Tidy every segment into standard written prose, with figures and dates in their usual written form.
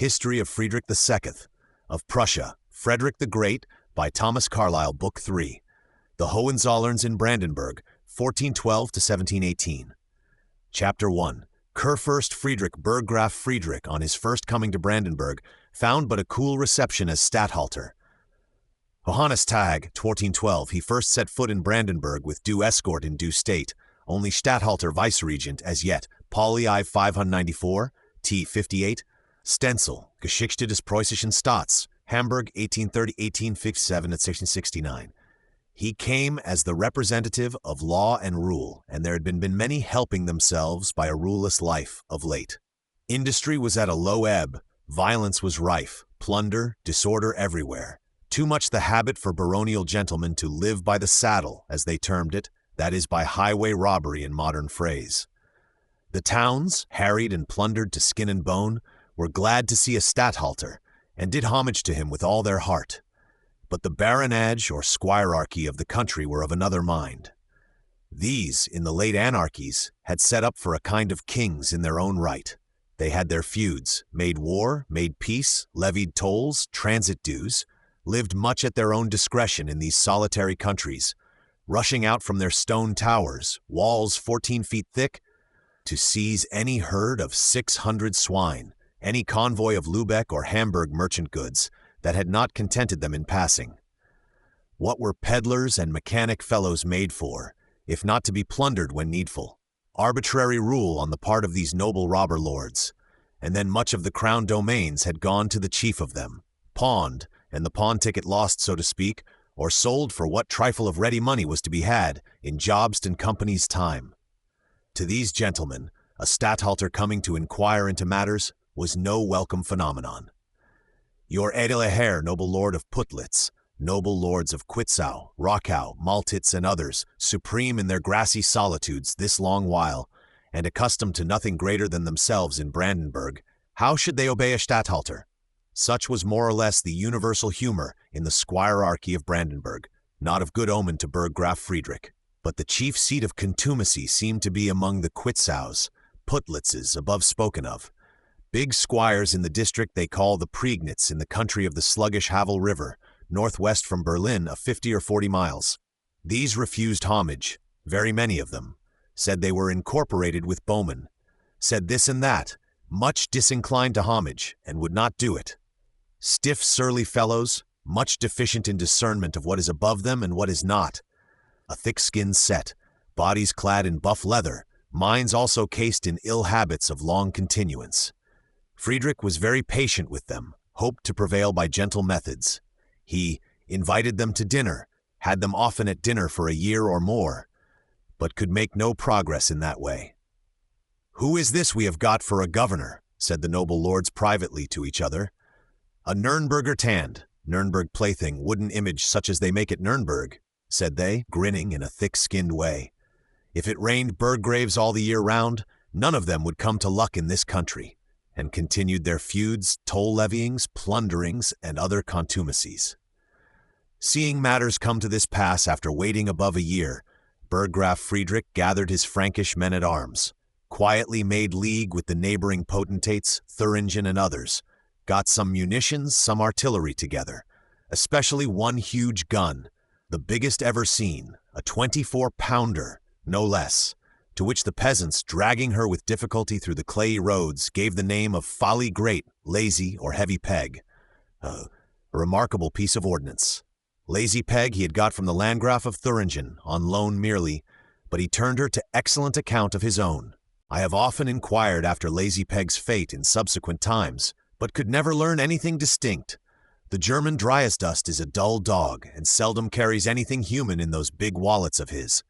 History of Friedrich II, of Prussia, Frederick the Great, by Thomas Carlyle, Book 3. The Hohenzollerns in Brandenburg, 1412 to 1718. Chapter 1. Kurfürst Friedrich Burggraf Friedrich, on his first coming to Brandenburg, found but a cool reception as Statthalter. Johannistag, 1412, he first set foot in Brandenburg with due escort in due state, only Statthalter Viceregent as yet, Pauli I 594, T 58, Stenzel, Geschichte des Preußischen Staats, Hamburg, 1830-1857 at 1669. He came as the representative of law and rule, and there had been many helping themselves by a ruleless life of late. Industry was at a low ebb, violence was rife, plunder, disorder everywhere. Too much the habit for baronial gentlemen to live by the saddle, as they termed it, that is, by highway robbery in modern phrase. The towns, harried and plundered to skin and bone, were glad to see a Statthalter, and did homage to him with all their heart. But the baronage or squirearchy of the country were of another mind. These, in the late anarchies, had set up for a kind of kings in their own right. They had their feuds, made war, made peace, levied tolls, transit dues, lived much at their own discretion in these solitary countries, rushing out from their stone towers, walls 14 feet thick, to seize any herd of 600 swine, any convoy of Lübeck or Hamburg merchant goods, that had not contented them in passing. What were peddlers and mechanic fellows made for, if not to be plundered when needful? Arbitrary rule on the part of these noble robber lords, and then much of the crown domains had gone to the chief of them, pawned, and the pawn ticket lost, so to speak, or sold for what trifle of ready money was to be had in Jobst and Company's time. To these gentlemen, a Statthalter coming to inquire into matters was no welcome phenomenon. Your edle Herr, noble lord of Putlitz, noble lords of Quitzau, Rockau, Maltitz, and others, supreme in their grassy solitudes this long while, and accustomed to nothing greater than themselves in Brandenburg, how should they obey a Statthalter? Such was more or less the universal humor in the squirearchy of Brandenburg, not of good omen to Burggraf Friedrich. But the chief seat of contumacy seemed to be among the Quitzaus, Putlitzes above spoken of, big squires in the district they call the Priegnitz in the country of the sluggish Havel River, northwest from Berlin of 50 or 40 miles. These refused homage, very many of them, said they were incorporated with bowmen, said this and that, much disinclined to homage, and would not do it. Stiff, surly fellows, much deficient in discernment of what is above them and what is not. A thick-skinned set, bodies clad in buff leather, minds also cased in ill habits of long continuance. Friedrich was very patient with them, hoped to prevail by gentle methods. He invited them to dinner, had them often at dinner for a year or more, but could make no progress in that way. "Who is this we have got for a governor?" said the noble lords privately to each other. "A Nürnberger tand, Nürnberg plaything, wooden image such as they make at Nürnberg," said they, grinning in a thick-skinned way. If it rained Burggraves all the year round, none of them would come to luck in this country, and continued their feuds, toll-levyings, plunderings, and other contumacies. Seeing matters come to this pass after waiting above a year, Burggraf Friedrich gathered his Frankish men-at-arms, quietly made league with the neighboring potentates, Thuringen and others, got some munitions, some artillery together, especially one huge gun, the biggest ever seen, a 24-pounder, no less, to which the peasants, dragging her with difficulty through the clayey roads, gave the name of Folly Great, Lazy, or Heavy Peg, a remarkable piece of ordnance. Lazy Peg he had got from the Landgraf of Thuringen, on loan merely, but he turned her to excellent account of his own. I have often inquired after Lazy Peg's fate in subsequent times, but could never learn anything distinct. The German Dryasdust is a dull dog, and seldom carries anything human in those big wallets of his.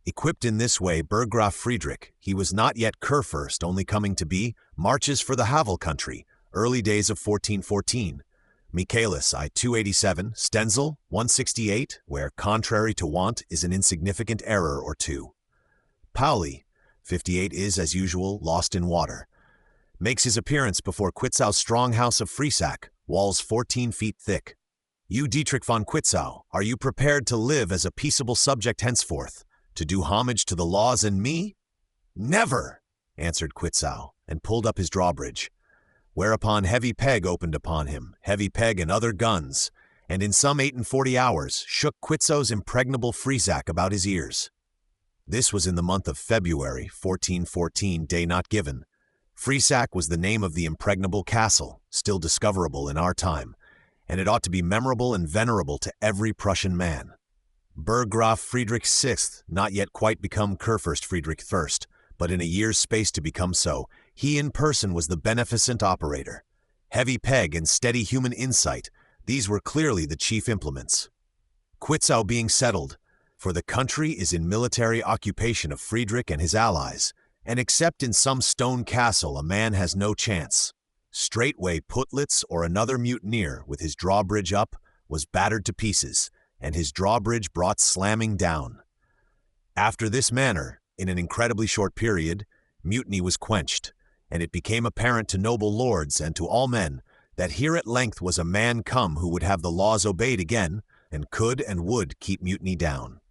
Equipped in this way, Burggraf Friedrich, he was not yet Kurfürst, only coming to be, marches for the Havel country, early days of 1414. Michaelis, I 287, Stenzel, 168, where, contrary to wont, is an insignificant error or two. Pauli, 58, is, as usual, lost in water. Makes his appearance before Quitzau's strong house of Friesack, walls 14 feet thick. You, Dietrich von Quitzau, are you prepared to live as a peaceable subject henceforth, to do homage to the laws and me? Never, answered Quitzau, and pulled up his drawbridge. whereupon Heavy Peg opened upon him, Heavy Peg and other guns, and in some 48 hours shook Quitzo's impregnable Friesack about his ears. This was in the month of February, 1414, day not given. Friesack was the name of the impregnable castle, still discoverable in our time, and it ought to be memorable and venerable to every Prussian man. Burggraf Friedrich VI, not yet quite become Kurfürst Friedrich I, but in a year's space to become so, he in person was the beneficent operator. Heavy Peg and steady human insight, these were clearly the chief implements. Quitzow being settled, for the country is in military occupation of Friedrich and his allies, and except in some stone castle a man has no chance. Straightway Putlitz or another mutineer, with his drawbridge up, was battered to pieces, and his drawbridge brought slamming down. After this manner, in an incredibly short period, mutiny was quenched, and it became apparent to noble lords and to all men that here at length was a man come who would have the laws obeyed again, and could and would keep mutiny down.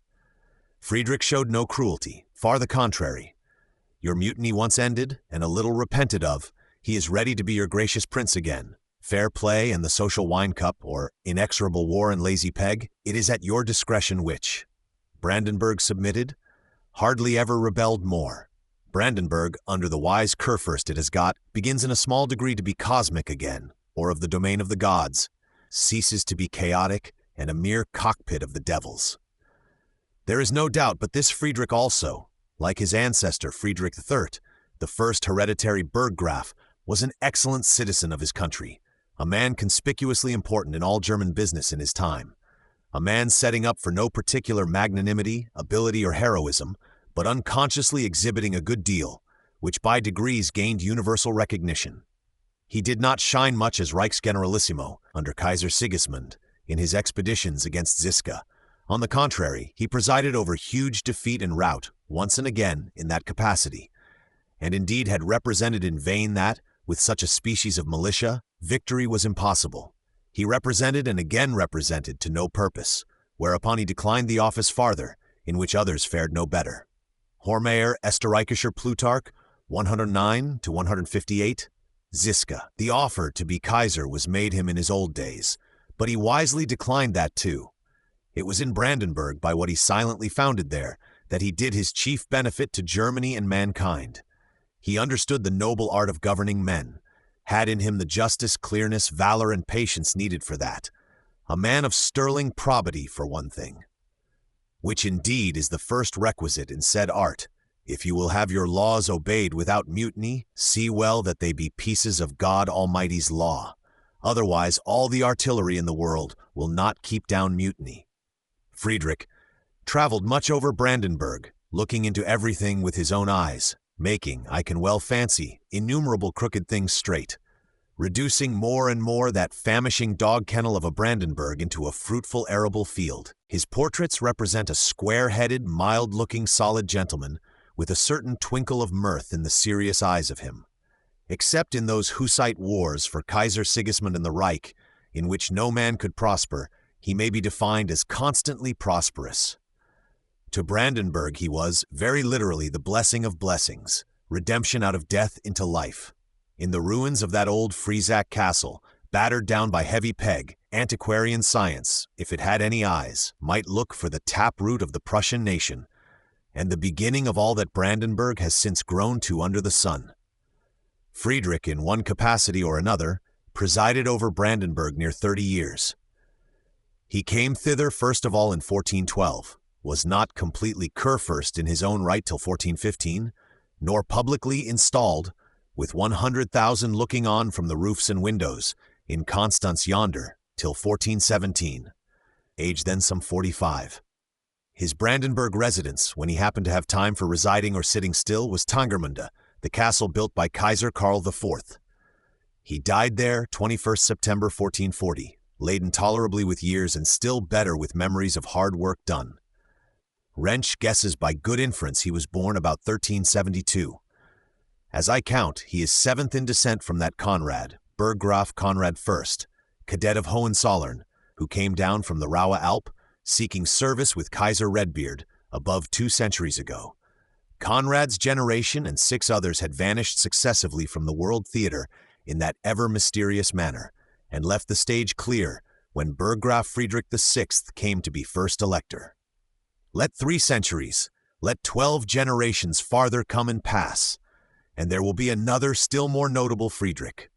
Friedrich showed no cruelty, far the contrary. Your mutiny once ended, and a little repented of, he is ready to be your gracious prince again. Fair play and the social wine cup, or inexorable war and lazy peg, it is at your discretion which. Brandenburg submitted, hardly ever rebelled more. Brandenburg, under the wise Kurfürst it has got, begins in a small degree to be cosmic again, or of the domain of the gods, ceases to be chaotic and a mere cockpit of the devils. There is no doubt but this Friedrich also, like his ancestor Friedrich III, the first hereditary Burggraf, was an excellent citizen of his country, a man conspicuously important in all German business in his time, a man setting up for no particular magnanimity, ability, or heroism, but unconsciously exhibiting a good deal, which by degrees gained universal recognition. He did not shine much as Reichsgeneralissimo under Kaiser Sigismund in his expeditions against Ziska. On the contrary, he presided over huge defeat and rout once and again in that capacity, and indeed had represented in vain that, with such a species of militia, victory was impossible. He represented and again represented to no purpose, whereupon he declined the office farther, in which others fared no better. Hormayer Österreichischer Plutarch, 109 to 158. Ziska. The offer to be Kaiser was made him in his old days, but he wisely declined that too. It was in Brandenburg, by what he silently founded there, that he did his chief benefit to Germany and mankind. He understood the noble art of governing men, had in him the justice, clearness, valor, and patience needed for that. A man of sterling probity, for one thing, which indeed is the first requisite in said art. If you will have your laws obeyed without mutiny, see well that they be pieces of God Almighty's law. Otherwise, all the artillery in the world will not keep down mutiny. Friedrich traveled much over Brandenburg, looking into everything with his own eyes, making, I can well fancy, innumerable crooked things straight, reducing more and more that famishing dog kennel of a Brandenburg into a fruitful arable field. His portraits represent a square-headed, mild-looking, solid gentleman, with a certain twinkle of mirth in the serious eyes of him. Except in those Hussite wars for Kaiser Sigismund and the Reich, in which no man could prosper, he may be defined as constantly prosperous. To Brandenburg he was, very literally, the blessing of blessings, redemption out of death into life. In the ruins of that old Friesack castle, battered down by Heavy Peg, antiquarian science, if it had any eyes, might look for the taproot of the Prussian nation, and the beginning of all that Brandenburg has since grown to under the sun. Friedrich, in one capacity or another, presided over Brandenburg near 30 years. He came thither first of all in 1412, was not completely Kurfürst in his own right till 1415, nor publicly installed, with 100,000 looking on from the roofs and windows, in Constance yonder, till 1417, age then some 45. His Brandenburg residence, when he happened to have time for residing or sitting still, was Tangermunde, the castle built by Kaiser Karl IV. He died there 21st September 1440, laden tolerably with years and still better with memories of hard work done. Wrench guesses by good inference he was born about 1372. As I count, he is seventh in descent from that Conrad, Burggraf Conrad I, cadet of Hohenzollern, who came down from the Raue Alp, seeking service with Kaiser Redbeard, above 2 centuries ago. Conrad's generation and 6 others had vanished successively from the world theater in that ever-mysterious manner, and left the stage clear when Burggraf Friedrich VI came to be first elector. Let 3 centuries, let 12 generations farther come and pass, and there will be another still more notable Friedrich,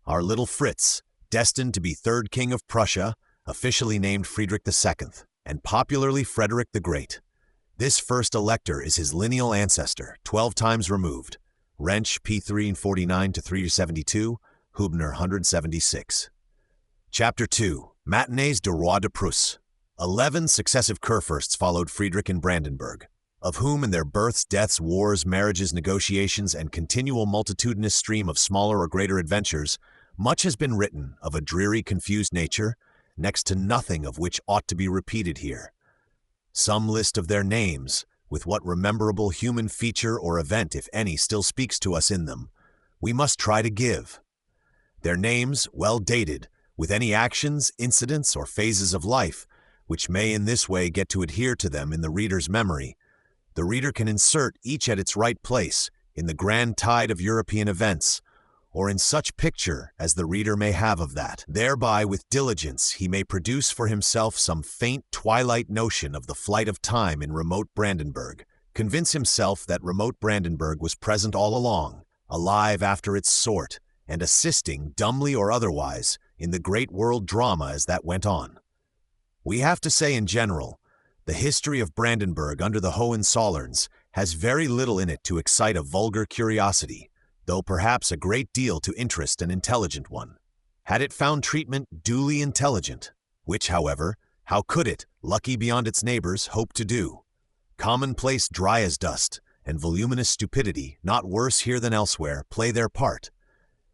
our little Fritz, destined to be third king of Prussia, officially named Friedrich II, and popularly Frederick the Great. This first elector is his lineal ancestor, 12 times removed, Rensch p. 349 to 372, Hubner 176. Chapter 2. Matinées du Roi de Prusse. 11 successive Kurfürsts followed Friedrich in Brandenburg, of whom in their births, deaths, wars, marriages, negotiations, and continual multitudinous stream of smaller or greater adventures, much has been written of a dreary, confused nature, next to nothing of which ought to be repeated here. Some list of their names, with what rememberable human feature or event, if any, still speaks to us in them, we must try to give. Their names, well dated, with any actions, incidents, or phases of life, which may in this way get to adhere to them in the reader's memory, the reader can insert each at its right place in the grand tide of European events, or in such picture as the reader may have of that. Thereby, with diligence, he may produce for himself some faint twilight notion of the flight of time in remote Brandenburg, convince himself that remote Brandenburg was present all along, alive after its sort, and assisting, dumbly or otherwise, in the great world drama as that went on. We have to say in general, the history of Brandenburg under the Hohenzollerns has very little in it to excite a vulgar curiosity, though perhaps a great deal to interest an intelligent one. Had it found treatment duly intelligent, which, however, how could it, lucky beyond its neighbors, hope to do? Commonplace dry as dust, and voluminous stupidity, not worse here than elsewhere, play their part.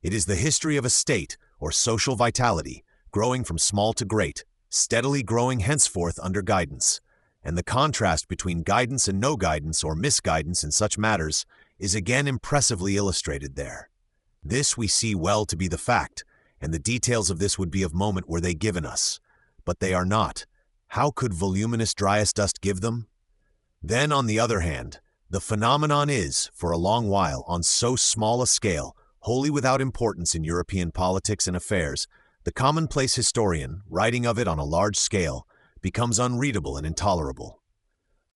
It is the history of a state, or social vitality, growing from small to great, steadily growing henceforth under guidance, and the contrast between guidance and no guidance or misguidance in such matters is again impressively illustrated there. This we see well to be the fact, and the details of this would be of moment were they given us. But they are not. How could voluminous dry as dust give them? Then, on the other hand, the phenomenon is, for a long while, on so small a scale, wholly without importance in European politics and affairs, the commonplace historian, writing of it on a large scale, becomes unreadable and intolerable.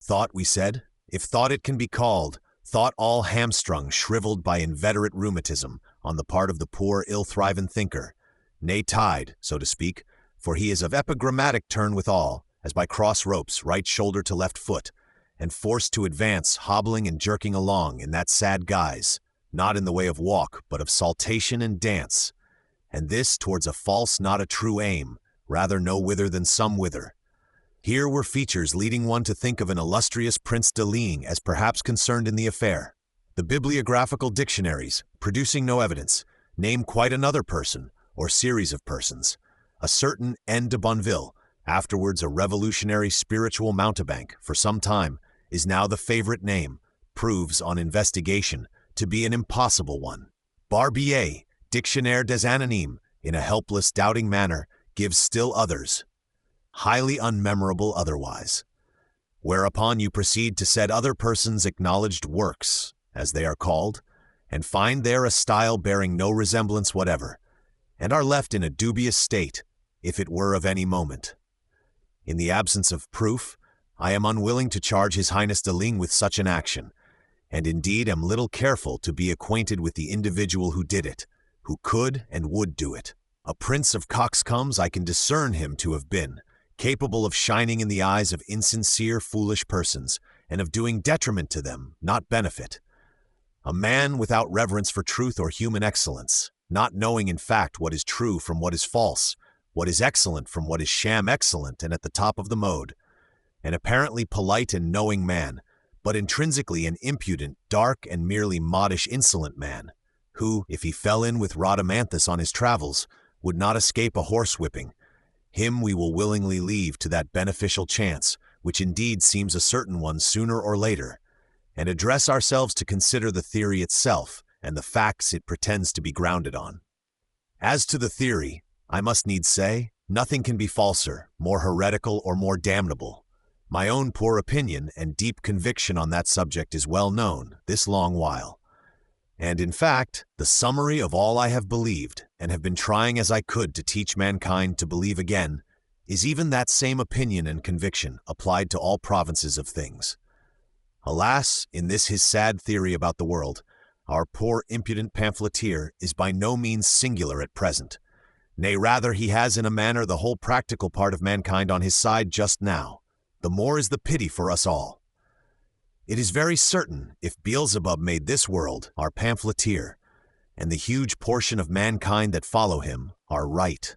Thought, we said, if thought it can be called, thought all hamstrung, shriveled by inveterate rheumatism on the part of the poor, ill-thriven thinker, nay tied, so to speak, for he is of epigrammatic turn withal, as by cross ropes, right shoulder to left foot, and forced to advance, hobbling and jerking along in that sad guise, not in the way of walk, but of saltation and dance, and this towards a false, not a true aim, rather no whither than some whither. Here were features leading one to think of an illustrious Prince de Ligne as perhaps concerned in the affair. The bibliographical dictionaries, producing no evidence, name quite another person, or series of persons. A certain N. de Bonneville, afterwards a revolutionary spiritual mountebank, for some time, is now the favorite name, proves, on investigation, to be an impossible one. Barbier, Dictionnaire des Anonymes, in a helpless, doubting manner, gives still others, highly unmemorable otherwise. Whereupon you proceed to said other persons' acknowledged works, as they are called, and find there a style bearing no resemblance whatever, and are left in a dubious state, if it were of any moment. In the absence of proof, I am unwilling to charge His Highness de Ligne with such an action, and indeed am little careful to be acquainted with the individual who did it, who could and would do it. A prince of coxcombs I can discern him to have been, capable of shining in the eyes of insincere, foolish persons, and of doing detriment to them, not benefit. A man without reverence for truth or human excellence, not knowing in fact what is true from what is false, what is excellent from what is sham excellent and at the top of the mode. An apparently polite and knowing man, but intrinsically an impudent, dark, and merely modish, insolent man, who, if he fell in with Rhadamanthus on his travels, would not escape a horsewhipping. Him we will willingly leave to that beneficial chance, which indeed seems a certain one sooner or later, and address ourselves to consider the theory itself and the facts it pretends to be grounded on. As to the theory, I must needs say, nothing can be falser, more heretical, or more damnable. My own poor opinion and deep conviction on that subject is well known this long while. And in fact, the summary of all I have believed and have been trying as I could to teach mankind to believe again is even that same opinion and conviction applied to all provinces of things. Alas, in this his sad theory about the world, our poor impudent pamphleteer is by no means singular at present. Nay, rather, he has in a manner the whole practical part of mankind on his side just now. The more is the pity for us all. It is very certain, if Beelzebub made this world, our pamphleteer, and the huge portion of mankind that follow him, are right.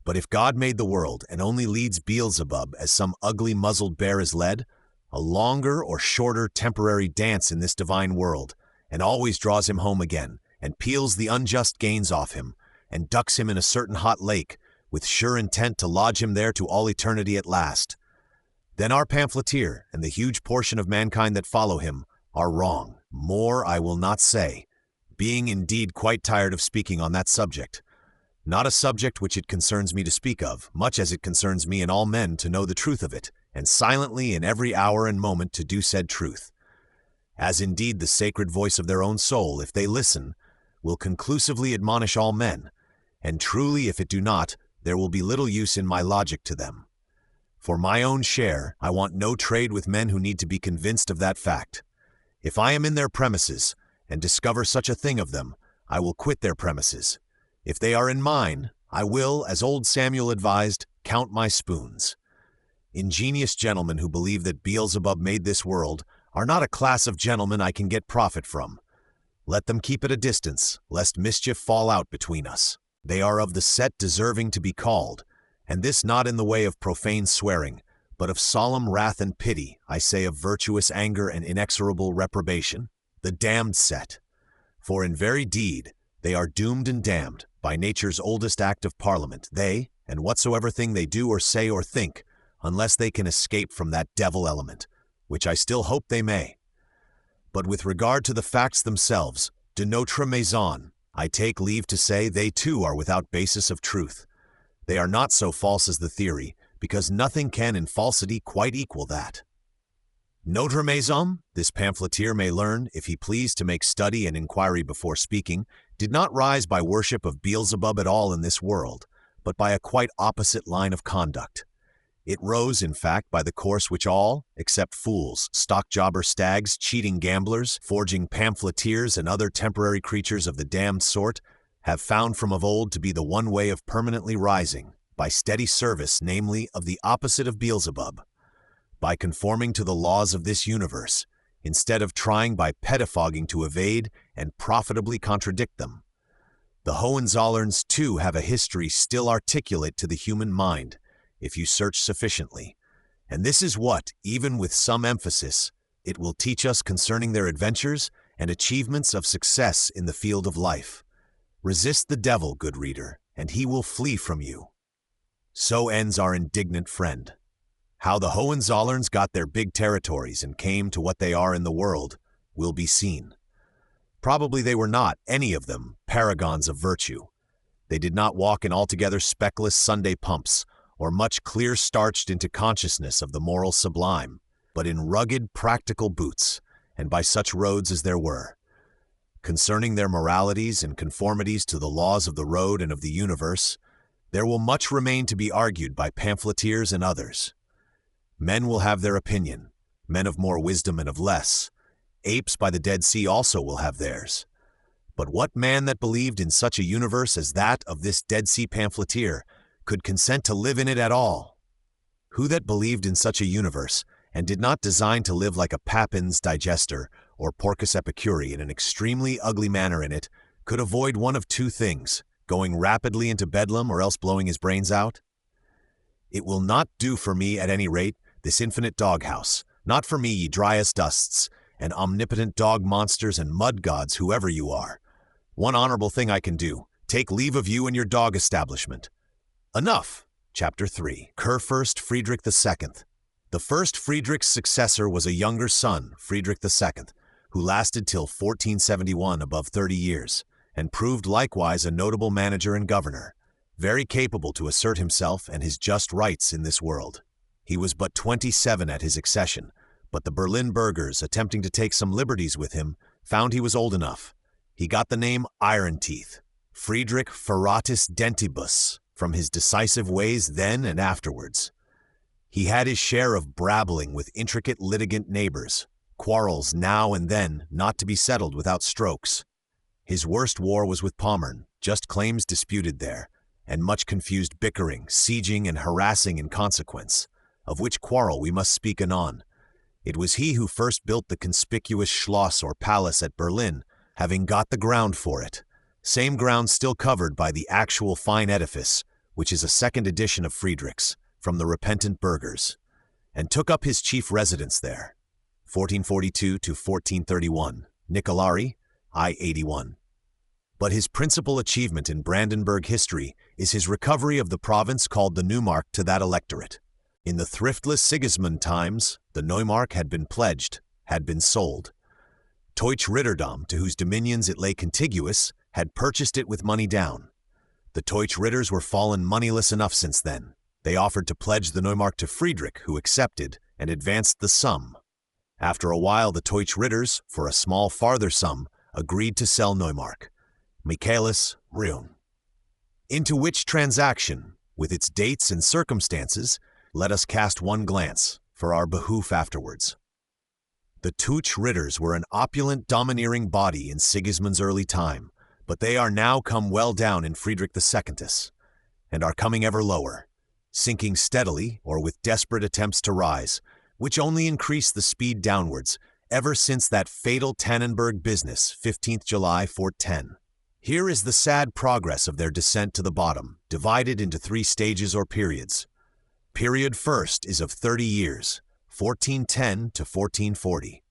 But if God made the world and only leads Beelzebub as some ugly muzzled bear is led, a longer or shorter temporary dance in this divine world, and always draws him home again, and peels the unjust gains off him, and ducks him in a certain hot lake, with sure intent to lodge him there to all eternity at last, then our pamphleteer and the huge portion of mankind that follow him are wrong. More I will not say, being indeed quite tired of speaking on that subject. Not a subject which it concerns me to speak of, much as it concerns me and all men to know the truth of it, and silently in every hour and moment to do said truth. As indeed the sacred voice of their own soul, if they listen, will conclusively admonish all men, and truly if it do not, there will be little use in my logic to them. For my own share, I want no trade with men who need to be convinced of that fact. If I am in their premises, and discover such a thing of them, I will quit their premises. If they are in mine, I will, as old Samuel advised, count my spoons. Ingenious gentlemen who believe that Beelzebub made this world are not a class of gentlemen I can get profit from. Let them keep at a distance, lest mischief fall out between us. They are of the set deserving to be called, and this not in the way of profane swearing, but of solemn wrath and pity, I say of virtuous anger and inexorable reprobation, the damned set. For in very deed they are doomed and damned by nature's oldest act of parliament, they, and whatsoever thing they do or say or think, unless they can escape from that devil element, which I still hope they may. But with regard to the facts themselves, de notre maison, I take leave to say they too are without basis of truth. They are not so false as the theory, because nothing can in falsity quite equal that. Notre maison, this pamphleteer may learn, if he please to make study and inquiry before speaking, did not rise by worship of Beelzebub at all in this world, but by a quite opposite line of conduct. It rose, in fact, by the course which all, except fools, stock-jobber stags, cheating gamblers, forging pamphleteers, and other temporary creatures of the damned sort, have found from of old to be the one way of permanently rising, by steady service, namely, of the opposite of Beelzebub, by conforming to the laws of this universe, instead of trying by pettifogging to evade and profitably contradict them. The Hohenzollerns, too, have a history still articulate to the human mind, if you search sufficiently, and this is what, even with some emphasis, it will teach us concerning their adventures and achievements of success in the field of life. Resist the devil, good reader, and he will flee from you. So ends our indignant friend. How the Hohenzollerns got their big territories and came to what they are in the world will be seen. Probably they were not, any of them, paragons of virtue. They did not walk in altogether speckless Sunday pumps, or much clear-starched into consciousness of the moral sublime, but in rugged, practical boots, and by such roads as there were. Concerning their moralities and conformities to the laws of the road and of the universe, there will much remain to be argued by pamphleteers and others. Men will have their opinion, men of more wisdom and of less. Apes by the Dead Sea also will have theirs. But what man that believed in such a universe as that of this Dead Sea pamphleteer could consent to live in it at all? Who that believed in such a universe, and did not design to live like a Papin's digester or Porcus Epicuri in an extremely ugly manner in it, could avoid one of two things, going rapidly into Bedlam or else blowing his brains out? It will not do for me, at any rate, this infinite doghouse, not for me, ye dry as dusts, and omnipotent dog monsters and mud gods, whoever you are. One honorable thing I can do, take leave of you and your dog establishment. Enough. Chapter 3. Kurfürst Frederick II. The first Friedrich's successor was a younger son, Frederick II, who lasted till 1471, above 30 years, and proved likewise a notable manager and governor, very capable to assert himself and his just rights in this world. He was but 27 at his accession, but the Berlin burghers, attempting to take some liberties with him, found he was old enough, He got the name Iron Teeth, Frederick Ferratus Dentibus, from his decisive ways then and afterwards. He had his share of brabbling with intricate litigant neighbors, quarrels now and then not to be settled without strokes. His worst war was with Pommern, just claims disputed there, and much confused bickering, sieging, and harassing in consequence, of which quarrel we must speak anon. It was he who first built the conspicuous Schloss or palace at Berlin, having got the ground for it, same ground still covered by the actual fine edifice, which is a second edition of Friedrich's, from the repentant burghers, and took up his chief residence there. 1442 to 1431, Nicolari, I-81. But his principal achievement in Brandenburg history is his recovery of the province called the Neumark to that electorate. In the thriftless Sigismund times, the Neumark had been pledged, had been sold. Deutsch Ritterdom, to whose dominions it lay contiguous, had purchased it with money down. The Deutsch Ritters were fallen moneyless enough since then. They offered to pledge the Neumark to Friedrich, who accepted, and advanced the sum. After a while, the Deutsch Ritters, for a small farther sum, agreed to sell Neumark. Michaelis Rune. Into which transaction, with its dates and circumstances, let us cast one glance, for our behoof afterwards. The Deutsch Ritters were an opulent, domineering body in Sigismund's early time, but they are now come well down in Friedrich II, and are coming ever lower, sinking steadily or with desperate attempts to rise, which only increase the speed downwards, ever since that fatal Tannenberg business, 15th July 410. Here is the sad progress of their descent to the bottom, divided into 3 stages or periods. Period first is of 30 years, 1410 to 1440.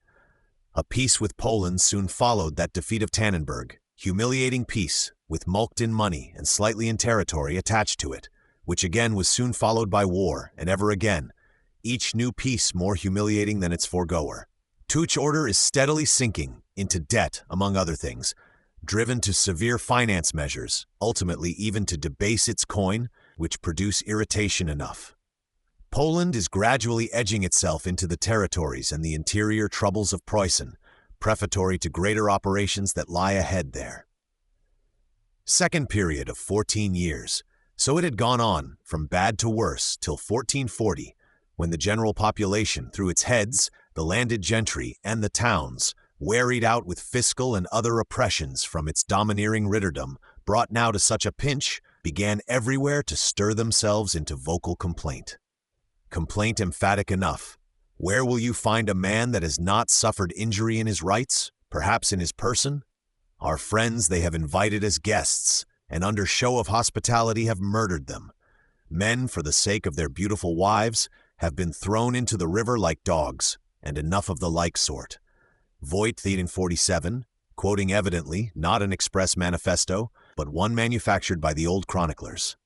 A peace with Poland soon followed that defeat of Tannenberg, humiliating peace, with mulct in money and slightly in territory attached to it, which again was soon followed by war, and ever again, each new peace more humiliating than its foregoer. Deutsch order is steadily sinking into debt, among other things, driven to severe finance measures, ultimately even to debase its coin, which produce irritation enough. Poland is gradually edging itself into the territories and the interior troubles of Preußen, prefatory to greater operations that lie ahead there. Second period of 14 years, so it had gone on, from bad to worse, till 1440, when the general population, through its heads, the landed gentry, and the towns, wearied out with fiscal and other oppressions from its domineering ritterdom, brought now to such a pinch, began everywhere to stir themselves into vocal complaint. Complaint emphatic enough. Where will you find a man that has not suffered injury in his rights, perhaps in his person? Our friends they have invited as guests, and under show of hospitality have murdered them. Men, for the sake of their beautiful wives, have been thrown into the river like dogs, and enough of the like sort. Voigt 1847, quoting evidently not an express manifesto, but one manufactured by the old chroniclers.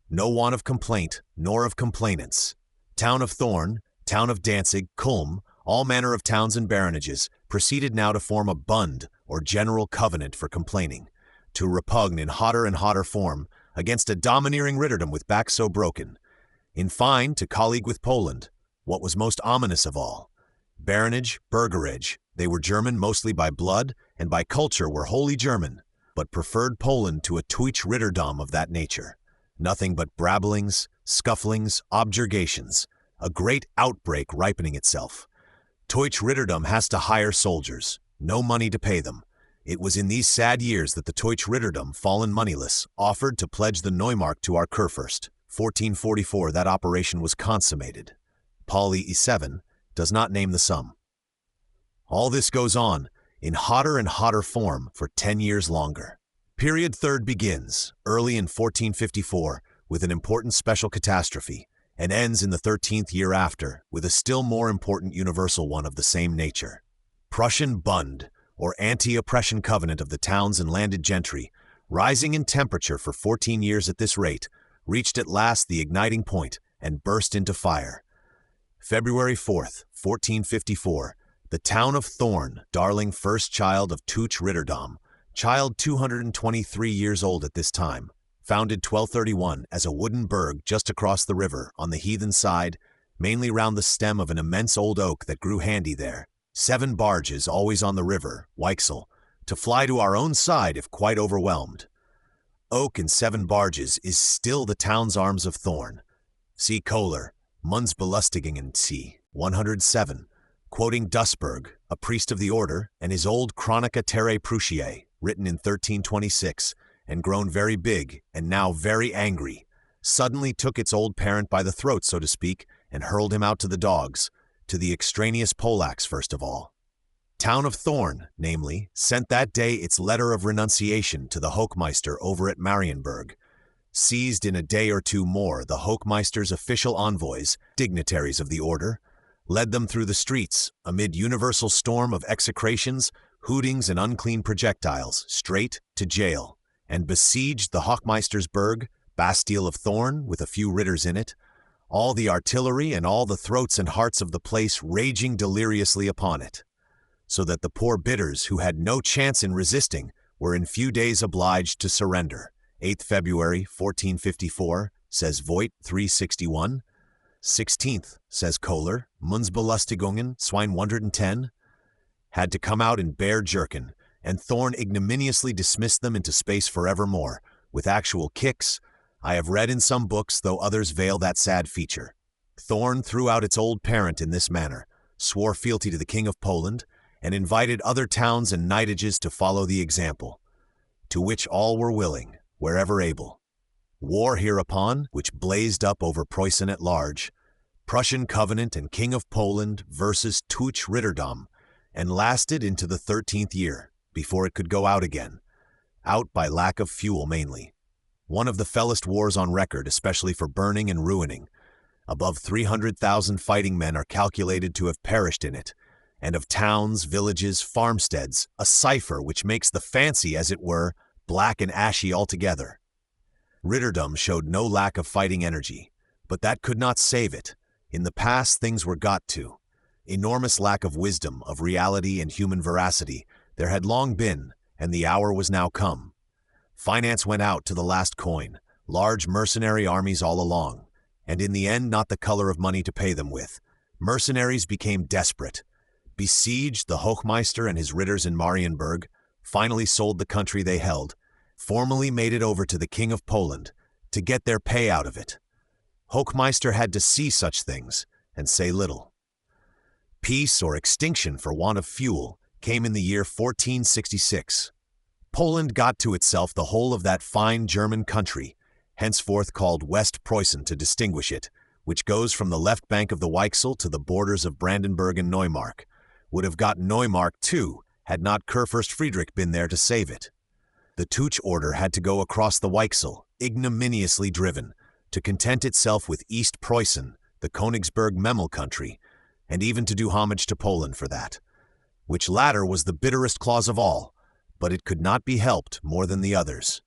No want of complaint, nor of complainants. Town of Thorn, town of Danzig, Kulm, all manner of towns and baronages, proceeded now to form a bund, or general covenant for complaining, to repugn in hotter and hotter form against a domineering ritterdom with back so broken. In fine, to colleague with Poland, what was most ominous of all. Baronage, burgerage, they were German mostly by blood, and by culture were wholly German, but preferred Poland to a Deutsch ritterdom of that nature. Nothing but brabblings, scufflings, objurgations, a great outbreak ripening itself. Deutsch ritterdom has to hire soldiers, no money to pay them. It was in these sad years that the Deutsch ritterdom, fallen moneyless, offered to pledge the Neumark to our Kurfürst. 1444 that operation was consummated. Pauli E7 does not name the sum. All this goes on, in hotter and hotter form, for 10 years longer. Period third begins, early in 1454, with an important special catastrophe, and ends in the 13th year after, with a still more important universal one of the same nature. Prussian Bund, or anti-oppression covenant of the towns and landed gentry, rising in temperature for 14 years at this rate, reached at last the igniting point and burst into fire. February 4th, 1454, the town of Thorn, darling first child of Deutsch ritterdom, child 223 years old at this time, founded 1231 as a wooden burg just across the river on the heathen side, mainly round the stem of an immense old oak that grew handy there. 7 barges always on the river, Weichsel, to fly to our own side if quite overwhelmed. Oak and 7 barges is still the town's arms of Thorn. See Kohler, Mundsbelustigingen c. 107, quoting Duisberg, a priest of the order, and his old Chronica Terrae Prussiae, written in 1326, and grown very big and now very angry, suddenly took its old parent by the throat, so to speak, and hurled him out to the dogs, to the extraneous Polacks first of all. Town of Thorn, namely, sent that day its letter of renunciation to the Hochmeister over at Marienburg. Seized in a day or two more, the Hochmeister's official envoys, dignitaries of the order, led them through the streets, amid universal storm of execrations, hootings and unclean projectiles, straight to jail, and besieged the Hochmeister's Burg, Bastille of Thorn, with a few ritters in it, all the artillery and all the throats and hearts of the place raging deliriously upon it, so that the poor bidders, who had no chance in resisting, were in few days obliged to surrender. 8th February, 1454, says Voigt, 361. 16th, says Kohler, Mundsbelustigungen, Swine 110, had to come out in bare jerkin, and Thorn ignominiously dismissed them into space forevermore, with actual kicks. I have read in some books, though others veil that sad feature. Thorn threw out its old parent in this manner, swore fealty to the King of Poland, and invited other towns and knightages to follow the example, to which all were willing, wherever able. War hereupon, which blazed up over Preußen at large, Prussian Covenant and King of Poland versus Deutsche Ritterdom, and lasted into the 13th year, before it could go out again, out by lack of fuel mainly. One of the fellest wars on record, especially for burning and ruining. Above 300,000 fighting men are calculated to have perished in it, and of towns, villages, farmsteads, a cipher which makes the fancy, as it were, black and ashy altogether. Ritterdom showed no lack of fighting energy, but that could not save it. In the past things were got to. Enormous lack of wisdom, of reality and human veracity, there had long been, and the hour was now come. Finance went out to the last coin, large mercenary armies all along, and in the end not the color of money to pay them with. Mercenaries became desperate, besieged the Hochmeister and his ritters in Marienburg, finally sold the country they held, formally made it over to the King of Poland, to get their pay out of it. Hochmeister had to see such things, and say little. Peace or extinction for want of fuel came in the year 1466. Poland got to itself the whole of that fine German country, henceforth called West Preußen to distinguish it, which goes from the left bank of the Weichsel to the borders of Brandenburg and Neumark. Would have got Neumark too, had not Kurfürst Frederick been there to save it. The Deutsch order had to go across the Weichsel, ignominiously driven, to content itself with East Preußen, the Königsberg Memel country, and even to do homage to Poland for that, which latter was the bitterest clause of all, but it could not be helped more than the others.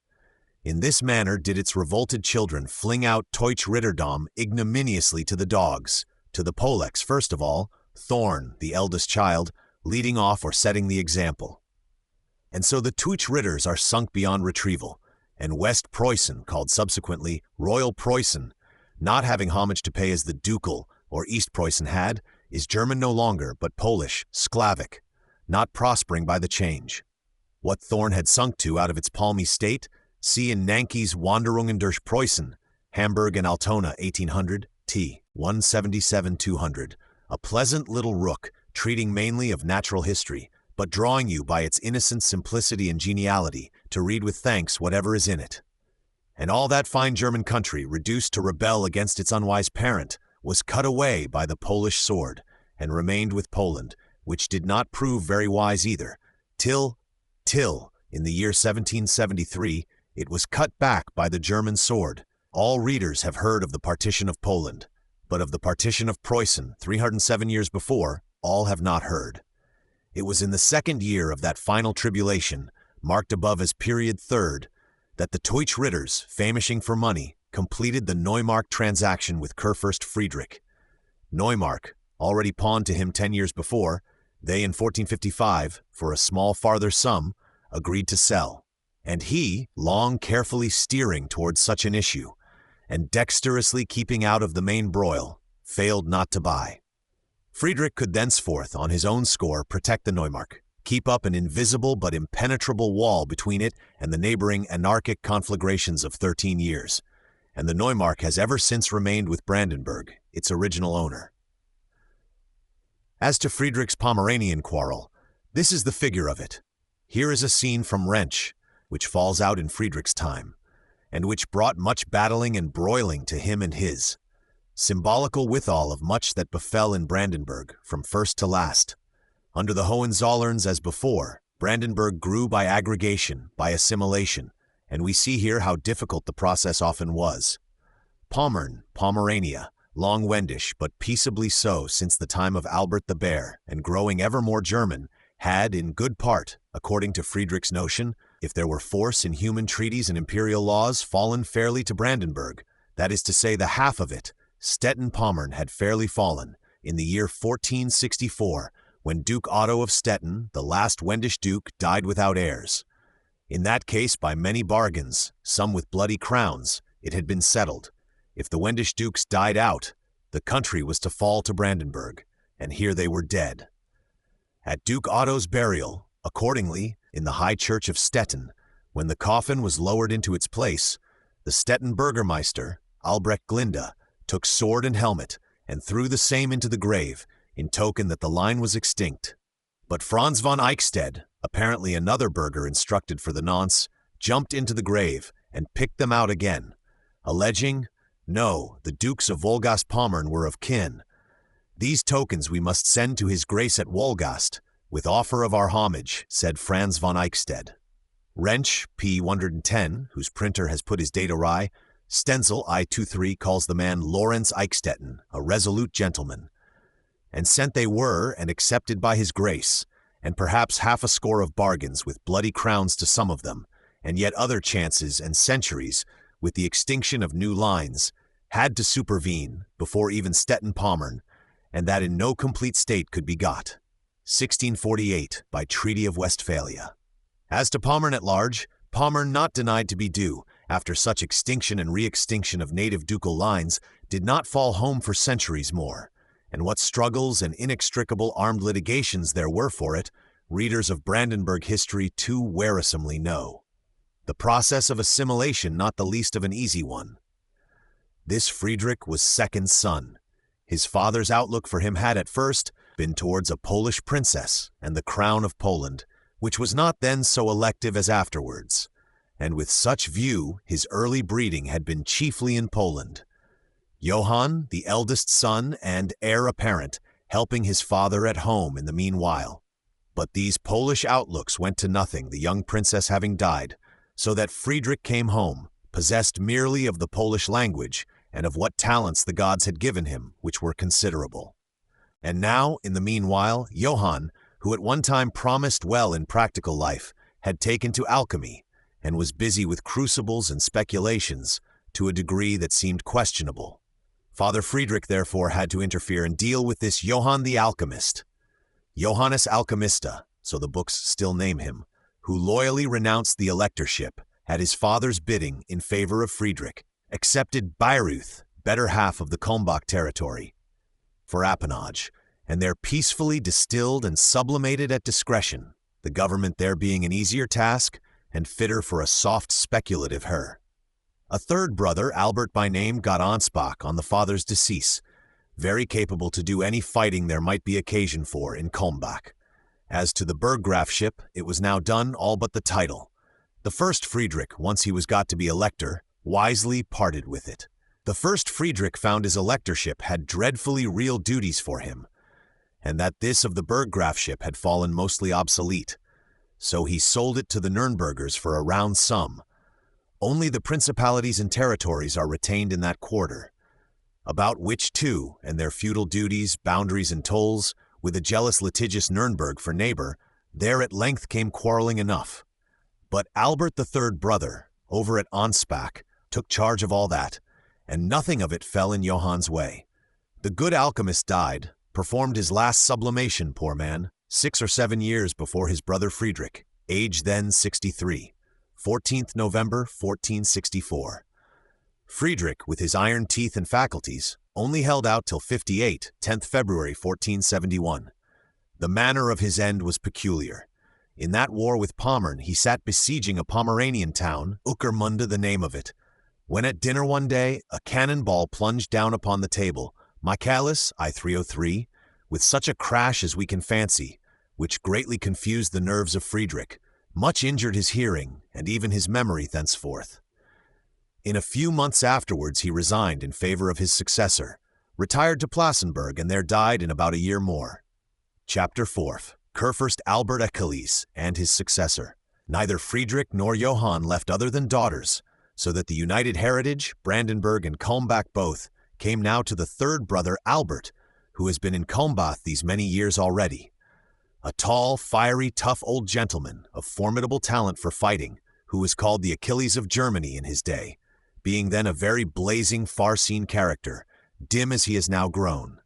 In this manner did its revolted children fling out Deutsche Ritterdom ignominiously to the dogs, to the Polacks first of all, Thorn, the eldest child, leading off or setting the example. And so the Deutsche Ritters are sunk beyond retrieval, and West Preußen, called subsequently Royal Preußen, not having homage to pay as the Ducal or East Preußen had, is German no longer, but Polish, Sclavic, not prospering by the change. What Thorn had sunk to out of its palmy state, see in Nanke's Wanderungen durch Preußen, Hamburg and Altona, 1800, t. 177-200, a pleasant little rook, treating mainly of natural history, but drawing you by its innocent simplicity and geniality to read with thanks whatever is in it. And all that fine German country, reduced to rebel against its unwise parent, was cut away by the Polish sword, and remained with Poland, which did not prove very wise either, till, in the year 1773, it was cut back by the German sword. All readers have heard of the partition of Poland, but of the partition of Preußen, 307 years before, all have not heard. It was in the second year of that final tribulation, marked above as period third, that the Deutsche Ritters, famishing for money, completed the Neumark transaction with Kurfürst Friedrich. Neumark, already pawned to him 10 years before, they in 1455, for a small farther sum, agreed to sell, and he, long carefully steering towards such an issue, and dexterously keeping out of the main broil, failed not to buy. Friedrich could thenceforth, on his own score, protect the Neumark, keep up an invisible but impenetrable wall between it and the neighboring anarchic conflagrations of 13 years, and the Neumark has ever since remained with Brandenburg, its original owner. As to Friedrich's Pomeranian quarrel, this is the figure of it. Here is a scene from Wrench, which falls out in Friedrich's time, and which brought much battling and broiling to him and his, symbolical withal of much that befell in Brandenburg, from first to last. Under the Hohenzollerns as before, Brandenburg grew by aggregation, by assimilation, and we see here how difficult the process often was. Pommern, Pomerania, long Wendish, but peaceably so since the time of Albert the Bear, and growing ever more German, had, in good part, according to Friedrich's notion, if there were force in human treaties and imperial laws, fallen fairly to Brandenburg, that is to say the half of it, Stettin-Pommern had fairly fallen, in the year 1464, when Duke Otto of Stettin, the last Wendish duke, died without heirs. In that case, by many bargains, some with bloody crowns, it had been settled. If the Wendish dukes died out, the country was to fall to Brandenburg, and here they were dead. At Duke Otto's burial, accordingly, in the High Church of Stettin, when the coffin was lowered into its place, the Stettin Burgermeister, Albrecht Glinde, took sword and helmet, and threw the same into the grave, in token that the line was extinct. But Franz von Eichstätt, apparently another burgher instructed for the nonce, jumped into the grave, and picked them out again, alleging, no, the Dukes of Wolgast-Pommern were of kin. These tokens we must send to his grace at Wolgast, with offer of our homage, said Franz von Eichstätt. Wrench, p. 110, whose printer has put his date awry, Stenzel, I-23, calls the man Lorenz Eichstätten, a resolute gentleman. And sent they were, and accepted by his grace, and perhaps half a score of bargains with bloody crowns to some of them, and yet other chances and centuries, with the extinction of new lines, had to supervene before even Stettin-Pommern, and that in no complete state could be got. 1648, by Treaty of Westphalia. As to Pommern at large, Pommern not denied to be due, after such extinction and re-extinction of native ducal lines, did not fall home for centuries more, and what struggles and inextricable armed litigations there were for it, readers of Brandenburg history too wearisomely know. The process of assimilation not the least of an easy one. This Friedrich was second son. His father's outlook for him had at first been towards a Polish princess and the crown of Poland, which was not then so elective as afterwards, and with such view his early breeding had been chiefly in Poland. Johann, the eldest son and heir apparent, helping his father at home in the meanwhile. But these Polish outlooks went to nothing, the young princess having died, so that Friedrich came home, possessed merely of the Polish language and of what talents the gods had given him, which were considerable. And now, in the meanwhile, Johann, who at one time promised well in practical life, had taken to alchemy, and was busy with crucibles and speculations to a degree that seemed questionable. Father Friedrich therefore had to interfere and deal with this Johann the alchemist, Johannes Alchemista, so the books still name him, who loyally renounced the electorship at his father's bidding in favor of Friedrich, accepted Bayreuth, better half of the Kulmbach territory, for appanage, and there peacefully distilled and sublimated at discretion, the government there being an easier task and fitter for a soft speculative her. A third brother, Albert by name, got Ansbach on the father's decease, very capable to do any fighting there might be occasion for in Kulmbach. As to the burggrafship, it was now done all but the title. The first Friedrich, once he was got to be elector, wisely parted with it. The first Friedrich found his electorship had dreadfully real duties for him, and that this of the burggrafship had fallen mostly obsolete. So he sold it to the Nürnbergers for a round sum. Only the principalities and territories are retained in that quarter, about which too, and their feudal duties, boundaries, and tolls, with a jealous litigious Nürnberg for neighbor, there at length came quarreling enough. But Albert the third brother, over at Ansbach, took charge of all that, and nothing of it fell in Johann's way. The good alchemist died, performed his last sublimation, poor man, 6 or 7 years before his brother Friedrich, age then 63, 14th November 1464. Friedrich, with his iron teeth and faculties, only held out till 58, 10th February 1471. The manner of his end was peculiar. In that war with Pommern, he sat besieging a Pomeranian town, Ueckermünde the name of it, when at dinner one day, a cannonball plunged down upon the table, Michaelis I-303, with such a crash as we can fancy, which greatly confused the nerves of Frederick, much injured his hearing, and even his memory thenceforth. In a few months afterwards he resigned in favor of his successor, retired to Plassenburg, and there died in about a year more. Chapter 4. Kurfürst Albert Achilles and his successor. Neither Friedrich nor Johann left other than daughters, so that the united heritage, Brandenburg and Kulmbach both, came now to the third brother Albert, who has been in Kulmbach these many years already. A tall, fiery, tough old gentleman of formidable talent for fighting, who was called the Achilles of Germany in his day, being then a very blazing, far-seen character, dim as he has now grown.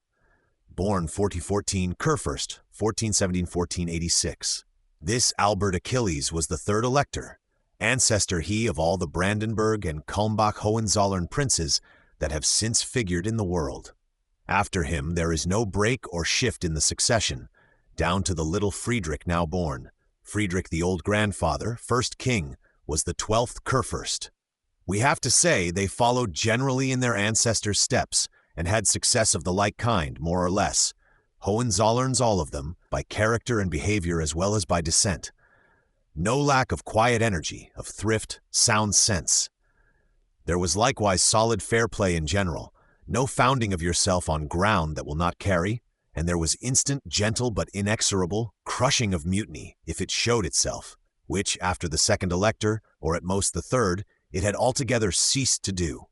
Born 1414, Kurfürst, 1417-1486. This Albert Achilles was the third elector, ancestor he of all the Brandenburg and Kulmbach-Hohenzollern princes that have since figured in the world. After him there is no break or shift in the succession, down to the little Friedrich now born. Friedrich the old grandfather, first king, was the 12th Kurfürst. We have to say they followed generally in their ancestors' steps, and had success of the like kind, more or less. Hohenzollerns all of them, by character and behavior as well as by descent. No lack of quiet energy, of thrift, sound sense. There was likewise solid fair play in general, no founding of yourself on ground that will not carry, and there was instant, gentle but inexorable, crushing of mutiny, if it showed itself, which, after the second elector, or at most the third, it had altogether ceased to do.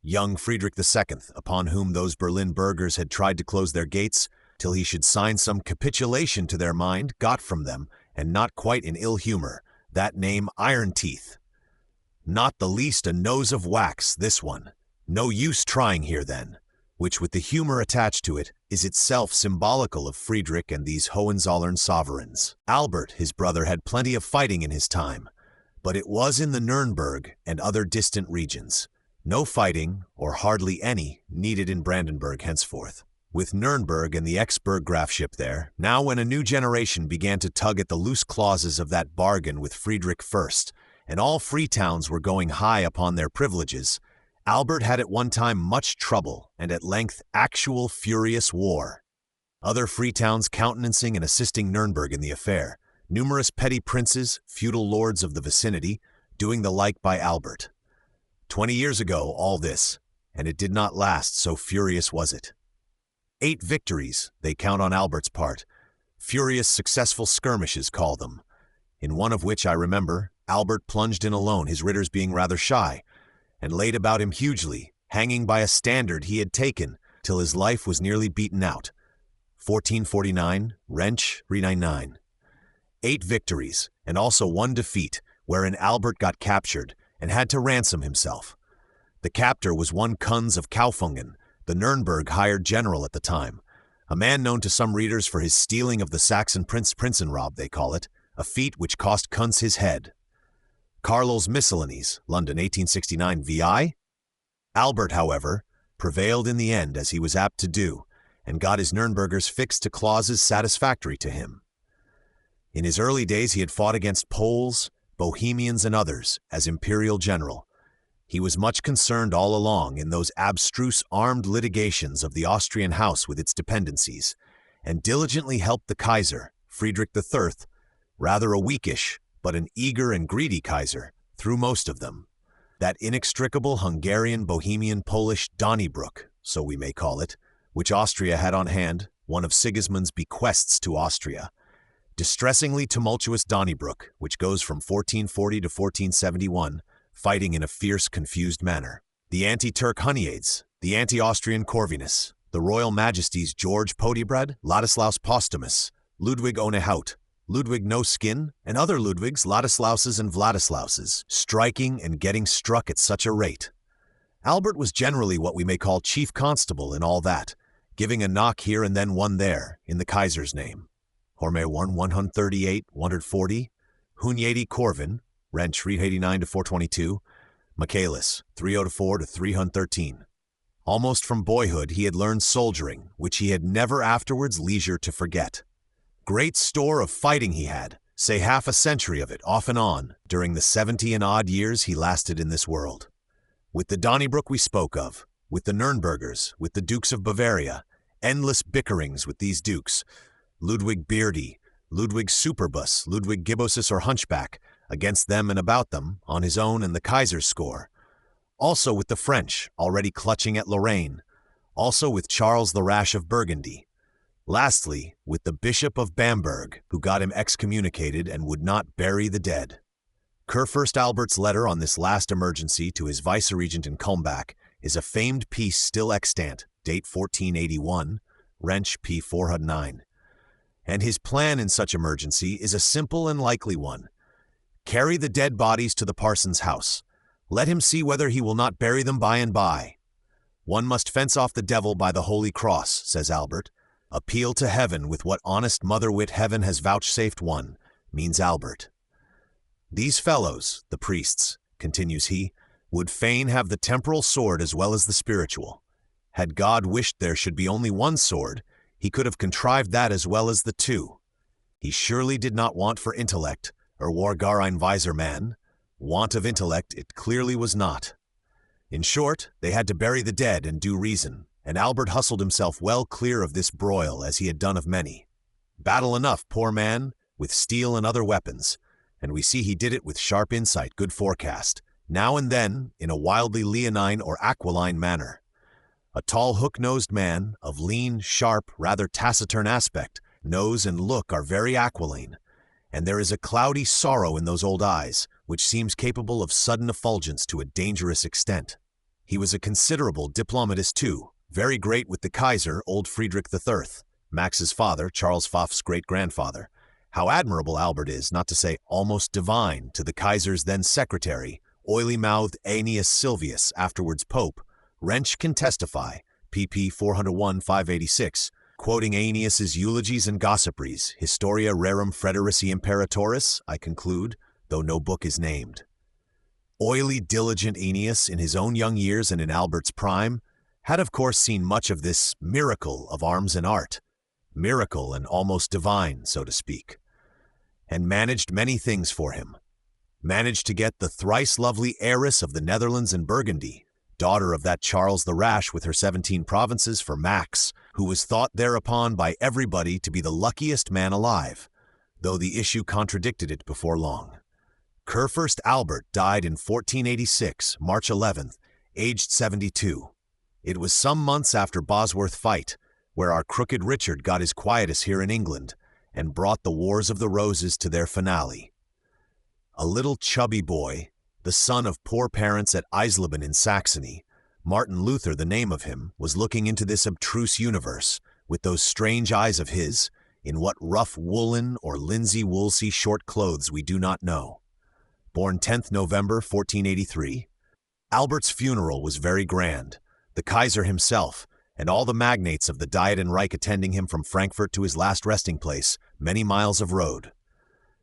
Young Friedrich II, upon whom those Berlin burghers had tried to close their gates, till he should sign some capitulation to their mind, got from them, and not quite in ill humor, that name Iron Teeth. Not the least a nose of wax, this one. No use trying here then, which with the humor attached to it, is itself symbolical of Friedrich and these Hohenzollern sovereigns. Albert, his brother, had plenty of fighting in his time, but it was in the Nuremberg and other distant regions. No fighting, or hardly any, needed in Brandenburg henceforth. With Nuremberg and the ex-burggrafship there, now when a new generation began to tug at the loose clauses of that bargain with Friedrich first, and all free towns were going high upon their privileges, Albert had at one time much trouble, and at length actual furious war. Other free towns countenancing and assisting Nuremberg in the affair, numerous petty princes, feudal lords of the vicinity, doing the like by Albert. 20 years ago, all this, and it did not last, so furious was it. 8 victories, they count on Albert's part. Furious, successful skirmishes, call them. In one of which, I remember, Albert plunged in alone, his ridders being rather shy, and laid about him hugely, hanging by a standard he had taken, till his life was nearly beaten out. 1449, Wrench, 399. 8 victories, and also 1 defeat, wherein Albert got captured, and had to ransom himself. The captor was one Kunz of Kaufungen, the Nuremberg hired general at the time, a man known to some readers for his stealing of the Saxon Prinzenrob, they call it, a feat which cost Kunz his head. Carlyle's Miscellanies, London, 1869, VI. Albert, however, prevailed in the end, as he was apt to do, and got his Nürnbergers fixed to clauses satisfactory to him. In his early days he had fought against Poles, Bohemians, and others, as imperial general. He was much concerned all along in those abstruse armed litigations of the Austrian house with its dependencies, and diligently helped the Kaiser, Friedrich III, rather a weakish, but an eager and greedy Kaiser, through most of them. That inextricable Hungarian, Bohemian, Polish Donnybrook, so we may call it, which Austria had on hand, one of Sigismund's bequests to Austria. Distressingly tumultuous Donnybrook, which goes from 1440 to 1471, fighting in a fierce, confused manner. The anti-Turk Hunyades, the anti-Austrian Corvinus, the Royal Majesties George Podiebrad, Ladislaus Postumus, Ludwig ohne Haut, Ludwig no skin, and other Ludwigs, Ladislauses and Vladislauses, striking and getting struck at such a rate. Albert was generally what we may call chief constable in all that, giving a knock here and then one there, in the Kaiser's name. Horme 138, 140, Hunyadi Corvin, Wrench 389 to 422, Michaelis 304 to 313. Almost from boyhood he had learned soldiering, which he had never afterwards leisure to forget. Great store of fighting he had, say half a century of it off and on during the 70 and odd years he lasted in this world. With the Donnybrook we spoke of, with the Nürnbergers, with the Dukes of Bavaria, endless bickerings with these dukes, Ludwig Beardy, Ludwig Superbus, Ludwig Gibbosus or Hunchback, against them and about them, on his own and the Kaiser's score. Also with the French, already clutching at Lorraine. Also with Charles the Rash of Burgundy. Lastly, with the Bishop of Bamberg, who got him excommunicated and would not bury the dead. Kurfürst Albert's letter on this last emergency to his viceregent in Kulmbach is a famed piece still extant, date 1481, Wrench p. 409. And his plan in such emergency is a simple and likely one. Carry the dead bodies to the parson's house. Let him see whether he will not bury them by and by. One must fence off the devil by the Holy Cross, says Albert. Appeal to heaven with what honest mother-wit heaven has vouchsafed one, means Albert. These fellows, the priests, continues he, would fain have the temporal sword as well as the spiritual. Had God wished there should be only one sword, he could have contrived that as well as the two. He surely did not want for intellect, or war gar ein weiser man. Want of intellect it clearly was not. In short, they had to bury the dead and do reason, and Albert hustled himself well clear of this broil as he had done of many. Battle enough, poor man, with steel and other weapons, and we see he did it with sharp insight, good forecast, now and then in a wildly leonine or aquiline manner. A tall hook-nosed man, of lean, sharp, rather taciturn aspect, nose and look are very aquiline, and there is a cloudy sorrow in those old eyes, which seems capable of sudden effulgence to a dangerous extent. He was a considerable diplomatist too, very great with the Kaiser, old Frederick III, Max's father, Charles Pfaff's great-grandfather. How admirable Albert is, not to say almost divine, to the Kaiser's then secretary, oily-mouthed Aeneas Silvius, afterwards Pope. Wrench can testify, pp. 401-586, quoting Aeneas's eulogies and gossipries, Historia Rerum Frederici Imperatoris, I conclude, though no book is named. Oily, diligent Aeneas, in his own young years and in Albert's prime, had of course seen much of this miracle of arms and art, miracle and almost divine, so to speak, and managed many things for him. Managed to get the thrice lovely heiress of the Netherlands and Burgundy, daughter of that Charles the Rash with her 17 provinces, for Max, who was thought thereupon by everybody to be the luckiest man alive, though the issue contradicted it before long. Kurfürst Albert died in 1486, March 11th, aged 72. It was some months after Bosworth fight, where our crooked Richard got his quietus here in England, and brought the Wars of the Roses to their finale. A little chubby boy, the son of poor parents at Eisleben in Saxony, Martin Luther, the name of him, was looking into this abstruse universe, with those strange eyes of his, in what rough woolen or linsey-woolsey short clothes we do not know. Born 10th November 1483. Albert's funeral was very grand, the Kaiser himself, and all the magnates of the Diet and Reich attending him from Frankfurt to his last resting place, many miles of road.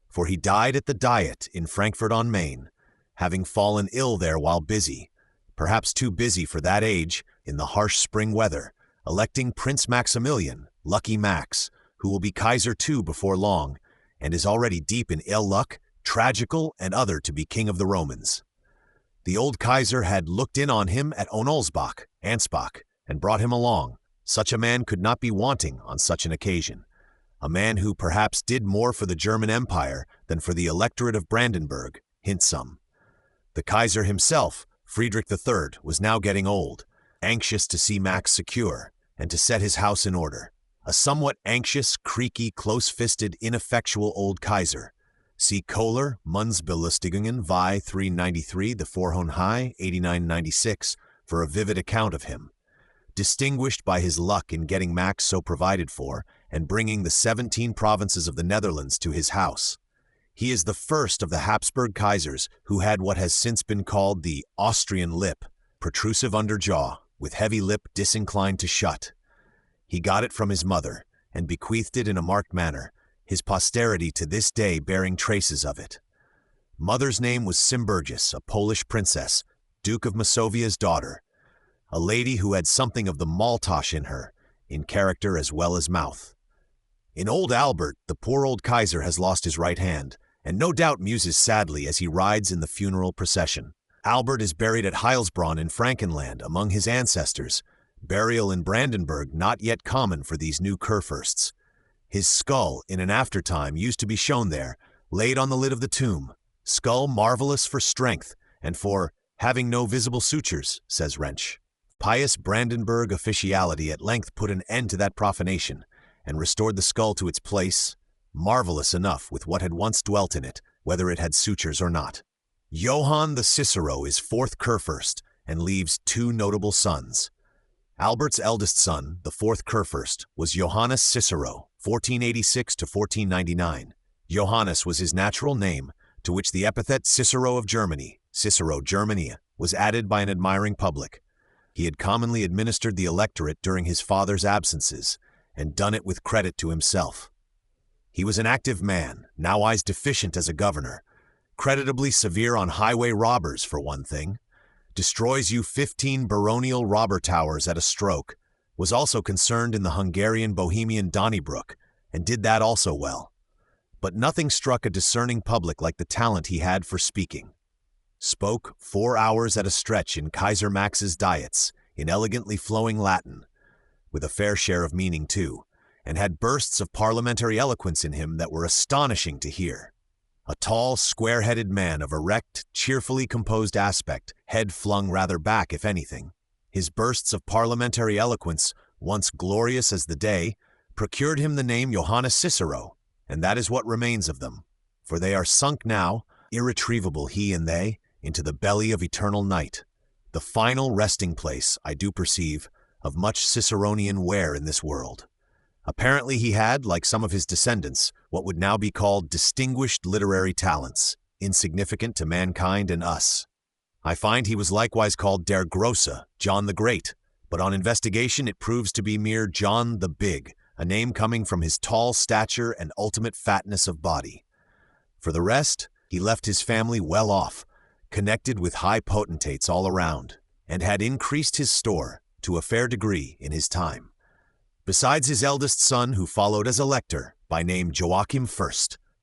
For he died at the Diet in Frankfurt on Main, having fallen ill there while busy, perhaps too busy for that age, in the harsh spring weather, electing Prince Maximilian, Lucky Max, who will be Kaiser too before long, and is already deep in ill luck, tragical and other to be king of the Romans. The old Kaiser had looked in on him at Onolsbach, Ansbach, and brought him along. Such a man could not be wanting on such an occasion. A man who perhaps did more for the German Empire than for the electorate of Brandenburg, hint some. The Kaiser himself, Frederick III, was now getting old, anxious to see Max secure, and to set his house in order. A somewhat anxious, creaky, close-fisted, ineffectual old Kaiser. See Kohler, Mundsbelustigungen, Vi 393, the Vorhonhai, 8996, for a vivid account of him. Distinguished by his luck in getting Max so provided for, and bringing the 17 provinces of the Netherlands to his house. He is the first of the Habsburg Kaisers who had what has since been called the Austrian lip, protrusive under jaw, with heavy lip disinclined to shut. He got it from his mother, and bequeathed it in a marked manner, his posterity to this day bearing traces of it. Mother's name was Cymburgis, a Polish princess, Duke of Masovia's daughter, a lady who had something of the Maltosh in her, in character as well as mouth. In old Albert, the poor old Kaiser has lost his right hand, and no doubt muses sadly as he rides in the funeral procession. Albert is buried at Heilsbronn in Frankenland among his ancestors, burial in Brandenburg not yet common for these new Kurfürsts. His skull, in an aftertime, used to be shown there, laid on the lid of the tomb. Skull marvelous for strength, and for having no visible sutures, says Wrench. Pious Brandenburg officiality at length put an end to that profanation, and restored the skull to its place, marvelous enough with what had once dwelt in it, whether it had sutures or not. Johann the Cicero is fourth Kurfürst, and leaves two notable sons. Albert's eldest son, the fourth Kurfürst, was Johannes Cicero, 1486 to 1499. Johannes was his natural name, to which the epithet Cicero of Germany, Cicero Germania, was added by an admiring public. He had commonly administered the electorate during his father's absences, and done it with credit to himself. He was an active man, nowise deficient as a governor, creditably severe on highway robbers for one thing, destroys you 15 baronial robber towers at a stroke, was also concerned in the Hungarian Bohemian Donnybrook, and did that also well. But nothing struck a discerning public like the talent he had for speaking. Spoke 4 hours at a stretch in Kaiser Max's diets, in elegantly flowing Latin, with a fair share of meaning too, and had bursts of parliamentary eloquence in him that were astonishing to hear. A tall, square-headed man of erect, cheerfully composed aspect, head flung rather back if anything. His bursts of parliamentary eloquence, once glorious as the day, procured him the name Johannes Cicero, and that is what remains of them. For they are sunk now, irretrievable he and they, into the belly of eternal night, the final resting place, I do perceive, of much Ciceronian wear in this world. Apparently he had, like some of his descendants, what would now be called distinguished literary talents, insignificant to mankind and us. I find he was likewise called Der Grosse, John the Great, but on investigation it proves to be mere John the Big, a name coming from his tall stature and ultimate fatness of body. For the rest, he left his family well off, connected with high potentates all around, and had increased his store to a fair degree in his time. Besides his eldest son, who followed as elector, by name Joachim I,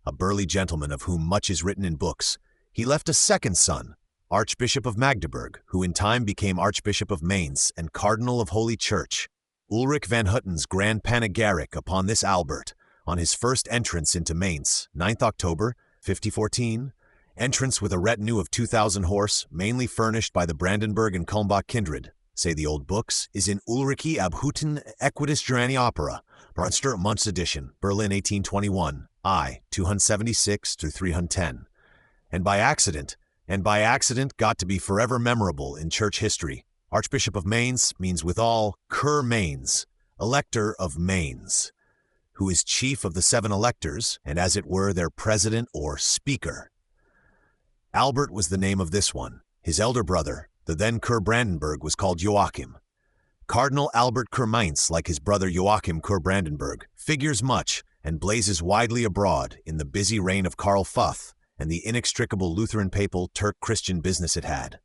a burly gentleman of whom much is written in books, he left a second son, Archbishop of Magdeburg, who in time became Archbishop of Mainz and Cardinal of Holy Church. Ulrich van Hutten's grand panegyric upon this Albert, on his first entrance into Mainz, 9th October, 5014, entrance with a retinue of 2,000 horse, mainly furnished by the Brandenburg and Kulmbach kindred, say the old books, is in Ulrichi ab Hutten Equitis Jurani Opera, Brunster Munz edition, Berlin 1821, I, 276 through 310. And by accident got to be forever memorable in church history. Archbishop of Mainz means withal Kur Mainz, elector of Mainz, who is chief of the 7 electors, and as it were their president or speaker. Albert was the name of this one. His elder brother, the then Kur Brandenburg, was called Joachim. Cardinal Albert Kur Mainz, like his brother Joachim Kur Brandenburg, figures much and blazes widely abroad in the busy reign of Karl Futh and the inextricable Lutheran papal Turk-Christian business it had.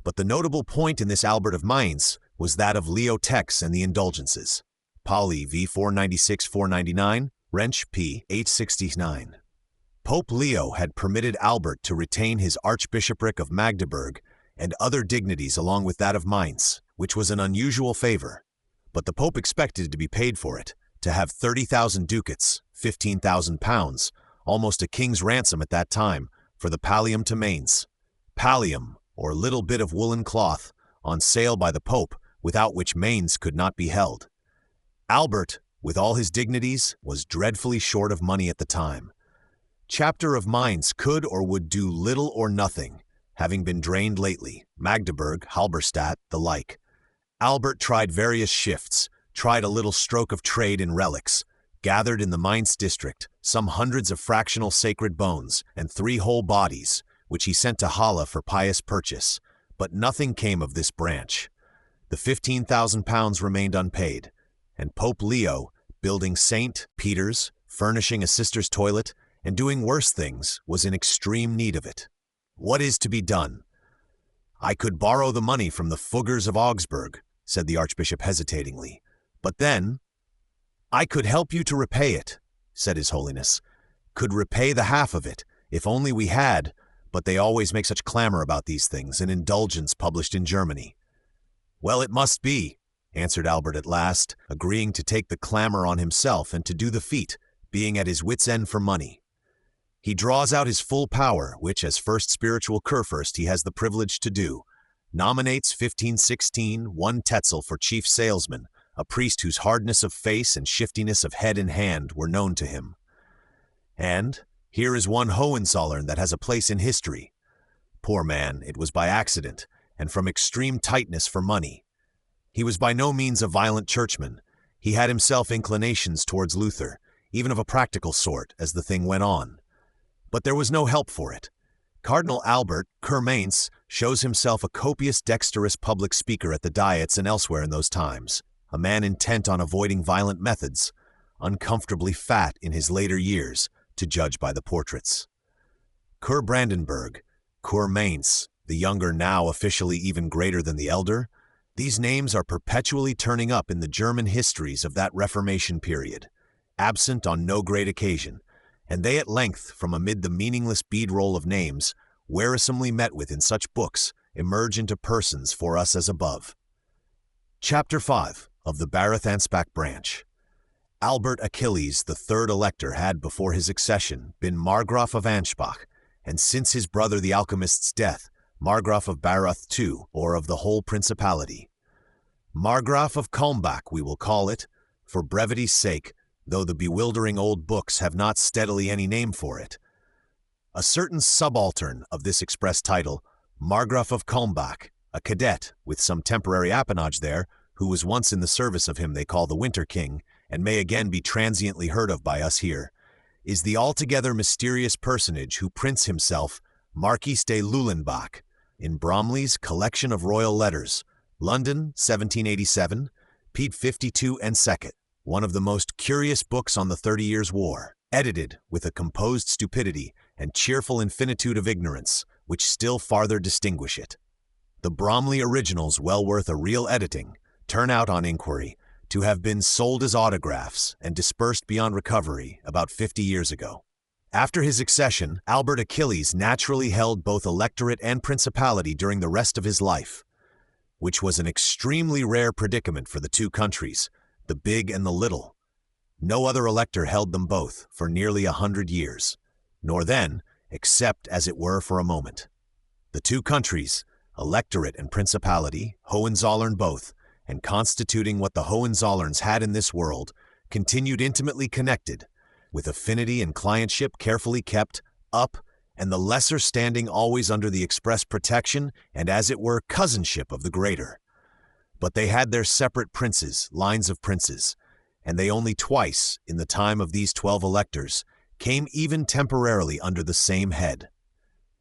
But the notable point in this Albert of Mainz was that of Leo Tex and the indulgences. Pauli v. 496-499, Wrench p. 869. Pope Leo had permitted Albert to retain his archbishopric of Magdeburg and other dignities along with that of Mainz, which was an unusual favor. But the Pope expected to be paid for it, to have 30,000 ducats, 15,000 pounds, almost a king's ransom at that time, for the pallium to Mainz. Pallium, or little bit of woolen cloth, on sale by the Pope, without which Mainz could not be held. Albert, with all his dignities, was dreadfully short of money at the time. Chapter of Mainz could or would do little or nothing, having been drained lately, Magdeburg, Halberstadt, the like. Albert tried various shifts, tried a little stroke of trade in relics, gathered in the Mainz district some hundreds of fractional sacred bones and 3 whole bodies, which he sent to Halle for pious purchase, but nothing came of this branch. The 15,000 pounds remained unpaid, and Pope Leo, building St. Peter's, furnishing a sister's toilet, and doing worse things, was in extreme need of it. What is to be done? I could borrow the money from the Fuggers of Augsburg, said the Archbishop hesitatingly, but then, "I could help you to repay it," said His Holiness. "Could repay the half of it, if only we had, but they always make such clamor about these things, an indulgence published in Germany." "Well, it must be," answered Albert at last, agreeing to take the clamor on himself and to do the feat, being at his wits' end for money. He draws out his full power, which as first spiritual Kurfürst he has the privilege to do, nominates 1516 one Tetzel for chief salesman, a priest whose hardness of face and shiftiness of head and hand were known to him. And here is one Hohenzollern that has a place in history. Poor man, it was by accident, and from extreme tightness for money. He was by no means a violent churchman. He had himself inclinations towards Luther, even of a practical sort, as the thing went on. But there was no help for it. Cardinal Albert, Kur Mainz, shows himself a copious, dexterous public speaker at the diets and elsewhere in those times, a man intent on avoiding violent methods, uncomfortably fat in his later years, to judge by the portraits. Kur Brandenburg, Kur Mainz, the younger now officially even greater than the elder, these names are perpetually turning up in the German histories of that Reformation period, absent on no great occasion, and they at length, from amid the meaningless bead-roll of names, wearisomely met with in such books, emerge into persons for us as above. Chapter 5 of the Baruth-Ansbach branch. Albert Achilles, the third elector, had before his accession been Margraf of Ansbach, and since his brother the alchemist's death, Margraf of Baruth too, or of the whole principality. Margraf of Kulmbach we will call it, for brevity's sake, though the bewildering old books have not steadily any name for it. A certain subaltern of this express title, Margraf of Kulmbach, a cadet with some temporary appanage there, who was once in the service of him they call the Winter King, and may again be transiently heard of by us here, is the altogether mysterious personage who prints himself Marquis de Lullenbach in Bromley's Collection of Royal Letters, London, 1787, Pete 52 and Second, one of the most curious books on the 30 Years' War, edited with a composed stupidity and cheerful infinitude of ignorance, which still farther distinguish it. The Bromley originals, well worth a real editing, turn out on inquiry to have been sold as autographs and dispersed beyond recovery about 50 years ago. After his accession, Albert Achilles naturally held both electorate and principality during the rest of his life, which was an extremely rare predicament for the two countries, the big and the little. No other elector held them both for nearly 100 years, nor then, except as it were for a moment. The two countries, electorate and principality, Hohenzollern both, and constituting what the Hohenzollerns had in this world, continued intimately connected, with affinity and clientship carefully kept up, and the lesser standing always under the express protection and, as it were, cousinship of the greater. But they had their separate princes, lines of princes, and they only twice, in the time of these 12 electors, came even temporarily under the same head.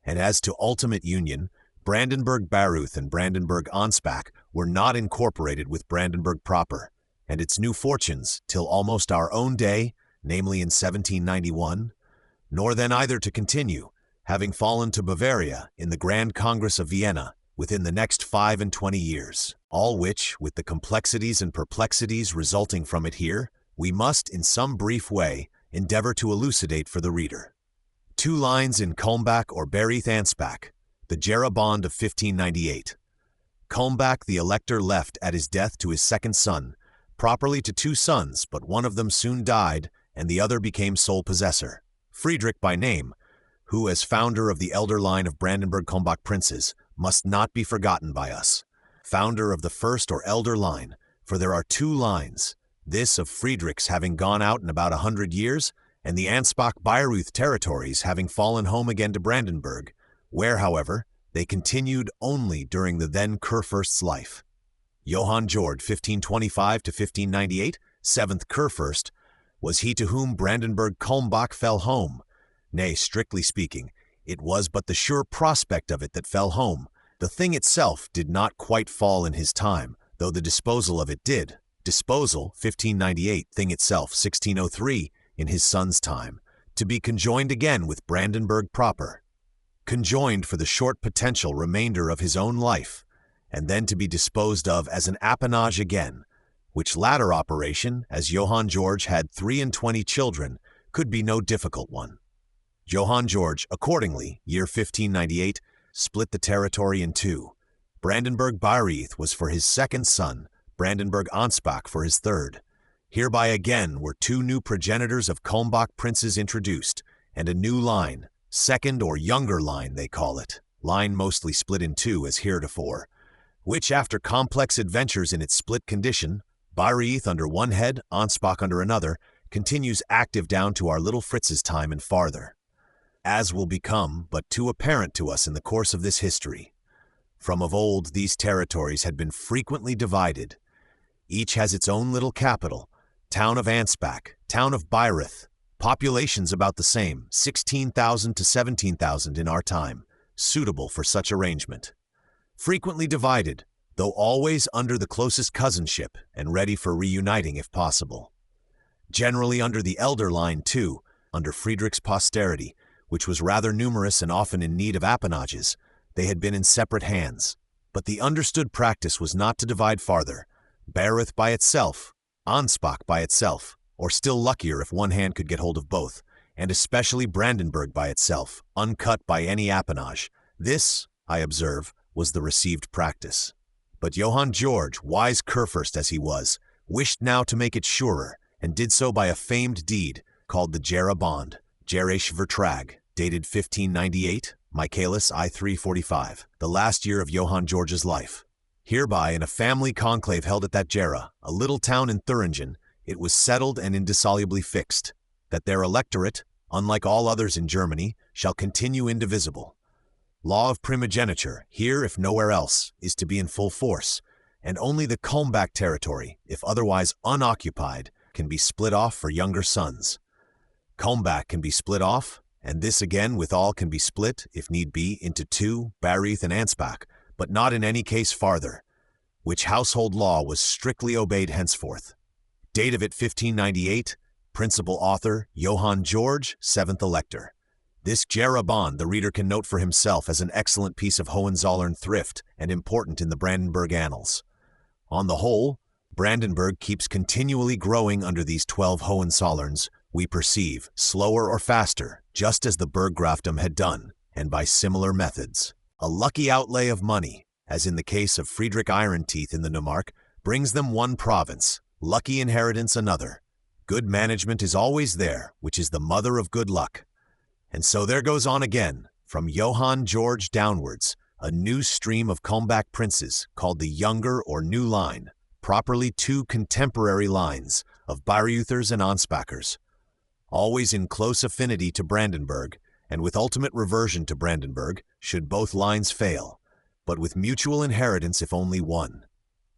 And as to ultimate union, Brandenburg-Baruth and Brandenburg-Ansbach were not incorporated with Brandenburg proper, and its new fortunes, till almost our own day, namely in 1791, nor then either to continue, having fallen to Bavaria in the Grand Congress of Vienna within the next 25 years, all which, with the complexities and perplexities resulting from it here, we must, in some brief way, endeavor to elucidate for the reader. 2 lines in Kulmbach or Baruth-Ansbach, the Jera Bond of 1598. Kulmbach the elector left at his death to his second son, properly to 2 sons, but one of them soon died, and the other became sole possessor, Frederick by name, who, as founder of the elder line of Brandenburg-Kulmbach princes, must not be forgotten by us. Founder of the first or elder line, for there are 2 lines, this of Friedrich's having gone out in about 100 years, and the Ansbach-Bayreuth territories having fallen home again to Brandenburg, where, however, they continued only during the then Kurfürst's life. Johann Georg, 1525 to 1598, 7th Kurfürst, was he to whom Brandenburg-Kulmbach fell home. Nay, strictly speaking, it was but the sure prospect of it that fell home. The thing itself did not quite fall in his time, though the disposal of it did. Disposal, 1598, thing itself, 1603, in his son's time, to be conjoined again with Brandenburg proper. Conjoined for the short potential remainder of his own life, and then to be disposed of as an appanage again, which latter operation, as Johann George had 23 children, could be no difficult one. Johann George, accordingly, year 1598, split the territory in two. Brandenburg-Bayreuth was for his second son, Brandenburg-Ansbach for his third. Hereby again were two new progenitors of Kulmbach princes introduced, and a new line, second or younger line they call it, line mostly split in two as heretofore, which after complex adventures in its split condition, Bayreuth under one head, Ansbach under another, continues active down to our little Fritz's time and farther, as will become but too apparent to us in the course of this history. From of old these territories had been frequently divided. Each has its own little capital, town of Ansbach, town of Bayreuth, populations about the same, 16,000 to 17,000 in our time, suitable for such arrangement. Frequently divided, though always under the closest cousinship and ready for reuniting if possible. Generally under the elder line too, under Frederick's posterity, which was rather numerous and often in need of appanages, they had been in separate hands. But the understood practice was not to divide farther, Bayreuth by itself, Ansbach by itself, or still luckier if one hand could get hold of both, and especially Brandenburg by itself, uncut by any appanage. This, I observe, was the received practice. But Johann George, wise Kurfürst as he was, wished now to make it surer, and did so by a famed deed called the Jera Bond, Jerische Vertrag, dated 1598, Michaelis I 345, the last year of Johann George's life. Hereby, in a family conclave held at that Jera, a little town in Thuringen, it was settled and indissolubly fixed, that their electorate, unlike all others in Germany, shall continue indivisible. Law of primogeniture, here if nowhere else, is to be in full force, and only the Kulmbach territory, if otherwise unoccupied, can be split off for younger sons. Kulmbach can be split off, and this again withal can be split, if need be, into two, Bayreuth and Ansbach, but not in any case farther, which household law was strictly obeyed henceforth. Date of it 1598, principal author Johann George, 7th Elector. This Jera Bond the reader can note for himself as an excellent piece of Hohenzollern thrift and important in the Brandenburg annals. On the whole, Brandenburg keeps continually growing under these 12 Hohenzollerns, we perceive, slower or faster, just as the Burggrafdom had done, and by similar methods. A lucky outlay of money, as in the case of Friedrich Ironteeth in the Neumark, brings them one province, lucky inheritance another. Good management is always there, which is the mother of good luck. And so there goes on again, from Johann George downwards, a new stream of Kulmbach princes, called the Younger or New Line, properly two contemporary lines, of Bayreuther's and Ansbachers, always in close affinity to Brandenburg, and with ultimate reversion to Brandenburg, should both lines fail, but with mutual inheritance if only one.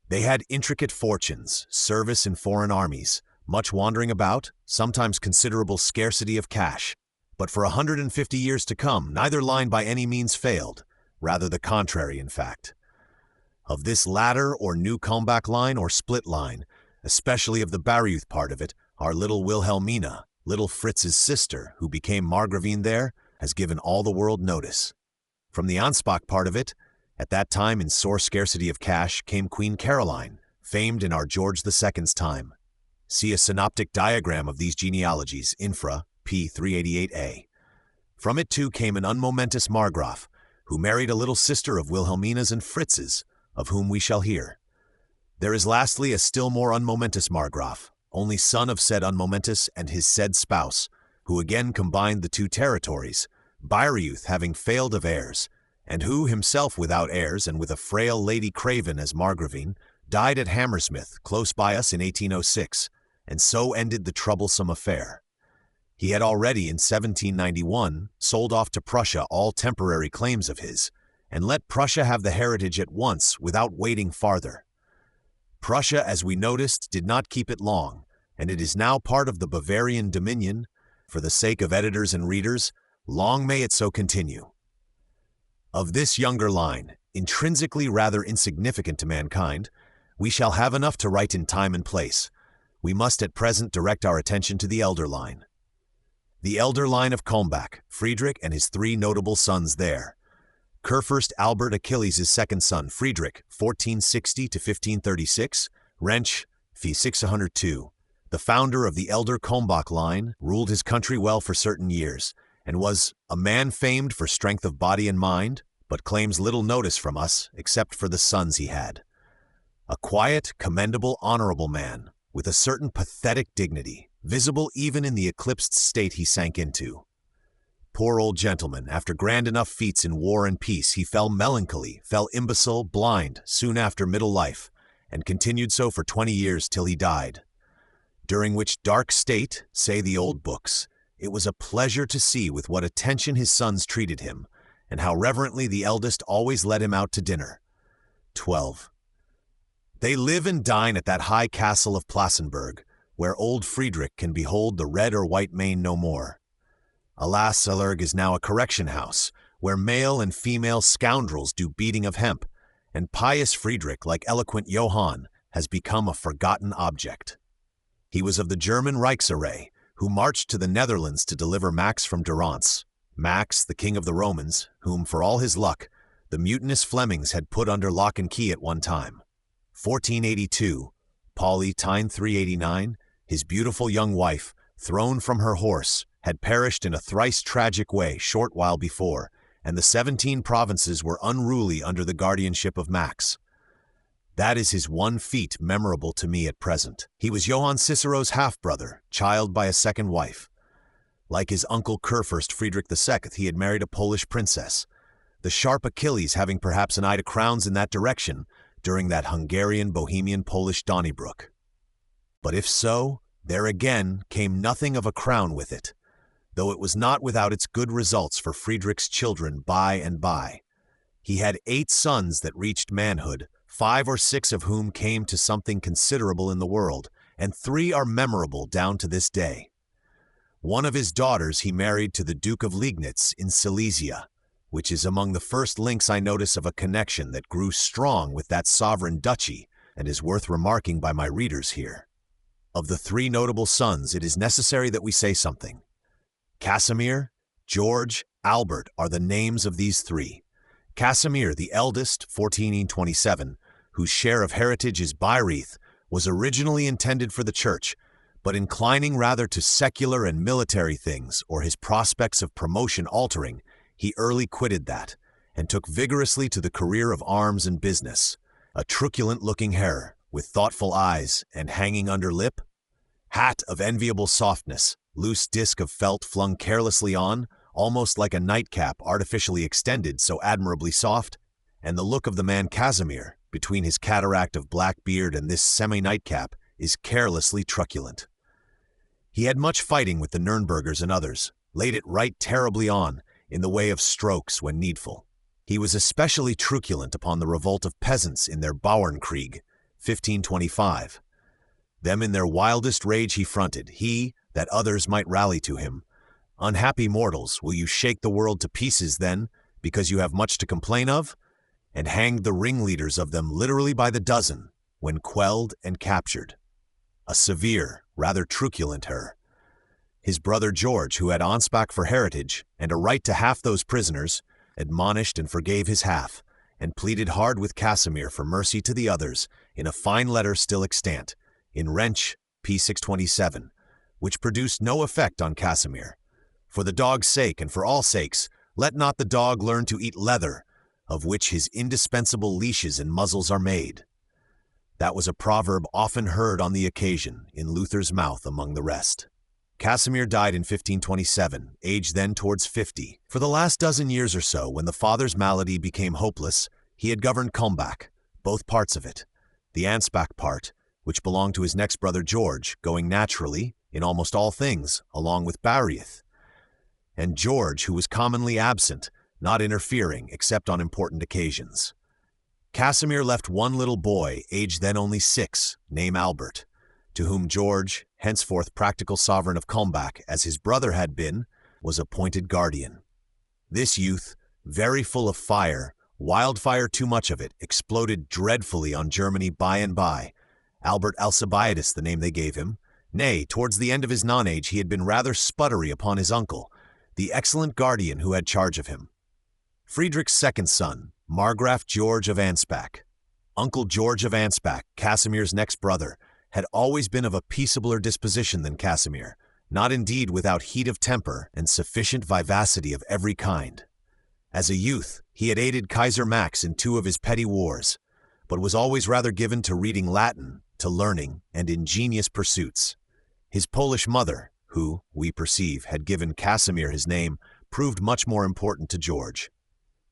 They had intricate fortunes, service in foreign armies, much wandering about, sometimes considerable scarcity of cash, but for 150 years to come, neither line by any means failed, rather the contrary in fact. Of this latter or new Kulmbach line or split line, especially of the Bayreuth part of it, our little Wilhelmina, little Fritz's sister, who became Margravine there, has given all the world notice. From the Ansbach part of it, at that time in sore scarcity of cash, came Queen Caroline, famed in our George II's time. See a synoptic diagram of these genealogies, infra, p. 388a. From it too came an unmomentous Margraf, who married a little sister of Wilhelmina's and Fritz's, of whom we shall hear. There is lastly a still more unmomentous Margraf, only son of said unmomentous and his said spouse, who again combined the two territories, Bayreuth having failed of heirs, and who, himself without heirs and with a frail Lady Craven as Margravine, died at Hammersmith, close by us in 1806, and so ended the troublesome affair. He had already in 1791 sold off to Prussia all temporary claims of his, and let Prussia have the heritage at once without waiting farther. Prussia, as we noticed, did not keep it long, and it is now part of the Bavarian dominion. For the sake of editors and readers, long may it so continue. Of this younger line, intrinsically rather insignificant to mankind, we shall have enough to write in time and place. We must at present direct our attention to the elder line. The elder line of Kulmbach, Friedrich and his three notable sons there. Kurfürst Albert Achilles' second son, Friedrich, 1460 to 1536, Rentsch, Fee 602. The founder of the elder Kalmbach line ruled his country well for certain years, and was a man famed for strength of body and mind, but claims little notice from us except for the sons he had. A quiet, commendable, honorable man, with a certain pathetic dignity, visible even in the eclipsed state he sank into. Poor old gentleman, after grand enough feats in war and peace, he fell melancholy, fell imbecile, blind, soon after middle life, and continued so for 20 years till he died. During which dark state, say the old books, it was a pleasure to see with what attention his sons treated him, and how reverently the eldest always led him out to dinner. 12. They live and dine at that high castle of Plassenburg, where old Frederick can behold the red or white mane no more. Alas, Salerg is now a correction house, where male and female scoundrels do beating of hemp, and pious Frederick, like eloquent Johann, has become a forgotten object. He was of the German Reichsarray, who marched to the Netherlands to deliver Max from Durance. Max, the king of the Romans, whom, for all his luck, the mutinous Flemings had put under lock and key at one time. 1482, Pauli Tyne 389, his beautiful young wife, thrown from her horse, had perished in a thrice tragic way short while before, and the 17 provinces were unruly under the guardianship of Max. That is his one feat memorable to me at present. He was Johann Cicero's half-brother, child by a second wife. Like his uncle Kurfürst Friedrich II, he had married a Polish princess, the sharp Achilles having perhaps an eye to crowns in that direction during that Hungarian-Bohemian-Polish Donnybrook. But if so, there again came nothing of a crown with it, though it was not without its good results for Friedrich's children by and by. He had 8 sons that reached manhood, 5 or 6 of whom came to something considerable in the world, and 3 are memorable down to this day. One of his daughters he married to the Duke of Liegnitz in Silesia, which is among the first links I notice of a connection that grew strong with that sovereign duchy, and is worth remarking by my readers here. Of the 3 notable sons, it is necessary that we say something. Casimir, George, Albert are the names of these 3. Casimir, the eldest, 1427, whose share of heritage is Bayreuth, was originally intended for the church, but inclining rather to secular and military things, or his prospects of promotion altering, he early quitted that, and took vigorously to the career of arms and business. A truculent-looking hair, with thoughtful eyes, and hanging under lip, hat of enviable softness, loose disc of felt flung carelessly on, almost like a nightcap artificially extended, so admirably soft, and the look of the man Casimir, between his cataract of black beard and this semi-nightcap, is carelessly truculent. He had much fighting with the Nürnbergers and others, laid it right terribly on, in the way of strokes when needful. He was especially truculent upon the revolt of peasants in their Bauernkrieg, 1525. Them in their wildest rage he fronted, he, that others might rally to him. Unhappy mortals, will you shake the world to pieces then, because you have much to complain of? And hanged the ringleaders of them literally by the dozen, when quelled and captured. A severe, rather truculent her. His brother George, who had Ansbach for heritage, and a right to half those prisoners, admonished and forgave his half, and pleaded hard with Casimir for mercy to the others, in a fine letter still extant, in Wrench, p. 627, which produced no effect on Casimir. For the dog's sake, and for all sakes, let not the dog learn to eat leather, of which his indispensable leashes and muzzles are made. That was a proverb often heard on the occasion, in Luther's mouth among the rest. Casimir died in 1527, aged then towards 50. For the last dozen years or so, when the father's malady became hopeless, he had governed Kalmbach, both parts of it. The Ansbach part, which belonged to his next brother George, going naturally, in almost all things, along with Bayreuth. And George, who was commonly absent, not interfering except on important occasions. Casimir left one little boy, aged then only 6, named Albert, to whom George, henceforth practical sovereign of Kalmbach, as his brother had been, was appointed guardian. This youth, very full of fire, wildfire too much of it, exploded dreadfully on Germany by and by. Albert Alcibiades, the name they gave him. Nay, towards the end of his nonage he had been rather sputtery upon his uncle, the excellent guardian who had charge of him. Friedrich's second son, Margraf George of Ansbach. Uncle George of Ansbach, Casimir's next brother, had always been of a peaceabler disposition than Casimir, not indeed without heat of temper and sufficient vivacity of every kind. As a youth, he had aided Kaiser Max in 2 of his petty wars, but was always rather given to reading Latin, to learning, and ingenious pursuits. His Polish mother, who, we perceive, had given Casimir his name, proved much more important to George.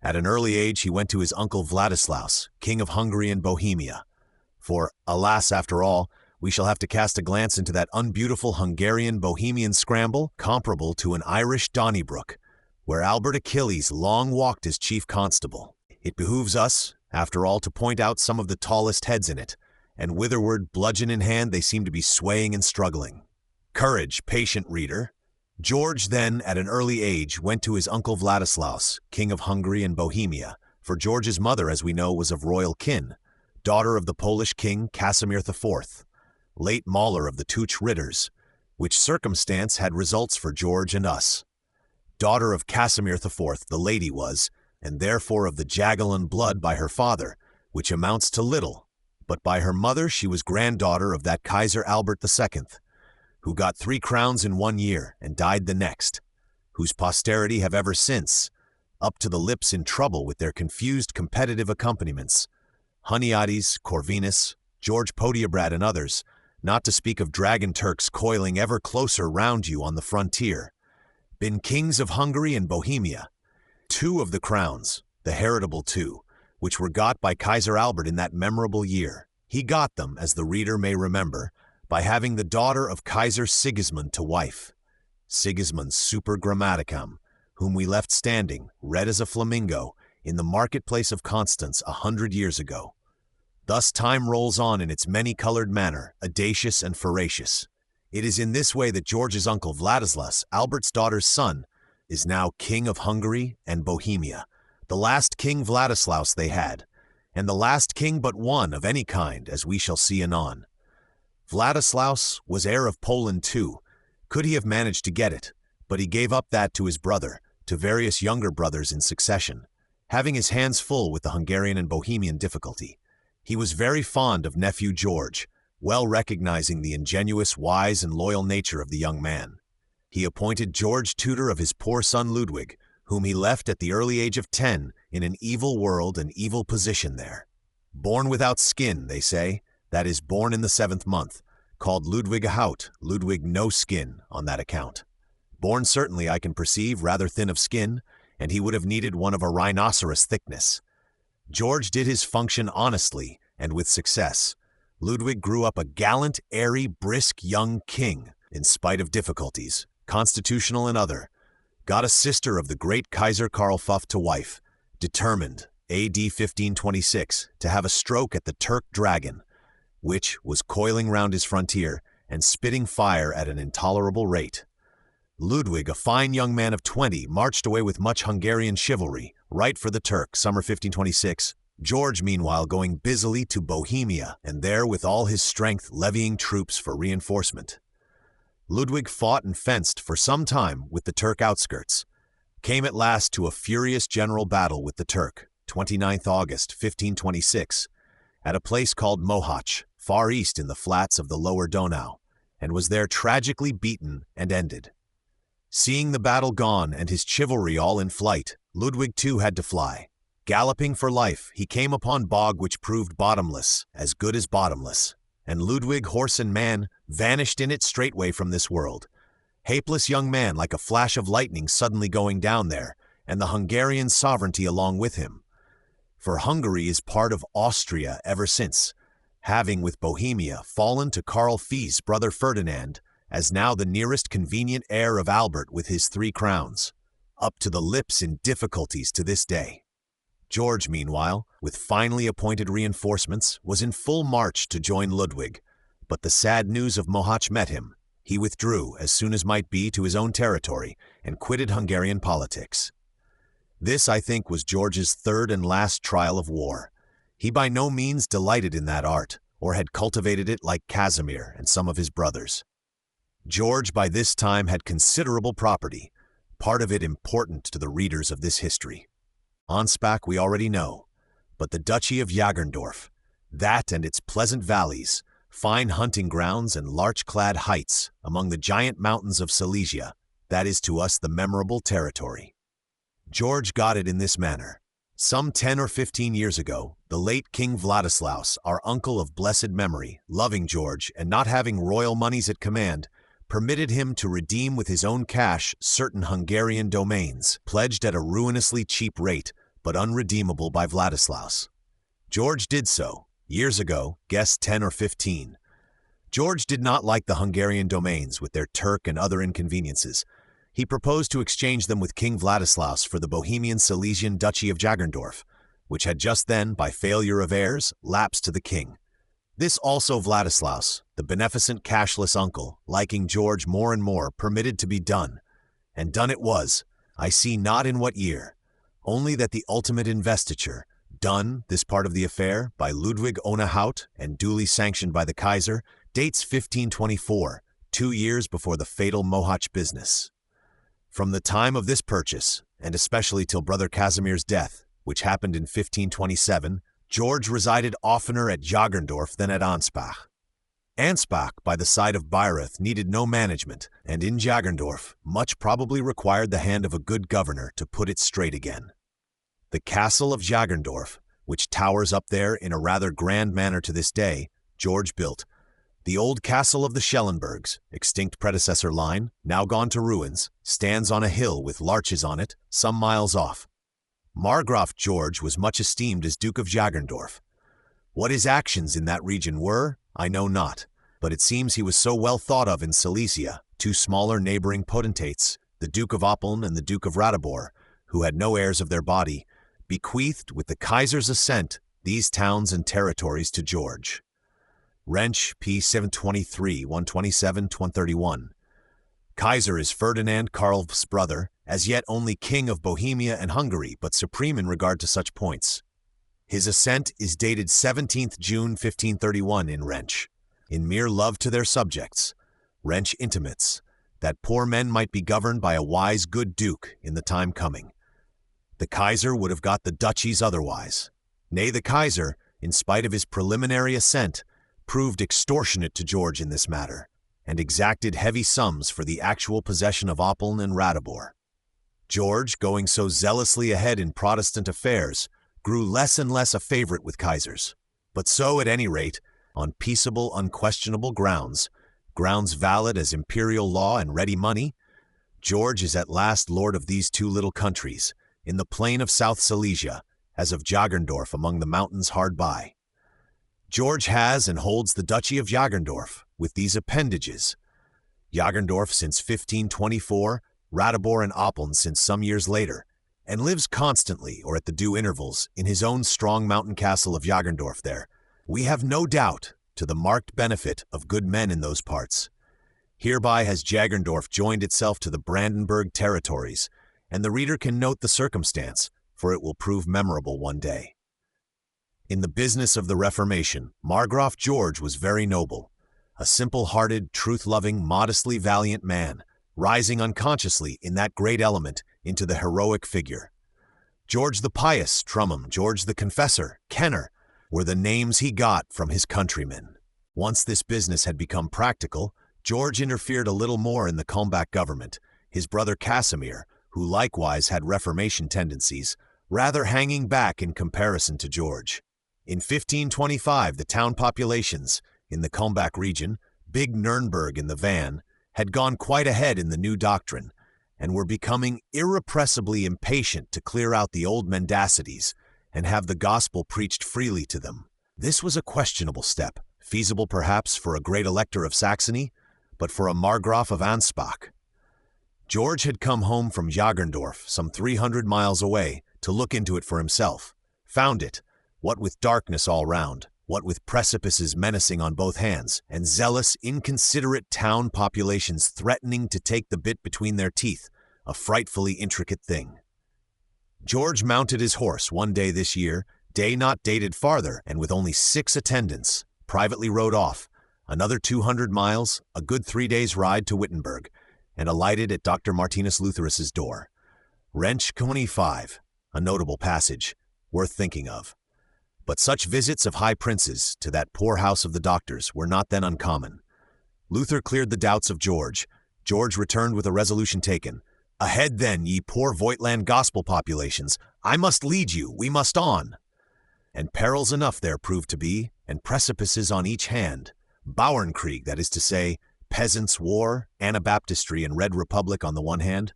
At an early age he went to his uncle Vladislaus, King of Hungary and Bohemia. For, alas, after all, we shall have to cast a glance into that unbeautiful Hungarian-Bohemian scramble comparable to an Irish Donnybrook, where Albert Achilles long walked as chief constable. It behooves us, after all, to point out some of the tallest heads in it, and whitherward, bludgeon in hand, they seem to be swaying and struggling. Courage, patient reader! George then, at an early age, went to his uncle Vladislaus, King of Hungary and Bohemia, for George's mother, as we know, was of royal kin, daughter of the Polish king Casimir IV, late Mauler of the Teuch Ritters, which circumstance had results for George and us. Daughter of Casimir IV the lady was, and therefore of the Jagiellon blood by her father, which amounts to little, but by her mother she was granddaughter of that Kaiser Albert II, who got 3 crowns in 1 year and died the next, whose posterity have ever since, up to the lips in trouble with their confused competitive accompaniments, Huniades, Corvinus, George Podiebrad and others, not to speak of dragon Turks coiling ever closer round you on the frontier, been kings of Hungary and Bohemia. 2 of the crowns, the heritable 2, which were got by Kaiser Albert in that memorable year, he got them, as the reader may remember, by having the daughter of Kaiser Sigismund to wife, Sigismund Super Grammaticam, whom we left standing, red as a flamingo, in the marketplace of Constance 100 years ago. Thus time rolls on in its many-colored manner, audacious and voracious. It is in this way that George's uncle Vladislaus, Albert's daughter's son, is now King of Hungary and Bohemia, the last King Vladislaus they had, and the last king but one of any kind, as we shall see anon. Vladislaus was heir of Poland too, could he have managed to get it, but he gave up that to his brother, to various younger brothers in succession, having his hands full with the Hungarian and Bohemian difficulty. He was very fond of nephew George, well recognizing the ingenuous, wise, and loyal nature of the young man. He appointed George tutor of his poor son Ludwig, whom he left at the early age of 10 in an evil world and evil position there. Born without skin, they say, that is, born in the 7th month, called Ludwig Haut, Ludwig no skin, on that account. Born certainly, I can perceive, rather thin of skin, and he would have needed one of a rhinoceros thickness. George did his function honestly and with success. Ludwig grew up a gallant, airy, brisk young king, in spite of difficulties, constitutional and other, got a sister of the great Kaiser Carlyle to wife, determined, AD 1526, to have a stroke at the Turk dragon, which was coiling round his frontier and spitting fire at an intolerable rate. Ludwig, a fine young man of 20, marched away with much Hungarian chivalry, right for the Turk, summer 1526, George meanwhile going busily to Bohemia, and there with all his strength levying troops for reinforcement. Ludwig fought and fenced for some time with the Turk outskirts, came at last to a furious general battle with the Turk, 29th August 1526, at a place called Mohacs, far east in the flats of the lower Donau, and was there tragically beaten and ended. Seeing the battle gone and his chivalry all in flight, Ludwig too had to fly. Galloping for life, he came upon bog which proved bottomless, as good as bottomless, and Ludwig, horse and man, vanished in it straightway from this world. Hapeless young man, like a flash of lightning suddenly going down there, and the Hungarian sovereignty along with him. For Hungary is part of Austria ever since, having with Bohemia fallen to Karl Fies's brother Ferdinand, as now the nearest convenient heir of Albert with his 3 crowns, up to the lips in difficulties to this day. George, meanwhile, with finely appointed reinforcements, was in full march to join Ludwig, but the sad news of Mohacs met him. He withdrew, as soon as might be, to his own territory, and quitted Hungarian politics. This, I think, was George's 3rd and last trial of war. He by no means delighted in that art, or had cultivated it like Casimir and some of his brothers. George by this time had considerable property, part of it important to the readers of this history. Ansbach we already know, but the Duchy of Jagerndorf, that and its pleasant valleys, fine hunting grounds and larch-clad heights among the giant mountains of Silesia. That is to us the memorable territory. George got it in this manner. Some 10 or 15 years ago, the late King Vladislaus, our uncle of blessed memory, loving George and not having royal moneys at command, permitted him to redeem with his own cash certain Hungarian domains, pledged at a ruinously cheap rate, but unredeemable by Vladislaus. George did so, years ago, guess 10 or 15. George did not like the Hungarian domains with their Turk and other inconveniences. He proposed to exchange them with King Vladislaus for the Bohemian Silesian Duchy of Jagerndorf, which had just then, by failure of heirs, lapsed to the king. This also Vladislaus, the beneficent cashless uncle, liking George more and more, permitted to be done. And done it was, I see not in what year, only that the ultimate investiture, done, this part of the affair, by Ludwig ohne Haut and duly sanctioned by the Kaiser, dates 1524, 2 years before the fatal Mohács business. From the time of this purchase, and especially till Brother Casimir's death, which happened in 1527, George resided oftener at Jagerndorf than at Ansbach. Ansbach, by the side of Bayreuth, needed no management, and in Jagerndorf, much probably required the hand of a good governor to put it straight again. The castle of Jagerndorf, which towers up there in a rather grand manner to this day, George built. The old castle of the Schellenbergs, extinct predecessor line, now gone to ruins, stands on a hill with larches on it, some miles off. Margraf George was much esteemed as Duke of Jagerndorf. What his actions in that region were, I know not, but it seems he was so well thought of in Silesia, 2 smaller neighboring potentates, the Duke of Oppeln and the Duke of Ratibor, who had no heirs of their body, bequeathed with the Kaiser's assent these towns and territories to George. Wrench, p. 723, 127, 131. Kaiser is Ferdinand Karl's brother, as yet only king of Bohemia and Hungary, but supreme in regard to such points. His assent is dated 17th June 1531 in Wrench. In mere love to their subjects, Wrench intimates that poor men might be governed by a wise good duke in the time coming. The Kaiser would have got the duchies otherwise. Nay, the Kaiser, in spite of his preliminary assent, proved extortionate to George in this matter, and exacted heavy sums for the actual possession of Oppeln and Ratibor. George, going so zealously ahead in Protestant affairs, grew less and less a favorite with Kaisers. But so, at any rate, on peaceable, unquestionable grounds valid as imperial law and ready money, George is at last lord of these 2 little countries, in the plain of South Silesia, as of Jagerndorf among the mountains hard by. George has and holds the Duchy of Jagerndorf, with these appendages: Jagerndorf since 1524, Ratibor and Oppeln since some years later, and lives constantly, or at the due intervals, in his own strong mountain castle of Jagerndorf there, we have no doubt, to the marked benefit of good men in those parts. Hereby has Jagerndorf joined itself to the Brandenburg territories, and the reader can note the circumstance, for it will prove memorable one day. In the business of the Reformation, Margraf George was very noble, a simple-hearted, truth-loving, modestly valiant man, rising unconsciously in that great element into the heroic figure. George the Pious, Trummum, George the Confessor, Kenner, were the names he got from his countrymen. Once this business had become practical, George interfered a little more in the Kulmbach government, his brother Casimir, who likewise had Reformation tendencies, rather hanging back in comparison to George. In 1525, the town populations, in the Kulmbach region, big Nuremberg in the van, had gone quite ahead in the new doctrine, and were becoming irrepressibly impatient to clear out the old mendacities and have the gospel preached freely to them. This was a questionable step, feasible perhaps for a great elector of Saxony, but for a Margraf of Ansbach. George had come home from Jagerndorf, some 300 miles away, to look into it for himself, found it, what with darkness all round, what with precipices menacing on both hands, and zealous, inconsiderate town populations threatening to take the bit between their teeth, a frightfully intricate thing. George mounted his horse one day this year, day not dated farther, and with only 6 attendants, privately rode off, another 200 miles, a good 3 days' ride to Wittenberg, and alighted at Dr. Martinus Lutherus's door. Wrench 25, a notable passage, worth thinking of. But such visits of high princes to that poor house of the doctors were not then uncommon. Luther cleared the doubts of George. George returned with a resolution taken. "Ahead then, ye poor Voigtland gospel populations, I must lead you, we must on." And perils enough there proved to be, and precipices on each hand. Bauernkrieg, that is to say, peasants' war, Anabaptistry and Red Republic on the one hand,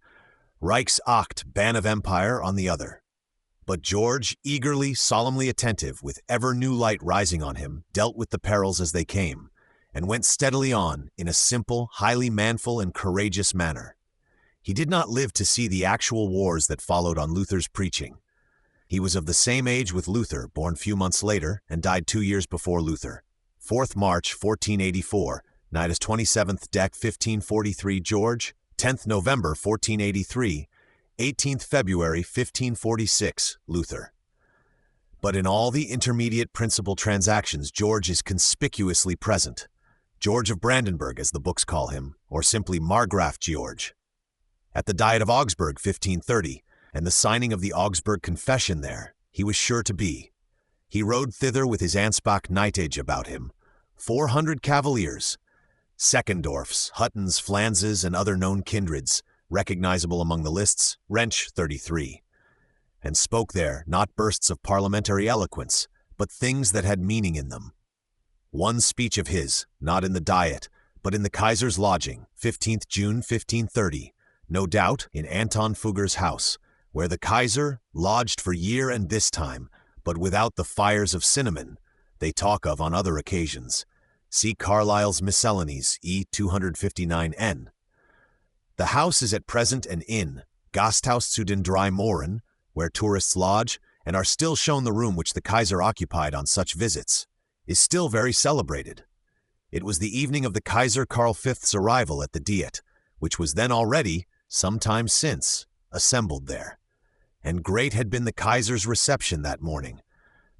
Reichsacht, ban of empire, on the other. But George, eagerly, solemnly attentive, with ever new light rising on him, dealt with the perils as they came, and went steadily on in a simple, highly manful and courageous manner. He did not live to see the actual wars that followed on Luther's preaching. He was of the same age with Luther, born few months later, and died 2 years before Luther. 4th March, 1484, Nidus 27th Dec, 1543, George, 10th November, 1483, 18th February, 1546, Luther. But in all the intermediate principal transactions, George is conspicuously present. George of Brandenburg, as the books call him, or simply Margraf George. At the Diet of Augsburg, 1530, and the signing of the Augsburg Confession there, he was sure to be. He rode thither with his Ansbach Knightage about him, 400 cavaliers, Seckendorfs, Huttons, Flanzes, and other known kindreds, recognizable among the lists, Wrench 33, and spoke there not bursts of parliamentary eloquence, but things that had meaning in them. One speech of his, not in the Diet, but in the Kaiser's lodging, 15th June 1530, no doubt in Anton Fugger's house, where the Kaiser lodged for year and this time, but without the fires of cinnamon they talk of on other occasions. See Carlyle's Miscellanies, E. 259n. The house is at present an inn, Gasthaus zu den Drei Mohren, where tourists lodge, and are still shown the room which the Kaiser occupied on such visits, is still very celebrated. It was the evening of the Kaiser Karl V's arrival at the Diet, which was then already, some time since, assembled there. And great had been the Kaiser's reception that morning.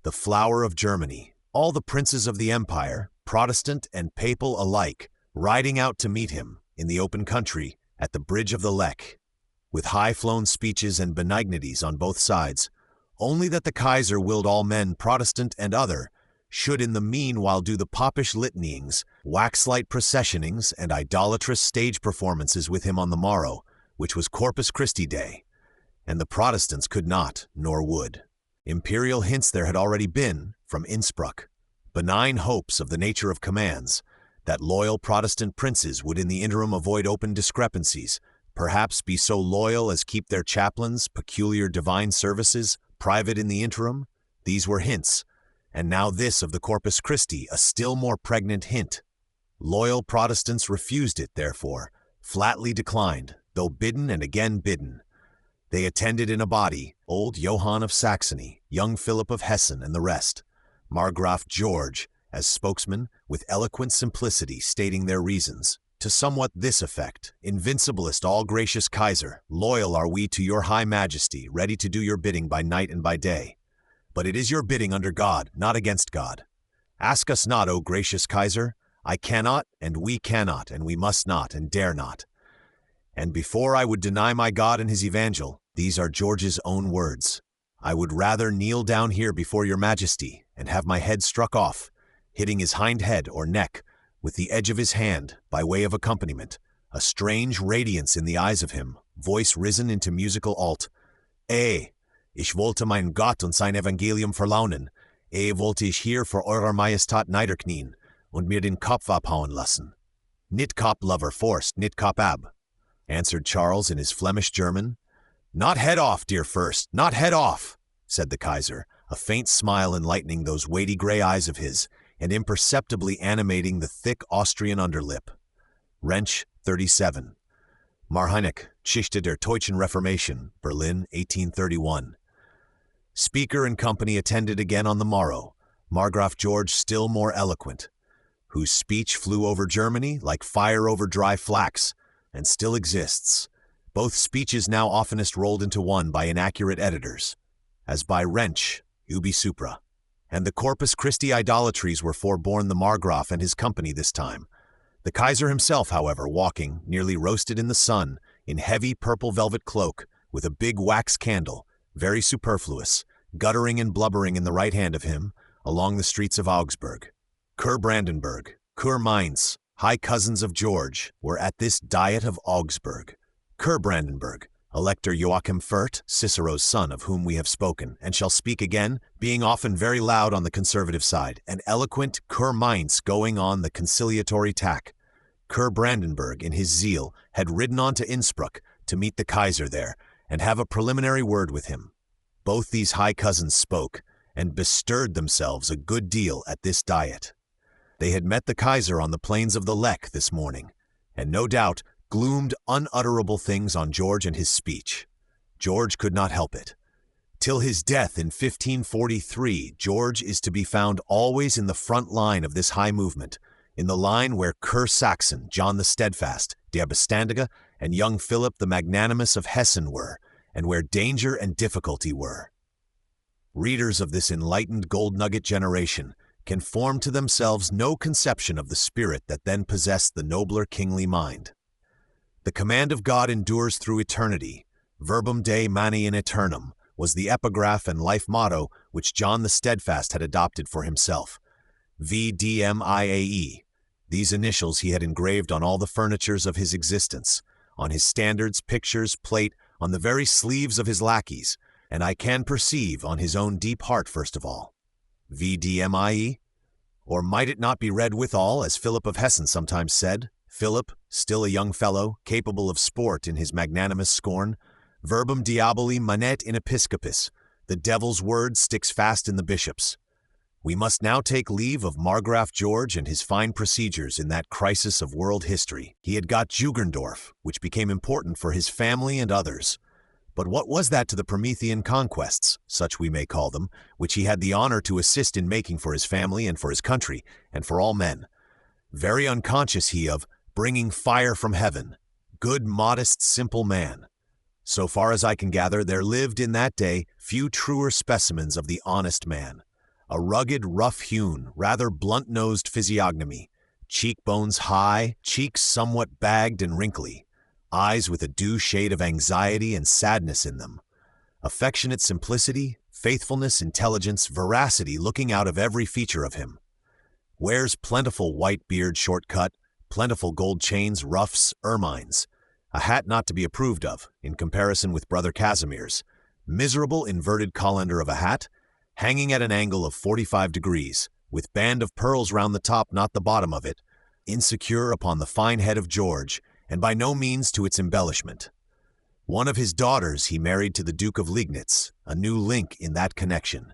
The flower of Germany, all the princes of the empire, Protestant and papal alike, riding out to meet him in the open country at the bridge of the Lech, with high-flown speeches and benignities on both sides, only that the Kaiser willed all men, Protestant and other, should in the meanwhile do the popish litanyings, waxlight processionings, and idolatrous stage performances with him on the morrow, which was Corpus Christi Day, and the Protestants could not, nor would. Imperial hints there had already been, from Innsbruck, benign hopes of the nature of commands, that loyal Protestant princes would in the interim avoid open discrepancies, perhaps be so loyal as keep their chaplains, peculiar divine services, private in the interim. These were hints, and now this of the Corpus Christi, a still more pregnant hint. Loyal Protestants refused it, therefore, flatly declined, though bidden and again bidden. They attended in a body, old Johann of Saxony, young Philip of Hessen, and the rest, Margraf George, as spokesman, with eloquent simplicity stating their reasons, to somewhat this effect: Invinciblest all gracious Kaiser, loyal are we to your high majesty, ready to do your bidding by night and by day. But it is your bidding under God, not against God. Ask us not, O gracious Kaiser. I cannot, and we must not, and dare not. And before I would deny my God and his evangel, these are George's own words. I would rather kneel down here before your majesty, and have my head struck off, hitting his hind head or neck with the edge of his hand by way of accompaniment, a strange radiance in the eyes of him, voice risen into musical alt. Ich wollte mein Gott und sein Evangelium verlaunen, wollte ich hier vor eurer Majestat niederknien und mir den Kopf abhauen lassen. Nit Kopf lover forced, nit Kopf ab, answered Charles in his Flemish German. Not head off, dear First, not head off, said the Kaiser, a faint smile enlightening those weighty gray eyes of his, and imperceptibly animating the thick Austrian underlip. Wrench 37. Marheinek, Geschichte der Deutschen Reformation, Berlin, 1831. Speaker and company attended again on the morrow, Margraf George still more eloquent, whose speech flew over Germany like fire over dry flax, and still exists, both speeches now oftenest rolled into one by inaccurate editors, as by Wrench, ubi supra. And the Corpus Christi idolatries were forborne the Margraf and his company this time. The Kaiser himself, however, walking, nearly roasted in the sun, in heavy purple velvet cloak, with a big wax candle, very superfluous, guttering and blubbering in the right hand of him, along the streets of Augsburg. Brandenburg, Mainz, high cousins of George, were at this Diet of Augsburg. Brandenburg, Elector Joachim Fürth, Cicero's son, of whom we have spoken, and shall speak again, being often very loud on the conservative side, and eloquent Mainz going on the conciliatory tack. Brandenburg, in his zeal, had ridden on to Innsbruck to meet the Kaiser there, and have a preliminary word with him. Both these high cousins spoke, and bestirred themselves a good deal at this diet. They had met the Kaiser on the plains of the Lech this morning, and no doubt gloomed unutterable things on George and his speech. George could not help it. Till his death in 1543, George is to be found always in the front line of this high movement, in the line where Saxon, John the Steadfast, der Beständige, and young Philip the Magnanimous of Hessen were, and where danger and difficulty were. Readers of this enlightened gold nugget generation can form to themselves no conception of the spirit that then possessed the nobler kingly mind. The command of God endures through eternity. Verbum Dei mani in aeternum was the epigraph and life motto which John the Steadfast had adopted for himself. VDMIAE. These initials he had engraved on all the furnitures of his existence, on his standards, pictures, plate, on the very sleeves of his lackeys, and I can perceive on his own deep heart first of all. VDMIE? Or might it not be read withal, as Philip of Hessen sometimes said? Philip, still a young fellow, capable of sport in his magnanimous scorn. Verbum diaboli manet in episcopis. The devil's word sticks fast in the bishops. We must now take leave of Margraf George and his fine procedures in that crisis of world history. He had got Jugendorf, which became important for his family and others. But what was that to the Promethean conquests, such we may call them, which he had the honor to assist in making for his family and for his country, and for all men? Very unconscious he of bringing fire from heaven. Good, modest, simple man. So far as I can gather, there lived in that day few truer specimens of the honest man. A rugged, rough-hewn, rather blunt-nosed physiognomy, cheekbones high, cheeks somewhat bagged and wrinkly, eyes with a due shade of anxiety and sadness in them, affectionate simplicity, faithfulness, intelligence, veracity looking out of every feature of him. Wears plentiful white beard short cut, plentiful gold chains, ruffs, ermines, a hat not to be approved of, in comparison with Brother Casimir's, miserable inverted colander of a hat, hanging at an angle of 45 degrees, with band of pearls round the top, not the bottom of it, insecure upon the fine head of George, and by no means to its embellishment. One of his daughters he married to the Duke of Liegnitz, a new link in that connection.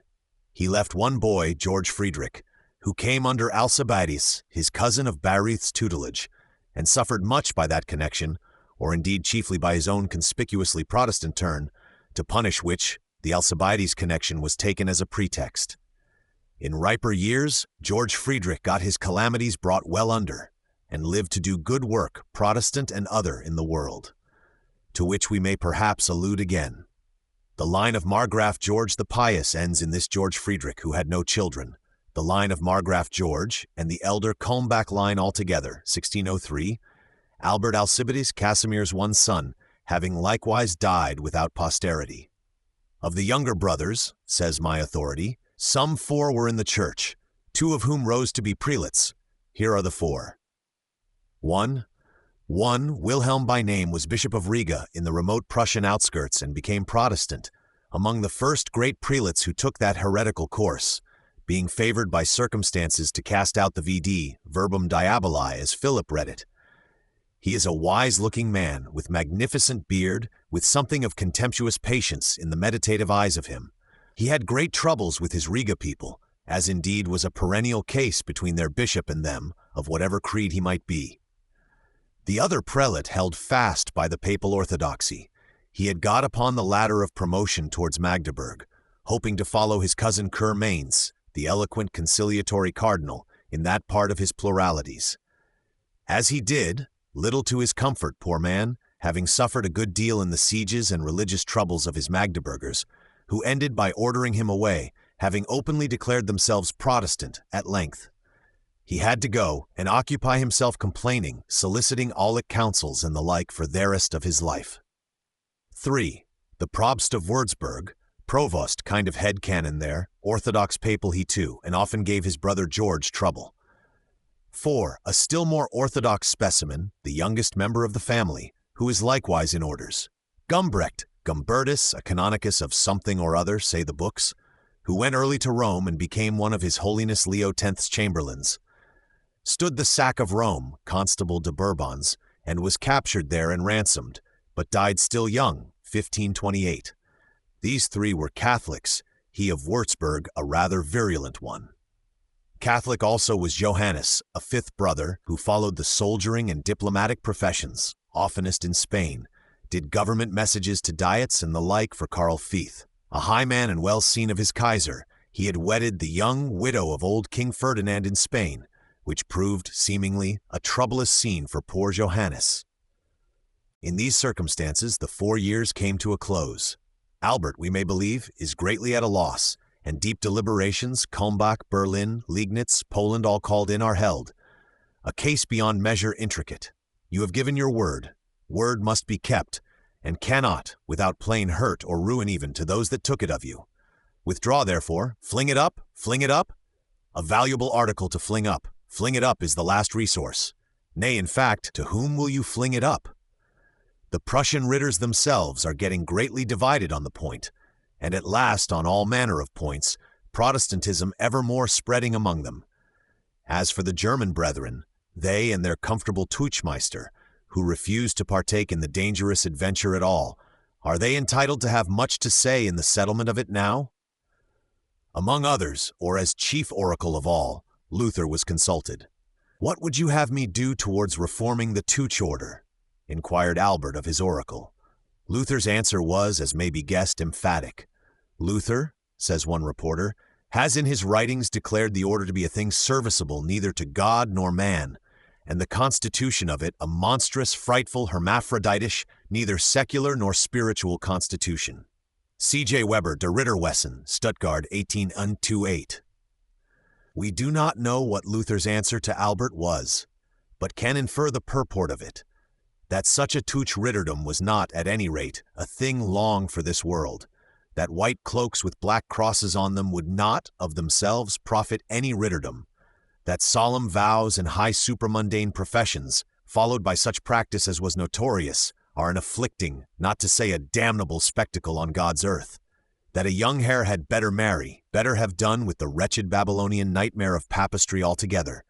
He left one boy, George Frederick, who came under Alcibiades, his cousin of Baireuth's tutelage, and suffered much by that connection, or indeed chiefly by his own conspicuously Protestant turn, to punish which the Alcibiades connection was taken as a pretext. In riper years, George Frederick got his calamities brought well under, and lived to do good work, Protestant and other, in the world, to which we may perhaps allude again. The line of Margraf George the Pious ends in this George Frederick, who had no children. The line of Margraf George and the elder Kulmbach line altogether, 1603, Albert Alcibiades, Casimir's one son, having likewise died without posterity. Of the younger brothers, says my authority, some 4 were in the church, 2 of whom rose to be prelates. Here are the 4. 1. Wilhelm by name was Bishop of Riga in the remote Prussian outskirts and became Protestant, among the first great prelates who took that heretical course, being favored by circumstances to cast out the VD, verbum diaboli, as Philip read it. He is a wise-looking man, with magnificent beard, with something of contemptuous patience in the meditative eyes of him. He had great troubles with his Riga people, as indeed was a perennial case between their bishop and them, of whatever creed he might be. The other prelate held fast by the papal orthodoxy. He had got upon the ladder of promotion towards Magdeburg, hoping to follow his cousin Mainz, the eloquent conciliatory cardinal, in that part of his pluralities. As he did, little to his comfort, poor man, having suffered a good deal in the sieges and religious troubles of his Magdeburgers, who ended by ordering him away, having openly declared themselves Protestant at length. He had to go and occupy himself complaining, soliciting aulic councils and the like for the rest of his life. 3. The Probst of Würzburg, Provost, kind of headcanon there, orthodox papal he too, and often gave his brother George trouble. 4. A still more orthodox specimen, the youngest member of the family, who is likewise in orders. Gumbrecht, Gumbertus, a canonicus of something or other, say the books, who went early to Rome and became one of His Holiness Leo X's chamberlains. Stood the sack of Rome, Constable de Bourbons, and was captured there and ransomed, but died still young, 1528. These 3 were Catholics, he of Würzburg a rather virulent one. Catholic also was Johannes, a 5th brother, who followed the soldiering and diplomatic professions, oftenest in Spain, did government messages to diets and the like for Karl V. A high man and well seen of his Kaiser, he had wedded the young widow of old King Ferdinand in Spain, which proved, seemingly, a troublous scene for poor Johannes. In these circumstances, the 4 years came to a close. Albert, we may believe, is greatly at a loss, and deep deliberations, Kulmbach, Berlin, Liegnitz, Poland all called in are held. A case beyond measure intricate. You have given your word. Word must be kept, and cannot, without plain hurt or ruin even to those that took it of you. Withdraw, therefore, fling it up, fling it up. A valuable article to fling up. Fling it up is the last resource. Nay, in fact, to whom will you fling it up? The Prussian ridders themselves are getting greatly divided on the point, and at last on all manner of points, Protestantism evermore spreading among them. As for the German brethren, they and their comfortable Tuchmeister, who refuse to partake in the dangerous adventure at all, are they entitled to have much to say in the settlement of it now? Among others, or as chief oracle of all, Luther was consulted. "What would you have me do towards reforming the Tuch order?" inquired Albert of his oracle. Luther's answer was, as may be guessed, emphatic. "Luther," says one reporter, "has in his writings declared the order to be a thing serviceable neither to God nor man, and the constitution of it a monstrous, frightful, hermaphroditish, neither secular nor spiritual constitution." C.J. Weber, Der Ritterwesen, Stuttgart, 1828. We do not know what Luther's answer to Albert was, but can infer the purport of it, that such a Tuch ritterdom was not, at any rate, a thing long for this world, that white cloaks with black crosses on them would not, of themselves, profit any ritterdom, that solemn vows and high supramundane professions, followed by such practice as was notorious, are an afflicting, not to say a damnable spectacle on God's earth, that a young hare had better marry, better have done with the wretched Babylonian nightmare of papistry altogether,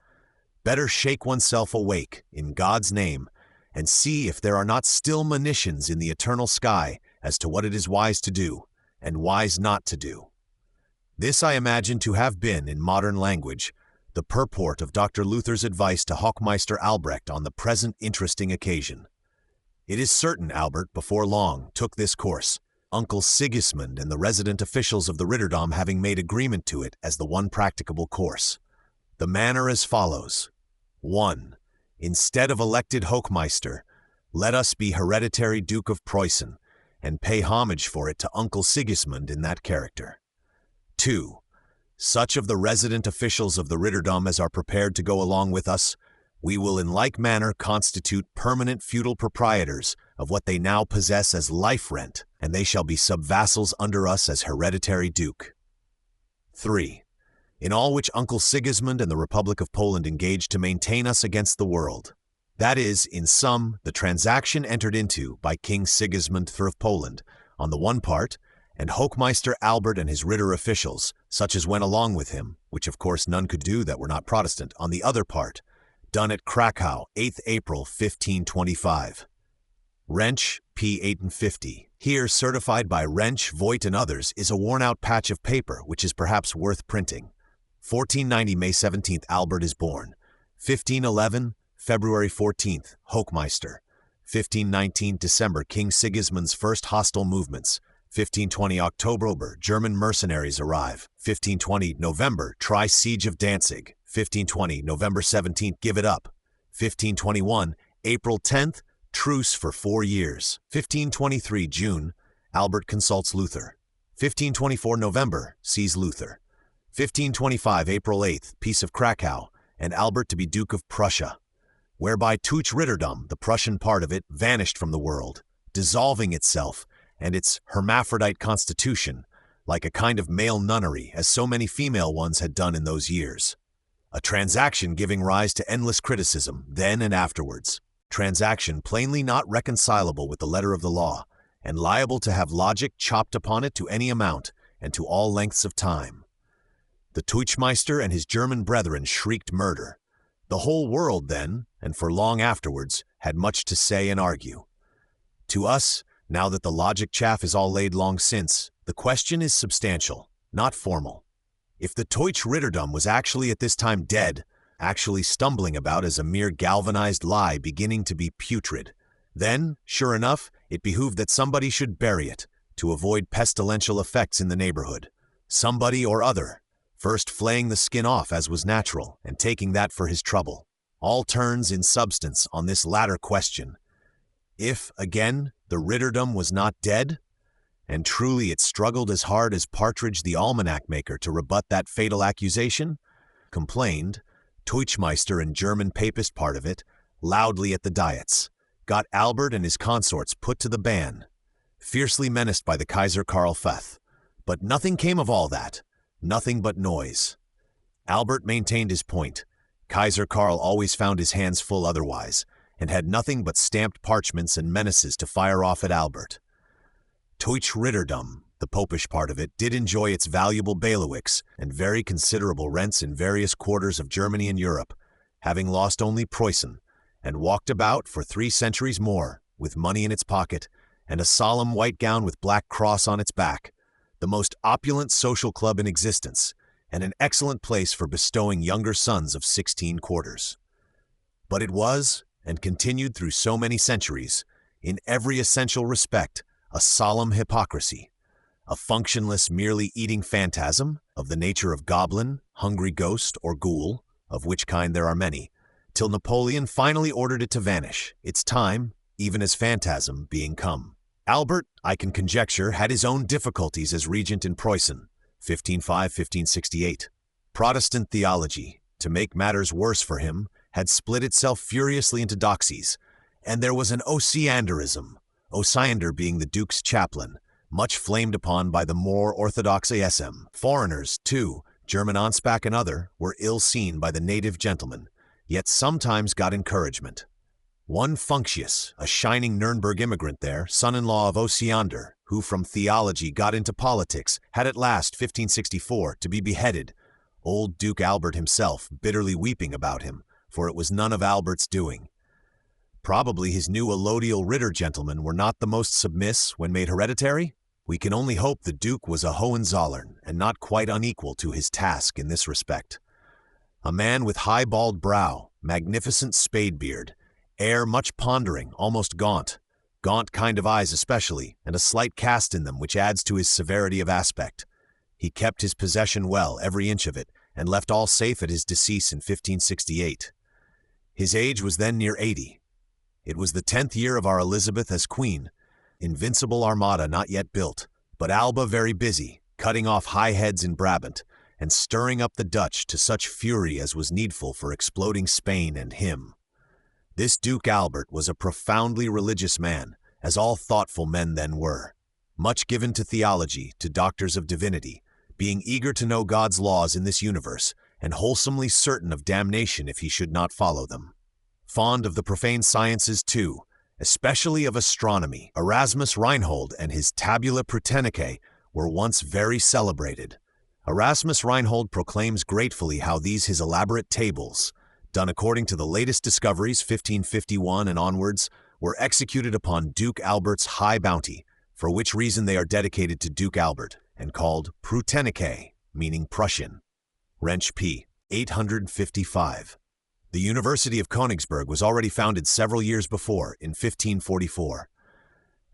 better shake oneself awake, in God's name, and see if there are not still monitions in the eternal sky as to what it is wise to do, and wise not to do. This I imagine to have been, in modern language, the purport of Dr. Luther's advice to Hochmeister Albrecht on the present interesting occasion. It is certain Albert, before long, took this course, Uncle Sigismund and the resident officials of the Ritterdom having made agreement to it as the one practicable course. The manner as follows. 1. Instead of elected Hochmeister, let us be hereditary Duke of Preußen, and pay homage for it to Uncle Sigismund in that character. 2. Such of the resident officials of the Ritterdom as are prepared to go along with us, we will in like manner constitute permanent feudal proprietors of what they now possess as life rent, and they shall be subvassals under us as hereditary duke. 3. In all which Uncle Sigismund and the Republic of Poland engage to maintain us against the world. That is, in sum, the transaction entered into by King Sigismund III of Poland, on the one part, and Hochmeister Albert and his Ritter officials, such as went along with him, which of course none could do that were not Protestant, on the other part, done at Krakow, 8th April, 1525. Wrench, p. 850. Here, certified by Wrench, Voigt, and others, is a worn-out patch of paper, which is perhaps worth printing. 1490, May 17th, Albert is born. 1511, February 14th, Hochmeister. 1519, December, King Sigismund's first hostile movements. 1520, October, German mercenaries arrive. 1520, November, try siege of Danzig. 1520, November 17th, give it up. 1521, April 10th, truce for 4 years. 1523, June, Albert consults Luther. 1524, November, sees Luther. 1525, April 8th, Peace of Krakow, and Albert to be Duke of Prussia, whereby Tuch Ritterdom, the Prussian part of it, vanished from the world, dissolving itself, and its hermaphrodite constitution, like a kind of male nunnery, as so many female ones had done in those years. A transaction giving rise to endless criticism, then and afterwards. Transaction plainly not reconcilable with the letter of the law, and liable to have logic chopped upon it to any amount, and to all lengths of time. The Teuchmeister and his German brethren shrieked murder. The whole world then, and for long afterwards, had much to say and argue. To us, now that the logic chaff is all laid long since, the question is substantial, not formal. If the Deutsch Ritterdom was actually at this time dead, actually stumbling about as a mere galvanized lie beginning to be putrid, then, sure enough, it behooved that somebody should bury it, to avoid pestilential effects in the neighborhood. Somebody or other, first flaying the skin off as was natural, and taking that for his trouble. All turns in substance on this latter question. If, again, the Ritterdom was not dead, and truly it struggled as hard as Partridge the almanac maker to rebut that fatal accusation, complained, Teuchmeister and German papist part of it, loudly at the diets, got Albert and his consorts put to the ban, fiercely menaced by the Kaiser Karl Feth. But nothing came of all that, nothing but noise. Albert maintained his point. Kaiser Karl always found his hands full otherwise, and had nothing but stamped parchments and menaces to fire off at Albert. Deutsch Ritterdom, the popish part of it, did enjoy its valuable bailiwicks and very considerable rents in various quarters of Germany and Europe, having lost only Preußen, and walked about for 3 centuries more, with money in its pocket, and a solemn white gown with black cross on its back, the most opulent social club in existence, and an excellent place for bestowing younger sons of 16 quarters. But it was, and continued through so many centuries, in every essential respect, a solemn hypocrisy, a functionless, merely eating phantasm of the nature of goblin, hungry ghost, or ghoul, of which kind there are many, till Napoleon finally ordered it to vanish, its time, even as phantasm, being come. Albert, I can conjecture, had his own difficulties as regent in Preußen, 1505-1568. Protestant theology, to make matters worse for him, had split itself furiously into doxies, and there was an Osianderism, Osiander being the Duke's chaplain, much flamed upon by the more orthodox ASM. Foreigners, too, German Anspach and other, were ill seen by the native gentlemen, yet sometimes got encouragement. One Functius, a shining Nuremberg immigrant there, son-in-law of Osiander, who from theology got into politics, had at last, 1564, to be beheaded, old Duke Albert himself bitterly weeping about him, for it was none of Albert's doing. Probably his new allodial Ritter gentlemen were not the most submiss when made hereditary? We can only hope the Duke was a Hohenzollern and not quite unequal to his task in this respect. A man with high bald brow, magnificent spade beard, air much pondering, almost gaunt kind of eyes especially, and a slight cast in them which adds to his severity of aspect. He kept his possession well, every inch of it, and left all safe at his decease in 1568. His age was then near 80. It was the 10th year of our Elizabeth as queen, invincible armada not yet built, but Alba very busy, cutting off high heads in Brabant, and stirring up the Dutch to such fury as was needful for exploding Spain and him. This Duke Albert was a profoundly religious man, as all thoughtful men then were, much given to theology, to doctors of divinity, being eager to know God's laws in this universe, and wholesomely certain of damnation if he should not follow them. Fond of the profane sciences too, especially of astronomy. Erasmus Reinhold and his Tabula Prutenicae were once very celebrated. Erasmus Reinhold proclaims gratefully how these his elaborate tables, done according to the latest discoveries 1551 and onwards, were executed upon Duke Albert's high bounty, for which reason they are dedicated to Duke Albert, and called Prutenicae, meaning Prussian. Wrench p. 855. The University of Königsberg was already founded several years before, in 1544.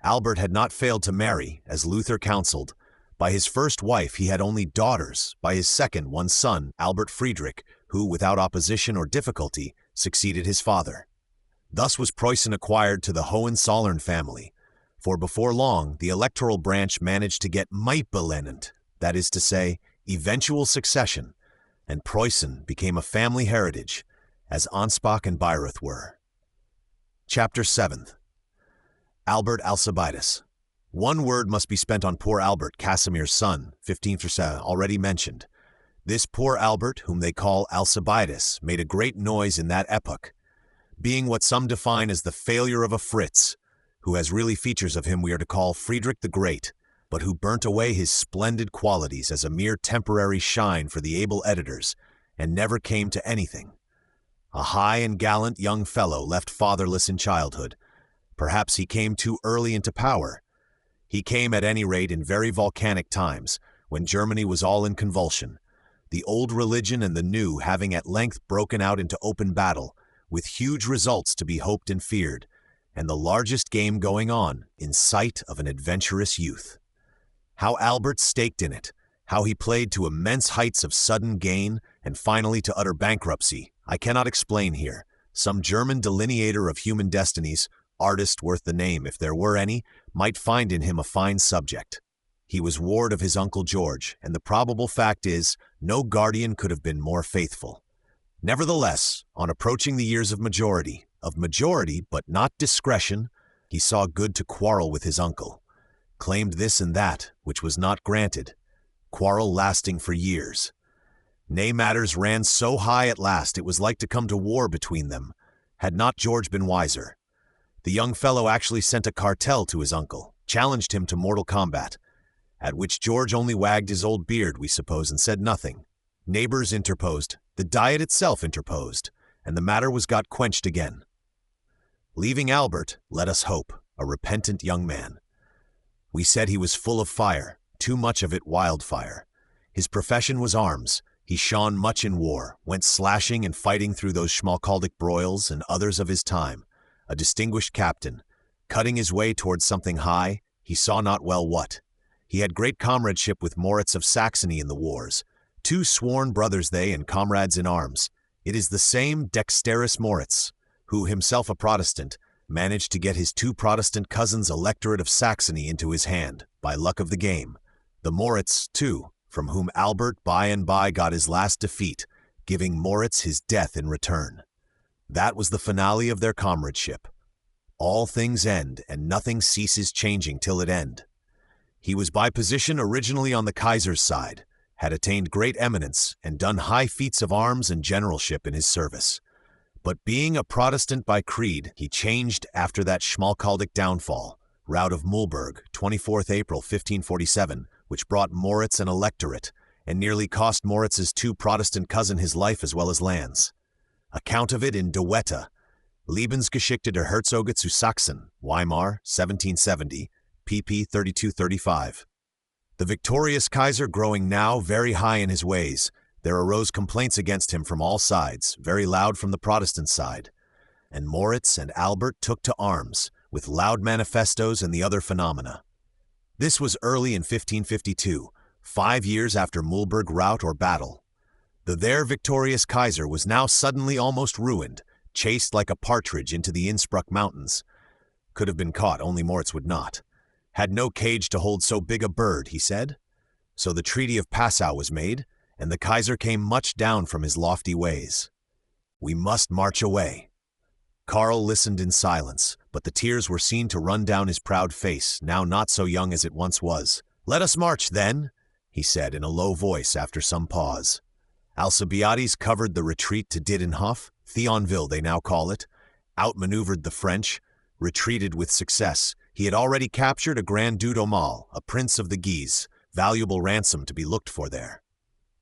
Albert had not failed to marry, as Luther counseled. By his first wife he had only daughters, by his second one son, Albert Frederick, who, without opposition or difficulty, succeeded his father. Thus was Preußen acquired to the Hohenzollern family, for before long the electoral branch managed to get Maitbelenent, that is to say, eventual succession, and Preußen became a family heritage, as Anspach and Bayreuth were. Chapter 7. Albert Alcibiades. One word must be spent on poor Albert, Casimir's son, 15th already mentioned. This poor Albert, whom they call Alcibiades, made a great noise in that epoch, being what some define as the failure of a Fritz, who has really features of him we are to call Frederick the Great, but who burnt away his splendid qualities as a mere temporary shine for the able editors, and never came to anything. A high and gallant young fellow left fatherless in childhood. Perhaps he came too early into power. He came at any rate in very volcanic times, when Germany was all in convulsion, the old religion and the new having at length broken out into open battle, with huge results to be hoped and feared, and the largest game going on in sight of an adventurous youth. How Albert staked in it, how he played to immense heights of sudden gain and finally to utter bankruptcy, I cannot explain here. Some German delineator of human destinies, artist worth the name if there were any, might find in him a fine subject. He was ward of his Uncle George, and the probable fact is, no guardian could have been more faithful. Nevertheless, on approaching the years of majority but not discretion, he saw good to quarrel with his uncle, claimed this and that, which was not granted, quarrel lasting for years. Nay, matters ran so high at last it was like to come to war between them, had not George been wiser. The young fellow actually sent a cartel to his uncle, challenged him to mortal combat, at which George only wagged his old beard, we suppose, and said nothing. Neighbors interposed, the Diet itself interposed, and the matter was got quenched again. Leaving Albert, let us hope, a repentant young man. We said he was full of fire, too much of it wildfire. His profession was arms. He shone much in war, went slashing and fighting through those Schmalkaldic broils and others of his time. A distinguished captain, cutting his way towards something high, he saw not well what. He had great comradeship with Moritz of Saxony in the wars. Two sworn brothers they and comrades in arms. It is the same dexterous Moritz, who, himself a Protestant, managed to get his two Protestant cousins' electorate of Saxony into his hand, by luck of the game. The Moritz, too, from whom Albert by and by got his last defeat, giving Moritz his death in return. That was the finale of their comradeship. All things end, and nothing ceases changing till it end. He was by position originally on the Kaiser's side, had attained great eminence, and done high feats of arms and generalship in his service. But being a Protestant by creed, he changed after that Schmalkaldic downfall, rout of Mühlberg, 24th April 1547, which brought Moritz an electorate, and nearly cost Moritz's two Protestant cousin his life as well as lands. Account of it in De Wette, Lebensgeschichte der Herzöge zu Sachsen, Weimar, 1770, pp. 32-35. The victorious Kaiser growing now very high in his ways, there arose complaints against him from all sides, very loud from the Protestant side, and Moritz and Albert took to arms, with loud manifestos and the other phenomena. This was early in 1552, 5 years after Mühlberg rout or battle. The there victorious Kaiser was now suddenly almost ruined, chased like a partridge into the Innsbruck mountains. Could have been caught, only Moritz would not. Had no cage to hold so big a bird, he said. So the Treaty of Passau was made, and the Kaiser came much down from his lofty ways. We must march away. Karl listened in silence, but the tears were seen to run down his proud face, now not so young as it once was. Let us march, then, he said in a low voice after some pause. Alcibiades covered the retreat to Didenhof, Thionville they now call it, outmaneuvered the French, retreated with success. He had already captured a Grand Duke d'Aumale, a prince of the Guise, valuable ransom to be looked for there.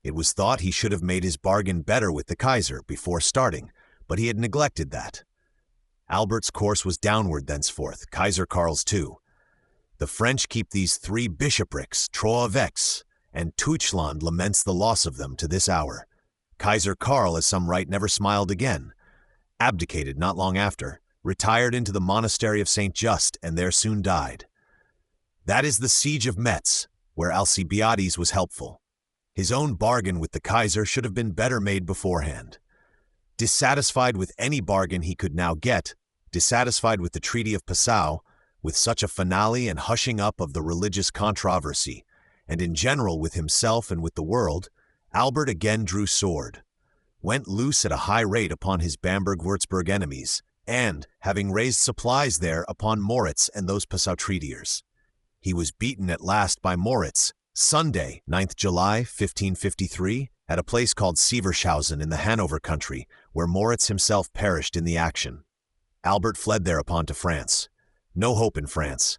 It was thought he should have made his bargain better with the Kaiser before starting, but he had neglected that. Albert's course was downward thenceforth, Kaiser Karl's too. The French keep these 3 bishoprics, trois évêques, and Deutschland laments the loss of them to this hour. Kaiser Karl, as some write, never smiled again, abdicated not long after, retired into the monastery of St. Just, and there soon died. That is the siege of Metz, where Alcibiades was helpful. His own bargain with the Kaiser should have been better made beforehand. Dissatisfied with any bargain he could now get, dissatisfied with the Treaty of Passau, with such a finale and hushing up of the religious controversy, and in general with himself and with the world, Albert again drew sword, went loose at a high rate upon his Bamberg-Würzburg enemies, and, having raised supplies there, upon Moritz and those Passau treatiers. He was beaten at last by Moritz, Sunday, 9th July, 1553, at a place called Sievershausen in the Hanover country, where Moritz himself perished in the action. Albert fled thereupon to France. No hope in France.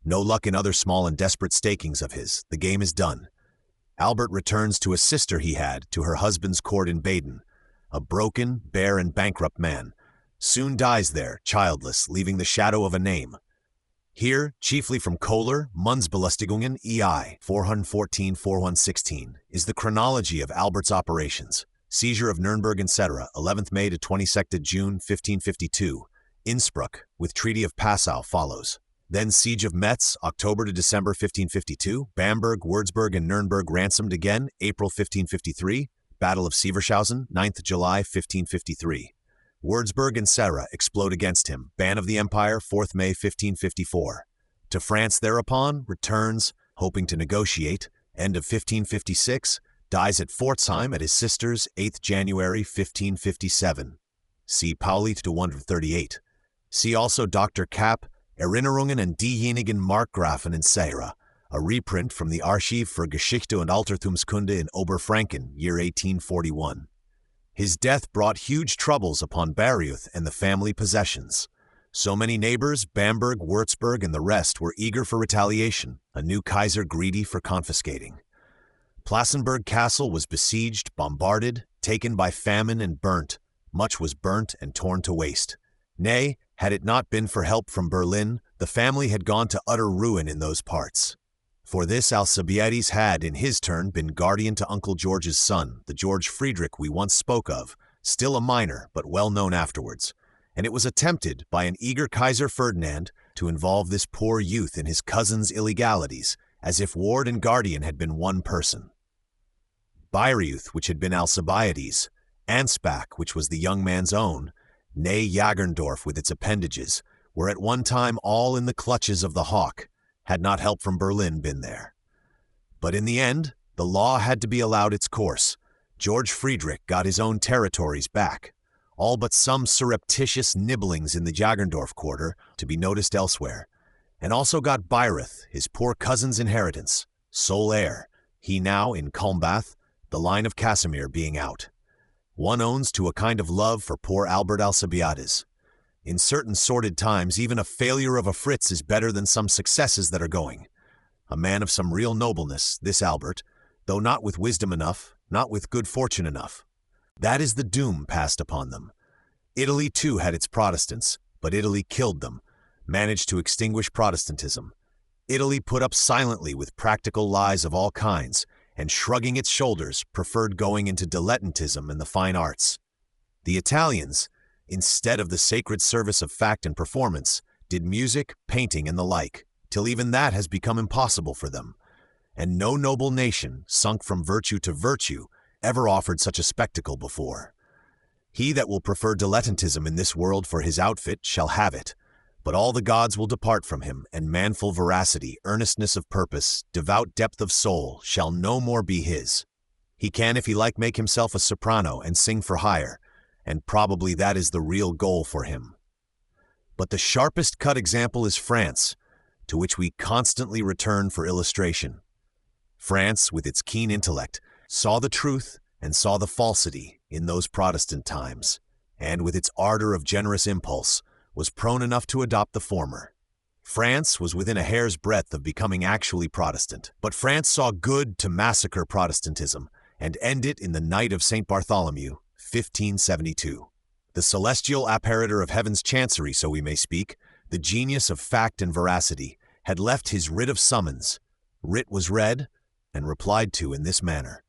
No luck in other small and desperate stakings of his. The game is done. Albert returns to a sister he had, to her husband's court in Baden. A broken, bare, and bankrupt man. Soon dies there, childless, leaving the shadow of a name. Here, chiefly from Kohler, Mundsbelustigungen EI 414-4116, is the chronology of Albert's operations. Seizure of Nuremberg, etc., 11th May to 22nd June 1552. Innsbruck, with Treaty of Passau, follows. Then Siege of Metz, October to December 1552. Bamberg, Würzburg, and Nuremberg ransomed again, April 1553. Battle of Sievershausen, 9th July 1553. Würzburg and Serra explode against him. Ban of the Empire, 4th May 1554. To France thereupon, returns, hoping to negotiate. End of 1556. Dies at Pforzheim at his sister's, 8th January 1557. See Paulit to 138. See also Dr. Kapp, Erinnerungen an diejenigen Markgrafen in Serra, a reprint from the Archiv für Geschichte und Altertumskunde in Oberfranken, year 1841. His death brought huge troubles upon Bayreuth and the family possessions. So many neighbors, Bamberg, Würzburg, and the rest, were eager for retaliation, a new Kaiser greedy for confiscating. Plassenburg Castle was besieged, bombarded, taken by famine, and burnt. Much was burnt and torn to waste. Nay, had it not been for help from Berlin, the family had gone to utter ruin in those parts. For this Alcibiades had, in his turn, been guardian to Uncle George's son, the George Frederick we once spoke of, still a minor but well known afterwards, and it was attempted by an eager Kaiser Ferdinand to involve this poor youth in his cousin's illegalities, as if ward and guardian had been one person. Bayreuth, which had been Alcibiades, Ansbach, which was the young man's own, nay Jagerndorf with its appendages, were at one time all in the clutches of the hawk, had not help from Berlin been there. But in the end, the law had to be allowed its course. George Frederick got his own territories back, all but some surreptitious nibblings in the Jagerndorf quarter to be noticed elsewhere, and also got Bayreuth, his poor cousin's inheritance, sole heir, he now in Kulmbach, the line of Casimir being out. One owns to a kind of love for poor Albert Alcibiades. In certain sordid times, even a failure of a Fritz is better than some successes that are going. A man of some real nobleness, this Albert, though not with wisdom enough, not with good fortune enough. That is the doom passed upon them. Italy too had its Protestants, but Italy killed them, managed to extinguish Protestantism. Italy put up silently with practical lies of all kinds, and shrugging its shoulders, preferred going into dilettantism and the fine arts. The Italians, instead of the sacred service of fact and performance, did music, painting, and the like, till even that has become impossible for them. And no noble nation, sunk from virtue to virtue, ever offered such a spectacle before. He that will prefer dilettantism in this world for his outfit shall have it, but all the gods will depart from him, and manful veracity, earnestness of purpose, devout depth of soul shall no more be his. He can, if he like, make himself a soprano and sing for hire, and probably that is the real goal for him. But the sharpest cut example is France, to which we constantly return for illustration. France, with its keen intellect, saw the truth and saw the falsity in those Protestant times, and with its ardor of generous impulse, was prone enough to adopt the former. France was within a hair's breadth of becoming actually Protestant, but France saw good to massacre Protestantism and end it in the night of St. Bartholomew, 1572. The celestial apparitor of heaven's chancery, so we may speak, the genius of fact and veracity, had left his writ of summons. Writ was read and replied to in this manner.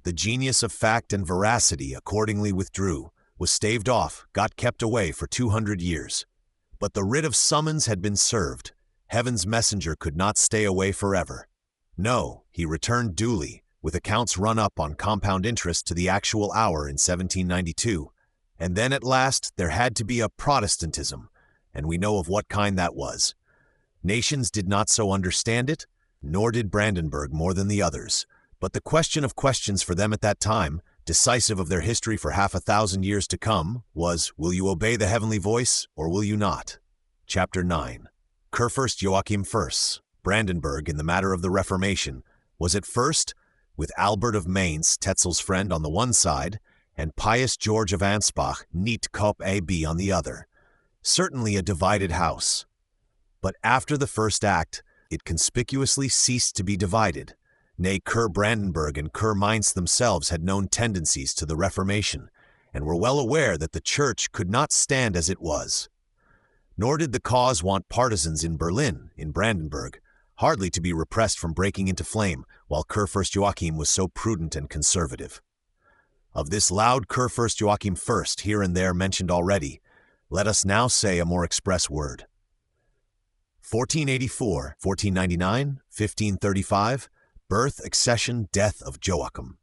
The genius of fact and veracity accordingly withdrew, was staved off, got kept away for 200 years. But the writ of summons had been served. Heaven's messenger could not stay away forever. No, he returned duly, with accounts run up on compound interest to the actual hour in 1792. And then at last there had to be a Protestantism, and we know of what kind that was. Nations did not so understand it, nor did Brandenburg more than the others. But the question of questions for them at that time, decisive of their history for 500 years to come, was, will you obey the heavenly voice, or will you not? Chapter 9. Kurfürst Joachim I, Brandenburg in the matter of the Reformation was at first, with Albert of Mainz, Tetzel's friend, on the one side, and Pius George of Ansbach, niet Kop AB, on the other, certainly a divided house. But after the first act, it conspicuously ceased to be divided. Nay, Kerr Brandenburg and Kerr Mainz themselves had known tendencies to the Reformation, and were well aware that the Church could not stand as it was. Nor did the cause want partisans in Berlin, in Brandenburg, hardly to be repressed from breaking into flame, while Kurfürst Joachim was so prudent and conservative. Of this loud Kurfürst Joachim I, here and there mentioned already, let us now say a more express word. 1484, 1499, 1535, birth, accession, death of Joachim.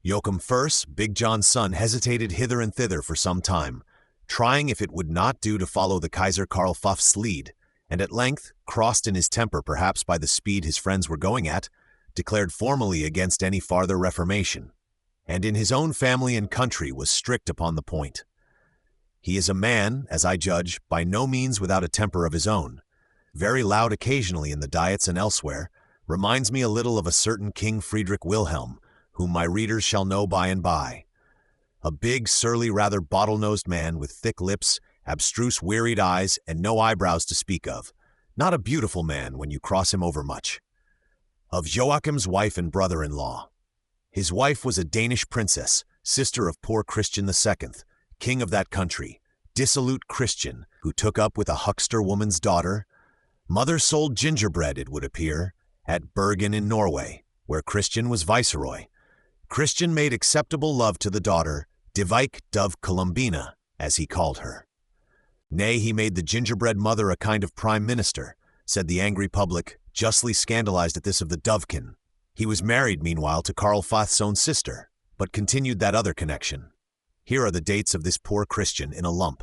Joachim I, Big John's son, hesitated hither and thither for some time, trying if it would not do to follow the Kaiser Karl Pfaff's lead, and at length, crossed in his temper perhaps by the speed his friends were going at, declared formally against any farther reformation, and in his own family and country was strict upon the point. He is a man, as I judge, by no means without a temper of his own, very loud occasionally in the diets and elsewhere, reminds me a little of a certain King Friedrich Wilhelm, whom my readers shall know by and by. A big, surly, rather bottle-nosed man with thick lips, abstruse, wearied eyes, and no eyebrows to speak of. Not a beautiful man when you cross him over much. Of Joachim's wife and brother-in-law. His wife was a Danish princess, sister of poor Christian II, king of that country, dissolute Christian, who took up with a huckster woman's daughter. Mother sold gingerbread, it would appear, at Bergen in Norway, where Christian was viceroy. Christian made acceptable love to the daughter, Divike Dove Columbina, as he called her. Nay, he made the gingerbread mother a kind of prime minister, said the angry public, justly scandalized at this of the Dovekin. He was married, meanwhile, to Karl Pfaff's own sister, but continued that other connection. Here are the dates of this poor Christian in a lump.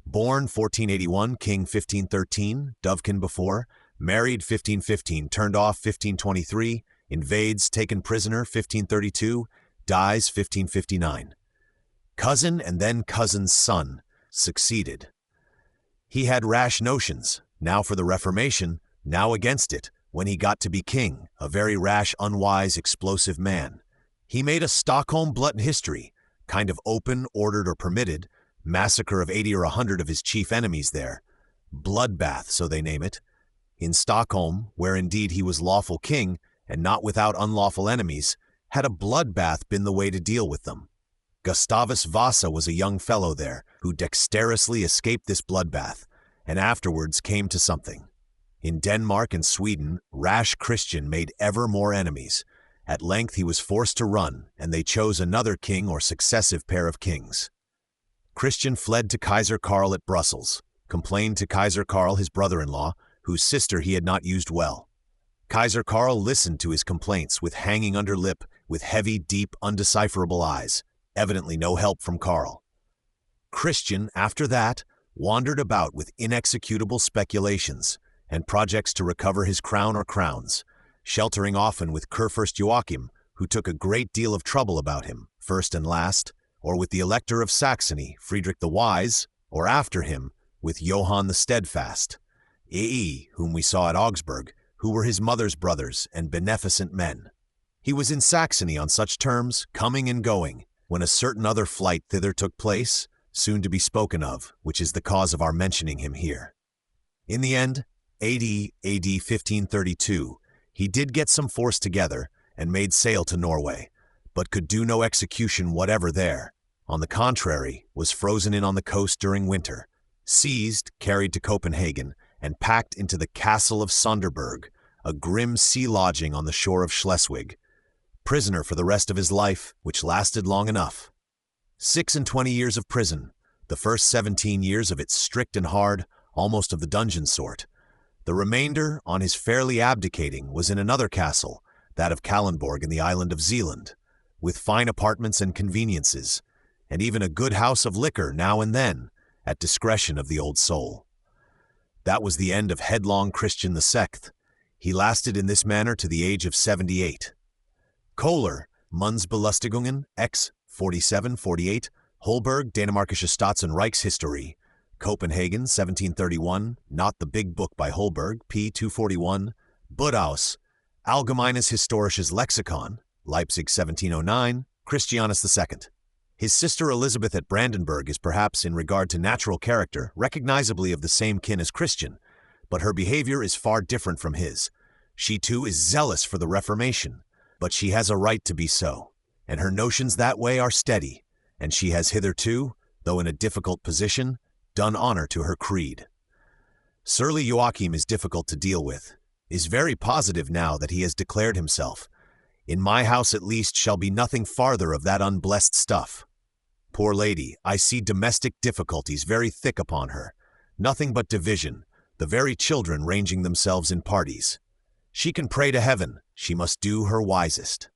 Born 1481, king 1513, Dovekin before, married 1515, turned off 1523, invades, taken prisoner 1532, dies 1559. Cousin and then cousin's son succeeded. He had rash notions, now for the Reformation, now against it, when he got to be king, a very rash, unwise, explosive man. He made a Stockholm blood history, kind of open, ordered or permitted, massacre of 80 or 100 of his chief enemies there. Bloodbath, so they name it. In Stockholm, where indeed he was lawful king, and not without unlawful enemies, had a bloodbath been the way to deal with them? Gustavus Vasa was a young fellow there, who dexterously escaped this bloodbath, and afterwards came to something. In Denmark and Sweden, rash Christian made ever more enemies. At length he was forced to run, and they chose another king or successive pair of kings. Christian fled to Kaiser Karl at Brussels, complained to Kaiser Karl, his brother-in-law, whose sister he had not used well. Kaiser Karl listened to his complaints with hanging under lip, with heavy, deep, undecipherable eyes, evidently no help from Karl. Christian, after that, wandered about with inexecutable speculations and projects to recover his crown or crowns, sheltering often with Kurfürst Joachim, who took a great deal of trouble about him, first and last, or with the Elector of Saxony, Frederick the Wise, or after him, with Johann the Steadfast, whom we saw at Augsburg, who were his mother's brothers and beneficent men. He was in Saxony on such terms, coming and going, when a certain other flight thither took place, soon to be spoken of, which is the cause of our mentioning him here. In the end, AD 1532, he did get some force together and made sail to Norway, but could do no execution whatever there. On the contrary, was frozen in on the coast during winter, seized, carried to Copenhagen, and packed into the castle of Sonderburg, a grim sea lodging on the shore of Schleswig, prisoner for the rest of his life, which lasted long enough. 26 years of prison, the first 17 years of it strict and hard, almost of the dungeon sort. The remainder, on his fairly abdicating, was in another castle, that of Kalundborg in the island of Zealand, with fine apartments and conveniences, and even a good house of liquor now and then, at discretion of the old soul. That was the end of headlong Christian II. He lasted in this manner to the age of 78. Kohler, Mundsbelustigungen, X. 47-48, Holberg, Dänemarkische Staats- und Reichshistorie, Copenhagen, 1731, Not the Big Book by Holberg, p. 241, Budhaus, Allgemeines Historisches Lexikon, Leipzig, 1709, Christianus II. His sister Elizabeth at Brandenburg is perhaps, in regard to natural character, recognizably of the same kin as Christian, but her behavior is far different from his. She too is zealous for the Reformation, but she has a right to be so, and her notions that way are steady, and she has hitherto, though in a difficult position, done honor to her creed. Surly Joachim is difficult to deal with, is very positive now that he has declared himself. In my house at least shall be nothing farther of that unblessed stuff. Poor lady, I see domestic difficulties very thick upon her, nothing but division, the very children ranging themselves in parties. She can pray to heaven, she must do her wisest.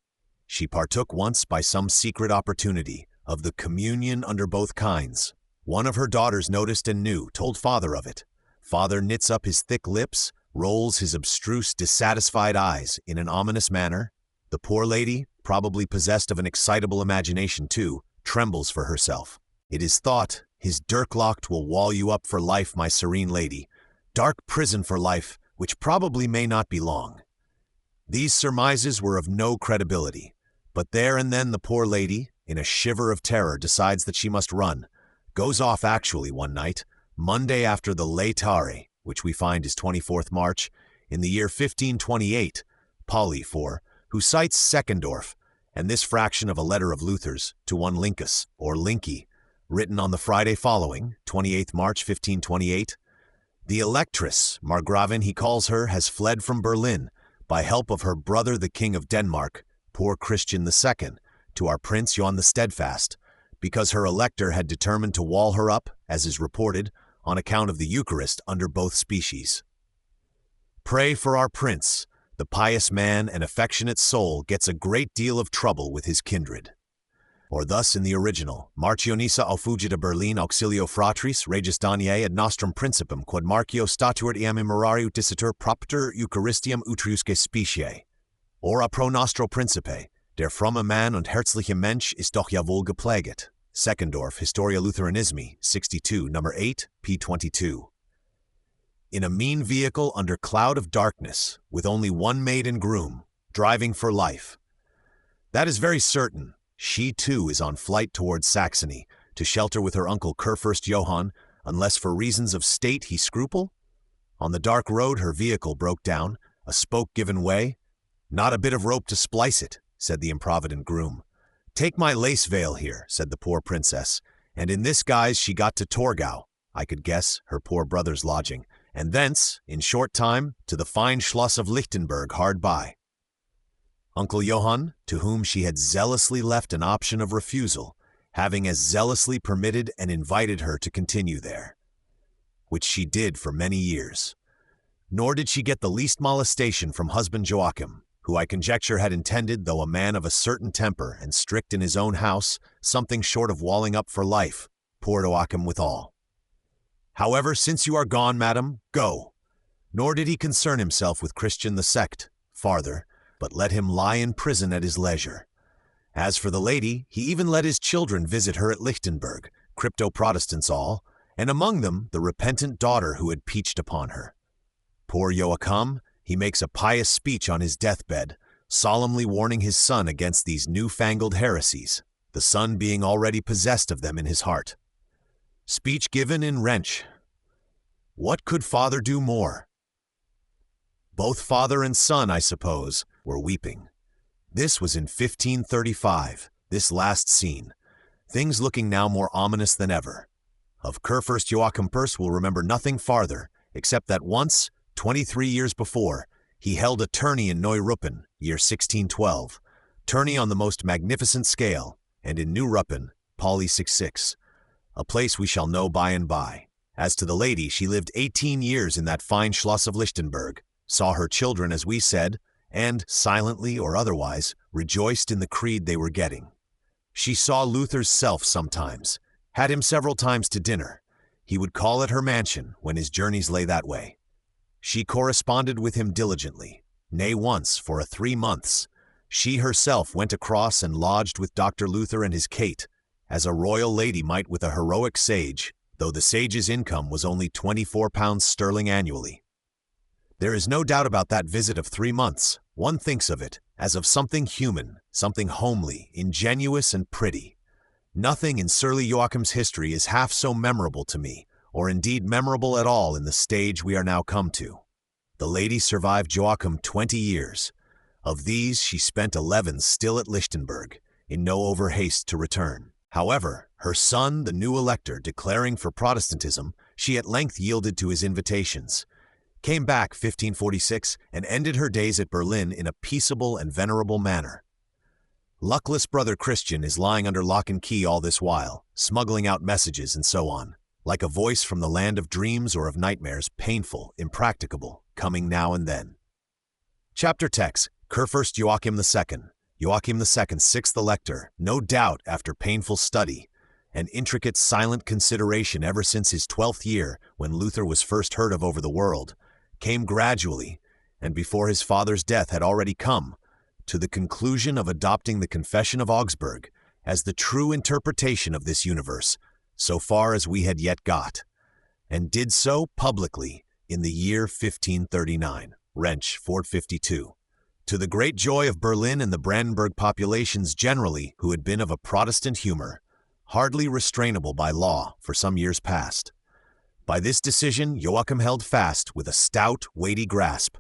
She partook once by some secret opportunity of the communion under both kinds. One of her daughters noticed and knew, told father of it. Father knits up his thick lips, rolls his abstruse, dissatisfied eyes in an ominous manner. The poor lady, probably possessed of an excitable imagination too, trembles for herself. It is thought, his dirk-locked will wall you up for life, my serene lady. Dark prison for life, which probably may not be long. These surmises were of no credibility, but there and then the poor lady, in a shiver of terror, decides that she must run, goes off actually one night, Monday after the Laetare, which we find is 24th March, in the year 1528, Pauli IV, who cites Seckendorf, and this fraction of a letter of Luther's to one Lincus, or Linky, written on the Friday following, 28th March 1528. The Electress, Margravin he calls her, has fled from Berlin, by help of her brother the King of Denmark, poor Christian II, to our Prince Johann the Steadfast, because her elector had determined to wall her up, as is reported, on account of the Eucharist under both species. Pray for our prince. The pious man and affectionate soul gets a great deal of trouble with his kindred. Or thus in the original, Marcionisa aufugita Berlin auxilio fratris regis Daniae ad nostrum principum quod Marcio statuert iam immorariu dicitur propter Eucharistiam utriusque specie. Ora pro nostro principe, der fromme man und herzliche Mensch ist doch ja wohl gepfleget. Seckendorf, Historia Lutheranismi, 62, number 8, p. 22. In a mean vehicle under cloud of darkness, with only one maid and groom, driving for life. That is very certain. She too is on flight towards Saxony, to shelter with her uncle Kurfürst Johann, unless for reasons of state he scruple? On the dark road her vehicle broke down, a spoke given way. Not a bit of rope to splice it, said the improvident groom. Take my lace veil here, said the poor princess, and in this guise she got to Torgau, I could guess, her poor brother's lodging, and thence, in short time, to the fine Schloss of Lichtenberg hard by. Uncle Johann, to whom she had zealously left an option of refusal, having as zealously permitted and invited her to continue there, which she did for many years. Nor did she get the least molestation from husband Joachim, who I conjecture had intended, though a man of a certain temper and strict in his own house, something short of walling up for life, poor Joachim withal. However, since you are gone, madam, go. Nor did he concern himself with Christian the sect, farther, but let him lie in prison at his leisure. As for the lady, he even let his children visit her at Lichtenberg, crypto-Protestants all, and among them the repentant daughter who had peached upon her. Poor Joachim, he makes a pious speech on his deathbed, solemnly warning his son against these new-fangled heresies, the son being already possessed of them in his heart. Speech given in Wrench. What could father do more? Both father and son, I suppose, were weeping. This was in 1535, this last scene, things looking now more ominous than ever. Of Kurfürst Joachim I will remember nothing farther, except that once, 23 years before, he held a tourney in Neuruppin, year 1612, tourney on the most magnificent scale, and in New Ruppin, Pauli 66, a place we shall know by and by. As to the lady, she lived 18 years in that fine Schloss of Lichtenberg, saw her children, as we said, and, silently or otherwise, rejoiced in the creed they were getting. She saw Luther's self sometimes, had him several times to dinner. He would call at her mansion when his journeys lay that way. She corresponded with him diligently, nay once, for 3 months. She herself went across and lodged with Dr. Luther and his Kate, as a royal lady might with a heroic sage, though the sage's income was only 24 pounds sterling annually. There is no doubt about that visit of 3 months. One thinks of it as of something human, something homely, ingenuous, and pretty. Nothing in surly Joachim's history is half so memorable to me, or indeed memorable at all in the stage we are now come to. The lady survived Joachim 20 years. Of these, she spent 11 still at Lichtenberg, in no overhaste to return. However, her son, the new elector, declaring for Protestantism, she at length yielded to his invitations, came back 1546, and ended her days at Berlin in a peaceable and venerable manner. Luckless brother Christian is lying under lock and key all this while, smuggling out messages and so on, like a voice from the land of dreams or of nightmares, painful, impracticable, coming now and then. Chapter text: Kurfürst Joachim II. Joachim II, 6th Elector, no doubt after painful study and intricate silent consideration ever since his 12th year, when Luther was first heard of over the world, came gradually, and before his father's death had already come, to the conclusion of adopting the Confession of Augsburg as the true interpretation of this universe, so far as we had yet got, and did so publicly in the year 1539, Wrench 452, to the great joy of Berlin and the Brandenburg populations generally, who had been of a Protestant humor, hardly restrainable by law for some years past. By this decision Joachim held fast with a stout, weighty grasp,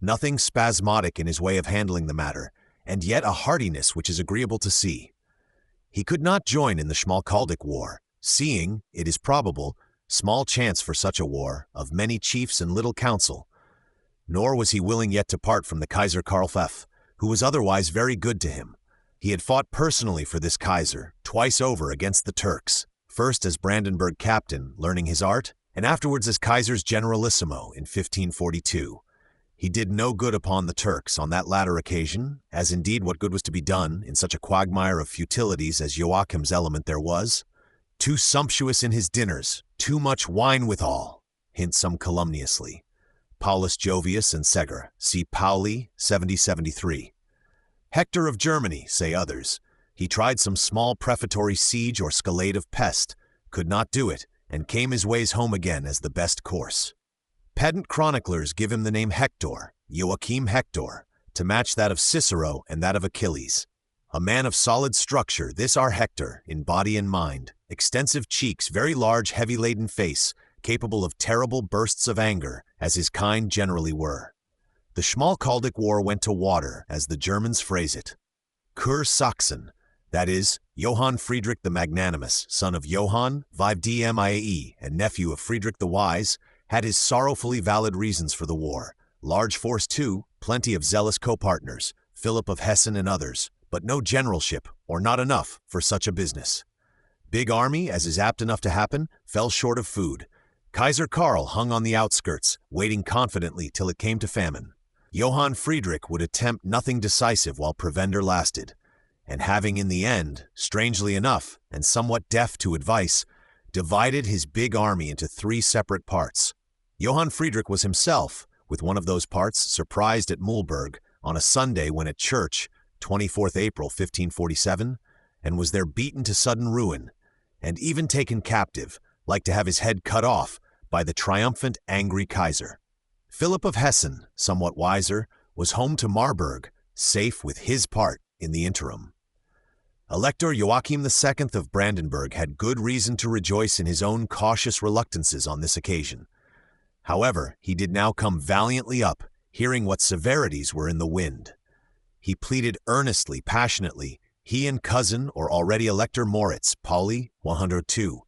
nothing spasmodic in his way of handling the matter, and yet a heartiness which is agreeable to see. He could not join in the Schmalkaldic War, seeing, it is probable, small chance for such a war, of many chiefs and little council, nor was he willing yet to part from the Kaiser Carlyle, who was otherwise very good to him. He had fought personally for this Kaiser, twice over against the Turks, first as Brandenburg captain, learning his art, and afterwards as Kaiser's generalissimo in 1542. He did no good upon the Turks on that latter occasion, as indeed what good was to be done in such a quagmire of futilities as Joachim's element there was. Too sumptuous in his dinners, too much wine withal, hint some calumniously. Paulus Jovius and Segur, see Pauli, 7073. Hector of Germany, say others. He tried some small prefatory siege or scalade of pest, could not do it, and came his ways home again as the best course. Pedant chroniclers give him the name Hector, Joachim Hector, to match that of Cicero and that of Achilles. A man of solid structure, this our Hector, in body and mind, extensive cheeks, very large, heavy-laden face, capable of terrible bursts of anger, as his kind generally were. The Schmalkaldic War went to water, as the Germans phrase it. Kur Sachsen, that is, Johann Friedrich the Magnanimous, son of Johann, Vivdmiae, and nephew of Friedrich the Wise, had his sorrowfully valid reasons for the war. Large force too, plenty of zealous co-partners, Philip of Hessen and others, but no generalship, or not enough, for such a business. Big army, as is apt enough to happen, fell short of food. Kaiser Karl hung on the outskirts, waiting confidently till it came to famine. Johann Friedrich would attempt nothing decisive while provender lasted, and having in the end, strangely enough, and somewhat deaf to advice, divided his big army into 3 separate parts. Johann Friedrich was himself, with one of those parts, surprised at Mühlberg on a Sunday when at church, 24th April 1547, and was there beaten to sudden ruin, and even taken captive, like to have his head cut off, by the triumphant, angry Kaiser. Philip of Hessen, somewhat wiser, was home to Marburg, safe with his part in the interim. Elector Joachim II of Brandenburg had good reason to rejoice in his own cautious reluctances on this occasion. However, he did now come valiantly up, hearing what severities were in the wind. He pleaded earnestly, passionately, he and cousin or already Elector Moritz, Pauli, 102,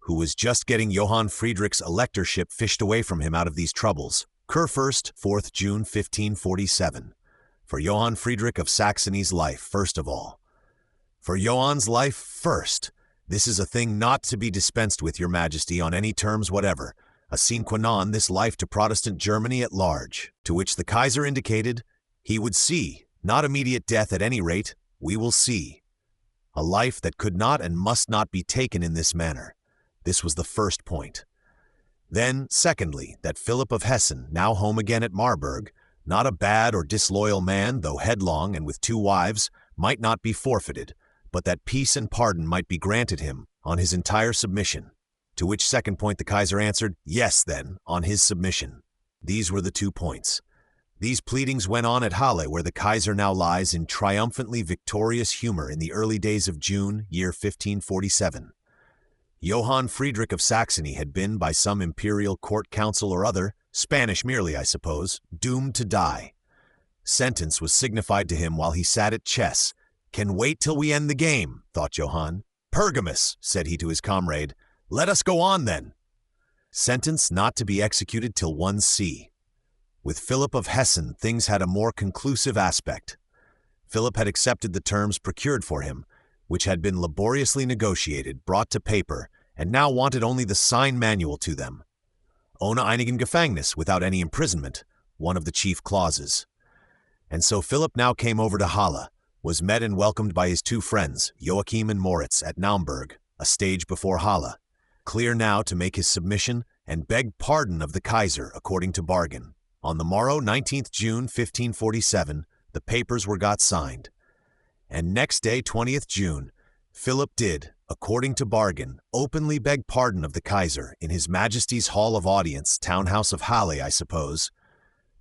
who was just getting Johann Friedrich's electorship fished away from him out of these troubles. Kurfürst, 4th June 1547. For Johann Friedrich of Saxony's life, first of all. For Johann's life first. This is a thing not to be dispensed with, your majesty, on any terms whatever. A sine qua non, this life to Protestant Germany at large, to which the Kaiser indicated, he would see, not immediate death at any rate, we will see. A life that could not and must not be taken in this manner. This was the first point. Then, secondly, that Philip of Hessen, now home again at Marburg, not a bad or disloyal man, though headlong and with 2 wives, might not be forfeited, but that peace and pardon might be granted him on his entire submission. To which second point the Kaiser answered, yes, then, on his submission. These were the 2 points. These pleadings went on at Halle, where the Kaiser now lies in triumphantly victorious humor in the early days of June, year 1547. Johann Friedrich of Saxony had been, by some imperial court council or other, Spanish merely, I suppose, doomed to die. Sentence was signified to him while he sat at chess. Can wait till we end the game, thought Johann. Pergamus, said he to his comrade, let us go on then. Sentence not to be executed till 1c. With Philip of Hessen, things had a more conclusive aspect. Philip had accepted the terms procured for him, which had been laboriously negotiated, brought to paper, and now wanted only the sign manual to them. Ohne einigen Gefängnis, without any imprisonment, one of the chief clauses. And so Philip now came over to Halle, was met and welcomed by his 2 friends, Joachim and Moritz, at Naumburg, a stage before Halle, clear now to make his submission and beg pardon of the Kaiser according to bargain. On the morrow, 19th June, 1547, the papers were got signed. And next day, 20th June, Philip did, according to bargain, openly beg pardon of the Kaiser in His Majesty's Hall of Audience, townhouse of Halle, I suppose,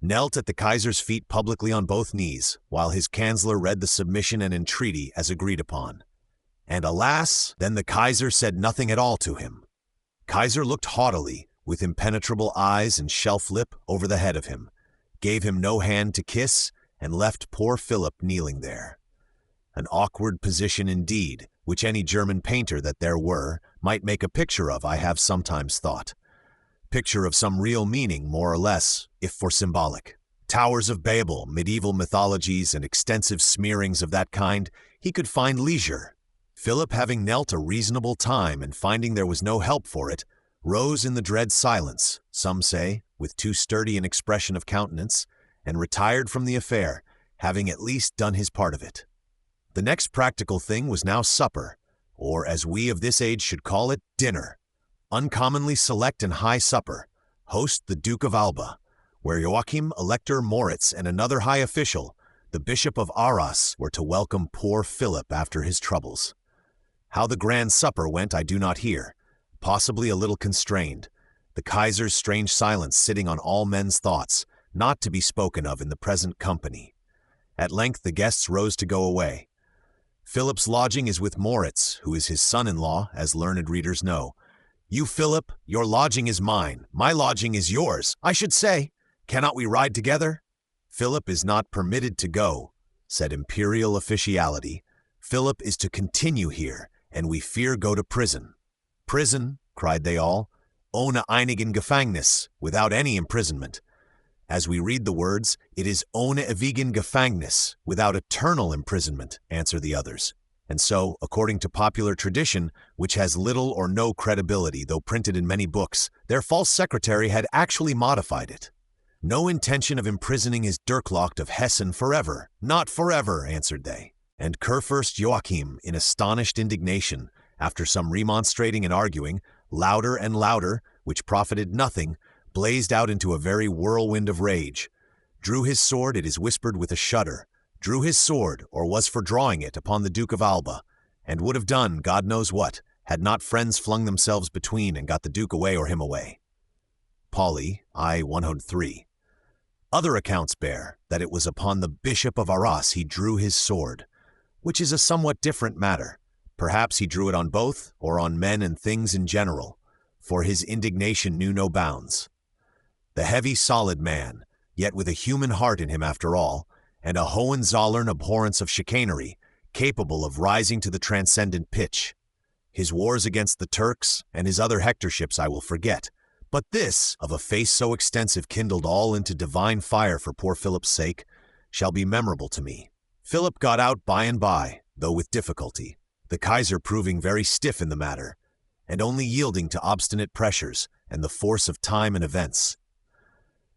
knelt at the Kaiser's feet publicly on both knees, while his Chancellor read the submission and entreaty as agreed upon. And alas, then the Kaiser said nothing at all to him. Kaiser looked haughtily, with impenetrable eyes and shelf lip, over the head of him, gave him no hand to kiss, and left poor Philip kneeling there. An awkward position indeed, which any German painter that there were might make a picture of, I have sometimes thought. Picture of some real meaning, more or less, if for symbolic. Towers of Babel, medieval mythologies, and extensive smearings of that kind, he could find leisure. Philip, having knelt a reasonable time and finding there was no help for it, rose in the dread silence, some say, with too sturdy an expression of countenance, and retired from the affair, having at least done his part of it. The next practical thing was now supper, or as we of this age should call it, dinner. Uncommonly select and high supper, host the Duke of Alba, where Joachim, Elector Moritz, and another high official, the Bishop of Arras, were to welcome poor Philip after his troubles. How the grand supper went I do not hear, possibly a little constrained, the Kaiser's strange silence sitting on all men's thoughts, not to be spoken of in the present company. At length the guests rose to go away. Philip's lodging is with Moritz, who is his son-in-law, as learned readers know. You, Philip, your lodging is mine, my lodging is yours, I should say. Cannot we ride together? Philip is not permitted to go, said imperial officiality. Philip is to continue here, and we fear go to prison. Prison, cried they all, ohne einigen Gefängnis, without any imprisonment. As we read the words, it is ohne ewigen Gefängnis, without eternal imprisonment, answer the others. And so, according to popular tradition, which has little or no credibility, though printed in many books, their false secretary had actually modified it. No intention of imprisoning his Dirklocht of Hessen forever, not forever, answered they. And Kurfürst Joachim, in astonished indignation, after some remonstrating and arguing, louder and louder, which profited nothing, blazed out into a very whirlwind of rage, drew his sword, it is whispered with a shudder, drew his sword, or was for drawing it, upon the Duke of Alba, and would have done God knows what, had not friends flung themselves between and got the Duke away or him away. Pauli, I 103. Other accounts bear that it was upon the Bishop of Arras he drew his sword, which is a somewhat different matter. Perhaps he drew it on both, or on men and things in general, for his indignation knew no bounds. The heavy, solid man, yet with a human heart in him after all, and a Hohenzollern abhorrence of chicanery, capable of rising to the transcendent pitch. His wars against the Turks and his other Hectorships I will forget, but this, of a face so extensive kindled all into divine fire for poor Philip's sake, shall be memorable to me. Philip got out by and by, though with difficulty, the Kaiser proving very stiff in the matter, and only yielding to obstinate pressures and the force of time and events.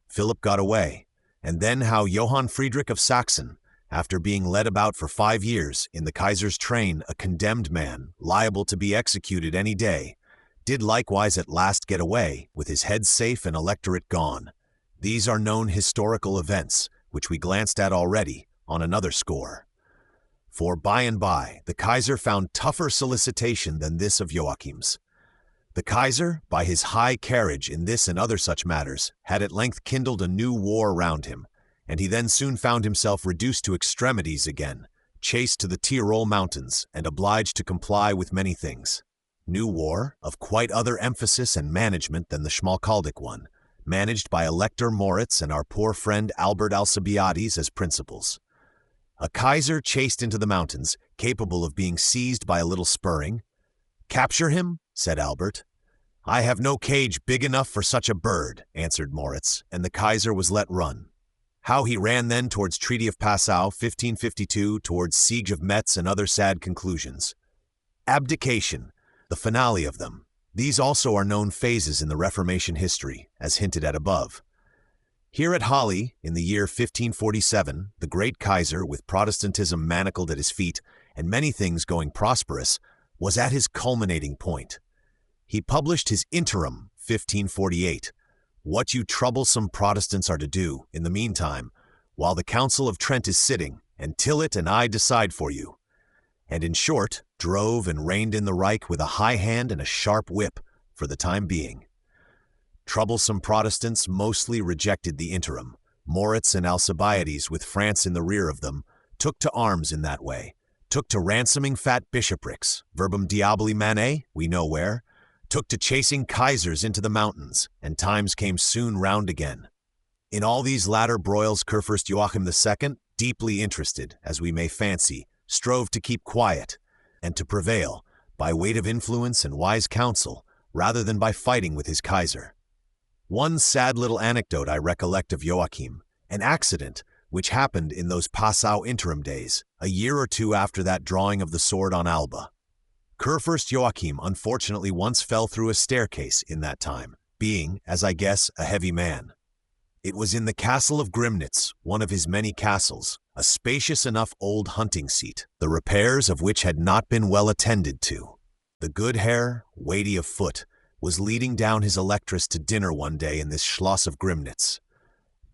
Philip got away, and then how Johann Friedrich of Saxon, after being led about for 5 years in the Kaiser's train, a condemned man, liable to be executed any day, did likewise at last get away, with his head safe and electorate gone. These are known historical events, which we glanced at already, on another score. For by and by, the Kaiser found tougher solicitation than this of Joachim's. The Kaiser, by his high carriage in this and other such matters, had at length kindled a new war round him, and he then soon found himself reduced to extremities again, chased to the Tyrol mountains, and obliged to comply with many things. New war, of quite other emphasis and management than the Schmalkaldic one, managed by Elector Moritz and our poor friend Albert Alcibiades as principals. A Kaiser chased into the mountains, capable of being seized by a little spurring. "Capture him?" said Albert. "I have no cage big enough for such a bird," answered Moritz, and the Kaiser was let run. How he ran then towards Treaty of Passau, 1552, towards Siege of Metz and other sad conclusions. Abdication, the finale of them. These also are known phases in the Reformation history, as hinted at above. Here at Halle, in the year 1547, the great Kaiser, with Protestantism manacled at his feet and many things going prosperous, was at his culminating point. He published his interim, 1548, "What you troublesome Protestants are to do, in the meantime, while the Council of Trent is sitting, and Tillet and I decide for you," and in short, drove and reined in the Reich with a high hand and a sharp whip, for the time being. Troublesome Protestants mostly rejected the interim. Moritz and Alcibiades, with France in the rear of them, took to arms in that way, took to ransoming fat bishoprics, verbum diaboli mane, we know where, took to chasing Kaisers into the mountains, and times came soon round again. In all these latter broils Kurfürst Joachim II, deeply interested, as we may fancy, strove to keep quiet, and to prevail, by weight of influence and wise counsel, rather than by fighting with his Kaiser. One sad little anecdote I recollect of Joachim, an accident which happened in those Passau interim days, a year or two after that drawing of the sword on Alba. Kurfürst Joachim unfortunately once fell through a staircase in that time, being, as I guess, a heavy man. It was in the castle of Grimnitz, one of his many castles, a spacious enough old hunting seat, the repairs of which had not been well attended to. The good Herr, weighty of foot, was leading down his electress to dinner one day in this Schloss of Grimnitz.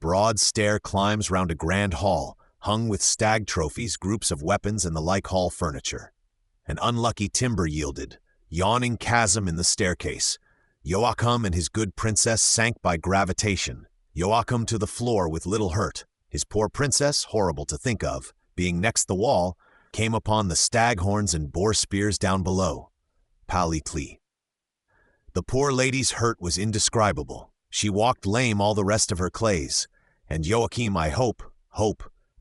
Broad stair climbs round a grand hall, hung with stag trophies, groups of weapons, and the like hall furniture. An unlucky timber yielded, yawning chasm in the staircase. Joachim and his good princess sank by gravitation, Joachim to the floor with little hurt. His poor princess, horrible to think of, being next the wall, came upon the stag horns and boar spears down below. Pali Tli. The poor lady's hurt was indescribable. She walked lame all the rest of her clays, and Joachim, I hope,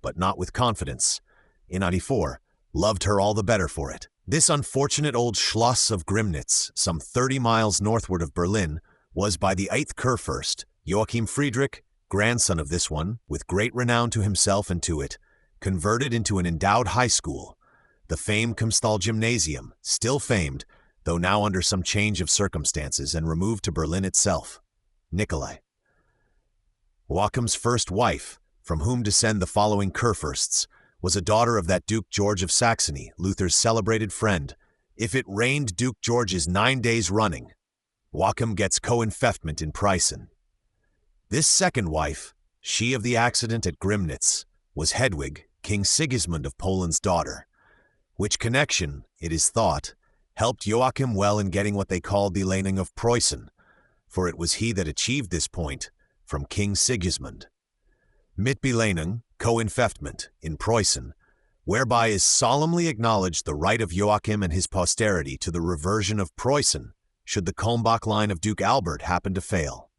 but not with confidence, in '94, loved her all the better for it. This unfortunate old Schloss of Grimnitz, some 30 miles northward of Berlin, was by the 8th Kurfürst, Joachim Frederick, grandson of this one, with great renown to himself and to it, converted into an endowed high school, the famed Kumstal Gymnasium, still famed, though now under some change of circumstances and removed to Berlin itself. Nikolai. Joachim's first wife, from whom descend the following Kurfürsts, was a daughter of that Duke George of Saxony, Luther's celebrated friend. If it rained Duke George's 9 days running, Joachim gets co-infeftment in Preußen. This second wife, she of the accident at Grimnitz, was Hedwig, King Sigismund of Poland's daughter, which connection, it is thought, helped Joachim well in getting what they called the Leaning of Preußen, for it was he that achieved this point from King Sigismund. Mitbelehnung, co-infeftment, in Preußen, whereby is solemnly acknowledged the right of Joachim and his posterity to the reversion of Preußen, should the Kulmbach line of Duke Albert happen to fail.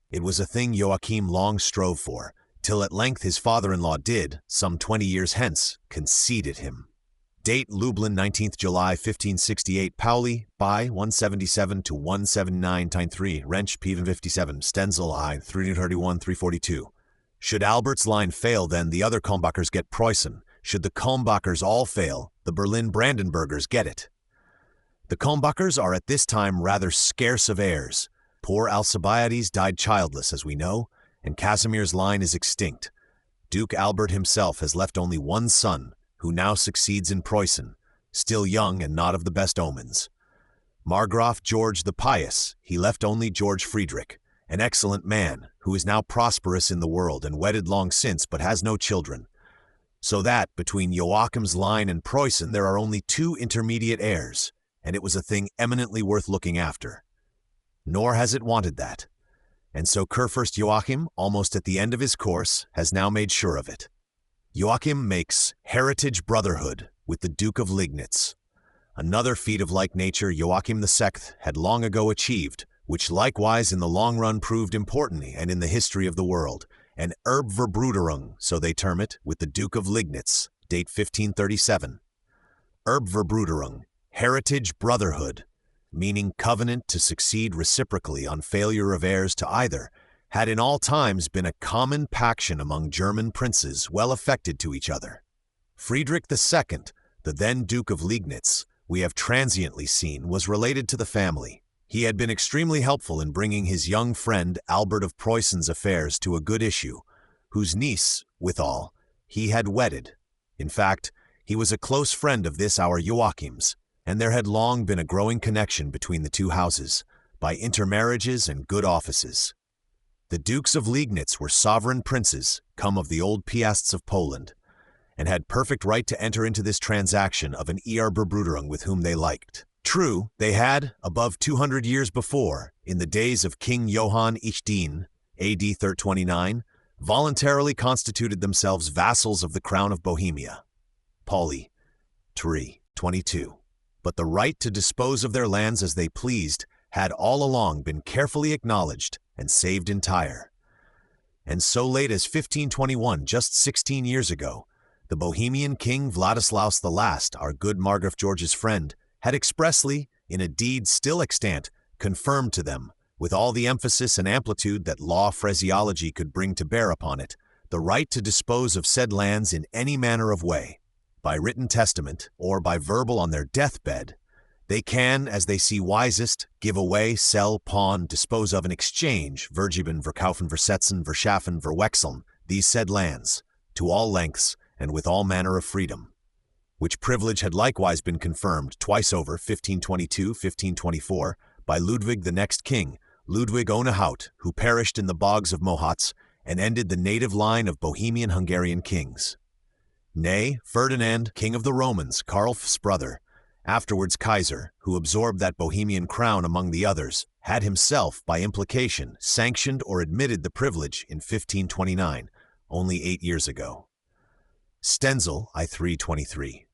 It was a thing Joachim long strove for, till at length his father-in-law did, some 20 years hence, concede it him. Date Lublin, 19th July 1568, Pauli, by 177 to 179-3, Wrench, P 57, Stenzel, I, 331-342. Should Albert's line fail, then the other Kulmbachers get Preußen. Should the Kulmbachers all fail, the Berlin-Brandenburgers get it. The Kulmbachers are at this time rather scarce of heirs. Poor Alcibiades died childless, as we know, and Casimir's line is extinct. Duke Albert himself has left only one son, who now succeeds in Preußen, still young and not of the best omens. Margraf George the Pious, he left only George Friedrich, an excellent man, who is now prosperous in the world and wedded long since, but has no children. So that, between Joachim's line and Preußen, there are only 2 intermediate heirs, and it was a thing eminently worth looking after. Nor has it wanted that. And so Kurfürst Joachim, almost at the end of his course, has now made sure of it. Joachim makes heritage brotherhood with the Duke of Liegnitz. Another feat of like nature Joachim II had long ago achieved, which likewise in the long run proved important and in the history of the world, an Erbverbruderung, so they term it, with the Duke of Liegnitz, date 1537. Erbverbruderung, heritage brotherhood, meaning covenant to succeed reciprocally on failure of heirs to either, had in all times been a common paction among German princes well affected to each other. Frederick II, the then Duke of Liegnitz, we have transiently seen, was related to the family. He had been extremely helpful in bringing his young friend Albert of Preußen's affairs to a good issue, whose niece, withal, he had wedded. In fact, he was a close friend of this our Joachim's, and there had long been a growing connection between the two houses, by intermarriages and good offices. The Dukes of Liegnitz were sovereign princes, come of the old Piasts of Poland, and had perfect right to enter into this transaction of an Erbverbruderung with whom they liked. True, they had, above 200 years before, in the days of King Johann Ichdien, AD 1329, voluntarily constituted themselves vassals of the Crown of Bohemia. Pauli, 3:22. But the right to dispose of their lands as they pleased had all along been carefully acknowledged and saved entire. And so late as 1521, just 16 years ago, the Bohemian King Vladislaus I, our good Margraf George's friend, had expressly, in a deed still extant, confirmed to them, with all the emphasis and amplitude that law phraseology could bring to bear upon it, the right to dispose of said lands in any manner of way, by written testament, or by verbal on their deathbed. They can, as they see wisest, give away, sell, pawn, dispose of, and exchange, vergeben, verkaufen, versetzen, verschaffen, verwechseln, these said lands, to all lengths, and with all manner of freedom, which privilege had likewise been confirmed twice over, 1522, 1524, by Ludwig the next king, Ludwig ohne Haut, who perished in the bogs of Mohatz, and ended the native line of Bohemian-Hungarian kings. Nay, Ferdinand, king of the Romans, Karl's brother, afterwards Kaiser, who absorbed that Bohemian crown among the others, had himself, by implication, sanctioned or admitted the privilege in 1529, only 8 years ago. Stenzel, I 3:23.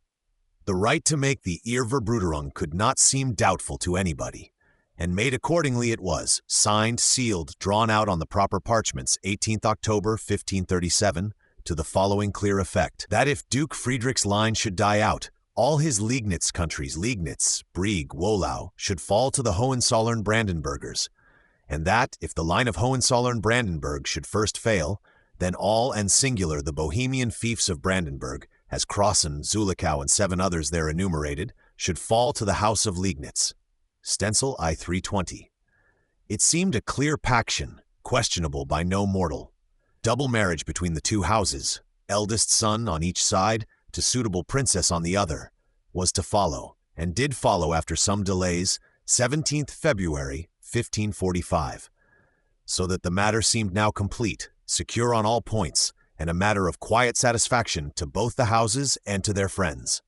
The right to make the Erbverbruderung could not seem doubtful to anybody, and made accordingly it was, signed, sealed, drawn out on the proper parchments, 18th October, 1537, to the following clear effect, that if Duke Friedrich's line should die out, all his Liegnitz countries, Liegnitz, Brieg, Wohlau, should fall to the Hohenzollern-Brandenburgers, and that, if the line of Hohenzollern-Brandenburg should first fail, then all and singular the Bohemian fiefs of Brandenburg, as Crossen, Zulichow, and 7 others there enumerated, should fall to the House of Liegnitz. Stenzel I 3:20. It seemed a clear paction, questionable by no mortal. Double marriage between the two houses, eldest son on each side, to suitable princess on the other, was to follow, and did follow after some delays, 17th February, 1545. So that the matter seemed now complete, secure on all points, and a matter of quiet satisfaction to both the houses and to their friends.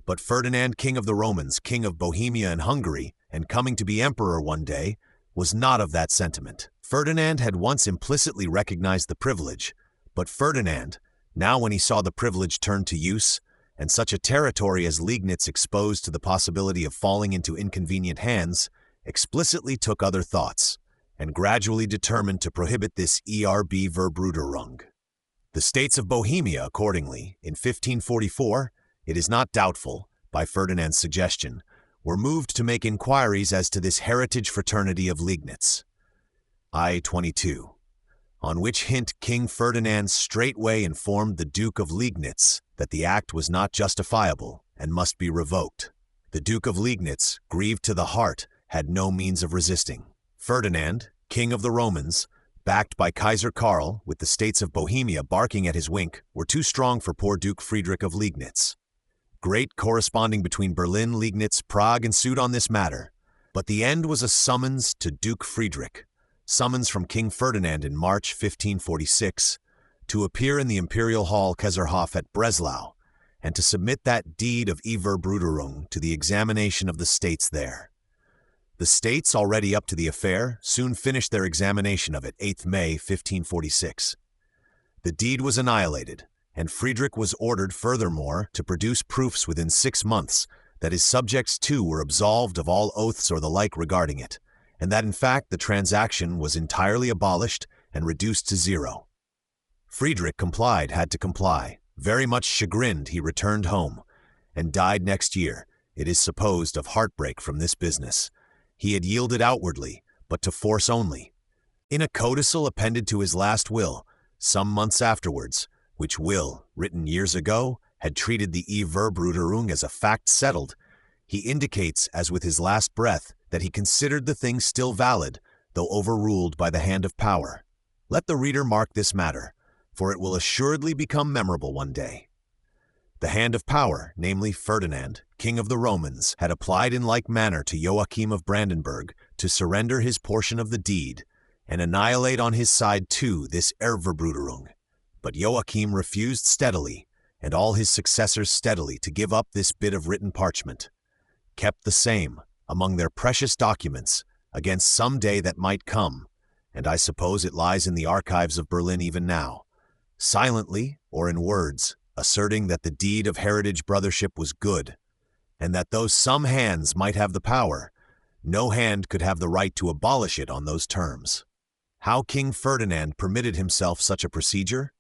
But Ferdinand, King of the Romans, King of Bohemia and Hungary, and coming to be emperor one day, was not of that sentiment. Ferdinand had once implicitly recognized the privilege, but Ferdinand, now when he saw the privilege turned to use, and such a territory as Liegnitz exposed to the possibility of falling into inconvenient hands, explicitly took other thoughts, and gradually determined to prohibit this Erbverbruderung. The states of Bohemia, accordingly, in 1544, it is not doubtful, by Ferdinand's suggestion, were moved to make inquiries as to this heritage fraternity of Liegnitz. I 22. On which hint King Ferdinand straightway informed the Duke of Liegnitz that the act was not justifiable and must be revoked. The Duke of Liegnitz, grieved to the heart, had no means of resisting. Ferdinand, King of the Romans, backed by Kaiser Karl, with the states of Bohemia barking at his wink, were too strong for poor Duke Friedrich of Liegnitz. Great corresponding between Berlin, Liegnitz, Prague ensued on this matter, but the end was a summons to Duke Friedrich, summons from King Ferdinand in March 1546, to appear in the Imperial Hall Kaiserhof at Breslau, and to submit that deed of Überbruderung to the examination of the states there. The states, already up to the affair, soon finished their examination of it, 8th May 1546. The deed was annihilated, and Frederick was ordered furthermore to produce proofs within 6 months that his subjects too were absolved of all oaths or the like regarding it, and that in fact the transaction was entirely abolished and reduced to zero. Frederick had to comply. Very much chagrined, he returned home, and died next year, it is supposed, of heartbreak from this business. He had yielded outwardly, but to force only. In a codicil appended to his last will, some months afterwards, which will, written years ago, had treated the Überbruderung as a fact settled, he indicates, as with his last breath, that he considered the thing still valid, though overruled by the hand of power. Let the reader mark this matter, for it will assuredly become memorable one day. The hand of power, namely Ferdinand, king of the Romans, had applied in like manner to Joachim of Brandenburg to surrender his portion of the deed, and annihilate on his side too this Überbruderung. But Joachim refused steadily, and all his successors steadily, to give up this bit of written parchment, kept the same, among their precious documents, against some day that might come, and I suppose it lies in the archives of Berlin even now, silently, or in words, asserting that the deed of heritage brothership was good, and that though some hands might have the power, no hand could have the right to abolish it on those terms. How King Ferdinand permitted himself such a procedure?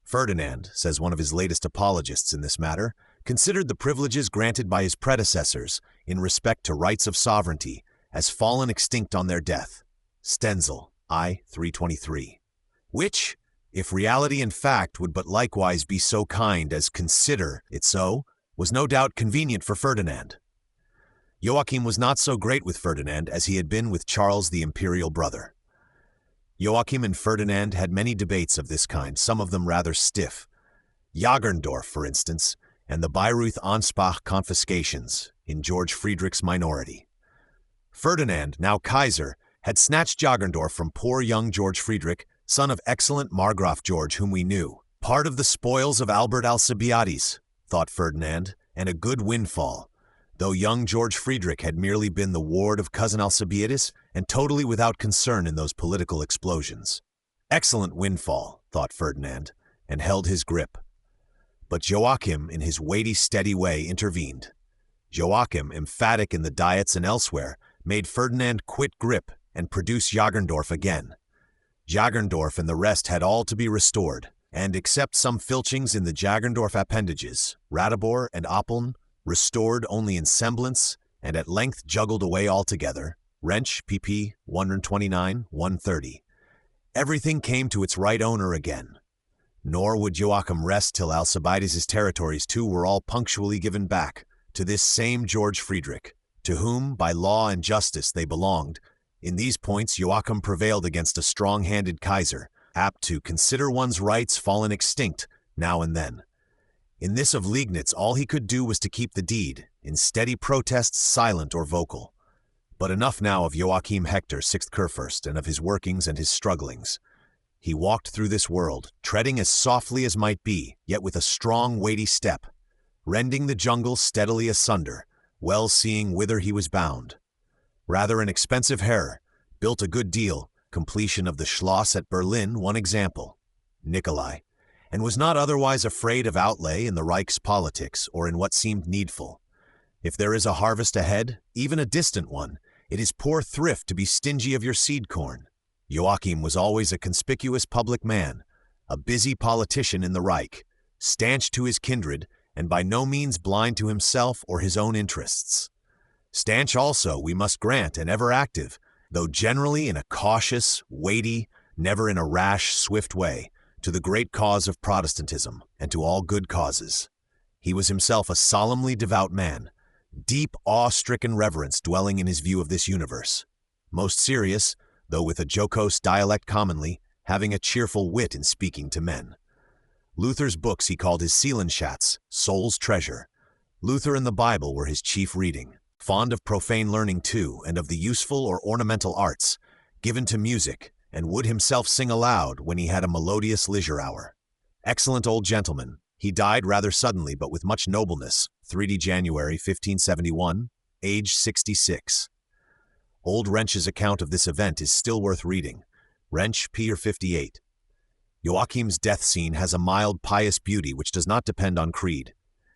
Ferdinand, says one of his latest apologists in this matter, considered the privileges granted by his predecessors in respect to rights of sovereignty as fallen extinct on their death. Stenzel, I. 323. Which, if reality and fact would but likewise be so kind as consider it so, was no doubt convenient for Ferdinand. Joachim was not so great with Ferdinand as he had been with Charles the imperial brother. Joachim and Ferdinand had many debates of this kind, some of them rather stiff. Jagerndorf, for instance, and the Bayreuth-Ansbach confiscations in George Friedrich's minority. Ferdinand, now Kaiser, had snatched Jagerndorf from poor young George Friedrich, son of excellent Margraf George, whom we knew. Part of the spoils of Albert Alcibiades, thought Ferdinand, and a good windfall, though young George Friedrich had merely been the ward of cousin Alcibiades and totally without concern in those political explosions. Excellent windfall, thought Ferdinand, and held his grip. But Joachim, in his weighty, steady way, intervened. Joachim, emphatic in the Diets and elsewhere, made Ferdinand quit grip and produce Jagerndorf again. Jagerndorf and the rest had all to be restored, and except some filchings in the Jagerndorf appendages, Ratibor and Oppeln, restored only in semblance, and at length juggled away altogether. Wrench, pp. 129, 130. Everything came to its right owner again. Nor would Joachim rest till Alcibiades' territories too were all punctually given back to this same George Friedrich, to whom, by law and justice, they belonged. In these points Joachim prevailed against a strong-handed Kaiser, apt to consider one's rights fallen extinct now and then. In this of Liegnitz all he could do was to keep the deed, in steady protests silent or vocal. But enough now of Joachim Hector, 6th Kurfürst, and of his workings and his strugglings. He walked through this world, treading as softly as might be, yet with a strong, weighty step, rending the jungle steadily asunder, well seeing whither he was bound. Rather an expensive Herr, built a good deal, completion of the Schloss at Berlin one example, Nikolai, and was not otherwise afraid of outlay in the Reich's politics or in what seemed needful. If there is a harvest ahead, even a distant one, it is poor thrift to be stingy of your seed corn. Joachim was always a conspicuous public man, a busy politician in the Reich, stanch to his kindred, and by no means blind to himself or his own interests. Stanch also, we must grant, and ever active, though generally in a cautious, weighty, never in a rash, swift way, to the great cause of Protestantism, and to all good causes. He was himself a solemnly devout man, deep awe-stricken reverence dwelling in his view of this universe, most serious, though with a jocose dialect commonly, having a cheerful wit in speaking to men. Luther's books he called his Seelenschatz, soul's treasure. Luther and the Bible were his chief reading. Fond of profane learning too, and of the useful or ornamental arts, given to music, and would himself sing aloud when he had a melodious leisure hour. Excellent old gentleman, He died rather suddenly but with much nobleness, 3 January 1571, age 66. Old Wrench's account of this event is still worth reading. Wrench, P. 58. Joachim's death scene has a mild, pious beauty which does not depend on creed.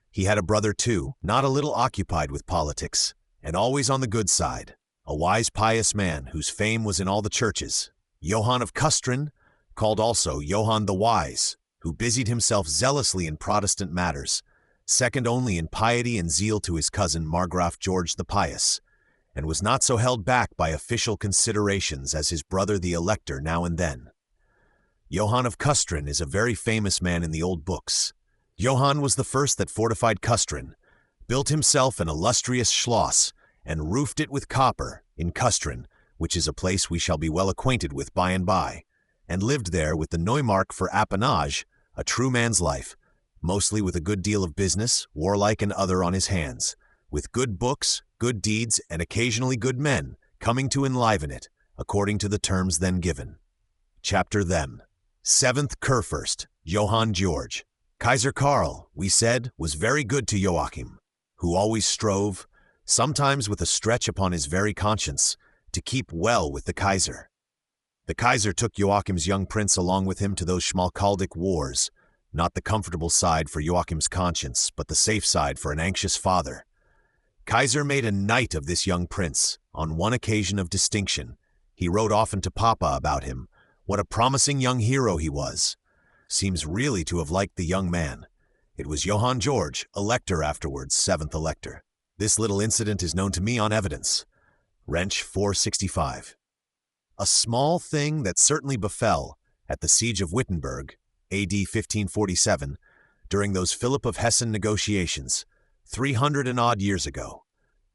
He had a brother too, not a little occupied with politics, and always on the good side, a wise, pious man whose fame was in all the churches, Johann of Custrin, called also Johann the Wise, who busied himself zealously in Protestant matters, second only in piety and zeal to his cousin Margraf George the Pious, and was not so held back by official considerations as his brother the Elector now and then. Johann of Custrin is a very famous man in the old books. Johann was the first that fortified Custrin, built himself an illustrious schloss, and roofed it with copper in Custrin, which is a place we shall be well acquainted with by and by, and lived there with the Neumark for appanage, a true man's life, mostly with a good deal of business, warlike and other, on his hands, with good books, good deeds, and occasionally good men, coming to enliven it, according to the terms then given. Chapter Them. 7th Kurfürst, Johann George. Kaiser Karl, we said, was very good to Joachim, who always strove, sometimes with a stretch upon his very conscience, to keep well with the Kaiser. The Kaiser took Joachim's young prince along with him to those Schmalkaldic wars, not the comfortable side for Joachim's conscience, but the safe side for an anxious father. Kaiser made a knight of this young prince. On one occasion of distinction, he wrote often to Papa about him, what a promising young hero he was. Seems really to have liked the young man. It was Johann George, Elector afterwards, 7th Elector. This little incident is known to me on evidence. Wrench, 465. A small thing that certainly befell at the siege of Wittenberg, A.D. 1547, during those Philip of Hessen negotiations, 300 and odd years ago.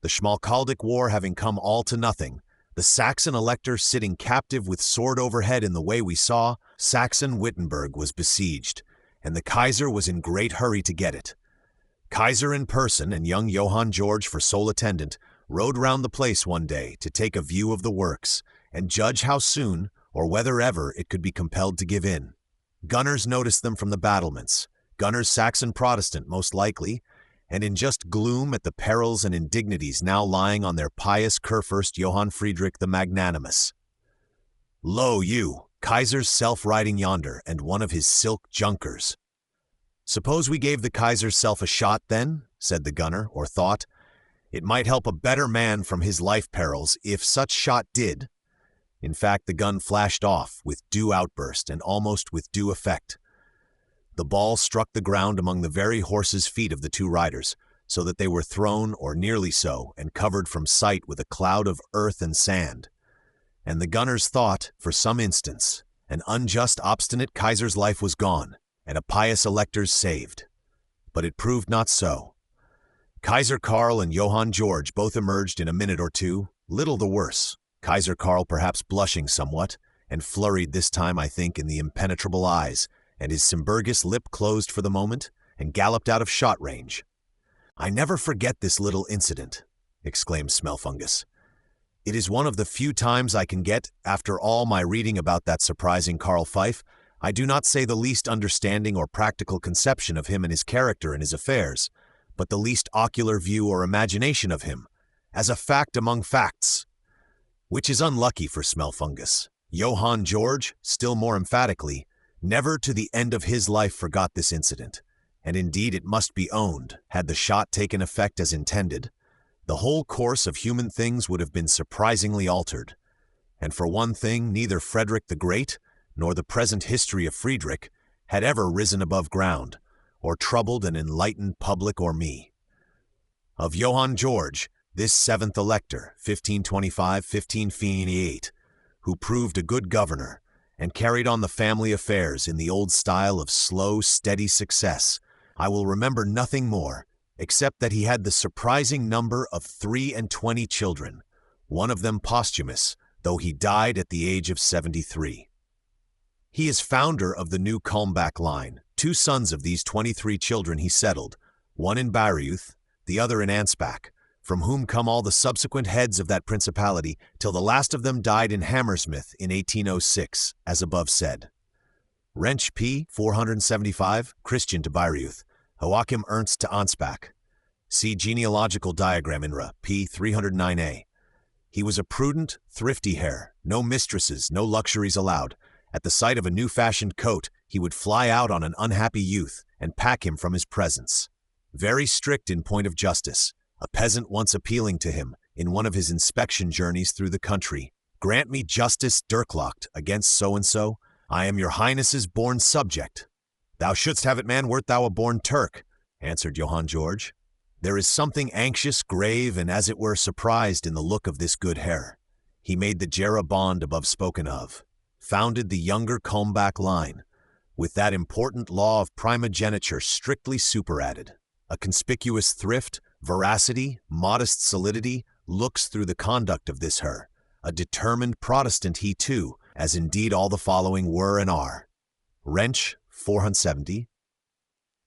The Schmalkaldic War having come all to nothing, the Saxon Elector sitting captive with sword overhead in the way we saw, Saxon Wittenberg was besieged, and the Kaiser was in great hurry to get it. Kaiser in person and young Johann George for sole attendant rode round the place one day to take a view of the works and judge how soon, or whether ever, it could be compelled to give in. Gunners noticed them from the battlements, gunners Saxon Protestant most likely, and in just gloom at the perils and indignities now lying on their pious Kurfürst Johann Frederick the Magnanimous. Lo you, Kaiser's self riding yonder, and one of his silk junkers. Suppose we gave the Kaiser's self a shot then, said the gunner, or thought. It might help a better man from his life perils if such shot did. In fact, the gun flashed off with due outburst and almost with due effect. The ball struck the ground among the very horses' feet of the two riders, so that they were thrown, or nearly so, and covered from sight with a cloud of earth and sand. And the gunners thought, for some instants, an unjust, obstinate Kaiser's life was gone, and a pious Elector's saved. But it proved not so. Kaiser Karl and Johann George both emerged in a minute or two, little the worse, Kaiser Karl perhaps blushing somewhat, and flurried this time, I think, in the impenetrable eyes, and his Symburgis lip closed for the moment, and galloped out of shot range. I never forget this little incident, exclaimed Smelfungus. It is one of the few times I can get, after all my reading about that surprising Karl Fife, I do not say the least understanding or practical conception of him and his character and his affairs, but the least ocular view or imagination of him, as a fact among facts. Which is unlucky for Smelfungus. Johann George, still more emphatically, never to the end of his life forgot this incident, and indeed it must be owned, had the shot taken effect as intended, the whole course of human things would have been surprisingly altered. And for one thing, neither Frederick the Great, nor the present history of Friedrich, had ever risen above ground, or troubled an enlightened public or me. Of Johann George, this 7th Elector, 1525-1558, who proved a good governor, and carried on the family affairs in the old style of slow, steady success, I will remember nothing more, except that he had the surprising number of 23 children, one of them posthumous, though he died at the age of 73. He is founder of the new Kulmbach line. 2 sons of these 23 children he settled, one in Bayreuth, the other in Ansbach, from whom come all the subsequent heads of that principality, till the last of them died in Hammersmith in 1806, as above said. Wrench p. 475, Christian to Bayreuth, Joachim Ernst to Ansbach. See genealogical diagram INRA, p. 309a. He was a prudent, thrifty Herr, no mistresses, no luxuries allowed. At the sight of a new-fashioned coat, he would fly out on an unhappy youth and pack him from his presence. Very strict in point of justice, a peasant once appealing to him in one of his inspection journeys through the country, "Grant me justice, Dirklocht, against so-and-so. I am your Highness's born subject." "Thou shouldst have it, man, wert thou a born Turk," answered Johann George. There is something anxious, grave, and as it were surprised in the look of this good Herr. He made the Gera bond above spoken of, founded the younger Kulmbach line, with that important law of primogeniture strictly superadded. A conspicuous thrift, veracity, modest solidity looks through the conduct of this Herr. A determined Protestant he too, as indeed all the following were and are. Wrench, 470.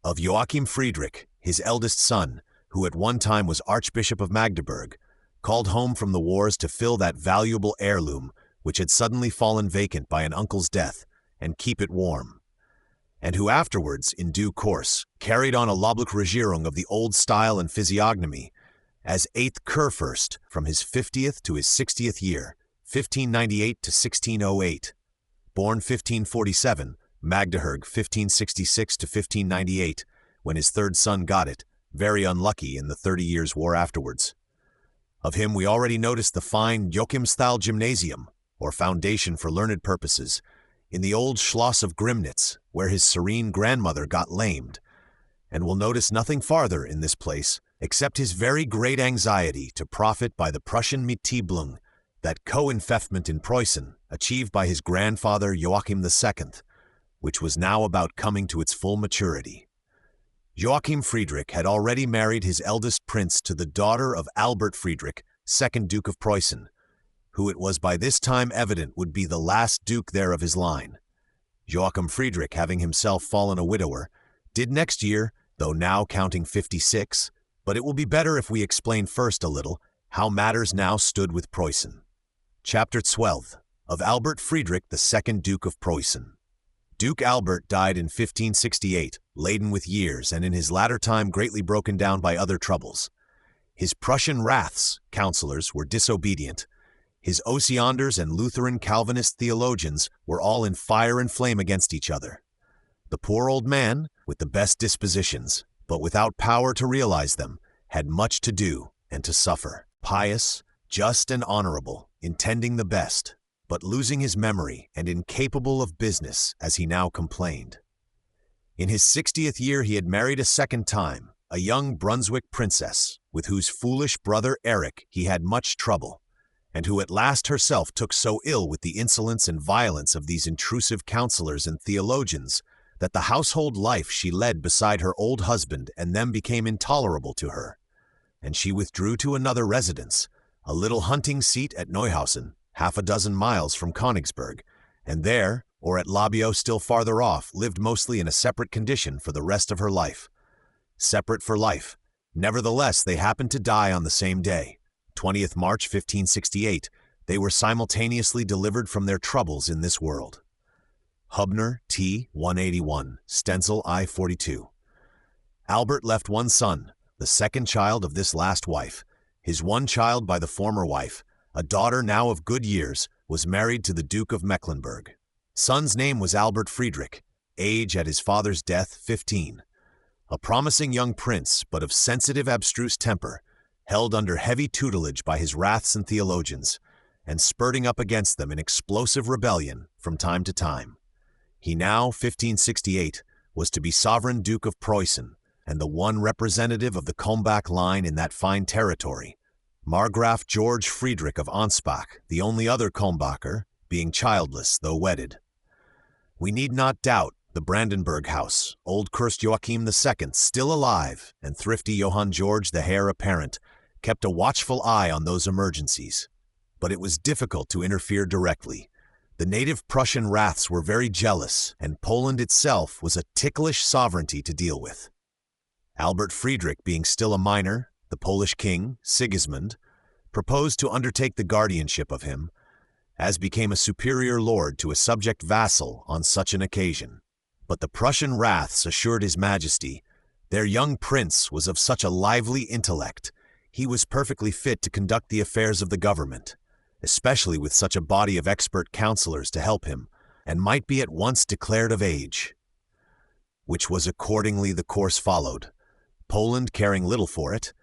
Of Joachim Friedrich, his eldest son, who at one time was Archbishop of Magdeburg, called home from the wars to fill that valuable heirloom which had suddenly fallen vacant by an uncle's death, and keep it warm, and who afterwards, in due course, carried on a Loblich Regierung of the old style and physiognomy, as 8th Kurfürst from his 50th to his 60th year, 1598 to 1608. Born 1547, Magdeburg 1566 to 1598, when his third son got it, very unlucky in the 30 Years' War afterwards. Of him we already noticed the fine Joachimsthal Gymnasium, or foundation for learned purposes, in the old Schloss of Grimnitz, where his serene grandmother got lamed, and will notice nothing farther in this place, except his very great anxiety to profit by the Prussian Mietblung, that co-enfeoffment in Preußen, achieved by his grandfather Joachim II, which was now about coming to its full maturity. Joachim Friedrich had already married his eldest prince to the daughter of Albert Friedrich, 2nd Duke of Preußen, who it was by this time evident would be the last duke there of his line. Joachim Friedrich, having himself fallen a widower, did next year, though now counting 56, but it will be better if we explain first a little how matters now stood with Preußen. Chapter 12. Of Albert Friedrich, the 2nd Duke of Preußen. Duke Albert died in 1568, laden with years, and in his latter time greatly broken down by other troubles. His Prussian Raths, councillors, were disobedient. His Osianders and Lutheran Calvinist theologians were all in fire and flame against each other. The poor old man, with the best dispositions, but without power to realize them, had much to do and to suffer. Pious, just and honorable, intending the best, but losing his memory and incapable of business, as he now complained. In his 60th year he had married a second time, a young Brunswick princess, with whose foolish brother Eric he had much trouble, and who at last herself took so ill with the insolence and violence of these intrusive councillors and theologians that the household life she led beside her old husband and them became intolerable to her, and she withdrew to another residence, a little hunting seat at Neuhausen, 6 miles from Königsberg, and there, or at Labio still farther off, lived mostly in a separate condition for the rest of her life. Separate for life. Nevertheless, they happened to die on the same day, 20th March 1568. They were simultaneously delivered from their troubles in this world. Hubner, T. 181, Stenzel I. 42. Albert left one son, the second child of this last wife. His one child by the former wife, a daughter now of good years, was married to the Duke of Mecklenburg. Son's name was Albert Friedrich, age at his father's death 15. A promising young prince, but of sensitive abstruse temper, held under heavy tutelage by his Raths and theologians, and spurting up against them in explosive rebellion from time to time. He now, 1568, was to be sovereign Duke of Preußen, and the one representative of the Kulmbach line in that fine territory, Margraf George Friedrich of Ansbach, the only other Kulmbacher, being childless though wedded. We need not doubt the Brandenburg house, old cursed Joachim II, still alive, and thrifty Johann George the heir apparent, kept a watchful eye on those emergencies. But it was difficult to interfere directly. The native Prussian Raths were very jealous, and Poland itself was a ticklish sovereignty to deal with. Albert Friedrich, being still a minor, the Polish king, Sigismund, proposed to undertake the guardianship of him, as became a superior lord to a subject vassal on such an occasion. But the Prussian Raths assured his majesty their young prince was of such a lively intellect, he was perfectly fit to conduct the affairs of the government, especially with such a body of expert counselors to help him, and might be at once declared of age. Which was accordingly the course followed, Poland caring little for it,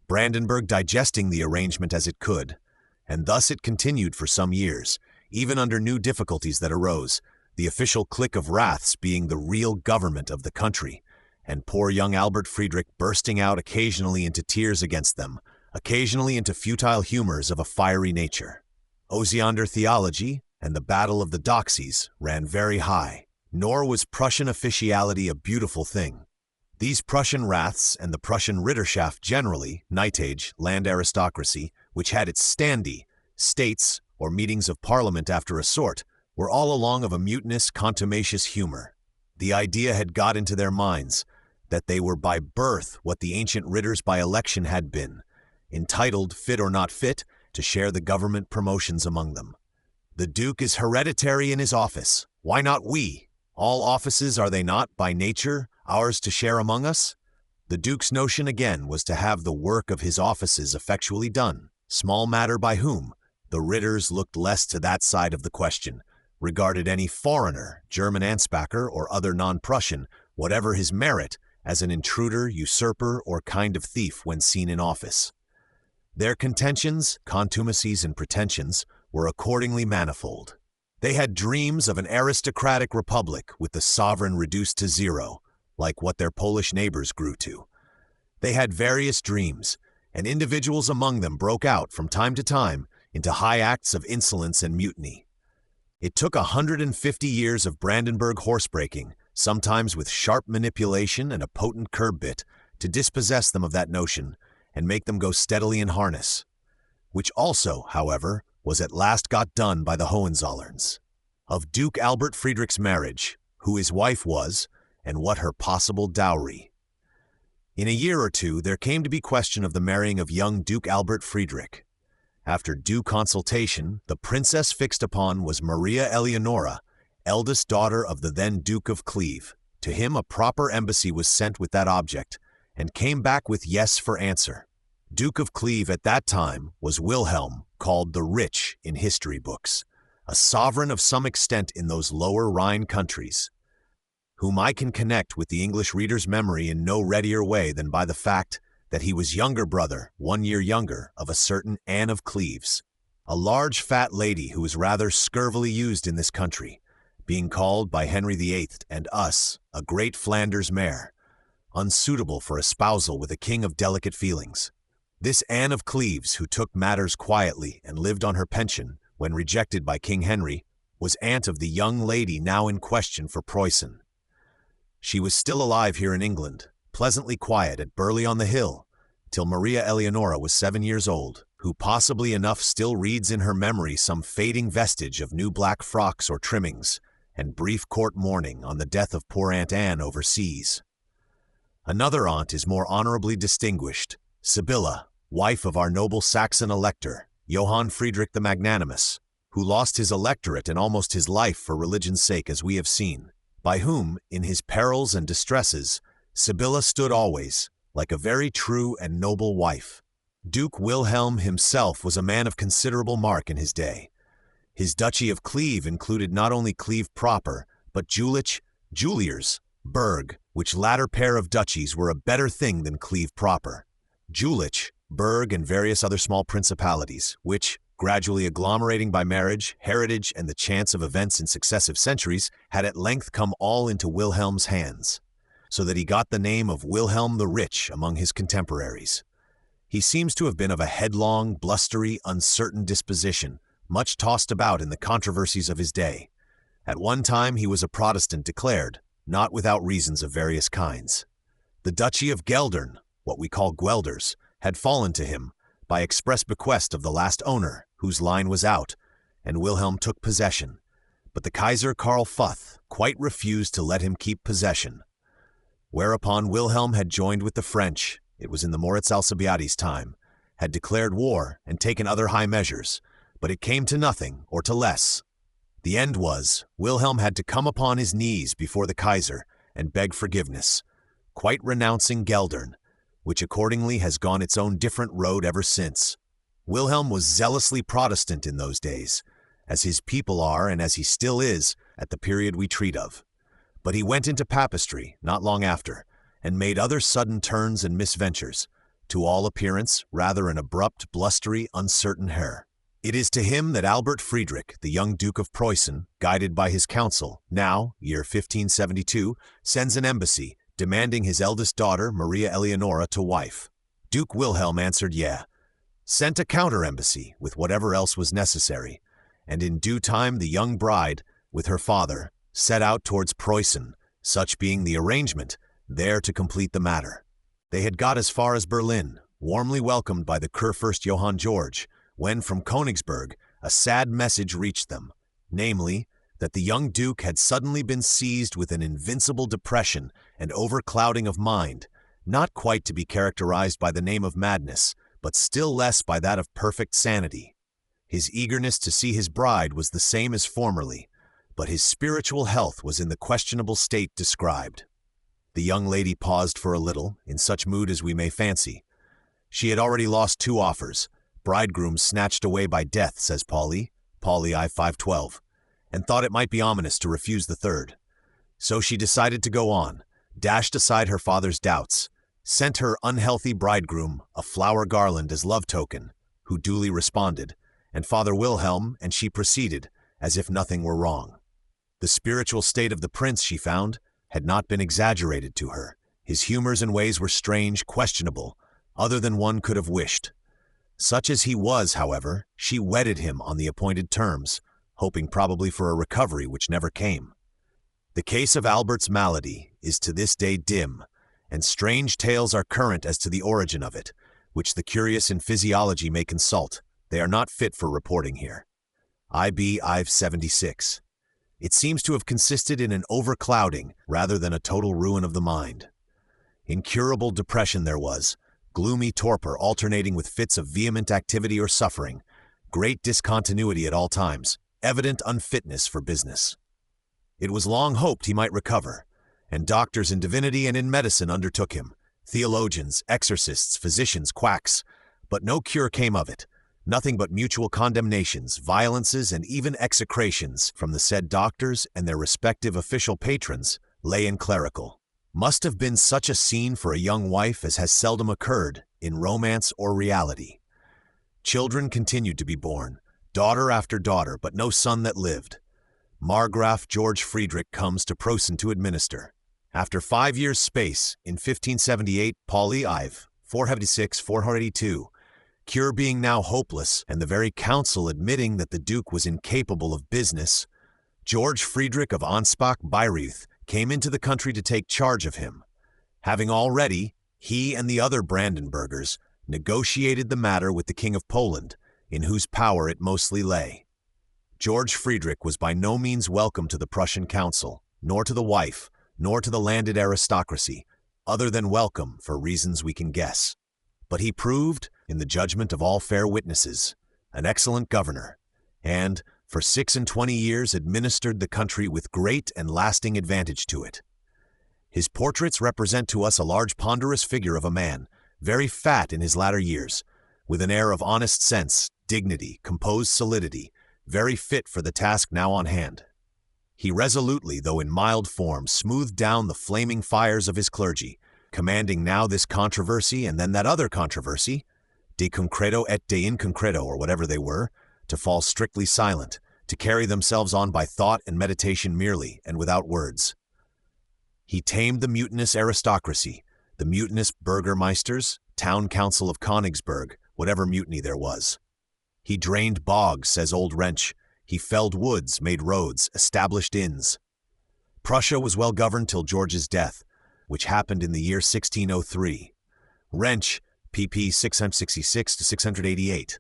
Brandenburg digesting the arrangement as it could, and thus it continued for some years, even under new difficulties that arose, the official clique of Raths being the real government of the country, and poor young Albert Frederick bursting out occasionally into tears against them, occasionally into futile humors of a fiery nature. Osiander theology and the Battle of the Doxies ran very high, nor was Prussian officiality a beautiful thing. These Prussian Raths and the Prussian Ritterschaft generally, knightage, land aristocracy, which had its standee, states, or meetings of parliament after a sort, were all along of a mutinous, contumacious humor. The idea had got into their minds that they were by birth what the ancient Ritters by election had been, entitled, fit or not fit, to share the government promotions among them. The Duke is hereditary in his office. Why not we? All offices are they not, by nature, ours to share among us? The Duke's notion again was to have the work of his offices effectually done. Small matter by whom. The Ritters looked less to that side of the question, regarded any foreigner, German Anspacher or other non-Prussian, whatever his merit, as an intruder, usurper, or kind of thief when seen in office. Their contentions, contumacies, and pretensions were accordingly manifold. They had dreams of an aristocratic republic with the sovereign reduced to zero, like what their Polish neighbors grew to. They had various dreams, and individuals among them broke out from time to time into high acts of insolence and mutiny. It took 150 years of Brandenburg horsebreaking, sometimes with sharp manipulation and a potent curb bit, to dispossess them of that notion and make them go steadily in harness, which also, however, was at last got done by the Hohenzollerns. Of Duke Albert Friedrich's marriage, who his wife was, and what her possible dowry. In a year or two there came to be question of the marrying of young Duke Albert Friedrich. After due consultation, the princess fixed upon was Maria Eleonora, eldest daughter of the then Duke of Cleve. To him a proper embassy was sent with that object, and came back with yes for answer. Duke of Cleve at that time was Wilhelm, called the Rich in history books, a sovereign of some extent in those lower Rhine countries, whom I can connect with the English reader's memory in no readier way than by the fact that he was younger brother, 1 year younger, of a certain Anne of Cleves, a large fat lady who was rather scurvily used in this country, being called by Henry VIII and us a great Flanders mare, unsuitable for a spousal with a king of delicate feelings. This Anne of Cleves, who took matters quietly and lived on her pension when rejected by King Henry, was aunt of the young lady now in question for Preußen. She was still alive here in England, pleasantly quiet at Burley-on-the-Hill, till Maria Eleonora was 7 years old, who possibly enough still reads in her memory some fading vestige of new black frocks or trimmings, and brief court mourning on the death of poor Aunt Anne overseas. Another aunt is more honorably distinguished, Sibylla, wife of our noble Saxon elector, Johann Friedrich the Magnanimous, who lost his electorate and almost his life for religion's sake, as we have seen, by whom, in his perils and distresses, Sibylla stood always, like a very true and noble wife. Duke Wilhelm himself was a man of considerable mark in his day. His duchy of Cleve included not only Cleve proper, but Jülich, Juliers, Berg, which latter pair of duchies were a better thing than Cleve proper. Jülich, Berg, and various other small principalities, which, gradually agglomerating by marriage, heritage, and the chance of events in successive centuries, had at length come all into Wilhelm's hands, so that he got the name of Wilhelm the Rich among his contemporaries. He seems to have been of a headlong, blustery, uncertain disposition, much tossed about in the controversies of his day. At one time he was a Protestant declared, not without reasons of various kinds. The Duchy of Geldern, what we call Guelders, had fallen to him, by express bequest of the last owner, whose line was out, and Wilhelm took possession. But the Kaiser Karl Futh quite refused to let him keep possession. Whereupon Wilhelm had joined with the French, it was in the Moritz Alcibiades time, had declared war and taken other high measures, but it came to nothing or to less. The end was, Wilhelm had to come upon his knees before the Kaiser and beg forgiveness, quite renouncing Geldern, which accordingly has gone its own different road ever since. Wilhelm was zealously Protestant in those days, as his people are and as he still is at the period we treat of. But he went into papistry not long after, and made other sudden turns and misventures, to all appearance rather an abrupt, blustery, uncertain Herr. It is to him that Albert Frederick, the young Duke of Preußen, guided by his council, now, year 1572, sends an embassy, demanding his eldest daughter, Maria Eleonora, to wife. Duke Wilhelm answered sent a counter-embassy with whatever else was necessary, and in due time the young bride, with her father, set out towards Preußen, such being the arrangement, there to complete the matter. They had got as far as Berlin, warmly welcomed by the Kurfürst Johann George, when from Königsberg a sad message reached them, namely, that the young duke had suddenly been seized with an invincible depression and overclouding of mind, not quite to be characterized by the name of madness, but still less by that of perfect sanity. His eagerness to see his bride was the same as formerly, but his spiritual health was in the questionable state described. The young lady paused for a little, in such mood as we may fancy. She had already lost 2 offers, bridegroom snatched away by death, says Pauli I 512, and thought it might be ominous to refuse the 3rd. So she decided to go on, dashed aside her father's doubts, sent her unhealthy bridegroom a flower garland as love token, who duly responded, and Father Wilhelm and she proceeded, as if nothing were wrong. The spiritual state of the prince, she found, had not been exaggerated to her. His humors and ways were strange, questionable, other than one could have wished. Such as he was, however, she wedded him on the appointed terms, hoping probably for a recovery which never came. The case of Albert's malady is to this day dim, and strange tales are current as to the origin of it, which the curious in physiology may consult. They are not fit for reporting here. IB IV 76. It seems to have consisted in an overclouding rather than a total ruin of the mind. Incurable depression there was, gloomy torpor alternating with fits of vehement activity or suffering, great discontinuity at all times, evident unfitness for business. It was long hoped he might recover, and doctors in divinity and in medicine undertook him, theologians, exorcists, physicians, quacks, but no cure came of it, nothing but mutual condemnations, violences, and even execrations from the said doctors and their respective official patrons, lay and clerical. Must have been such a scene for a young wife as has seldom occurred in romance or reality. Children continued to be born, daughter after daughter, but no son that lived. Margraf George Friedrich comes to Preußen to administer. After 5 years' space, in 1578, Pauli IV 476-482, cure being now hopeless, and the very council admitting that the duke was incapable of business, George Friedrich of Ansbach-Bayreuth came into the country to take charge of him, having already, he and the other Brandenburgers, negotiated the matter with the King of Poland, in whose power it mostly lay. George Friedrich was by no means welcome to the Prussian council, nor to the wife, nor to the landed aristocracy, other than welcome for reasons we can guess. But he proved, in the judgment of all fair witnesses, an excellent governor, and, for 26 years administered the country with great and lasting advantage to it. His portraits represent to us a large ponderous figure of a man, very fat in his latter years, with an air of honest sense, dignity, composed solidity, very fit for the task now on hand. He resolutely, though in mild form, smoothed down the flaming fires of his clergy, commanding now this controversy and then that other controversy, de concreto et de inconcreto, or whatever they were, to fall strictly silent, to carry themselves on by thought and meditation merely, and without words. He tamed the mutinous aristocracy, the mutinous burgermeisters, town council of Königsberg, whatever mutiny there was. He drained bogs, says old Wrench. He felled woods, made roads, established inns. Prussia was well governed till George's death, which happened in the year 1603. Wrench, pp. 666-688.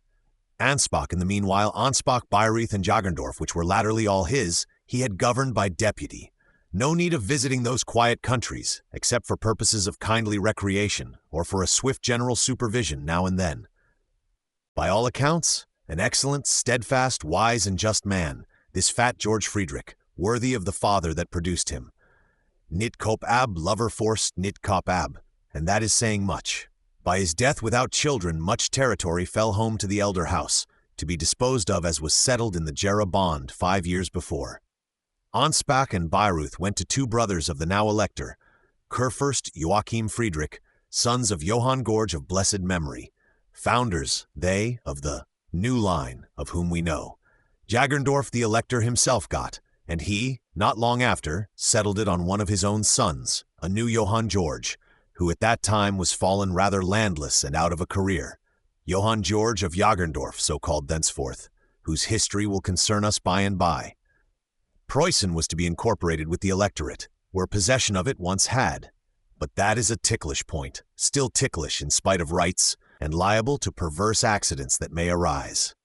Ansbach, in the meanwhile, Ansbach, Bayreuth, and Jagendorf, which were latterly all his, he had governed by deputy. No need of visiting those quiet countries, except for purposes of kindly recreation, or for a swift general supervision now and then. By all accounts, An excellent, steadfast, wise, and just man, this fat George Frederick, worthy of the father that produced him. Nit cop ab lover forced nit cop ab, and that is saying much. By his death without children, much territory fell home to the elder house, to be disposed of as was settled in the Jera bond 5 years before. Anspach and Bayreuth went to 2 brothers of the now elector, Kurfürst Joachim Friedrich, sons of Johann George of blessed memory, founders, they, of the new line of whom we know. Jagerndorf the elector himself got, and he, not long after, settled it on one of his own sons, a new Johann George, who at that time was fallen rather landless and out of a career. Johann George of Jagerndorf, so called thenceforth, whose history will concern us by and by. Preußen was to be incorporated with the electorate, where possession of it once had. But that is a ticklish point, still ticklish in spite of rights, and liable to perverse accidents that may arise.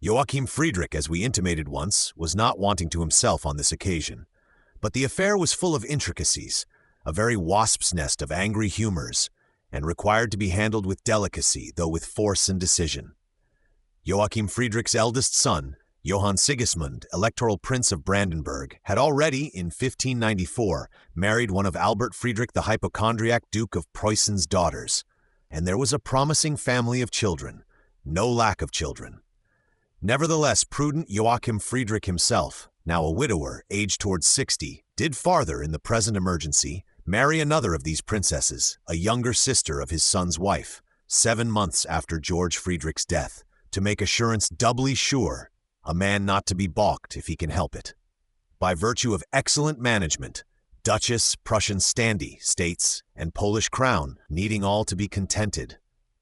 Joachim Friedrich, as we intimated once, was not wanting to himself on this occasion. But the affair was full of intricacies, a very wasp's nest of angry humors, and required to be handled with delicacy, though with force and decision. Joachim Friedrich's eldest son, Johann Sigismund, Electoral Prince of Brandenburg, had already, in 1594, married one of Albert Friedrich the hypochondriac Duke of Preußen's daughters, and there was a promising family of children, no lack of children. Nevertheless, prudent Joachim Friedrich himself, now a widower, aged towards 60, did farther in the present emergency marry another of these princesses, a younger sister of his son's wife, 7 months after George Friedrich's death, to make assurance doubly sure, a man not to be balked if he can help it. By virtue of excellent management, Duchess, Prussian Standy, States, and Polish Crown needing all to be contented,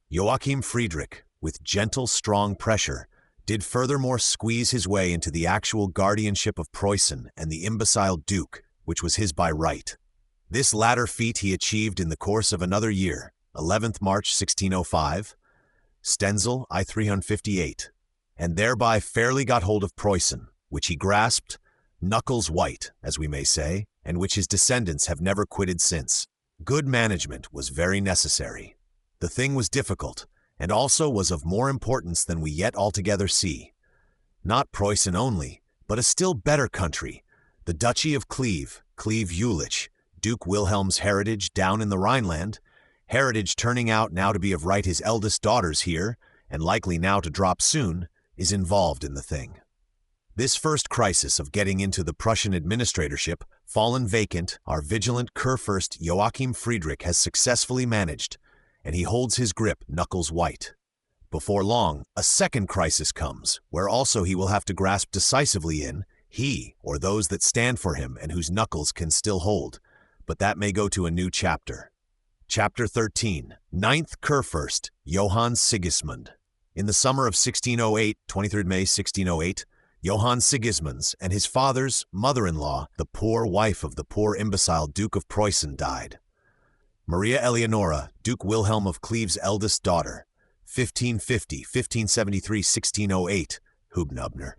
Joachim Friedrich, with gentle, strong pressure, did furthermore squeeze his way into the actual guardianship of Preußen and the imbecile Duke, which was his by right. This latter feat he achieved in the course of another year, 11th March 1605, Stenzel I 358, and thereby fairly got hold of Preußen, which he grasped, knuckles white, as we may say, and which his descendants have never quitted since. Good management was very necessary. The thing was difficult, and also was of more importance than we yet altogether see. Not Preußen only, but a still better country, the Duchy of Cleve, Cleve-Jülich, Duke Wilhelm's heritage down in the Rhineland, heritage turning out now to be of right his eldest daughters here, and likely now to drop soon, is involved in the thing. This first crisis of getting into the Prussian administratorship, fallen vacant, our vigilant Kurfürst Joachim Friedrich has successfully managed, and he holds his grip knuckles white. Before long, a second crisis comes, where also he will have to grasp decisively in, he, or those that stand for him and whose knuckles can still hold, but that may go to a new chapter. Chapter 13, 9th Kurfürst, Johann Sigismund. In the summer of 1608, 23 May 1608, Johann Sigismunds and his father's mother-in-law, the poor wife of the poor imbecile Duke of Preußen, died. Maria Eleonora, Duke Wilhelm of Cleve's eldest daughter, 1550, 1573, 1608, Hubnubner.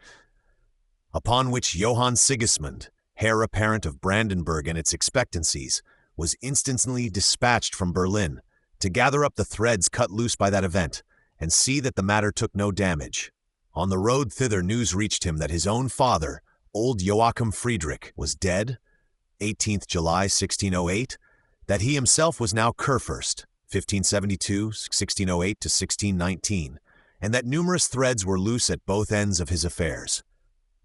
Upon which Johann Sigismund, heir apparent of Brandenburg and its expectancies, was instantly dispatched from Berlin to gather up the threads cut loose by that event and see that the matter took no damage. On the road thither news reached him that his own father, old Joachim Friedrich, was dead, 18th July 1608, that he himself was now Kurfürst, 1572, 1608 to 1619, and that numerous threads were loose at both ends of his affairs.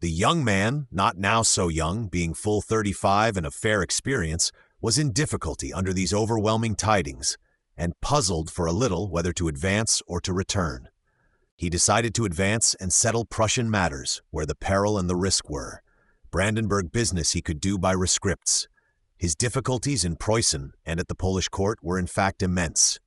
The young man, not now so young, being full 35 and of fair experience, was in difficulty under these overwhelming tidings, and puzzled for a little whether to advance or to return. He decided to advance and settle Prussian matters, where the peril and the risk were. Brandenburg business he could do by rescripts. His difficulties in Preußen and at the Polish court were in fact immense.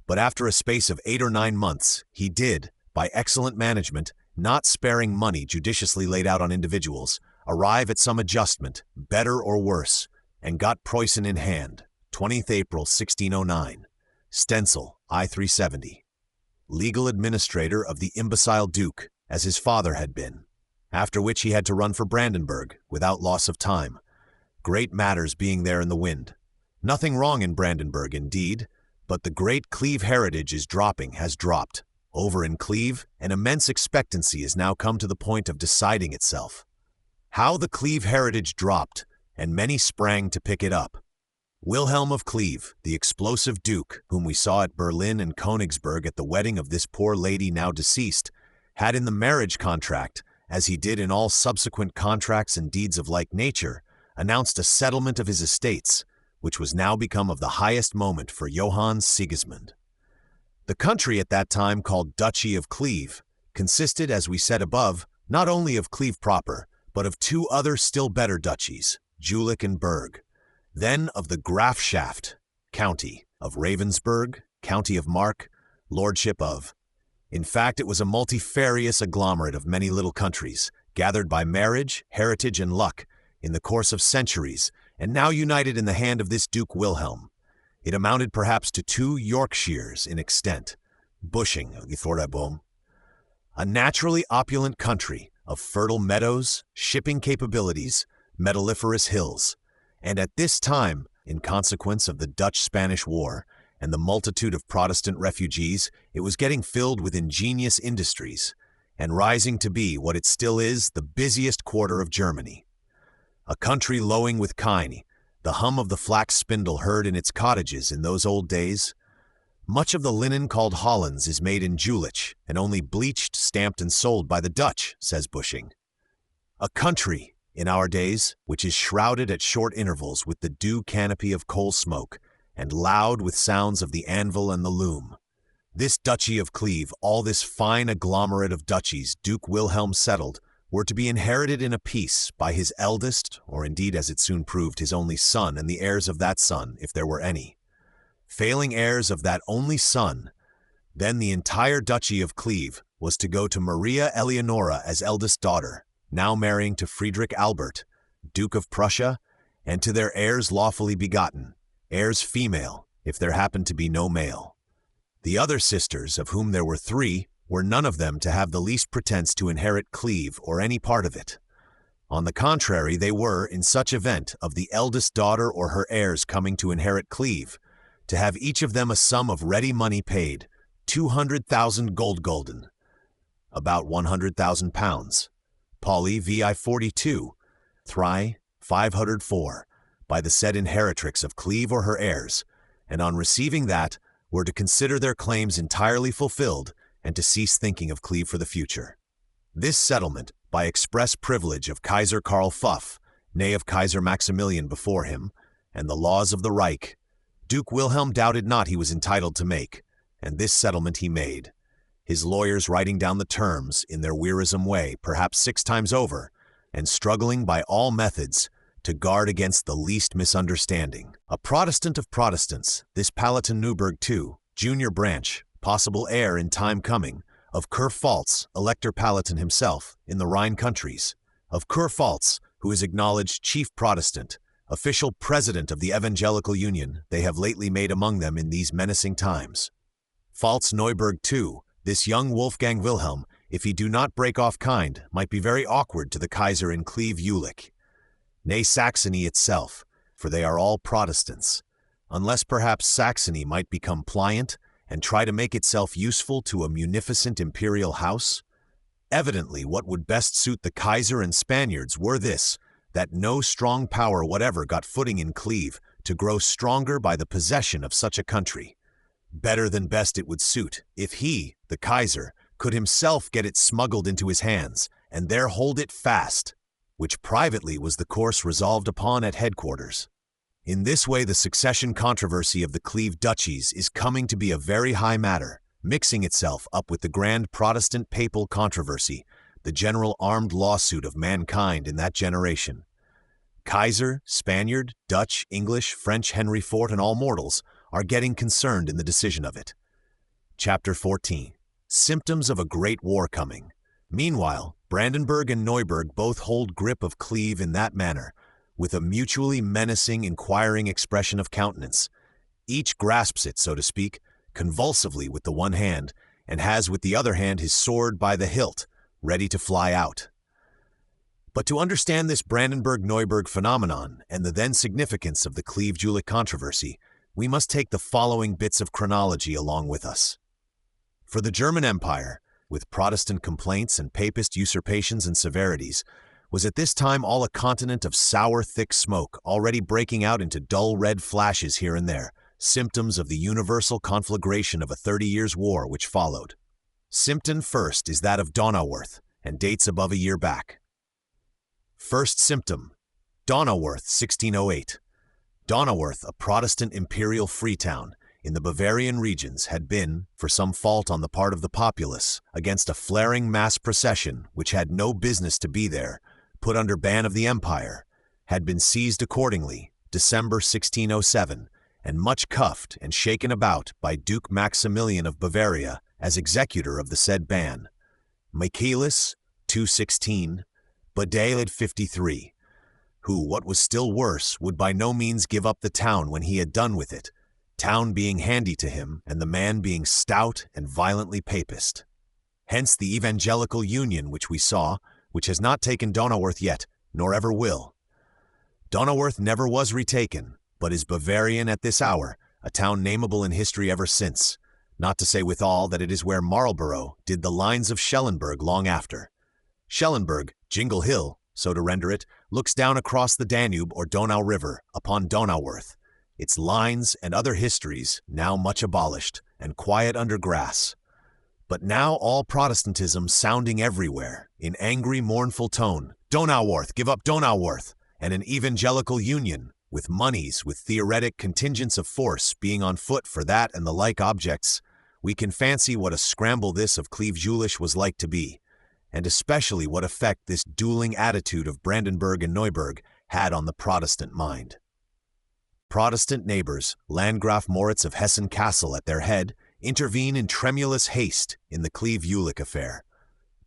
But after a space of 8 or 9 months, he did, by excellent management, not sparing money judiciously laid out on individuals, arrive at some adjustment, better or worse, and got Preußen in hand, 20th April 1609, Stenzel I 370, legal administrator of the imbecile Duke, as his father had been, after which he had to run for Brandenburg, without loss of time, great matters being there in the wind. Nothing wrong in Brandenburg, indeed, but the great Cleve heritage is dropping, has dropped, Over in Cleve, an immense expectancy has now come to the point of deciding itself. How the Cleve heritage dropped, and many sprang to pick it up. Wilhelm of Cleve, the explosive duke whom we saw at Berlin and Königsberg at the wedding of this poor lady now deceased, had in the marriage contract, as he did in all subsequent contracts and deeds of like nature, announced a settlement of his estates, which was now become of the highest moment for Johann Sigismund. The country at that time called Duchy of Cleve consisted, as we said above, not only of Cleve proper, but of two other still better duchies, Jülich and Berg, then of the Grafschaft, county, of Ravensburg, county of Mark, lordship of. In fact, it was a multifarious agglomerate of many little countries, gathered by marriage, heritage, and luck, in the course of centuries, and now united in the hand of this Duke Wilhelm. It amounted perhaps to 2 Yorkshires in extent, Bushing, a naturally opulent country of fertile meadows, shipping capabilities, metalliferous hills, and at this time, in consequence of the Dutch-Spanish War and the multitude of Protestant refugees, it was getting filled with ingenious industries, and rising to be what it still is, the busiest quarter of Germany. A country lowing with kine, the hum of the flax spindle heard in its cottages in those old days. Much of the linen called Hollands is made in Jülich, and only bleached, stamped, and sold by the Dutch, says Bushing. A country, in our days, which is shrouded at short intervals with the dew canopy of coal smoke, and loud with sounds of the anvil and the loom. This Duchy of Cleve, all this fine agglomerate of duchies Duke Wilhelm settled, were to be inherited in a piece by his eldest, or indeed, as it soon proved, his only son and the heirs of that son, if there were any. Failing heirs of that only son, then the entire Duchy of Cleve was to go to Maria Eleonora as eldest daughter, now marrying to Frederick Albert, Duke of Prussia, and to their heirs lawfully begotten, heirs female, if there happened to be no male. The other sisters, of whom there were 3, were none of them to have the least pretense to inherit Cleve or any part of it. On the contrary, they were, in such event, of the eldest daughter or her heirs coming to inherit Cleve, to have each of them a sum of ready money paid, 200,000 gulden, about 100,000 pounds, Pauli vi 42, 504, by the said inheritrix of Cleve or her heirs, and on receiving that, were to consider their claims entirely fulfilled, and to cease thinking of Cleve for the future. This settlement, by express privilege of Kaiser Karl Pfuff, nay of Kaiser Maximilian before him, and the laws of the Reich, Duke Wilhelm doubted not he was entitled to make, and this settlement he made, his lawyers writing down the terms in their wearisome way, perhaps 6 times over, and struggling by all methods to guard against the least misunderstanding. A Protestant of Protestants, this Palatine Neuburg too, junior branch, possible heir in time coming, of Kurpfalz, Elector Palatine himself, in the Rhine countries, of Kurpfalz, who is acknowledged chief Protestant, official president of the Evangelical Union they have lately made among them in these menacing times. Pfalz-Neuburg too, this young Wolfgang Wilhelm, if he do not break off kind, might be very awkward to the Kaiser in Cleve-Jülich. Nay, Saxony itself, for they are all Protestants, unless perhaps Saxony might become pliant and try to make itself useful to a munificent imperial house? Evidently, what would best suit the Kaiser and Spaniards were this, that no strong power whatever got footing in Cleve to grow stronger by the possession of such a country. Better than best it would suit, if he, the Kaiser, could himself get it smuggled into his hands, and there hold it fast, which privately was the course resolved upon at headquarters. In this way the succession controversy of the Cleve duchies is coming to be a very high matter, mixing itself up with the grand Protestant papal controversy, the general armed lawsuit of mankind in that generation. Kaiser, Spaniard, Dutch, English, French, Henry IV, and all mortals are getting concerned in the decision of it. Chapter 14. Symptoms of a great war coming. Meanwhile, Brandenburg and Neuburg both hold grip of Cleve in that manner, with a mutually menacing, inquiring expression of countenance. Each grasps it, so to speak, convulsively with the one hand, and has with the other hand his sword by the hilt, ready to fly out. But to understand this Brandenburg-Neuburg phenomenon and the then significance of the Cleve-Jülich controversy, we must take the following bits of chronology along with us. For the German Empire, with Protestant complaints and papist usurpations and severities, was at this time all a continent of sour, thick smoke, already breaking out into dull red flashes here and there, symptoms of the universal conflagration of a 30 Years' War which followed. Symptom first is that of Donauworth, and dates above a year back. First symptom, Donauworth, 1608. Donauworth, a Protestant imperial free town in the Bavarian regions, had been, for some fault on the part of the populace, against a flaring mass procession which had no business to be there, put under ban of the empire, had been seized accordingly, December 1607, and much cuffed and shaken about by Duke Maximilian of Bavaria as executor of the said ban. Michaelis, 216, Badalid 53, who, what was still worse, would by no means give up the town when he had done with it, town being handy to him, and the man being stout and violently papist. Hence the evangelical union which we saw, which has not taken Donauworth yet, nor ever will. Donauworth never was retaken, but is Bavarian at this hour, a town nameable in history ever since, not to say withal that it is where Marlborough did the lines of Schellenberg long after. Schellenberg, Jingle Hill, so to render it, looks down across the Danube or Donau River upon Donauworth, its lines and other histories now much abolished and quiet under grass. But now all Protestantism sounding everywhere, in angry, mournful tone, Donauworth, give up Donauworth, and an evangelical union, with moneys, with theoretic contingents of force being on foot for that and the like objects, we can fancy what a scramble this of Cleve-Jülich was like to be, and especially what effect this dueling attitude of Brandenburg and Neuburg had on the Protestant mind. Protestant neighbors, Landgraf Moritz of Hessen-Kassel at their head, intervene in tremulous haste in the Cleve-Jülich affair.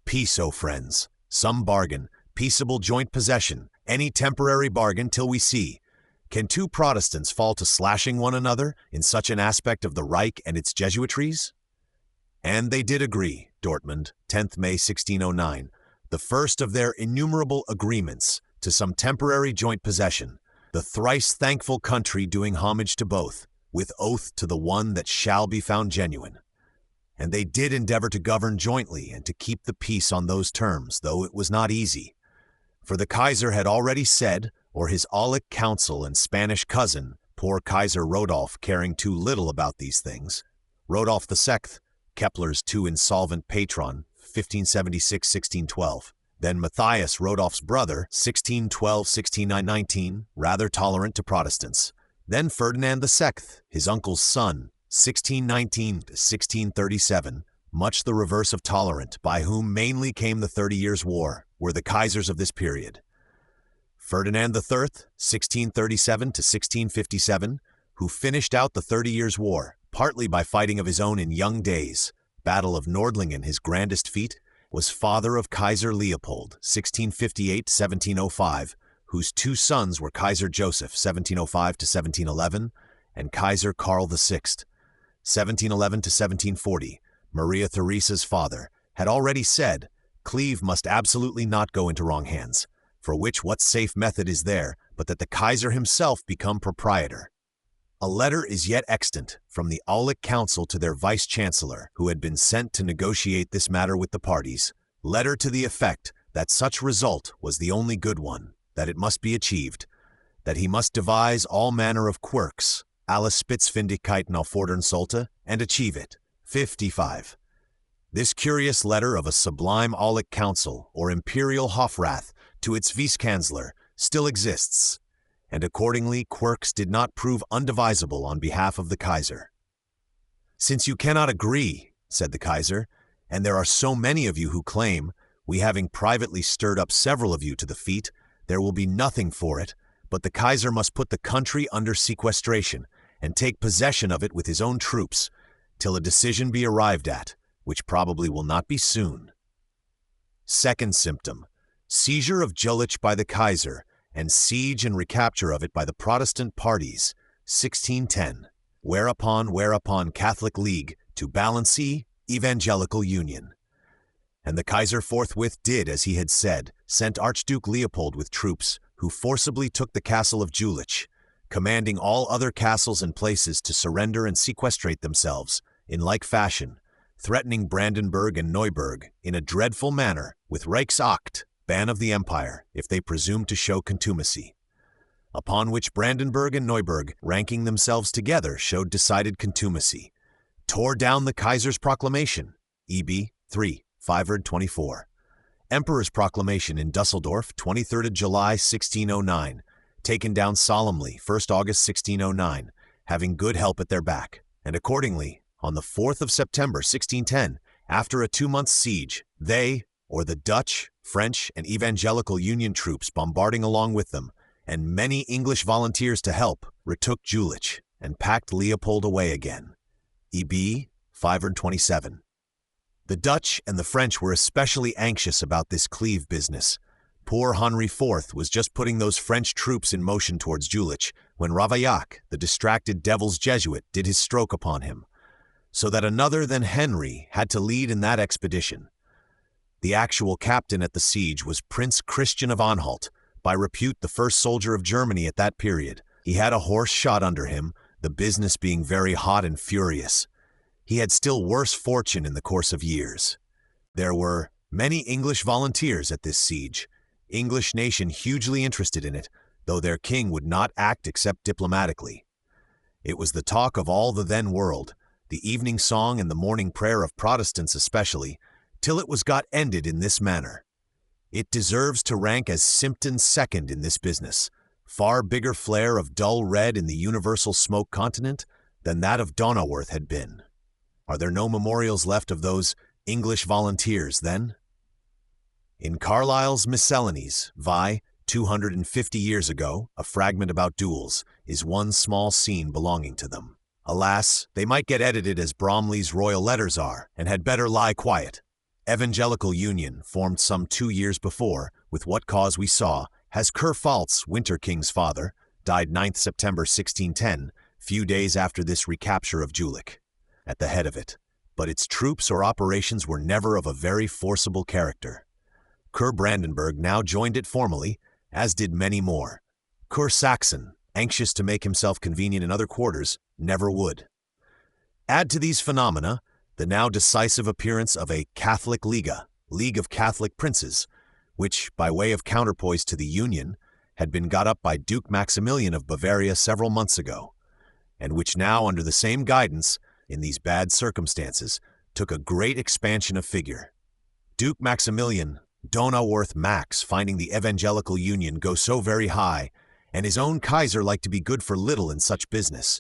Peace, O friends, some bargain, peaceable joint possession, any temporary bargain till we see. Can two Protestants fall to slashing one another in such an aspect of the Reich and its Jesuitries? And they did agree, Dortmund, 10th May 1609, the first of their innumerable agreements, to some temporary joint possession, the thrice thankful country doing homage to both, with oath to the one that shall be found genuine. And they did endeavor to govern jointly and to keep the peace on those terms, though it was not easy. For the Kaiser had already said, or his Aulic council and Spanish cousin, poor Kaiser Rodolph caring too little about these things, Rodolph II, Kepler's too insolvent patron, 1576-1612, then Matthias, Rodolph's brother, 1612-1619, rather tolerant to Protestants, then Ferdinand II, his uncle's son, 1619-1637, much the reverse of tolerant, by whom mainly came the 30 Years' War, were the Kaisers of this period. Ferdinand III, 1637-1657, who finished out the 30 Years' War, partly by fighting of his own in young days, Battle of Nordlingen his grandest feat, was father of Kaiser Leopold, 1658-1705, whose two sons were Kaiser Joseph, 1705-1711, and Kaiser Karl VI, 1711-1740, Maria Theresa's father, had already said, Cleve must absolutely not go into wrong hands, for which what safe method is there but that the Kaiser himself become proprietor? A letter is yet extant from the Aulic Council to their vice-chancellor, who had been sent to negotiate this matter with the parties, letter to the effect that such result was the only good one, that it must be achieved, that he must devise all manner of quirks, alle Spitzfindigkeiten auffordern sollte, and achieve it. 55. This curious letter of a sublime Aulic Council, or Imperial Hofrath, to its vice-chancellor, still exists, and accordingly quirks did not prove undivisible on behalf of the Kaiser. Since you cannot agree, said the Kaiser, and there are so many of you who claim, we having privately stirred up several of you to the feat, there will be nothing for it, but the Kaiser must put the country under sequestration, and take possession of it with his own troops, till a decision be arrived at, which probably will not be soon. Second symptom, seizure of Jülich by the Kaiser, and siege and recapture of it by the Protestant parties, 1610, whereupon Catholic League to Balancy, Evangelical Union. And the Kaiser forthwith did as he had said, sent Archduke Leopold with troops, who forcibly took the castle of Jülich, commanding all other castles and places to surrender and sequestrate themselves, in like fashion, threatening Brandenburg and Neuburg in a dreadful manner with Reichsacht, ban of the empire, if they presumed to show contumacy. Upon which Brandenburg and Neuburg, ranking themselves together, showed decided contumacy, tore down the Kaiser's proclamation, EB 3, 524. Emperor's proclamation in Dusseldorf, 23rd of July, 1609, taken down solemnly, 1st August 1609, having good help at their back. And accordingly, on the 4th of September 1610, after a 2-month siege, they, or the Dutch, French, and Evangelical Union troops bombarding along with them, and many English volunteers to help, retook Jülich and packed Leopold away again. EB 527. The Dutch and the French were especially anxious about this Cleve business. Poor Henry IV was just putting those French troops in motion towards Jülich when Ravaillac, the distracted devil's Jesuit, did his stroke upon him, so that another than Henry had to lead in that expedition. The actual captain at the siege was Prince Christian of Anhalt, by repute the first soldier of Germany at that period. He had a horse shot under him, the business being very hot and furious. He had still worse fortune in the course of years. There were many English volunteers at this siege, English nation hugely interested in it, though their king would not act except diplomatically. It was the talk of all the then world, the evening song and the morning prayer of Protestants especially, till it was got ended in this manner. It deserves to rank as Simpton's second in this business, far bigger flare of dull red in the universal smoke continent than that of Donauworth had been. Are there no memorials left of those English volunteers, then? In Carlyle's Miscellanies, vi. 250 years ago, a fragment about duels, is one small scene belonging to them. Alas, they might get edited as Bromley's royal letters are, and had better lie quiet. Evangelical Union, formed some 2 years before, with what cause we saw, has Curfaltz, Winter King's father, died 9th September 1610, few days after this recapture of Jülich, at the head of it. But its troops or operations were never of a very forcible character. Ker Brandenburg now joined it formally, as did many more. Ker Saxon, anxious to make himself convenient in other quarters, never would. Add to these phenomena the now decisive appearance of a Catholic Liga, League of Catholic Princes, which, by way of counterpoise to the Union, had been got up by Duke Maximilian of Bavaria several months ago, and which now, under the same guidance, in these bad circumstances, took a great expansion of figure. Duke Maximilian, Donauworth Max, finding the Evangelical Union go so very high, and his own Kaiser like to be good for little in such business.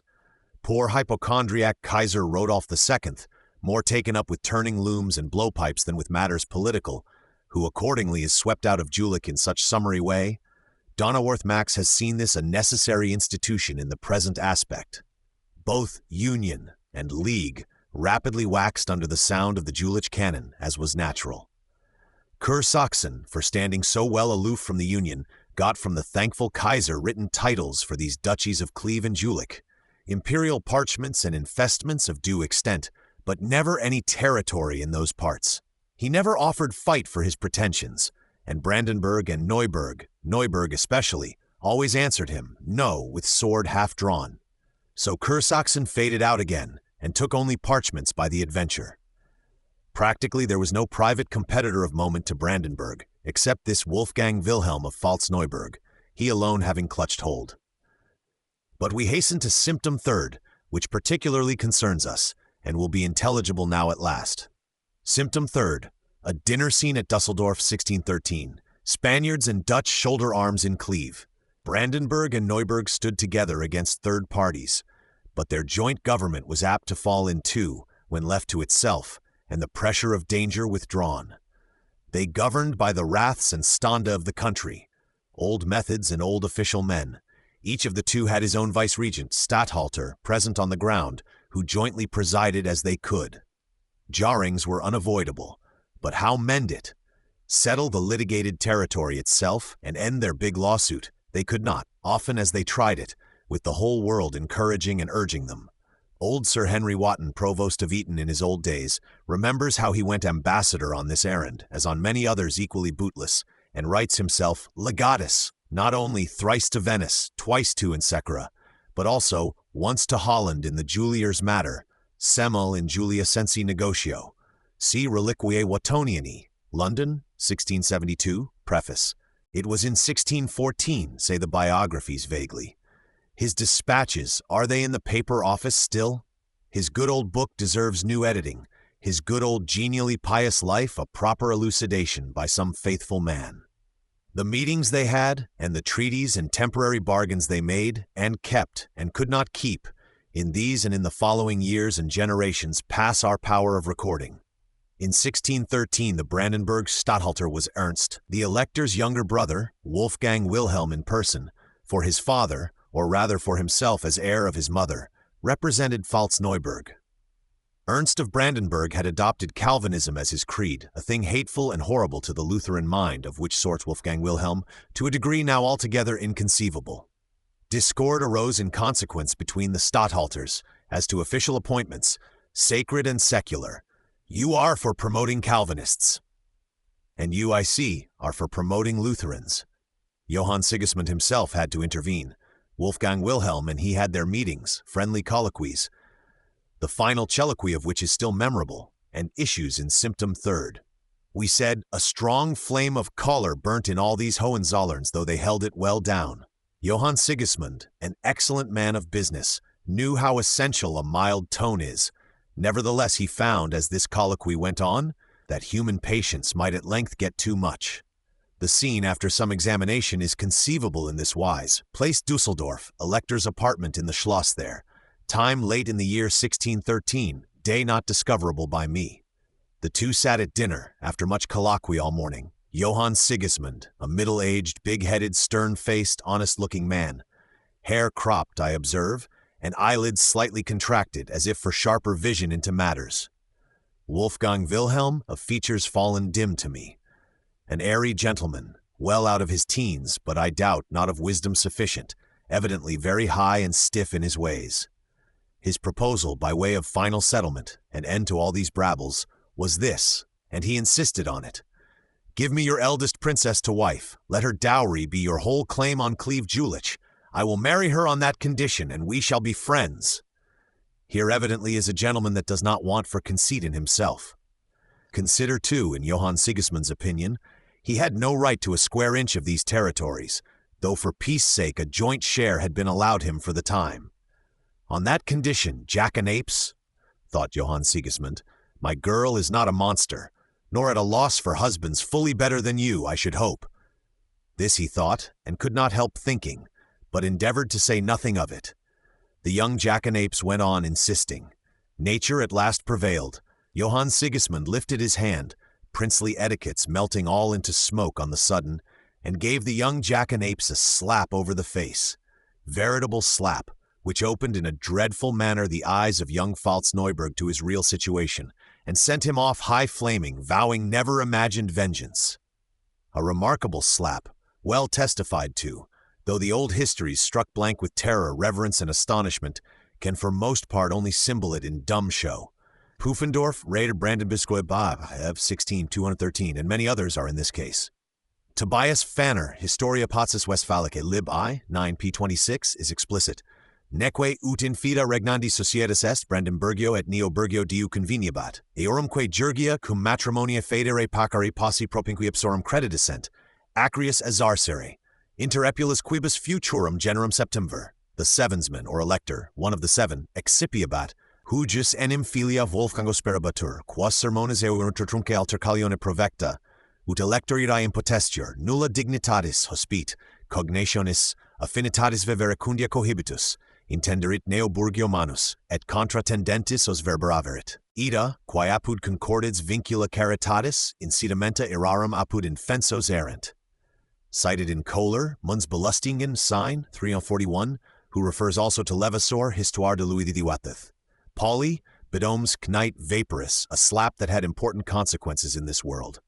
Poor hypochondriac Kaiser Rodolph II, more taken up with turning looms and blowpipes than with matters political, who accordingly is swept out of Jülich in such summary way. Donauworth Max has seen this a necessary institution in the present aspect. Both Union and League rapidly waxed under the sound of the Jülich cannon, as was natural. Ker Saxon, for standing so well aloof from the Union, got from the thankful Kaiser written titles for these duchies of Cleve and Jülich, imperial parchments and infestments of due extent, but never any territory in those parts. He never offered fight for his pretensions, and Brandenburg and Neuburg especially, always answered him, no, with sword half drawn. So Ker Saxon faded out again, and took only parchments by the adventure. Practically there was no private competitor of moment to Brandenburg, except this Wolfgang Wilhelm of Pfalz-Neuburg, he alone having clutched hold. But we hasten to symptom third, which particularly concerns us, and will be intelligible now at last. Symptom third, a dinner scene at Dusseldorf 1613, Spaniards and Dutch shoulder arms in Cleve. Brandenburg and Neuburg stood together against third parties, but their joint government was apt to fall in two when left to itself, and the pressure of danger withdrawn. They governed by the wraths and standa of the country, old methods and old official men. Each of the two had his own vice-regent, Statthalter, present on the ground, who jointly presided as they could. Jarrings were unavoidable, but how mend it? Settle the litigated territory itself and end their big lawsuit? They could not, often as they tried it, with the whole world encouraging and urging them. Old Sir Henry Wotton, Provost of Eton in his old days, remembers how he went ambassador on this errand, as on many others equally bootless, and writes himself legatus, not only thrice to Venice, twice to Insecra, but also once to Holland in the Juliers matter, Semel in Julia Sensi Negotio. See Reliquiae Wattonianae, London, 1672, preface. It was in 1614, say the biographies vaguely. His dispatches, are they in the paper office still? His good old book deserves new editing. His good old genially pious life a proper elucidation by some faithful man. The meetings they had, and the treaties and temporary bargains they made, and kept, and could not keep, in these and in the following years and generations pass our power of recording. In 1613 the Brandenburg Statthalter was Ernst, the Elector's younger brother, Wolfgang Wilhelm in person, for his father, or rather for himself as heir of his mother, represented Pfalz-Neuburg. Ernst of Brandenburg had adopted Calvinism as his creed, a thing hateful and horrible to the Lutheran mind, of which sort Wolfgang Wilhelm, to a degree now altogether inconceivable. Discord arose in consequence between the Statthalters, as to official appointments, sacred and secular. You are for promoting Calvinists. And you, I see, are for promoting Lutherans. Johann Sigismund himself had to intervene. Wolfgang Wilhelm and he had their meetings, friendly colloquies, the final colloquy of which is still memorable, and issues in symptom third. We said, a strong flame of choler burnt in all these Hohenzollerns, though they held it well down. Johann Sigismund, an excellent man of business, knew how essential a mild tone is. Nevertheless, he found, as this colloquy went on, that human patience might at length get too much. The scene, after some examination, is conceivable in this wise. Place Dusseldorf, Elector's apartment in the Schloss there. Time late in the year 1613, day not discoverable by me. The two sat at dinner, after much colloquy all morning. Johann Sigismund, a middle-aged, big-headed, stern-faced, honest-looking man. Hair cropped, I observe, and eyelids slightly contracted, as if for sharper vision into matters. Wolfgang Wilhelm, of features fallen dim to me. An airy gentleman, well out of his teens, but I doubt not of wisdom sufficient, evidently very high and stiff in his ways. His proposal, by way of final settlement, and end to all these brabbles, was this, and he insisted on it. Give me your eldest princess to wife. Let her dowry be your whole claim on Cleve Jülich. I will marry her on that condition, and we shall be friends. Here evidently is a gentleman that does not want for conceit in himself. Consider, too, in Johann Sigismund's opinion, he had no right to a square inch of these territories, though for peace sake a joint share had been allowed him for the time. On that condition, jackanapes, thought Johann Sigismund, my girl is not a monster, nor at a loss for husbands fully better than you, I should hope. This he thought, and could not help thinking, but endeavored to say nothing of it. The young jackanapes went on insisting. Nature at last prevailed. Johann Sigismund lifted his hand, princely etiquettes melting all into smoke on the sudden, and gave the young jackanapes a slap over the face. Veritable slap, which opened in a dreadful manner the eyes of young Pfalz-Neuburg to his real situation, and sent him off high-flaming, vowing never-imagined vengeance. A remarkable slap, well testified to, though the old histories, struck blank with terror, reverence, and astonishment, can for most part only symbol it in dumb show. Pufendorf, Raider Brandenburg F 16,213, and many others are in this case. Tobias Fanner, Historia Pazis Westphalicae, Lib I, 9p26, is explicit. Neque ut in fida regnandi societas est Brandenburgio et Neoburgio diu conveniabat, eorumque jurgia cum matrimonia federe pacari posse propinqui ipsorum credidescent, acrius exarcere, inter epulis quibus futurum generum septemver. The sevensman, or elector, one of the seven, excipiabat, hujus enim filia Wolfgango sperabatur, quas sermones euunter trunque altercalione provecta, ut elector irae impotestur, nulla dignitatis hospit, cognationis, affinitatis vevericundia cohibitus, intenderit neoburgio manus, et contra tendentis os verberaverit. Ida, quae apud concordids vincula caritatis, incidamenta irarum apud infensos erant. Cited in Kohler, Munz Belustingen, sign, 341, who refers also to Levasseur, Histoire de Louis XVIII. Pauli, Bedome's Knight Vaporous, a slap that had important consequences in this world.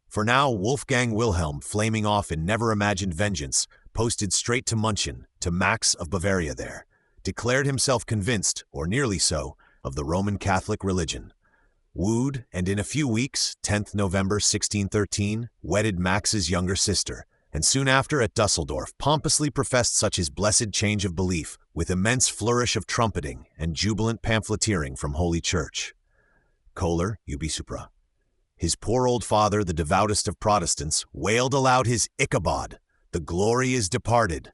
For now, Wolfgang Wilhelm, flaming off in never-imagined vengeance, posted straight to München, to Max of Bavaria there, declared himself convinced, or nearly so, of the Roman Catholic religion. Wooed, and in a few weeks, 10th November 1613, wedded Max's younger sister, and soon after at Dusseldorf pompously professed such his blessed change of belief, with immense flourish of trumpeting and jubilant pamphleteering from Holy Church. Kohler, ubi supra. His poor old father, the devoutest of Protestants, wailed aloud his Ichabod, the glory is departed,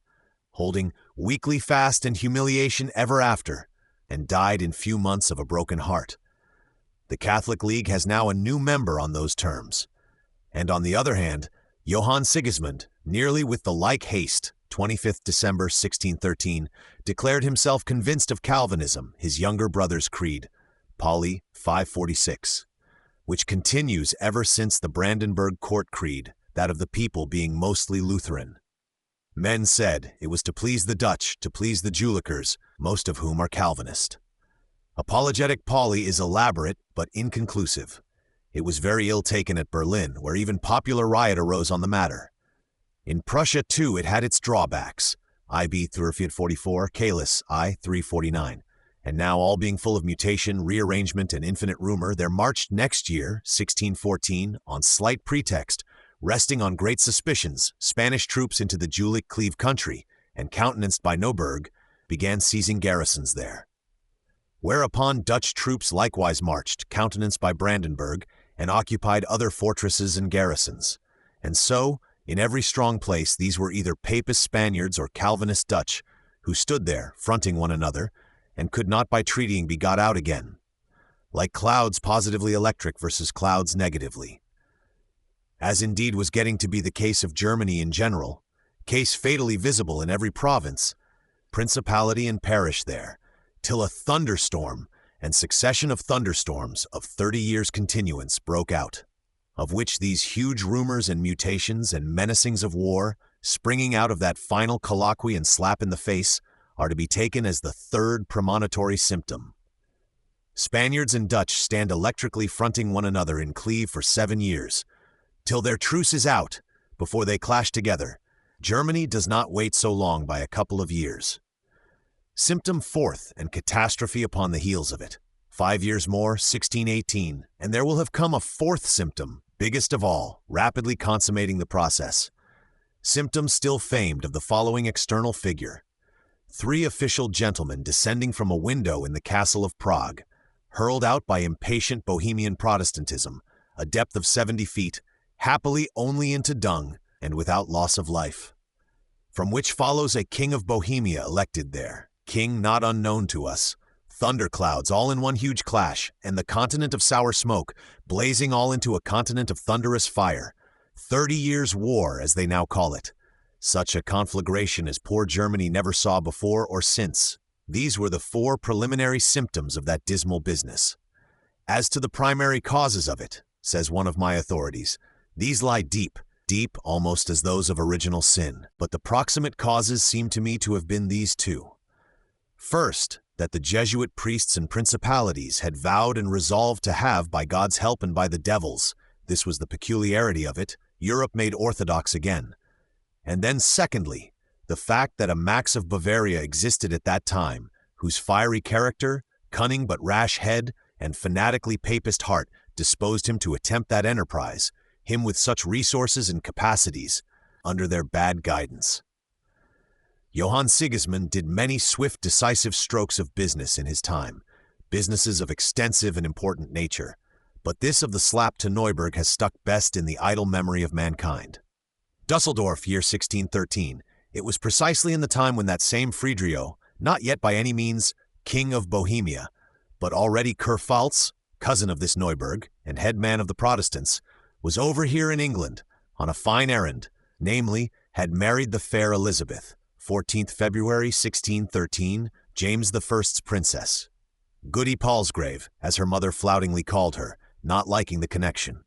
holding weekly fast and humiliation ever after, and died in few months of a broken heart. The Catholic League has now a new member on those terms. And on the other hand, Johann Sigismund, nearly with the like haste, 25th December 1613, declared himself convinced of Calvinism, his younger brother's creed, Pauli 546, which continues ever since the Brandenburg Court Creed, that of the people being mostly Lutheran. Men said it was to please the Dutch, to please the Julichers, most of whom are Calvinist. Apologetic Pauli is elaborate but inconclusive. It was very ill taken at Berlin, where even popular riot arose on the matter. In Prussia, too, it had its drawbacks, IB 344, Calis I 349, and now all being full of mutation, rearrangement, and infinite rumor, there marched next year, 1614, on slight pretext, resting on great suspicions, Spanish troops into the Jülich Cleve country, and countenanced by Neuburg, began seizing garrisons there. Whereupon Dutch troops likewise marched, countenanced by Brandenburg, and occupied other fortresses and garrisons. And so, in every strong place, these were either Papist Spaniards or Calvinist Dutch, who stood there, fronting one another, and could not by treatying be got out again. Like clouds positively electric versus clouds negatively. As indeed was getting to be the case of Germany in general, case fatally visible in every province, principality and parish there, till a thunderstorm and succession of thunderstorms of 30 years' continuance broke out, of which these huge rumors and mutations and menacings of war, springing out of that final colloquy and slap in the face, are to be taken as the third premonitory symptom. Spaniards and Dutch stand electrically fronting one another in Cleve for 7 years, till their truce is out, before they clash together. Germany does not wait so long by a couple of years. Symptom fourth, and catastrophe upon the heels of it. 5 years more, 1618, and there will have come a fourth symptom, biggest of all, rapidly consummating the process. Symptom still famed of the following external figure. 3 official gentlemen descending from a window in the castle of Prague, hurled out by impatient Bohemian Protestantism, a depth of 70 feet, happily only into dung, and without loss of life. From which follows a king of Bohemia elected there. King not unknown to us, thunderclouds all in one huge clash, and the continent of sour smoke, blazing all into a continent of thunderous fire. 30 years' war, as they now call it. Such a conflagration as poor Germany never saw before or since. These were the 4 preliminary symptoms of that dismal business. As to the primary causes of it, says one of my authorities, these lie deep, deep almost as those of original sin, but the proximate causes seem to me to have been these 2. First, that the Jesuit priests and principalities had vowed and resolved to have, by God's help and by the devil's, this was the peculiarity of it, Europe made orthodox again. And then secondly, the fact that a Max of Bavaria existed at that time, whose fiery character, cunning but rash head, and fanatically papist heart disposed him to attempt that enterprise, him with such resources and capacities, under their bad guidance. Johann Sigismund did many swift, decisive strokes of business in his time, businesses of extensive and important nature, but this of the slap to Neuburg has stuck best in the idle memory of mankind. Dusseldorf, year 1613, it was precisely in the time when that same Friedrich, not yet by any means King of Bohemia, but already Kurpfalz, cousin of this Neuburg, and head man of the Protestants, was over here in England, on a fine errand, namely, had married the fair Elizabeth, 14th February 1613, James I's princess. Goody Palsgrave, as her mother floutingly called her, not liking the connection.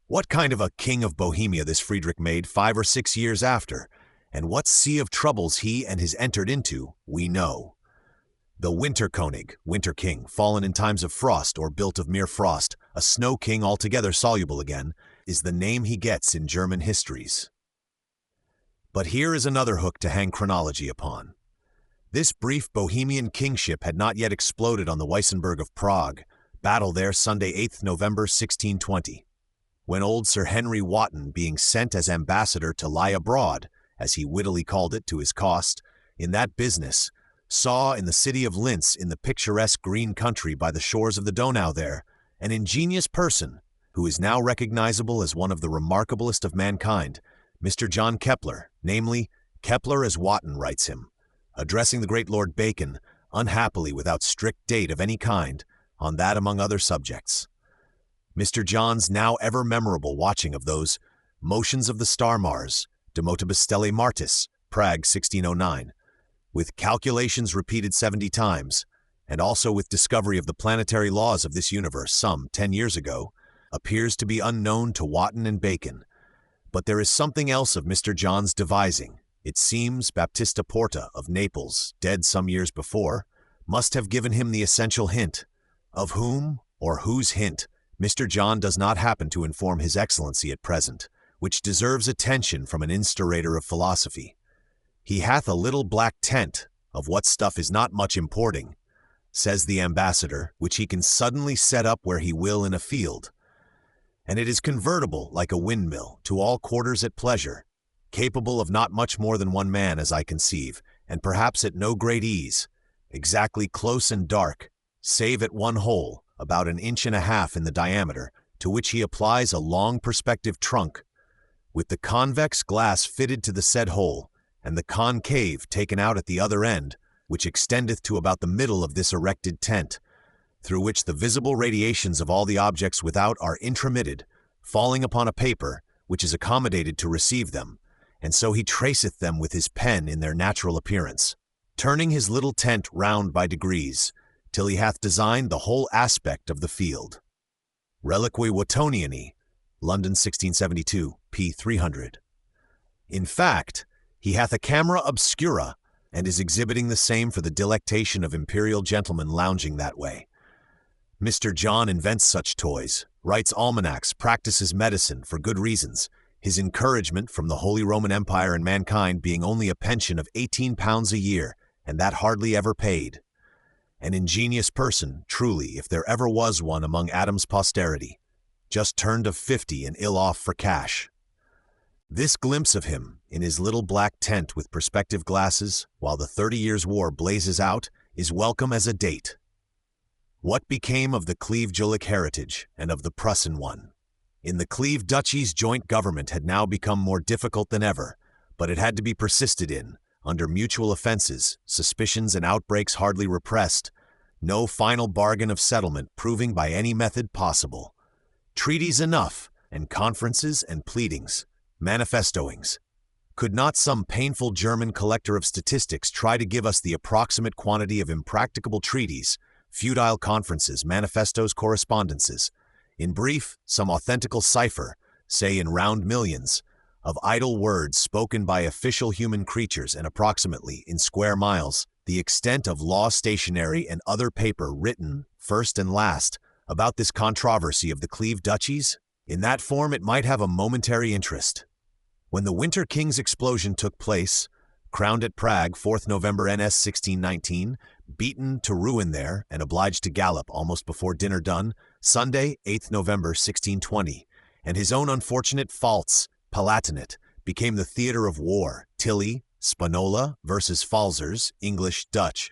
What kind of a king of Bohemia this Frederick made 5 or 6 years after, and what sea of troubles he and his entered into, we know. The Winterkönig, Winter King, fallen in times of frost or built of mere frost, a snow king altogether soluble again, is the name he gets in German histories. But here is another hook to hang chronology upon. This brief Bohemian kingship had not yet exploded on the Weissenberg of Prague, battle there Sunday 8th November 1620, when old Sir Henry Wotton, being sent as ambassador to lie abroad, as he wittily called it to his cost, in that business, saw in the city of Linz in the picturesque green country by the shores of the Donau there, an ingenious person who is now recognizable as one of the remarkablest of mankind, Mr. John Kepler, namely, Kepler as Wotton writes him, addressing the great Lord Bacon, unhappily without strict date of any kind, on that among other subjects. Mr. John's now ever memorable watching of those motions of the star Mars, de motibus stelle Martis, Prague 1609, with calculations repeated 70 times, and also with discovery of the planetary laws of this universe some 10 years ago, appears to be unknown to Wotton and Bacon. But there is something else of Mr. John's devising. It seems Baptista Porta of Naples, dead some years before, must have given him the essential hint, of whom or whose hint Mr. John does not happen to inform His Excellency at present, which deserves attention from an instaurator of philosophy. He hath a little black tent, of what stuff is not much importing, says the ambassador, which he can suddenly set up where he will in a field, and it is convertible like a windmill to all quarters at pleasure, capable of not much more than one man as I conceive, and perhaps at no great ease, exactly close and dark, save at one hole, about 1.5 inches in the diameter, to which he applies a long perspective trunk, with the convex glass fitted to the said hole, and the concave taken out at the other end, which extendeth to about the middle of this erected tent, through which the visible radiations of all the objects without are intromitted, falling upon a paper, which is accommodated to receive them, and so he traceth them with his pen in their natural appearance, turning his little tent round by degrees, till he hath designed the whole aspect of the field. Relique Wottoniani, London 1672, p. 300. In fact, he hath a camera obscura, and is exhibiting the same for the delectation of imperial gentlemen lounging that way. Mr. John invents such toys, writes almanacs, practices medicine for good reasons, his encouragement from the Holy Roman Empire and mankind being only a pension of £18 a year, and that hardly ever paid. An ingenious person, truly, if there ever was one among Adam's posterity, just turned of 50 and ill off for cash. This glimpse of him, in his little black tent with perspective glasses, while the 30 Years' War blazes out, is welcome as a date. What became of the Cleve-Jülich heritage and of the Prussian one? In the Cleve Duchy's joint government had now become more difficult than ever, but it had to be persisted in, under mutual offenses, suspicions and outbreaks hardly repressed, no final bargain of settlement proving by any method possible. Treaties enough, and conferences and pleadings, manifestoings. Could not some painful German collector of statistics try to give us the approximate quantity of impracticable treaties, futile conferences, manifestos, correspondences, in brief, some authentical cipher, say in round millions, of idle words spoken by official human creatures, and approximately, in square miles, the extent of law stationery and other paper written, first and last, about this controversy of the Cleve Duchies? In that form it might have a momentary interest. When the Winter King's explosion took place, crowned at Prague, 4th November NS 1619, beaten to ruin there and obliged to gallop almost before dinner done, Sunday, 8th November 1620, and his own unfortunate faults, Palatinate, became the theater of war, Tilly, Spanola versus Pfalzers, English, Dutch.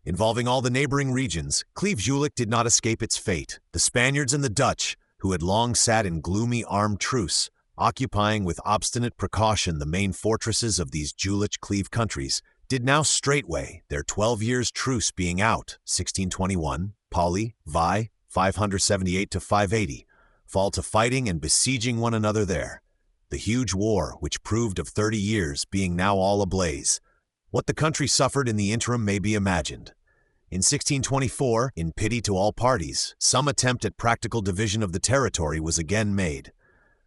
Involving all the neighboring regions, Cleve-Jülich did not escape its fate. The Spaniards and the Dutch, who had long sat in gloomy armed truce, occupying with obstinate precaution the main fortresses of these Jülich-Cleve countries, did now straightway, their 12 years' truce being out, 1621, Pauli, Vi, 578 to 580, fall to fighting and besieging one another there. The huge war, which proved of 30 years, being now all ablaze. What the country suffered in the interim may be imagined. In 1624, in pity to all parties, some attempt at practical division of the territory was again made.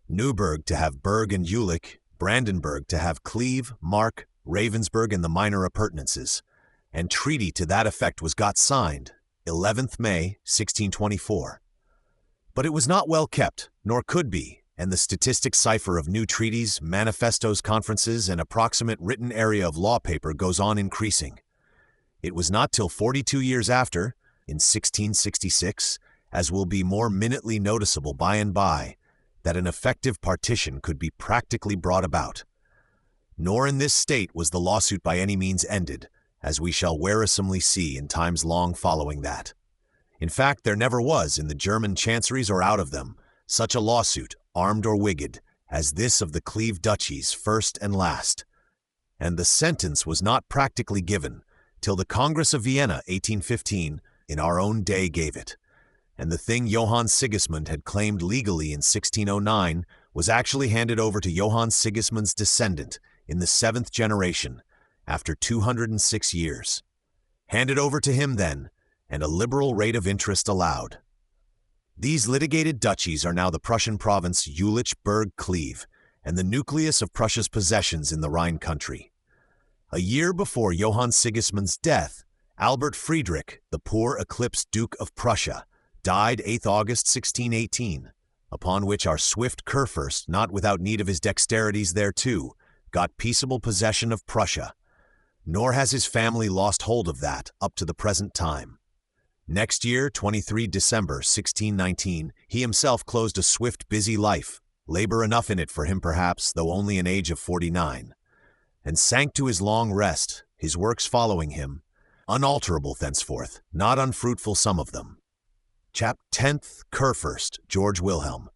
Neuburg to have Berg and Jülich, Brandenburg to have Cleve, Mark, Ravensburg and the minor appurtenances, and treaty to that effect was got signed, 11th May, 1624. But it was not well kept, nor could be, and the statistic cipher of new treaties, manifestos, conferences, and approximate written area of law paper goes on increasing. It was not till 42 years after, in 1666, as will be more minutely noticeable by and by, that an effective partition could be practically brought about. Nor in this state was the lawsuit by any means ended, as we shall wearisomely see in times long following that. In fact, there never was, in the German chanceries or out of them, such a lawsuit, armed or wicked, as this of the Cleve duchies, first and last. And the sentence was not practically given, till the Congress of Vienna, 1815, in our own day gave it. And the thing Johann Sigismund had claimed legally in 1609 was actually handed over to Johann Sigismund's descendant in the 7th generation, after 206 years. Handed over to him then, and a liberal rate of interest allowed. These litigated duchies are now the Prussian province Jülich-Berg-Cleve, and the nucleus of Prussia's possessions in the Rhine country. A year before Johann Sigismund's death, Albert Frederick, the poor eclipsed Duke of Prussia, died 8th August 1618, upon which our swift Kurfürst, not without need of his dexterities thereto, got peaceable possession of Prussia, nor has his family lost hold of that up to the present time. Next year, 23 December 1619, he himself closed a swift, busy life, labor enough in it for him perhaps, though only an age of 49, and sank to his long rest, his works following him, unalterable thenceforth, not unfruitful some of them. 10th Kurfürst, George Wilhelm.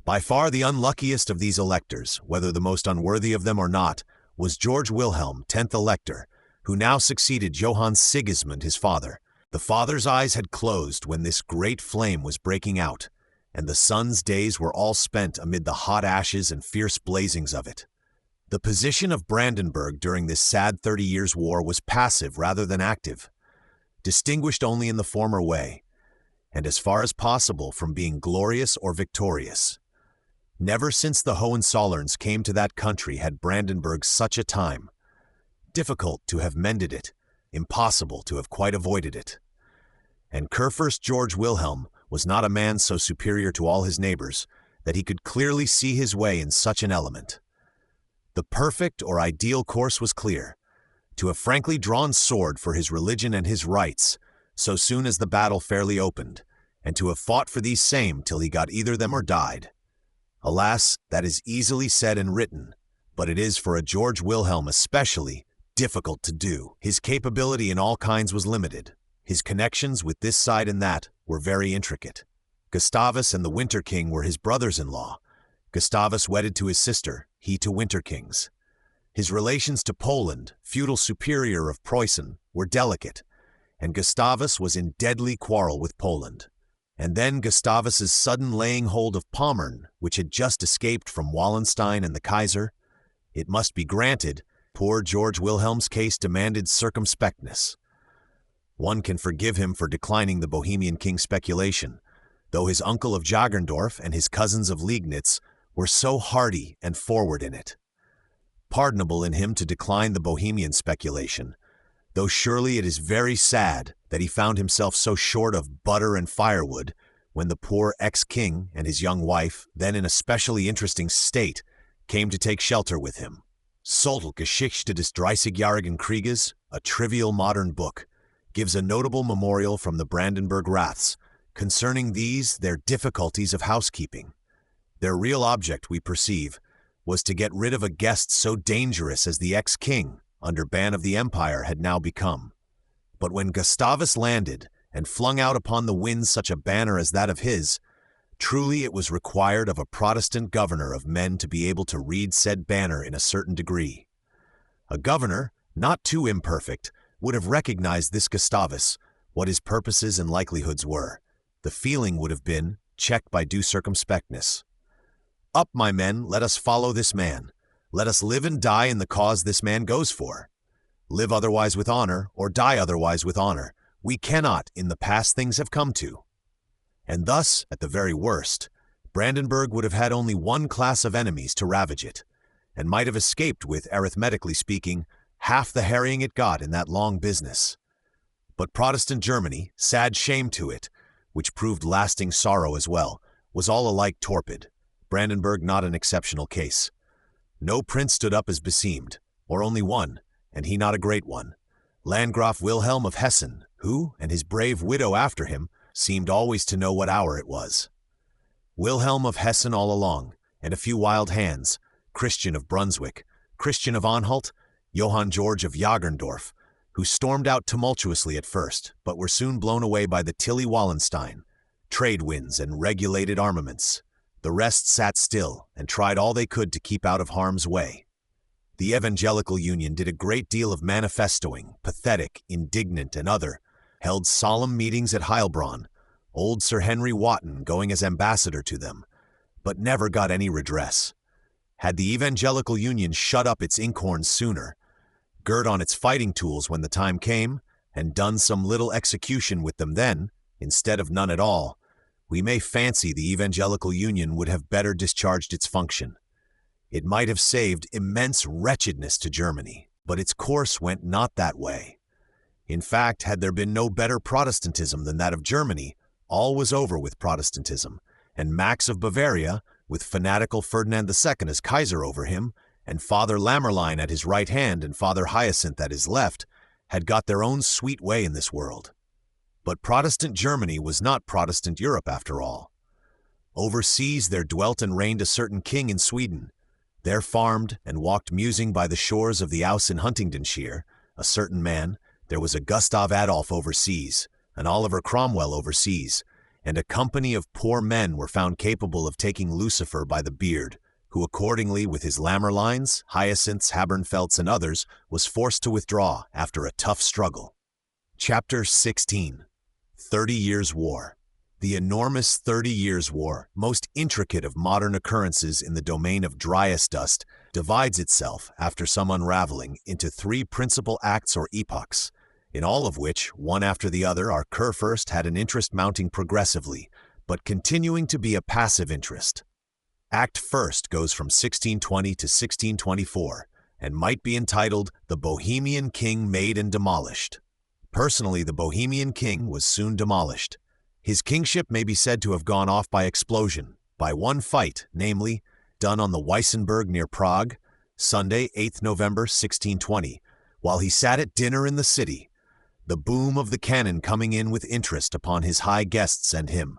By far the unluckiest of these electors, whether the most unworthy of them or not, was George Wilhelm, 10th Elector, who now succeeded Johann Sigismund, his father. The father's eyes had closed when this great flame was breaking out, and the son's days were all spent amid the hot ashes and fierce blazings of it. The position of Brandenburg during this sad 30 Years' War was passive rather than active, distinguished only in the former way, and as far as possible from being glorious or victorious. Never since the Hohenzollerns came to that country had Brandenburg such a time. Difficult to have mended it, impossible to have quite avoided it. And Kurfürst George Wilhelm was not a man so superior to all his neighbors that he could clearly see his way in such an element. The perfect or ideal course was clear: to have frankly drawn sword for his religion and his rights so soon as the battle fairly opened, and to have fought for these same till he got either them or died. Alas, that is easily said and written, but it is for a George Wilhelm especially difficult to do. His capability in all kinds was limited. His connections with this side and that were very intricate. Gustavus and the Winter King were his brothers-in-law. Gustavus wedded to his sister, he to Winter Kings. His relations to Poland, feudal superior of Preußen, were delicate, and Gustavus was in deadly quarrel with Poland. And then Gustavus's sudden laying hold of Pommern, which had just escaped from Wallenstein and the Kaiser. It must be granted, poor George Wilhelm's case demanded circumspectness. One can forgive him for declining the Bohemian king's speculation, though his uncle of Jagerndorf and his cousins of Liegnitz were so hardy and forward in it. Pardonable in him to decline the Bohemian speculation, though surely it is very sad that he found himself so short of butter and firewood when the poor ex-king and his young wife, then in a specially interesting state, came to take shelter with him. Geschichte des 30-jährigen Krieges, a trivial modern book, gives a notable memorial from the Brandenburg Raths concerning these, their difficulties of housekeeping. Their real object, we perceive, was to get rid of a guest so dangerous as the ex-king, under ban of the empire, had now become. But when Gustavus landed and flung out upon the winds such a banner as that of his, truly it was required of a Protestant governor of men to be able to read said banner in a certain degree. A governor, not too imperfect, would have recognized this Gustavus, what his purposes and likelihoods were. The feeling would have been, checked by due circumspectness. Up, my men, let us follow this man. Let us live and die in the cause this man goes for. Live otherwise with honor, or die otherwise with honor. We cannot, in the past, things have come to. And thus, at the very worst, Brandenburg would have had only one class of enemies to ravage it, and might have escaped with, arithmetically speaking, half the harrying it got in that long business. But Protestant Germany, sad shame to it, which proved lasting sorrow as well, was all alike torpid. Brandenburg not an exceptional case. No prince stood up as beseemed, or only one, and he not a great one. Landgraf Wilhelm of Hessen, who, and his brave widow after him, seemed always to know what hour it was. Wilhelm of Hessen all along, and a few wild hands, Christian of Brunswick, Christian of Anhalt, Johann George of Jagerndorf, who stormed out tumultuously at first, but were soon blown away by the Tilly-Wallenstein, trade winds and regulated armaments. The rest sat still and tried all they could to keep out of harm's way. The Evangelical Union did a great deal of manifestoing, pathetic, indignant, and other, held solemn meetings at Heilbronn, old Sir Henry Wotton going as ambassador to them, but never got any redress. Had the Evangelical Union shut up its inkhorns sooner, girt on its fighting tools when the time came, and done some little execution with them then, instead of none at all, we may fancy the Evangelical Union would have better discharged its function. It might have saved immense wretchedness to Germany, but its course went not that way. In fact, had there been no better Protestantism than that of Germany, all was over with Protestantism, and Max of Bavaria, with fanatical Ferdinand II as Kaiser over him, and Father Lammerlein at his right hand and Father Hyacinth at his left, had got their own sweet way in this world. But Protestant Germany was not Protestant Europe after all. Overseas there dwelt and reigned a certain king in Sweden. There farmed and walked musing by the shores of the Ouse in Huntingdonshire a certain man. There was a Gustav Adolf overseas, an Oliver Cromwell overseas, and a company of poor men were found capable of taking Lucifer by the beard, who accordingly with his Lammerleins, Hyacinths, Habernfelds, and others was forced to withdraw after a tough struggle. Chapter 16. 30 Years' War. The enormous 30 Years' War, most intricate of modern occurrences in the domain of driest dust, divides itself, after some unraveling, into three principal acts or epochs, in all of which, one after the other, our Kurfürst had an interest mounting progressively, but continuing to be a passive interest. Act first goes from 1620 to 1624, and might be entitled The Bohemian King Made and Demolished. Personally, the Bohemian King was soon demolished. His kingship may be said to have gone off by explosion, by one fight, namely, done on the Weissenberg near Prague, Sunday, 8th November 1620, while he sat at dinner in the city, the boom of the cannon coming in with interest upon his high guests and him.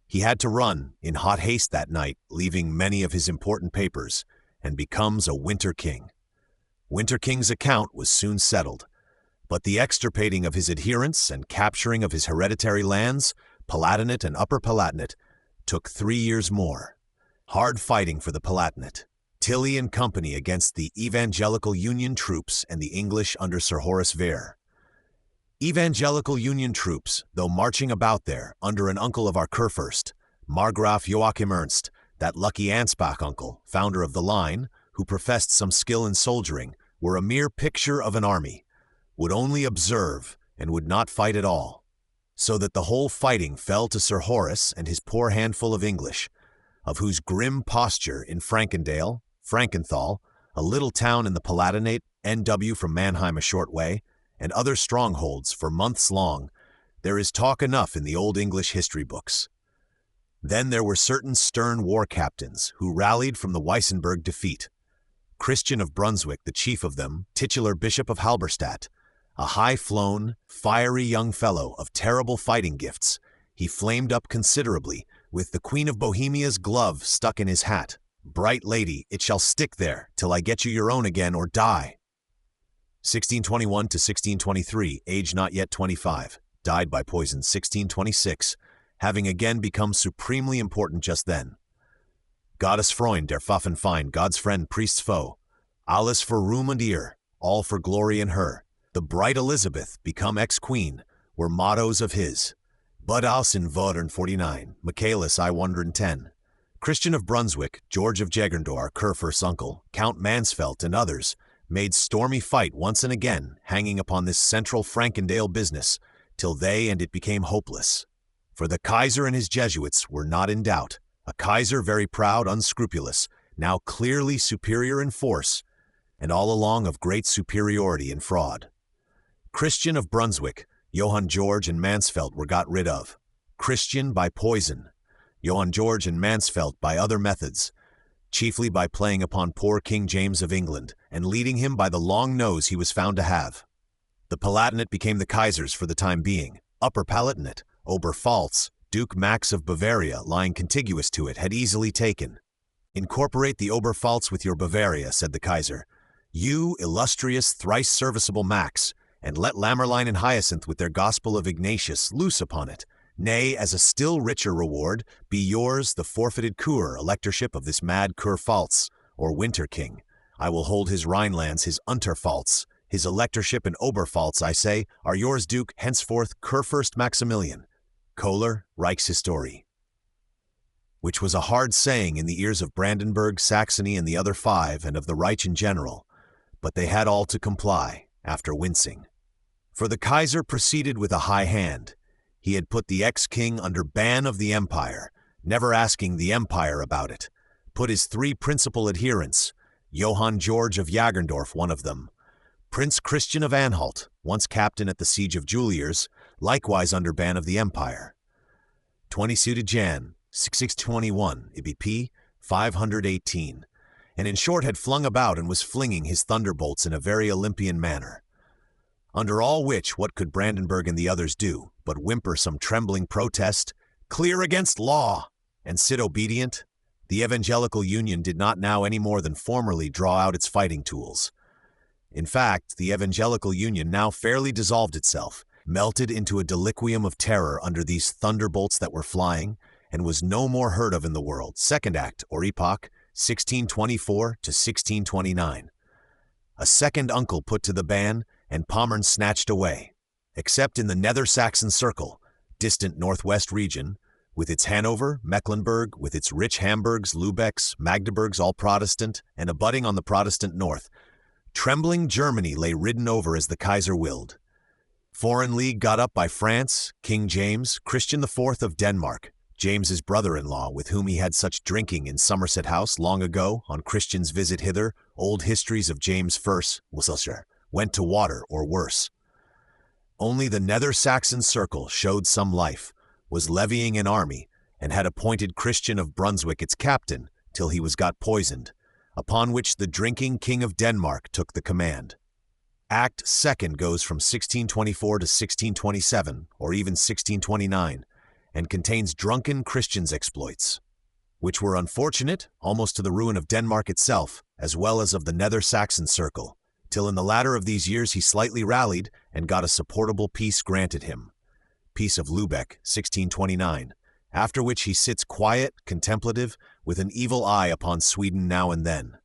He had to run in hot haste that night, leaving many of his important papers, and becomes a Winter King. Winter King's account was soon settled, but the extirpating of his adherents and capturing of his hereditary lands, Palatinate and Upper Palatinate, took 3 years more. Hard fighting for the Palatinate. Tilly and company against the Evangelical Union troops and the English under Sir Horace Vere. Evangelical Union troops, though marching about there under an uncle of our Kurfürst, Margraf Joachim Ernst, that lucky Ansbach uncle, founder of the line, who professed some skill in soldiering, were a mere picture of an army, would only observe and would not fight at all, so that the whole fighting fell to Sir Horace and his poor handful of English, of whose grim posture in Frankendale, Frankenthal, a little town in the Palatinate, NW from Mannheim a short way, and other strongholds for months long, there is talk enough in the old English history books. Then there were certain stern war captains who rallied from the Weissenberg defeat. Christian of Brunswick, the chief of them, titular Bishop of Halberstadt, a high-flown, fiery young fellow of terrible fighting gifts, he flamed up considerably, with the Queen of Bohemia's glove stuck in his hat. "Bright lady, it shall stick there, till I get you your own again or die." 1621 to 1623, age not yet 25, died by poison 1626, having again become supremely important just then. Gottes Freund, der Pfaffenfeind, God's friend, priest's foe, alles für Ruhm und Ehre, all for glory in her. The bright Elizabeth, become ex-queen, were mottos of his. Bud aus in 49, Michaelis I 110. Christian of Brunswick, George of Jeggendorf, Kurfürst's uncle, Count Mansfeld, and others, made stormy fight once and again, hanging upon this central Frankendale business, till they and it became hopeless. For the Kaiser and his Jesuits were not in doubt, a Kaiser very proud, unscrupulous, now clearly superior in force, and all along of great superiority in fraud. Christian of Brunswick, Johann George and Mansfeld were got rid of. Christian by poison, Johann George and Mansfeld by other methods, chiefly by playing upon poor King James of England and leading him by the long nose he was found to have. The Palatinate became the Kaiser's for the time being. Upper Palatinate, Oberpfalz, Duke Max of Bavaria, lying contiguous to it, had easily taken. "Incorporate the Oberpfalz with your Bavaria," said the Kaiser. "You, illustrious, thrice serviceable Max, and let Lamerline and Hyacinth with their gospel of Ignatius loose upon it. Nay, as a still richer reward, be yours the forfeited Kur, electorship of this mad Kurpfalz, or Winter King. I will hold his Rhinelands, his Unterpfalz, his electorship and Oberpfalz, I say, are yours, Duke, henceforth Kurfürst Maximilian. Kohler, Reichshistorie. Which was a hard saying in the ears of Brandenburg, Saxony, and the other five, and of the Reich in general, but they had all to comply, after wincing. For the Kaiser proceeded with a high hand. He had put the ex-king under ban of the empire, never asking the empire about it, put his three principal adherents, Johann George of Jagerndorf, one of them, Prince Christian of Anhalt, once captain at the siege of Juliers, likewise under ban of the empire. 22 Jan, 1621, IBP 518, and in short had flung about and was flinging his thunderbolts in a very Olympian manner. Under all which, what could Brandenburg and the others do, but whimper some trembling protest, clear against law, and sit obedient? The Evangelical Union did not now any more than formerly draw out its fighting tools. In fact, the Evangelical Union now fairly dissolved itself, melted into a deliquium of terror under these thunderbolts that were flying, and was no more heard of in the world. Second act, or epoch, 1624 to 1629. A second uncle put to the ban, and Pommern snatched away. Except in the Nether Saxon Circle, distant northwest region, with its Hanover, Mecklenburg, with its rich Hamburgs, Lübecks, Magdeburgs, all Protestant, and abutting on the Protestant north, trembling Germany lay ridden over as the Kaiser willed. Foreign League got up by France, King James, Christian IV of Denmark, James's brother-in-law, with whom he had such drinking in Somerset House long ago, on Christian's visit hither, old histories of James I, Worcestershire, went to water or worse. Only the Nether Saxon Circle showed some life, was levying an army, and had appointed Christian of Brunswick its captain, till he was got poisoned, upon which the drinking King of Denmark took the command. Act second goes from 1624 to 1627, or even 1629, and contains drunken Christians' exploits, which were unfortunate, almost to the ruin of Denmark itself, as well as of the Nether Saxon Circle, till in the latter of these years he slightly rallied and got a supportable peace granted him. Peace of Lübeck, 1629, after which he sits quiet, contemplative, with an evil eye upon Sweden now and then.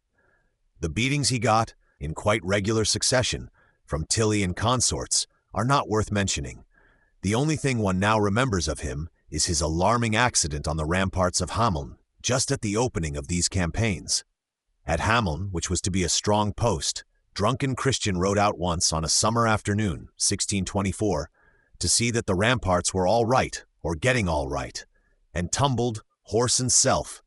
The beatings he got, in quite regular succession, from Tilly and consorts, are not worth mentioning. The only thing one now remembers of him is his alarming accident on the ramparts of Hameln, just at the opening of these campaigns. At Hameln, which was to be a strong post, drunken Christian rode out once on a summer afternoon, 1624, to see that the ramparts were all right, or getting all right, and tumbled, horse and self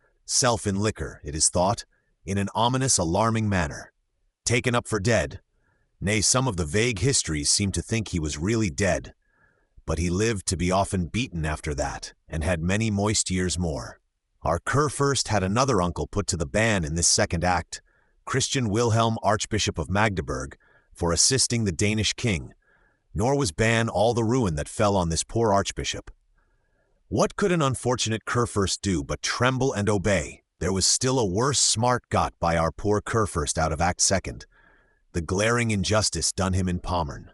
in liquor, it is thought, in an ominous, alarming manner. Taken up for dead. Nay, some of the vague histories seem to think he was really dead, but he lived to be often beaten after that, and had many moist years more. Our Kurfürst had another uncle put to the ban in this second act, Christian Wilhelm, Archbishop of Magdeburg, for assisting the Danish king, nor was ban all the ruin that fell on this poor archbishop. What could an unfortunate Kurfürst do but tremble and obey? There was still a worse smart got by our poor Kurfürst out of Act Second, the glaring injustice done him in Pommern.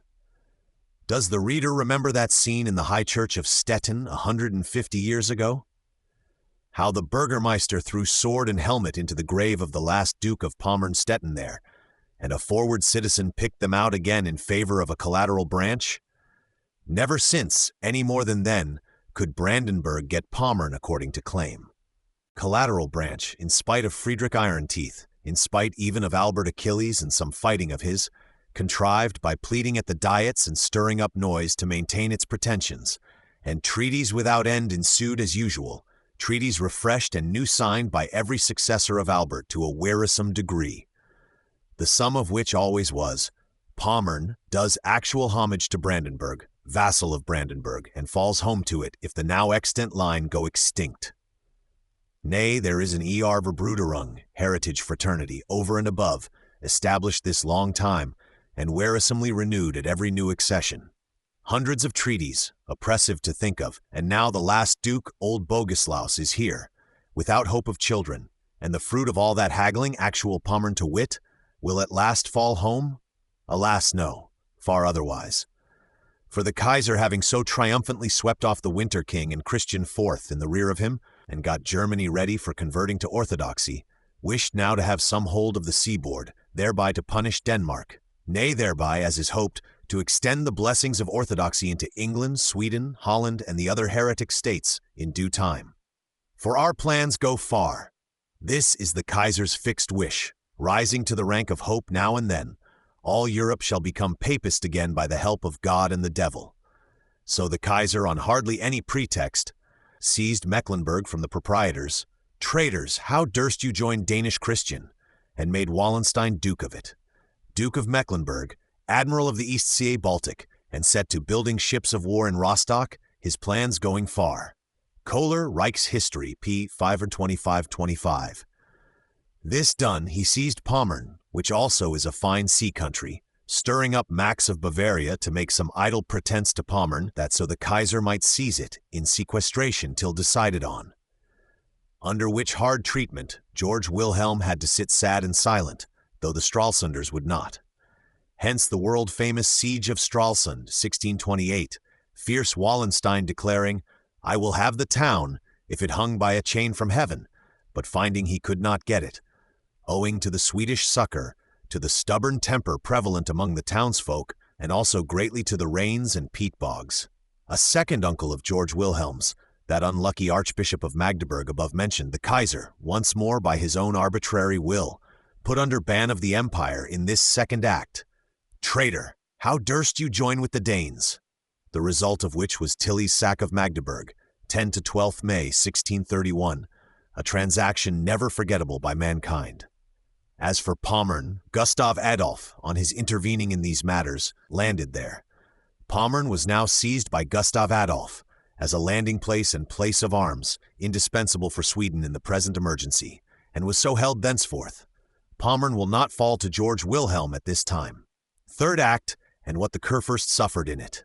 Does the reader remember that scene in the High Church of Stettin 150 years ago? How the Burgermeister threw sword and helmet into the grave of the last Duke of Pommern-Stettin there, and a forward citizen picked them out again in favor of a collateral branch? Never since, any more than then, could Brandenburg get Pommern according to claim. Collateral branch, in spite of Friedrich Ironteeth, in spite even of Albert Achilles and some fighting of his, contrived by pleading at the diets and stirring up noise to maintain its pretensions, and treaties without end ensued as usual, treaties refreshed and new signed by every successor of Albert to a wearisome degree. The sum of which always was, Pommern does actual homage to Brandenburg, vassal of Brandenburg, and falls home to it if the now extant line go extinct. Nay, there is an E.R. Verbruderung, heritage fraternity, over and above, established this long time, and wearisomely renewed at every new accession. Hundreds of treaties, oppressive to think of, and now the last Duke, old Bogislaus, is here, without hope of children, and the fruit of all that haggling, actual Pommern to wit, will at last fall home? Alas, no, far otherwise. For the Kaiser, having so triumphantly swept off the Winter King and Christian IV in the rear of him, and got Germany ready for converting to orthodoxy, wished now to have some hold of the seaboard, thereby to punish Denmark, nay, thereby, as is hoped, to extend the blessings of orthodoxy into England, Sweden, Holland, and the other heretic states in due time. For our plans go far. This is the Kaiser's fixed wish, rising to the rank of hope now and then. All Europe shall become papist again by the help of God and the devil. So the Kaiser, on hardly any pretext, seized Mecklenburg from the proprietors. Traitors, how durst you join Danish Christian? And made Wallenstein Duke of it. Duke of Mecklenburg, Admiral of the East Sea Baltic, and set to building ships of war in Rostock, his plans going far. Kohler, Reichshistory, p. 525-25. This done, he seized Pommern, which also is a fine sea country, stirring up Max of Bavaria to make some idle pretense to Pommern, that so the Kaiser might seize it in sequestration till decided on. Under which hard treatment George Wilhelm had to sit sad and silent, though the Stralsunders would not. Hence the world-famous Siege of Stralsund, 1628, fierce Wallenstein declaring, "I will have the town, if it hung by a chain from heaven," but finding he could not get it, owing to the Swedish succor, to the stubborn temper prevalent among the townsfolk, and also greatly to the rains and peat bogs. A second uncle of George Wilhelm's, that unlucky Archbishop of Magdeburg above mentioned, the Kaiser, once more by his own arbitrary will, put under ban of the empire in this second act. Traitor, how durst you join with the Danes? The result of which was Tilly's sack of Magdeburg, 10 to 12 May 1631, a transaction never forgettable by mankind. As for Pommern, Gustav Adolf, on his intervening in these matters, landed there. Pommern was now seized by Gustav Adolf as a landing place and place of arms, indispensable for Sweden in the present emergency, and was so held thenceforth. Pommern will not fall to George Wilhelm at this time. Third act, and what the Kurfürst suffered in it.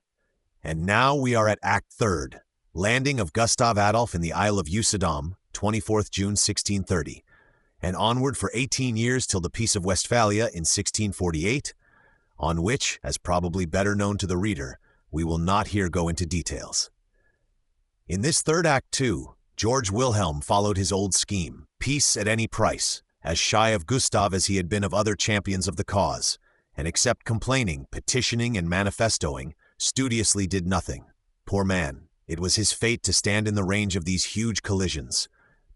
And now we are at Act Third, landing of Gustav Adolf in the Isle of Usedom, 24th June 1630, and onward for 18 years till the Peace of Westphalia in 1648, on which, as probably better known to the reader, we will not here go into details. In this third act, too, George Wilhelm followed his old scheme, peace at any price, as shy of Gustav as he had been of other champions of the cause, and except complaining, petitioning, and manifestoing, studiously did nothing. Poor man, it was his fate to stand in the range of these huge collisions.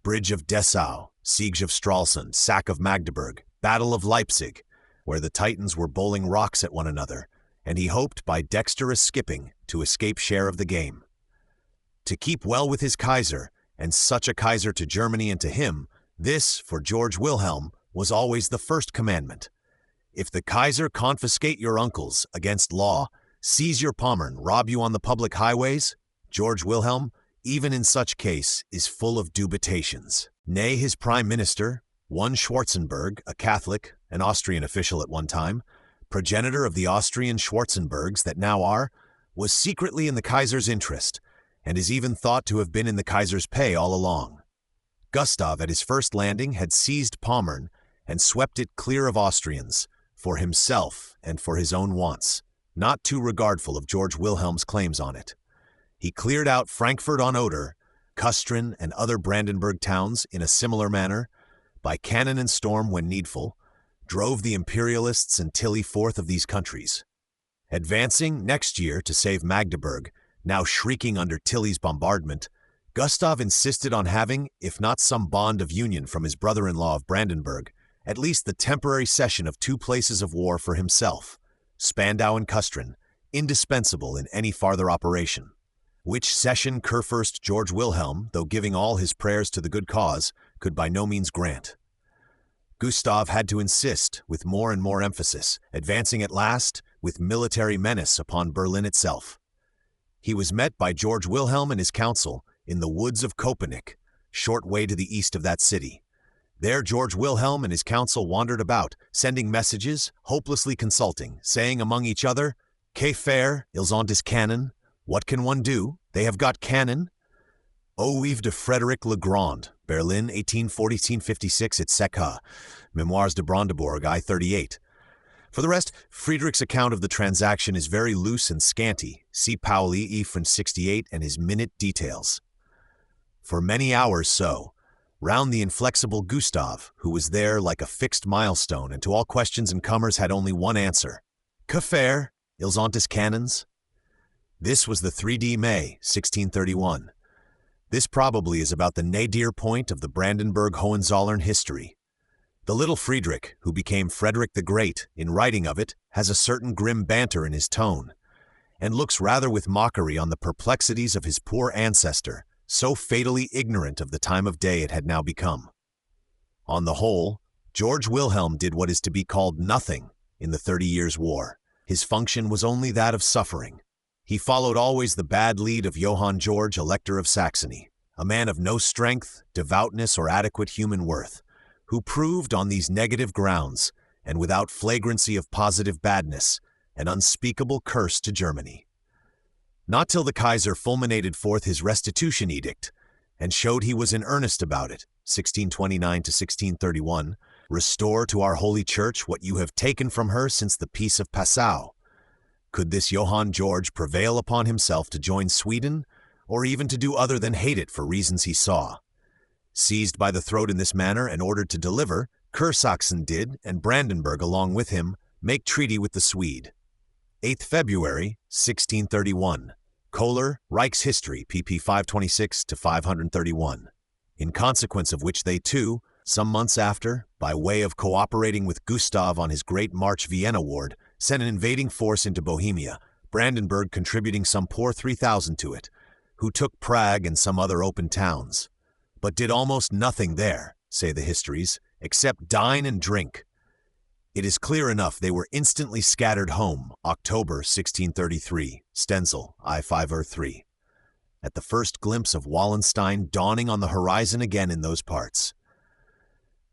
Bridge of Dessau, Siege of Stralsund, sack of Magdeburg, Battle of Leipzig, where the Titans were bowling rocks at one another, and he hoped by dexterous skipping to escape share of the game. To keep well with his Kaiser, and such a Kaiser to Germany and to him, this, for George Wilhelm, was always the first commandment. If the Kaiser confiscate your uncles against law, seize your Pommern, rob you on the public highways, George Wilhelm, even in such case, is full of dubitations. Nay, his prime minister, one Schwarzenberg, a Catholic, an Austrian official at one time, progenitor of the Austrian Schwarzenbergs that now are, was secretly in the Kaiser's interest, and is even thought to have been in the Kaiser's pay all along. Gustav, at his first landing, had seized Pommern and swept it clear of Austrians, for himself and for his own wants, not too regardful of George Wilhelm's claims on it. He cleared out Frankfurt on Oder, Kustrin, and other Brandenburg towns in a similar manner, by cannon and storm when needful, drove the imperialists and Tilly forth of these countries. Advancing next year to save Magdeburg, now shrieking under Tilly's bombardment, Gustav insisted on having, if not some bond of union from his brother-in-law of Brandenburg, at least the temporary cession of two places of war for himself, Spandau and Kustrin, indispensable in any farther operation, which cession Kurfürst George Wilhelm, though giving all his prayers to the good cause, could by no means grant. Gustav had to insist with more and more emphasis, advancing at last with military menace upon Berlin itself. He was met by George Wilhelm and his council in the woods of Köpenick, short way to the east of that city. There George Wilhelm and his council wandered about, sending messages, hopelessly consulting, saying among each other, "Que faire? Ils ont des canons. What can one do? They have got cannon." Oeuvre de Frederick le Grand, Berlin, 1840-1856 et Seca, Memoirs de Brandebourg, I-38. For the rest, Friedrich's account of the transaction is very loose and scanty. See Pauli from 68 and his minute details. For many hours round the inflexible Gustav, who was there like a fixed milestone and to all questions and comers had only one answer. Que faire, ils ont des cannons? This was the 3D May, 1631. This probably is about the nadir point of the Brandenburg-Hohenzollern history. The little Friedrich, who became Frederick the Great, in writing of it, has a certain grim banter in his tone, and looks rather with mockery on the perplexities of his poor ancestor, so fatally ignorant of the time of day it had now become. On the whole, George Wilhelm did what is to be called nothing in the 30 Years' War. His function was only that of suffering. He followed always the bad lead of Johann George, Elector of Saxony, a man of no strength, devoutness, or adequate human worth, who proved on these negative grounds, and without flagrancy of positive badness, an unspeakable curse to Germany. Not till the Kaiser fulminated forth his restitution edict, and showed he was in earnest about it, 1629 to 1631, restore to our Holy Church what you have taken from her since the Peace of Passau, could this Johann George prevail upon himself to join Sweden, or even to do other than hate it for reasons he saw. Seized by the throat in this manner and ordered to deliver, Kursachsen did, and Brandenburg along with him, make treaty with the Swede. 8th February, 1631. Kohler, Reichshistory, pp. 526 to 531. In consequence of which they too, some months after, by way of cooperating with Gustav on his great March Vienna ward, sent an invading force into Bohemia, Brandenburg contributing some poor 3,000 to it, who took Prague and some other open towns, but did almost nothing there, say the histories, except dine and drink. It is clear enough they were instantly scattered home, October 1633, Stenzel, I-503, at the first glimpse of Wallenstein dawning on the horizon again in those parts.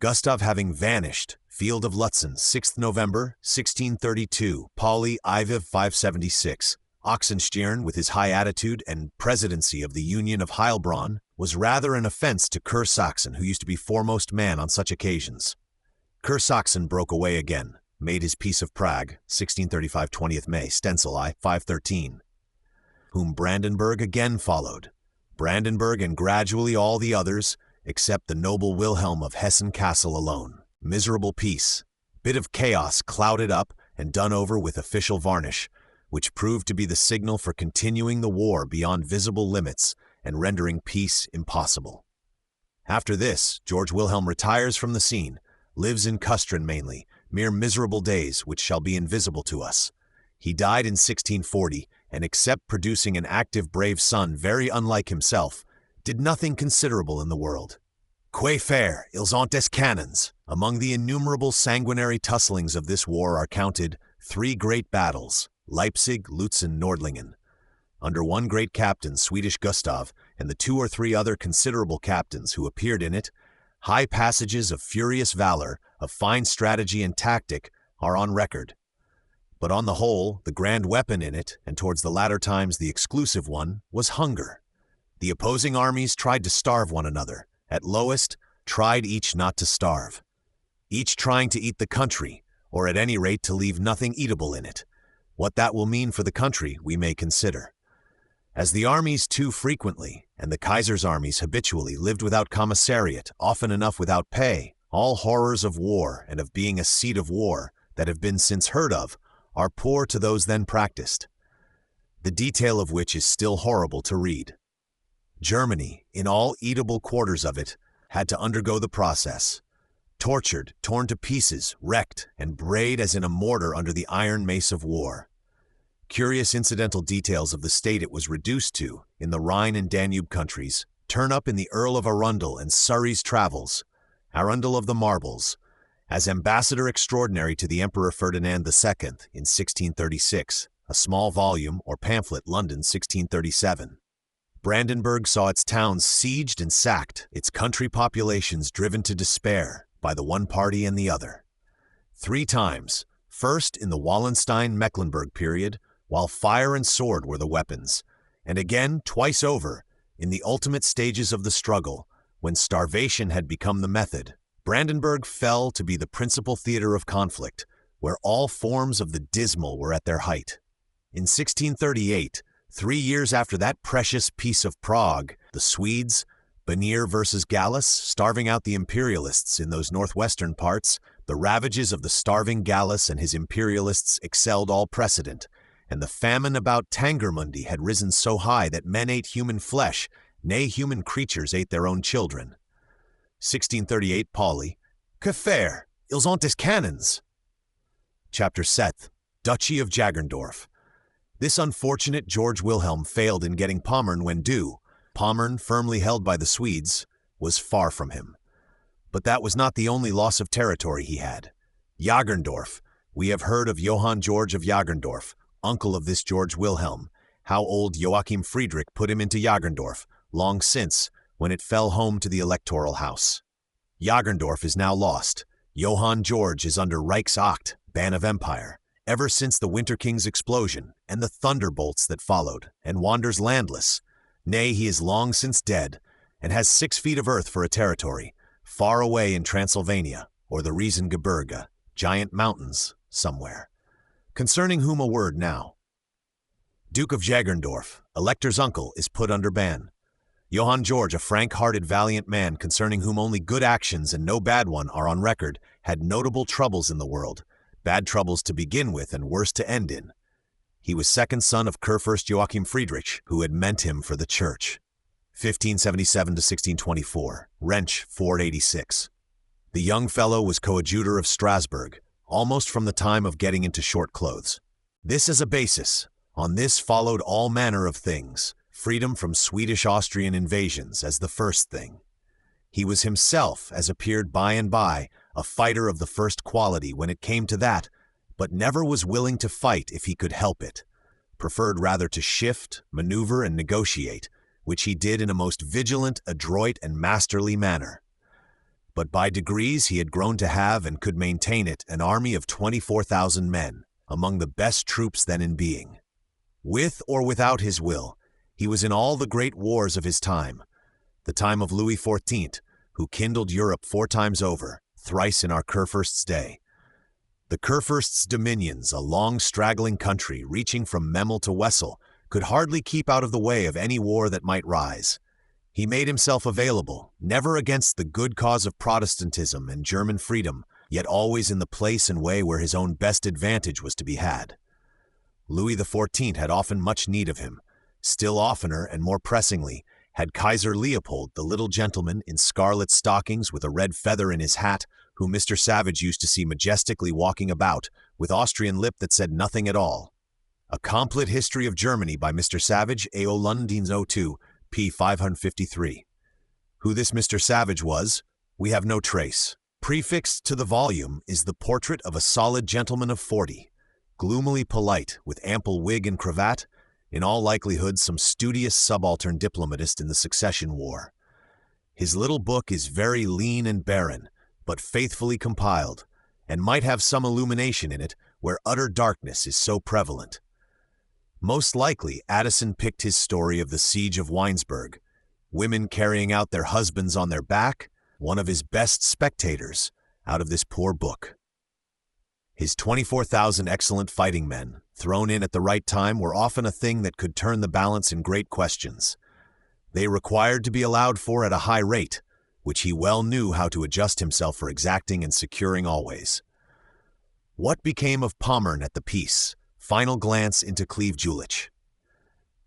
Gustav having vanished, Field of Lutzen, 6th November, 1632, Pauli, Iviv 576. Oxenstiern, with his high attitude and presidency of the Union of Heilbronn, was rather an offense to Kursachsen, who used to be foremost man on such occasions. Kursachsen broke away again, made his Peace of Prague, 1635 20th May, Stenzel I, 513, whom Brandenburg again followed. Brandenburg and gradually all the others, except the noble Wilhelm of Hessen-Kassel alone. Miserable peace, bit of chaos clouded up and done over with official varnish, which proved to be the signal for continuing the war beyond visible limits and rendering peace impossible. After this, George Wilhelm retires from the scene, lives in Kustrin mainly, mere miserable days which shall be invisible to us. He died in 1640, and except producing an active, brave son very unlike himself, did nothing considerable in the world. Que faire, ils ont des cannons. Among the innumerable sanguinary tusslings of this war are counted 3 great battles, Leipzig, Lutzen, Nordlingen. Under one great captain, Swedish Gustav, and the 2 or 3 other considerable captains who appeared in it, high passages of furious valor, of fine strategy and tactic, are on record. But on the whole, the grand weapon in it, and towards the latter times the exclusive one, was hunger. The opposing armies tried to starve one another, at lowest, tried each not to starve. Each trying to eat the country, or at any rate to leave nothing eatable in it. What that will mean for the country we may consider. As the armies too frequently, and the Kaiser's armies habitually, lived without commissariat, often enough without pay, all horrors of war and of being a seat of war, that have been since heard of, are poor to those then practiced, the detail of which is still horrible to read. Germany, in all eatable quarters of it, had to undergo the process. Tortured, torn to pieces, wrecked, and brayed as in a mortar under the iron mace of war. Curious incidental details of the state it was reduced to, in the Rhine and Danube countries, turn up in the Earl of Arundel and Surrey's Travels, Arundel of the Marbles, as ambassador extraordinary to the Emperor Ferdinand II in 1636, a small volume or pamphlet, London, 1637. Brandenburg saw its towns sieged and sacked, its country populations driven to despair by the one party and the other. 3 times, first in the Wallenstein-Mecklenburg period, while fire and sword were the weapons, and again twice over in the ultimate stages of the struggle, when starvation had become the method, Brandenburg fell to be the principal theater of conflict, where all forms of the dismal were at their height. In 1638, 3 years after that precious Peace of Prague, the Swedes, Bonnier versus Gallus, starving out the imperialists in those northwestern parts, the ravages of the starving Gallus and his imperialists excelled all precedent, and the famine about Tangermundi had risen so high that men ate human flesh, nay, human creatures ate their own children. 1638 Pauli, Que faire? Ils ont des cannons. Chapter 7, Duchy of Jagerndorf. This unfortunate George Wilhelm failed in getting Pommern when due. Pommern, firmly held by the Swedes, was far from him. But that was not the only loss of territory he had. Jagerndorf. We have heard of Johann George of Jagerndorf, uncle of this George Wilhelm, how old Joachim Friedrich put him into Jagerndorf, long since, when it fell home to the electoral house. Jagerndorf is now lost. Johann George is under Reichsacht, ban of empire, ever since the Winter King's explosion and the thunderbolts that followed, and wanders landless. Nay, he is long since dead, and has 6 feet of earth for a territory, far away in Transylvania, or the Riesengebirge, giant mountains, somewhere. Concerning whom a word now. Duke of Jagerndorf, Elector's uncle, is put under ban. Johann George, a frank-hearted, valiant man, concerning whom only good actions and no bad one are on record, had notable troubles in the world, bad troubles to begin with and worse to end in. He was second son of Kurfürst Joachim Friedrich, who had meant him for the church. 1577 to 1624, Wrench, 486. The young fellow was coadjutor of Strasbourg, almost from the time of getting into short clothes. This as a basis. On this followed all manner of things, freedom from Swedish-Austrian invasions as the first thing. He was himself, as appeared by and by, a fighter of the first quality when it came to that, but never was willing to fight if he could help it, preferred rather to shift, maneuver, and negotiate, which he did in a most vigilant, adroit, and masterly manner. But by degrees he had grown to have and could maintain it an army of 24,000 men, among the best troops then in being. With or without his will, he was in all the great wars of his time, the time of Louis XIV, who kindled Europe 4 times over, thrice in our Kurfürst's day. The Kurfürst's dominions, a long straggling country reaching from Memel to Wesel, could hardly keep out of the way of any war that might rise. He made himself available, never against the good cause of Protestantism and German freedom, yet always in the place and way where his own best advantage was to be had. Louis XIV had often much need of him. Still oftener and more pressingly had Kaiser Leopold, the little gentleman in scarlet stockings with a red feather in his hat, whom Mr. Savage used to see majestically walking about, with Austrian lip that said nothing at all. A Complete History of Germany by Mr. Savage, A.O. London 02, p. 553. Who this Mr. Savage was, we have no trace. Prefixed to the volume is the portrait of a solid gentleman of 40, gloomily polite, with ample wig and cravat, in all likelihood some studious subaltern diplomatist in the Succession War. His little book is very lean and barren, but faithfully compiled, and might have some illumination in it where utter darkness is so prevalent. Most likely Addison picked his story of the siege of Weinsberg, women carrying out their husbands on their back, one of his best spectators, out of this poor book. His 24,000 excellent fighting men, thrown in at the right time, were often a thing that could turn the balance in great questions. They required to be allowed for at a high rate, which he well knew how to adjust himself for exacting and securing always. What became of Pommern at the peace? Final glance into Cleve Jülich.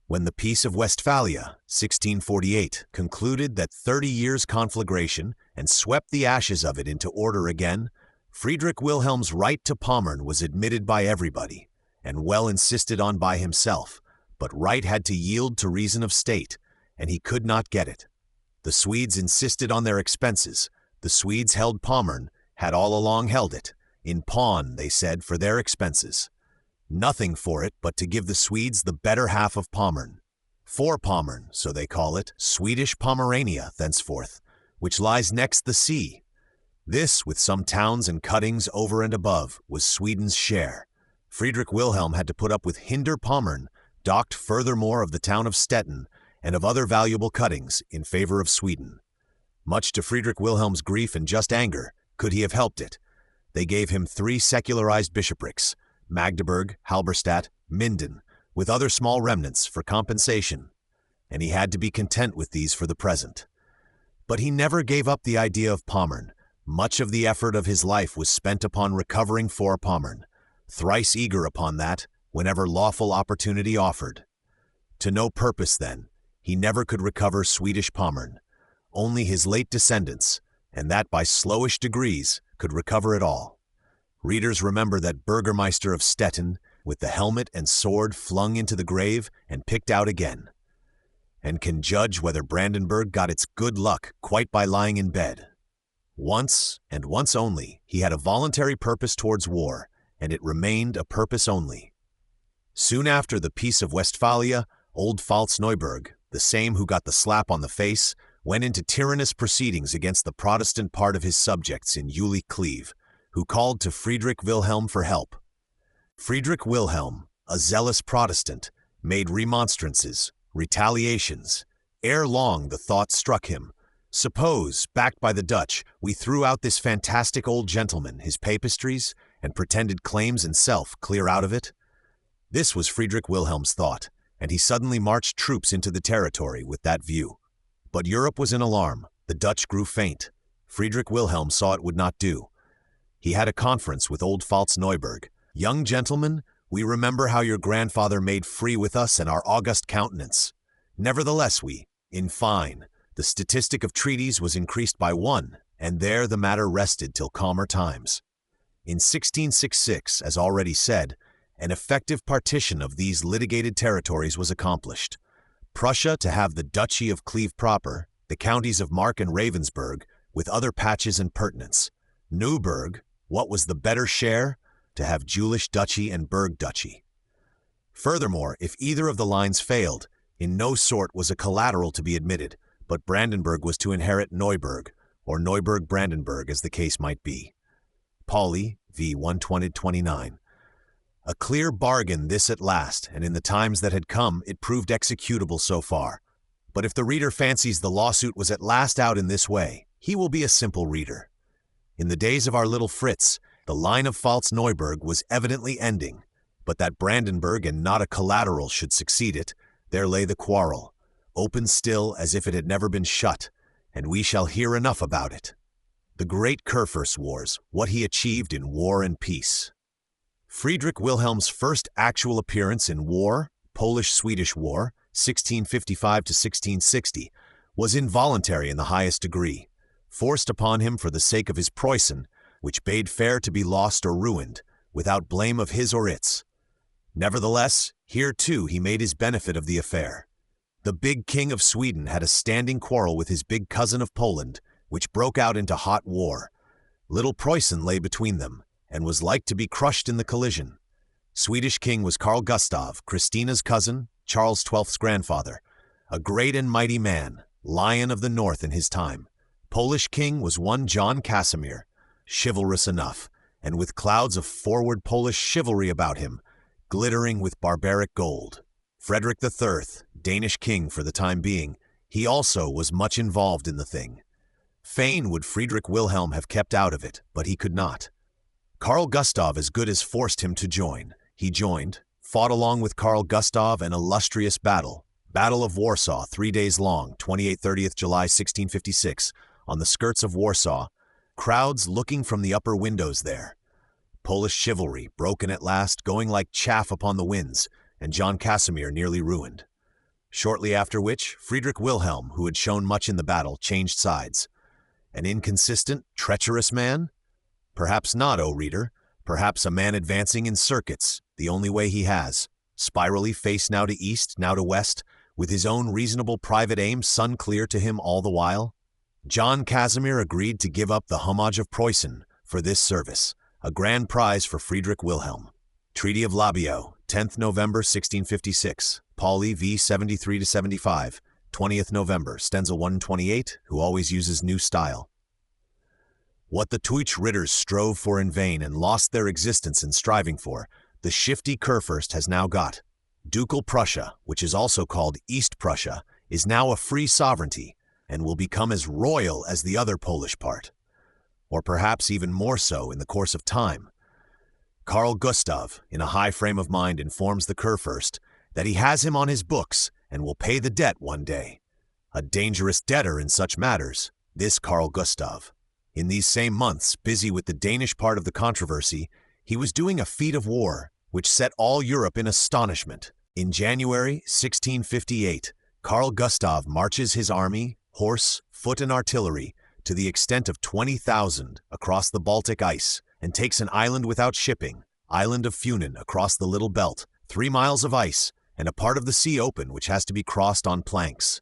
When the Peace of Westphalia, 1648, concluded that 30 years' conflagration and swept the ashes of it into order again, Friedrich Wilhelm's right to Pommern was admitted by everybody, and well insisted on by himself, but right had to yield to reason of state, and he could not get it. The Swedes insisted on their expenses. The Swedes held Pommern, had all along held it, in pawn, they said, for their expenses. Nothing for it but to give the Swedes the better half of Pommern. For Pommern, so they call it, Swedish Pomerania thenceforth, which lies next the sea. This, with some towns and cuttings over and above, was Sweden's share. Friedrich Wilhelm had to put up with Hinder Pommern, docked furthermore of the town of Stettin, and of other valuable cuttings in favor of Sweden. Much to Friedrich Wilhelm's grief and just anger, could he have helped it. They gave him 3 secularized bishoprics, Magdeburg, Halberstadt, Minden, with other small remnants for compensation, and he had to be content with these for the present. But he never gave up the idea of Pommern. Much of the effort of his life was spent upon recovering for Pommern, thrice eager upon that, whenever lawful opportunity offered. To no purpose, then, he never could recover Swedish Pommern. Only his late descendants, and that by slowish degrees, could recover it all. Readers remember that Burgermeister of Stettin, with the helmet and sword flung into the grave and picked out again, and can judge whether Brandenburg got its good luck quite by lying in bed. Once, and once only, he had a voluntary purpose towards war, and it remained a purpose only. Soon after the Peace of Westphalia, old Pfalz-Neuburg, the same who got the slap on the face, went into tyrannous proceedings against the Protestant part of his subjects in Uli-Cleve, who called to Friedrich Wilhelm for help. Friedrich Wilhelm, a zealous Protestant, made remonstrances, retaliations. Ere long the thought struck him, suppose, backed by the Dutch, we threw out this fantastic old gentleman, his papistries, and pretended claims and self clear out of it? This was Friedrich Wilhelm's thought, and he suddenly marched troops into the territory with that view. But Europe was in alarm. The Dutch grew faint. Friedrich Wilhelm saw it would not do. He had a conference with old Pfalz-Neuburg. Young gentleman, we remember how your grandfather made free with us and our august countenance. Nevertheless in fine, the statistic of treaties was increased by 1, and there the matter rested till calmer times. In 1666, as already said, an effective partition of these litigated territories was accomplished. Prussia to have the Duchy of Cleve proper, the counties of Mark and Ravensburg, with other patches and pertinence. Neuburg, what was the better share? To have Julish Duchy and Berg Duchy. Furthermore, if either of the lines failed, in no sort was a collateral to be admitted, but Brandenburg was to inherit Neuburg, or Neuburg-Brandenburg as the case might be. Pauli, v. 120-29. A clear bargain this at last, and in the times that had come it proved executable so far. But if the reader fancies the lawsuit was at last out in this way, he will be a simple reader. In the days of our little Fritz, the line of Pfalz-Neuburg was evidently ending, but that Brandenburg and not a collateral should succeed it, there lay the quarrel, open still as if it had never been shut, and we shall hear enough about it. The great Kurfürst Wars, what he achieved in war and peace. Friedrich Wilhelm's first actual appearance in war, Polish-Swedish War, 1655 to 1660, was involuntary in the highest degree, forced upon him for the sake of his Preußen, which bade fair to be lost or ruined, without blame of his or its. Nevertheless, here too he made his benefit of the affair. The big king of Sweden had a standing quarrel with his big cousin of Poland, which broke out into hot war. Little Preußen lay between them, and was like to be crushed in the collision. Swedish king was Carl Gustav, Christina's cousin, Charles XII's grandfather, a great and mighty man, lion of the north in his time. Polish king was one John Casimir, chivalrous enough, and with clouds of forward Polish chivalry about him, glittering with barbaric gold. Frederick III, Danish king for the time being, he also was much involved in the thing. Fain would Friedrich Wilhelm have kept out of it, but he could not. Carl Gustav as good as forced him to join. He joined, fought along with Carl Gustav an illustrious battle, Battle of Warsaw, 3 days long, 28-30th July 1656, on the skirts of Warsaw, crowds looking from the upper windows there. Polish chivalry, broken at last, going like chaff upon the winds, and John Casimir nearly ruined. Shortly after which, Friedrich Wilhelm, who had shown much in the battle, changed sides. An inconsistent, treacherous man? Perhaps not, O reader. Perhaps a man advancing in circuits, the only way he has, spirally face now to east, now to west, with his own reasonable private aim sun clear to him all the while. John Casimir agreed to give up the homage of Preußen for this service, a grand prize for Friedrich Wilhelm. Treaty of Labeo, 10th November 1656, Pauli v. 73-75, 20th November, Stenzel 128, who always uses new style. What the Deutsch Ritters strove for in vain and lost their existence in striving for, the shifty Kurfürst has now got. Ducal Prussia, which is also called East Prussia, is now a free sovereignty, and will become as royal as the other Polish part. or perhaps even more so in the course of time. Carl Gustav, in a high frame of mind, informs the Kurfürst that he has him on his books and will pay the debt one day. A dangerous debtor in such matters, this Carl Gustav. In these same months, busy with the Danish part of the controversy, he was doing a feat of war which set all Europe in astonishment. In January 1658, Carl Gustav marches his army, horse, foot and artillery, to the extent of 20,000 across the Baltic ice, and takes an island without shipping, island of Funen, across the Little Belt, 3 miles of ice, and a part of the sea open which has to be crossed on planks.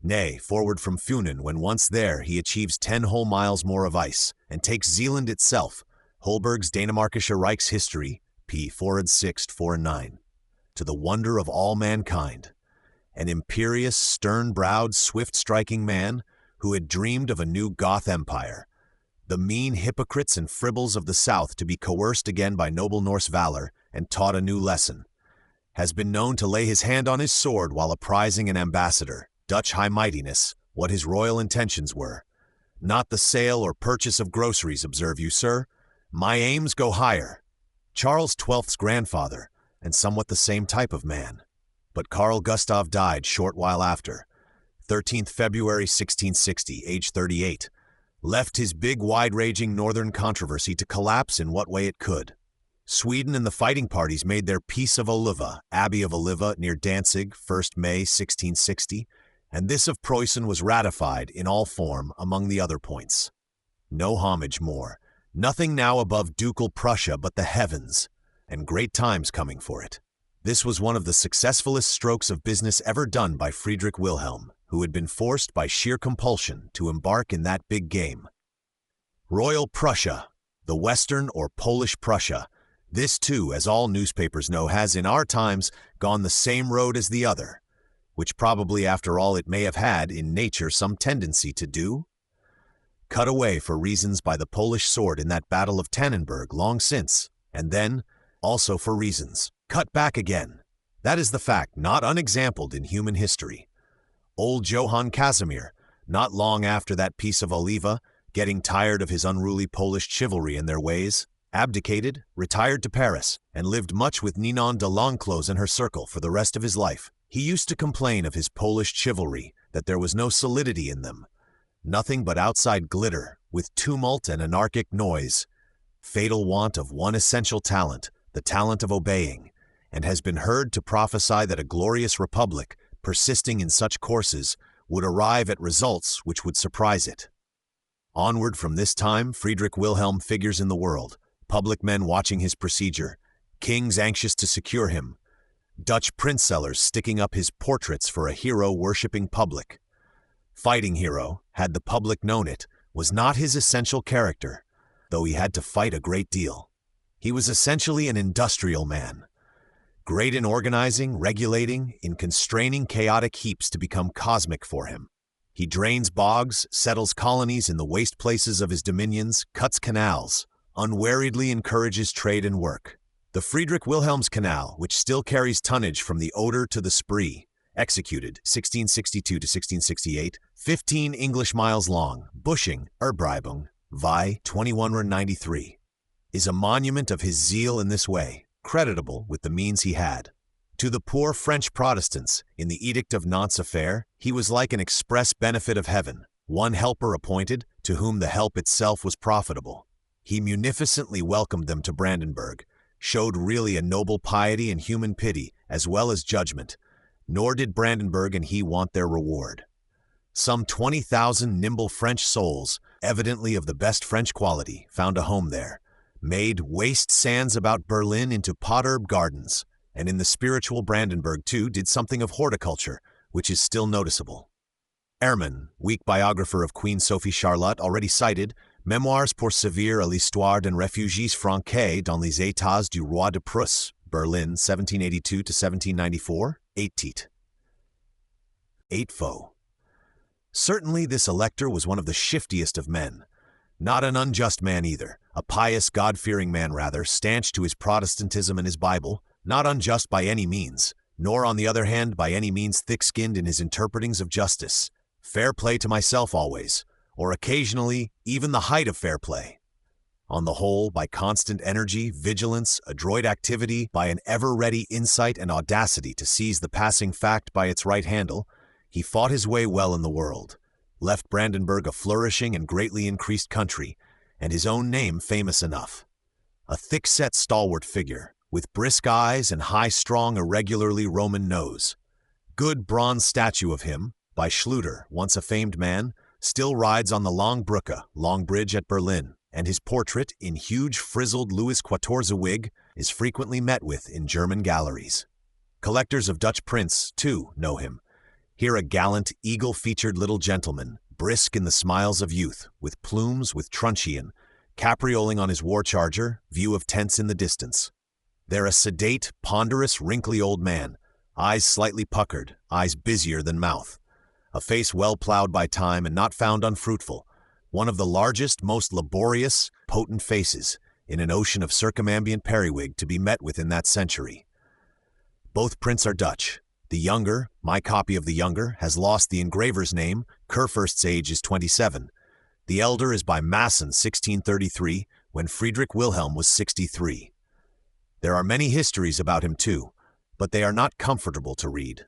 Nay, forward from Funen, when once there, he achieves 10 whole miles more of ice, and takes Zealand itself, Holberg's Dänemarkische Reichshistory, p. 4/6, 4/9, to the wonder of all mankind. An imperious, stern-browed, swift-striking man who had dreamed of a new Goth empire, the mean hypocrites and fribbles of the South to be coerced again by noble Norse valor and taught a new lesson, has been known to lay his hand on his sword while apprising an ambassador, Dutch High Mightiness, what his royal intentions were. Not the sale or purchase of groceries, observe you, sir. My aims go higher. Charles XII's grandfather, and somewhat the same type of man. But Carl Gustav died short while after, 13th February 1660, age 38, left his big, wide-ranging northern controversy to collapse in what way it could. Sweden and the fighting parties made their Peace of Oliva, Abbey of Oliva, near Danzig, 1st May 1660, and this of Preußen was ratified in all form among the other points. No homage more, nothing now above ducal Prussia but the heavens, and great times coming for it. This was one of the successfulest strokes of business ever done by Friedrich Wilhelm, who had been forced by sheer compulsion to embark in that big game. Royal Prussia, the Western or Polish Prussia, this too, as all newspapers know, has in our times gone the same road as the other, which probably after all it may have had in nature some tendency to do. Cut away for reasons by the Polish sword in that Battle of Tannenberg long since, and then, also for reasons, cut back again. That is the fact not unexampled in human history. Old Johann Casimir, not long after that Peace of Oliva, getting tired of his unruly Polish chivalry and their ways, abdicated, retired to Paris, and lived much with Ninon de L'Enclos and her circle for the rest of his life. He used to complain of his Polish chivalry, that there was no solidity in them, nothing but outside glitter, with tumult and anarchic noise, fatal want of one essential talent, the talent of obeying, and has been heard to prophesy that a glorious republic, persisting in such courses, would arrive at results which would surprise it. Onward from this time, Friedrich Wilhelm figures in the world, public men watching his procedure, kings anxious to secure him, Dutch prince-sellers sticking up his portraits for a hero-worshipping public. Fighting hero, had the public known it, was not his essential character, though he had to fight a great deal. He was essentially an industrial man, great in organizing, regulating, in constraining chaotic heaps to become cosmic for him. He drains bogs, settles colonies in the waste places of his dominions, cuts canals, unweariedly encourages trade and work. The Friedrich Wilhelm's Canal, which still carries tonnage from the Oder to the Spree, executed 1662 to 1668, 15 English miles long, Bushing, Erbreibung, Vi 2193, is a monument of his zeal in this way, creditable with the means he had. To the poor French Protestants, in the Edict of Nantes affair, he was like an express benefit of heaven, one helper appointed, to whom the help itself was profitable. He munificently welcomed them to Brandenburg, showed really a noble piety and human pity, as well as judgment, nor did Brandenburg and he want their reward. Some 20,000 nimble French souls, evidently of the best French quality, found a home there, made waste sands about Berlin into potherb gardens, and in the spiritual Brandenburg too did something of horticulture, which is still noticeable. Ehrman, weak biographer of Queen Sophie Charlotte, already cited, Memoirs pour servir à l'histoire d'un réfugié français dans les états du roi de Prusse, Berlin, 1782 to 1794, 8 Eightfo. Certainly this elector was one of the shiftiest of men. Not an unjust man either, a pious, God-fearing man rather, stanch to his Protestantism and his Bible, not unjust by any means, nor on the other hand by any means thick-skinned in his interpretings of justice. Fair play to myself always, or occasionally even the height of fair play. On the whole, by constant energy, vigilance, adroit activity, by an ever-ready insight and audacity to seize the passing fact by its right handle, he fought his way well in the world, left Brandenburg a flourishing and greatly increased country, and his own name famous enough. A thick-set, stalwart figure, with brisk eyes and high-strung, irregularly Roman nose. Good bronze statue of him, by Schluter, once a famed man, still rides on the Long Brücke, Long Bridge at Berlin, and his portrait, in huge frizzled Louis XIV wig, is frequently met with in German galleries. Collectors of Dutch prints, too, know him. Here a gallant, eagle-featured little gentleman, brisk in the smiles of youth, with plumes, with truncheon, caprioling on his war charger, view of tents in the distance. There a sedate, ponderous, wrinkly old man, eyes slightly puckered, eyes busier than mouth. A face well plowed by time and not found unfruitful, one of the largest, most laborious, potent faces in an ocean of circumambient periwig to be met with in that century. Both prints are Dutch. The younger, my copy of the younger, has lost the engraver's name. Kurfürst's age is 27. The elder is by Masson, 1633, when Friedrich Wilhelm was 63. There are many histories about him too, but they are not comfortable to read.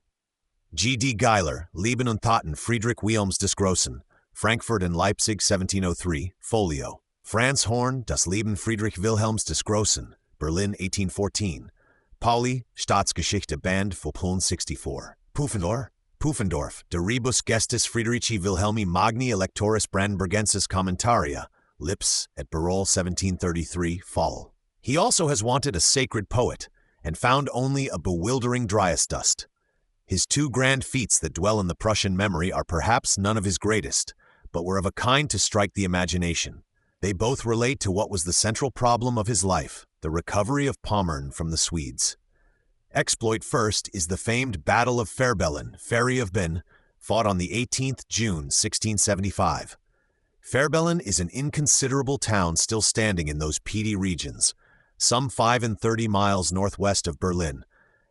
G.D. Geiler, Leben und Taten Friedrich Wilhelms des Großen, Frankfurt and Leipzig, 1703, folio. Franz Horn, Das Leben Friedrich Wilhelms des Großen, Berlin, 1814. Pauli, Staatsgeschichte Band, Vauclin, 64. Pufendorf, De Rebus Gestis Friedrichi Wilhelmi Magni Electoris Brandenburgensis Commentaria, Lips, at Barol, 1733, Fall. He also has wanted a sacred poet, and found only a bewildering Dryasdust. His two grand feats that dwell in the Prussian memory are perhaps none of his greatest, but were of a kind to strike the imagination. They both relate to what was the central problem of his life, the recovery of Pommern from the Swedes. Exploit first is the famed Battle of Fehrbellin, Ferry of Ben, fought on the 18th June, 1675. Fehrbellin is an inconsiderable town still standing in those peaty regions, some 35 miles northwest of Berlin,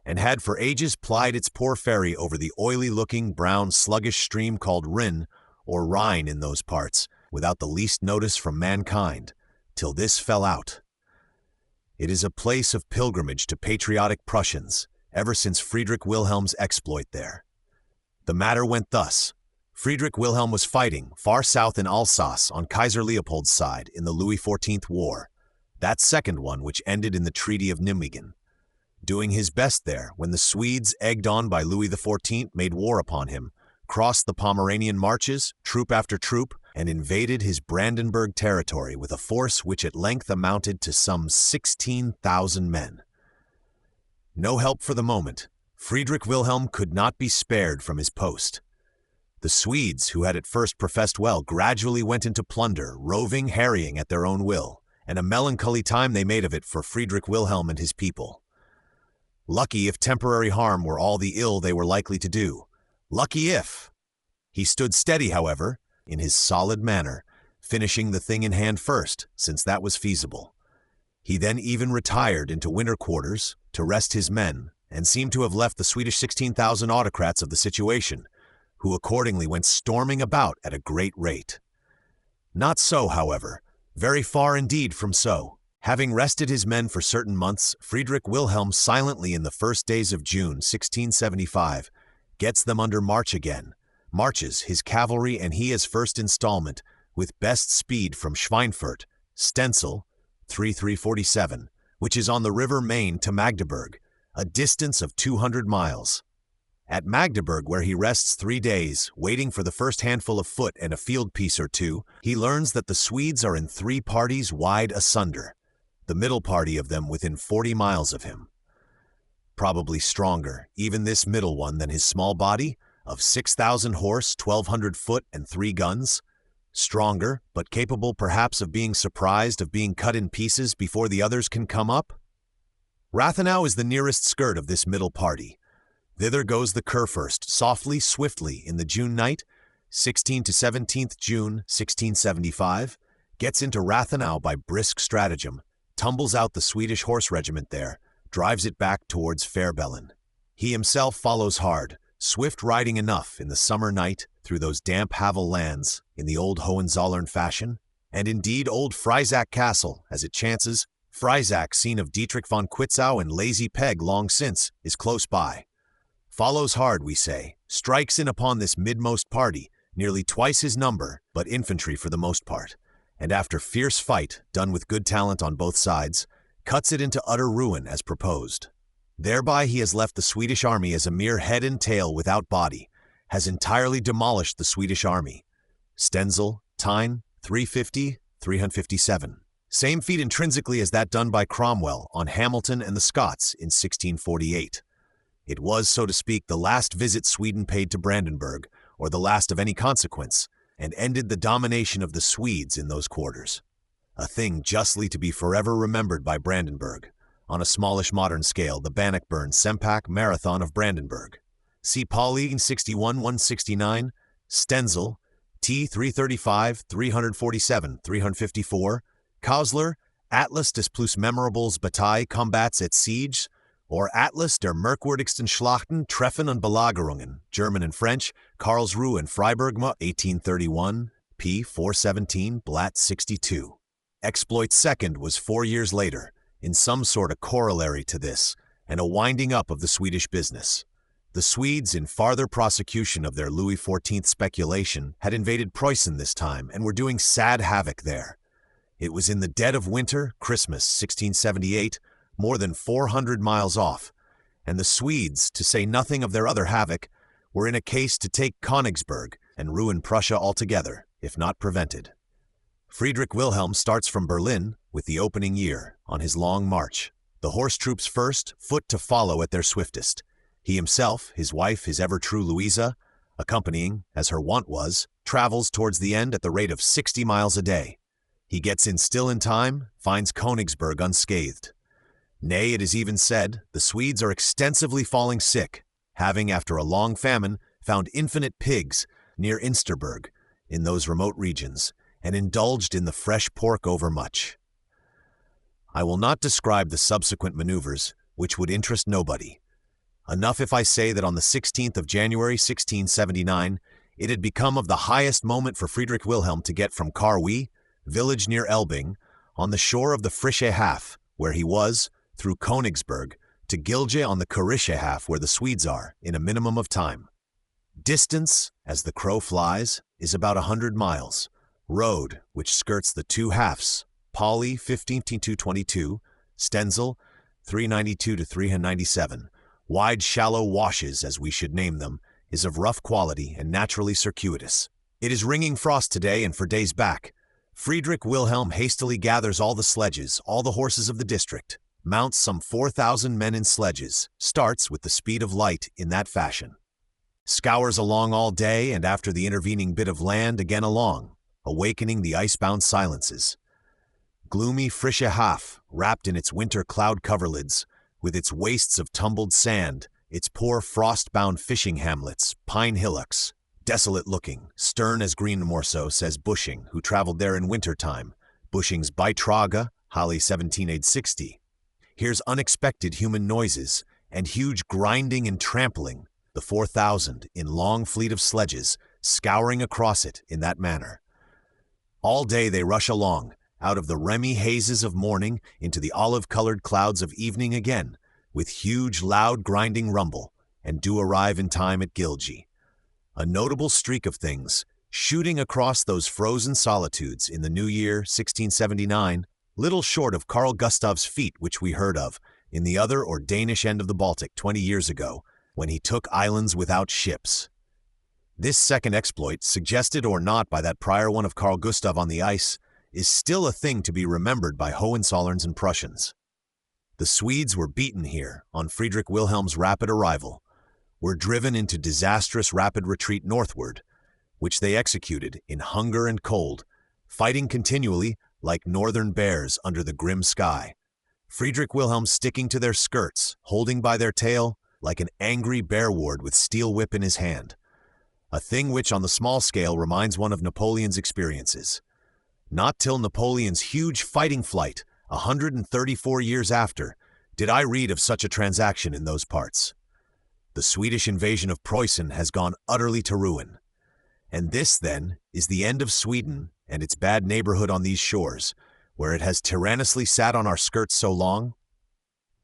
and had for ages plied its poor ferry over the oily-looking, brown, sluggish stream called Rhin, or Rhine in those parts, without the least notice from mankind, till this fell out. It is a place of pilgrimage to patriotic Prussians, ever since Friedrich Wilhelm's exploit there. The matter went thus. Friedrich Wilhelm was fighting far south in Alsace on Kaiser Leopold's side in the Louis XIV War, that second one which ended in the Treaty of Nijmegen. Doing his best there when the Swedes, egged on by Louis XIV, made war upon him, crossed the Pomeranian marches, troop after troop, and invaded his Brandenburg territory with a force which at length amounted to some 16,000 men. No help for the moment. Friedrich Wilhelm could not be spared from his post. The Swedes, who had at first professed well, gradually went into plunder, roving, harrying at their own will, and a melancholy time they made of it for Friedrich Wilhelm and his people. Lucky if temporary harm were all the ill they were likely to do. Lucky if! He stood steady, however, in his solid manner, finishing the thing in hand first, since that was feasible. He then even retired into winter quarters to rest his men, and seemed to have left the Swedish 16,000 autocrats of the situation, who accordingly went storming about at a great rate. Not so, however, very far indeed from so. Having rested his men for certain months, Friedrich Wilhelm silently in the first days of June 1675 gets them under march again, marches his cavalry and he as first installment, with best speed from Schweinfurt, Stenzel, 3347, which is on the river Main, to Magdeburg, a distance of 200 miles. At Magdeburg, where he rests 3 days, waiting for the first handful of foot and a field piece or two, he learns that the Swedes are in 3 parties wide asunder, the middle party of them within 40 miles of him. Probably stronger, even this middle one, than his small body, of 6,000 horse, 1,200 foot, and 3 guns. Stronger, but capable perhaps of being surprised, of being cut in pieces before the others can come up. Rathenau is the nearest skirt of this middle party. Thither goes the Kurfürst, softly, swiftly, in the June night, 16 to 17th June, 1675, gets into Rathenau by brisk stratagem, tumbles out the Swedish horse regiment there, drives it back towards Fehrbellin. He himself follows hard, swift riding enough in the summer night, through those damp Havel lands in the old Hohenzollern fashion, and indeed old Freysack Castle, as it chances. Freysack, scene of Dietrich von Quitzow and Lazy Peg long since, is close by. Follows hard, we say, strikes in upon this midmost party, nearly twice his number, but infantry for the most part, and after fierce fight, done with good talent on both sides, cuts it into utter ruin as proposed. Thereby he has left the Swedish army as a mere head and tail without body, has entirely demolished the Swedish army. Stenzel, Tyne, 350, 357. Same feat intrinsically as that done by Cromwell on Hamilton and the Scots in 1648. It was, so to speak, the last visit Sweden paid to Brandenburg, or the last of any consequence, and ended the domination of the Swedes in those quarters. A thing justly to be forever remembered by Brandenburg. On a smallish modern scale, the Bannockburn-Sempak Marathon of Brandenburg. See Pauly 61-169, Stenzel, T 335, 347, 354, Kausler, Atlas des plus memorables Bataille Combats et Sieges, or Atlas der merkwürdigsten Schlachten, Treffen und Belagerungen, German and French, Karlsruhe and Freiburg, 1831, p. 417, Blatt 62. Exploit second was 4 years later, in some sort a corollary to this, and a winding up of the Swedish business. The Swedes, in farther prosecution of their Louis XIV speculation, had invaded Preußen this time and were doing sad havoc there. It was in the dead of winter, Christmas, 1678, more than 400 miles off, and the Swedes, to say nothing of their other havoc, were in a case to take Königsberg and ruin Prussia altogether, if not prevented. Friedrich Wilhelm starts from Berlin with the opening year, on his long march. The horse troops first, foot to follow at their swiftest. He himself, his wife, his ever-true Louisa, accompanying, as her wont was, travels towards the end at the rate of 60 miles a day. He gets in still in time, finds Königsberg unscathed. Nay, it is even said, the Swedes are extensively falling sick, having, after a long famine, found infinite pigs near Insterberg, in those remote regions, and indulged in the fresh pork overmuch. I will not describe the subsequent maneuvers, which would interest nobody. Enough if I say that on the 16th of January 1679, it had become of the highest moment for Friedrich Wilhelm to get from Karwi, village near Elbing, on the shore of the Frische Haff, where he was, through Königsberg, to Gilje on the Kurische Haff, where the Swedes are, in a minimum of time. Distance, as the crow flies, is about 100 miles. Road, which skirts the two halves, Pauly 15-222, Stenzel 392-397, wide shallow washes, as we should name them, is of rough quality and naturally circuitous. It is ringing frost today and for days back. Friedrich Wilhelm hastily gathers all the sledges, all the horses of the district, mounts some 4,000 men in sledges, starts with the speed of light in that fashion. Scours along all day, and after the intervening bit of land again along, awakening the icebound silences. Gloomy Frische Haff, wrapped in its winter cloud coverlids, with its wastes of tumbled sand, its poor frost-bound fishing hamlets, pine hillocks, desolate-looking, stern as green Morso, says Busching, who traveled there in winter-time. Busching's Beitrage, Halle 1760. Hears unexpected human noises, and huge grinding and trampling, the 4,000 in long fleet of sledges, scouring across it in that manner. All day they rush along, out of the remy hazes of morning into the olive-colored clouds of evening again, with huge, loud, grinding rumble, and do arrive in time at Gilje. A notable streak of things, shooting across those frozen solitudes in the new year, 1679, little short of Carl Gustav's feat which we heard of in the other or Danish end of the Baltic 20 years ago, when he took islands without ships. This second exploit, suggested or not by that prior one of Carl Gustav on the ice, is still a thing to be remembered by Hohenzollerns and Prussians. The Swedes were beaten here on Friedrich Wilhelm's rapid arrival, were driven into disastrous rapid retreat northward, which they executed in hunger and cold, fighting continually like northern bears under the grim sky. Friedrich Wilhelm sticking to their skirts, holding by their tail, like an angry bear-ward with steel whip in his hand. A thing which on the small scale reminds one of Napoleon's experiences. Not till Napoleon's huge fighting flight, 134 years after, did I read of such a transaction in those parts. The Swedish invasion of Preußen has gone utterly to ruin. And this, then, is the end of Sweden and its bad neighborhood on these shores, where it has tyrannously sat on our skirts so long?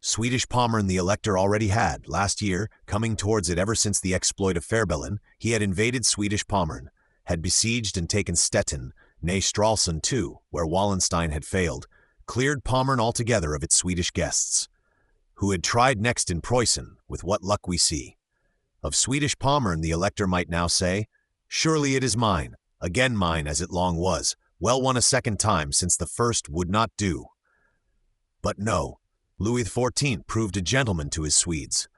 Swedish Pommern the Elector already had, last year, coming towards it ever since the exploit of Färbellen, he had invaded Swedish Pommern, had besieged and taken Stettin, nay Stralsund too, where Wallenstein had failed, cleared Pommern altogether of its Swedish guests, who had tried next in Preussen, with what luck we see. Of Swedish Pommern the Elector might now say, "Surely it is mine, again mine as it long was, well won a second time since the first would not do." But no, Louis XIV proved a gentleman to his Swedes.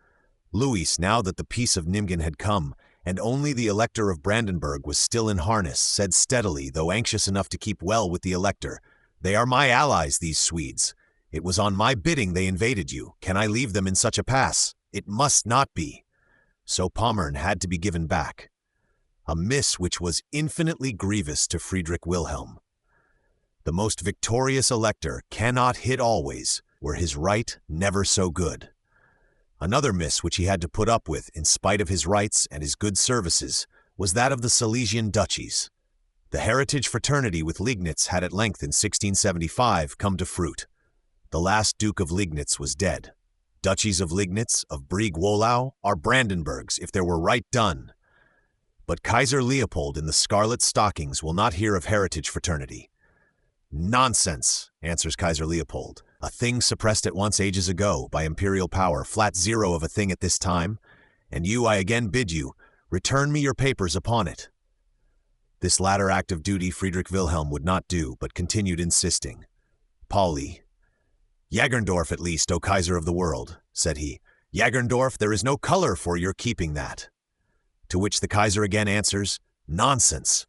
Louis, now that the peace of Nimgen had come, and only the Elector of Brandenburg was still in harness, said steadily, though anxious enough to keep well with the Elector, "They are my allies, these Swedes. It was on my bidding they invaded you. Can I leave them in such a pass? It must not be." So Pommern had to be given back, a miss which was infinitely grievous to Friedrich Wilhelm. The most victorious Elector cannot hit always, were his right never so good. Another miss which he had to put up with, in spite of his rights and his good services, was that of the Silesian duchies. The heritage fraternity with Liegnitz had at length in 1675 come to fruit. The last Duke of Liegnitz was dead. Duchies of Liegnitz, of Brieg-Wollau, are Brandenburgs if there were right done. But Kaiser Leopold in the scarlet stockings will not hear of heritage fraternity. "Nonsense," answers Kaiser Leopold. "A thing suppressed at once ages ago by imperial power, flat zero of a thing at this time, and you, I again bid you, return me your papers upon it." This latter act of duty Friedrich Wilhelm would not do, but continued insisting. "Pauli, Jagerndorf at least, O Kaiser of the world," said he. "Jagerndorf, there is no color for your keeping that." To which the Kaiser again answers, "Nonsense,"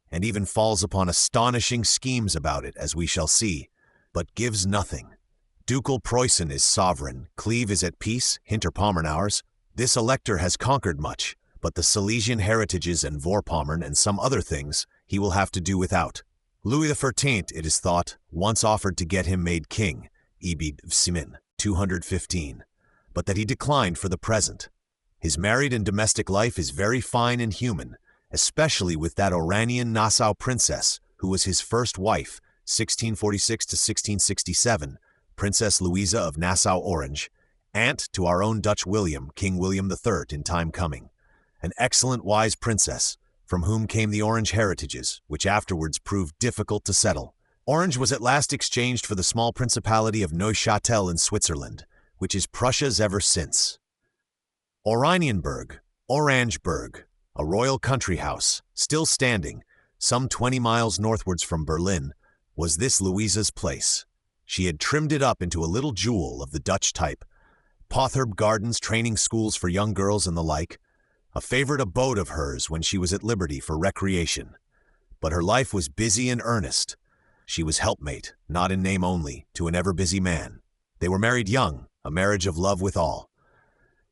and even falls upon astonishing schemes about it, as we shall see, but gives nothing. Ducal Preussen is sovereign, Cleve is at peace, Hinterpommern. This Elector has conquered much, but the Silesian heritages and Vorpommern and some other things he will have to do without. Louis XIV, it is thought, once offered to get him made king, Ebed of Simin, 215, but that he declined for the present. His married and domestic life is very fine and human, especially with that Oranian Nassau princess, who was his first wife, 1646 to 1667, Princess Louisa of Nassau-Orange, aunt to our own Dutch William, King William III in time coming, an excellent wise princess, from whom came the Orange heritages, which afterwards proved difficult to settle. Orange was at last exchanged for the small principality of Neuchâtel in Switzerland, which is Prussia's ever since. Oranienburg, Orangeburg, a royal country house, still standing, some 20 miles northwards from Berlin, was this Louisa's place. She had trimmed it up into a little jewel of the Dutch type, Potherb gardens, training schools for young girls and the like, a favorite abode of hers when she was at liberty for recreation. But her life was busy and earnest. She was helpmate, not in name only, to an ever-busy man. They were married young, a marriage of love withal.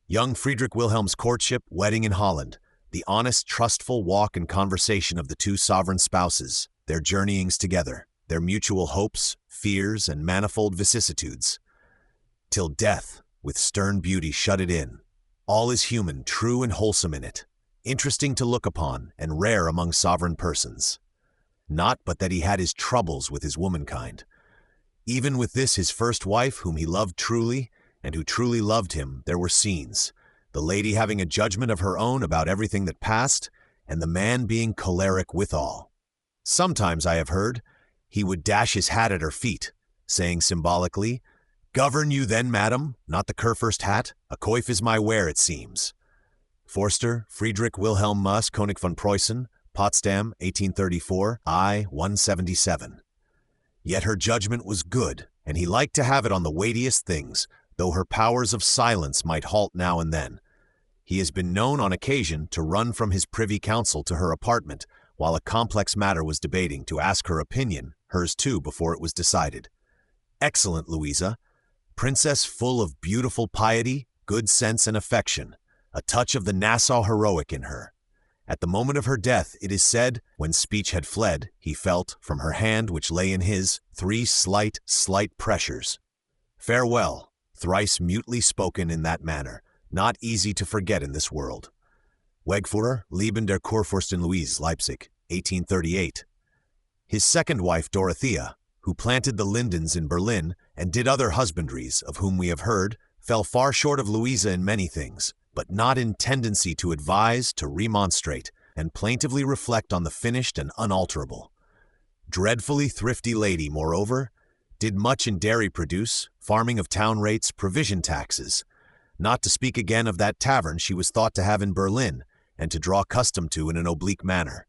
Young Friedrich Wilhelm's courtship, wedding in Holland, the honest, trustful walk and conversation of the two sovereign spouses, their journeyings together, their mutual hopes, fears, and manifold vicissitudes, till death, with stern beauty, shut it in. All is human, true and wholesome in it, interesting to look upon, and rare among sovereign persons. Not but that he had his troubles with his womankind. Even with this his first wife, whom he loved truly, and who truly loved him, there were scenes, the lady having a judgment of her own about everything that passed, and the man being choleric withal. Sometimes, I have heard, he would dash his hat at her feet, saying symbolically, "Govern you then, madam, not the Kurfürst hat, a coif is my wear, it seems." Forster, Friedrich Wilhelm Muss, König von Preußen, Potsdam, 1834, I. 177. Yet her judgment was good, and he liked to have it on the weightiest things, though her powers of silence might halt now and then. He has been known on occasion to run from his privy council to her apartment while a complex matter was debating, to ask her opinion, hers too, before it was decided. Excellent Louisa, princess full of beautiful piety, good sense and affection, a touch of the Nassau heroic in her. At the moment of her death, it is said, when speech had fled, he felt, from her hand which lay in his, 3 slight pressures. Farewell, thrice mutely spoken in that manner, not easy to forget in this world. Wegfuhrer, Leben der Kurfürstin Louise, Leipzig, 1838. His second wife, Dorothea, who planted the lindens in Berlin and did other husbandries, of whom we have heard, fell far short of Louisa in many things, but not in tendency to advise, to remonstrate, and plaintively reflect on the finished and unalterable. Dreadfully thrifty lady, moreover, did much in dairy produce, farming of town rates, provision taxes, not to speak again of that tavern she was thought to have in Berlin, and to draw custom to in an oblique manner.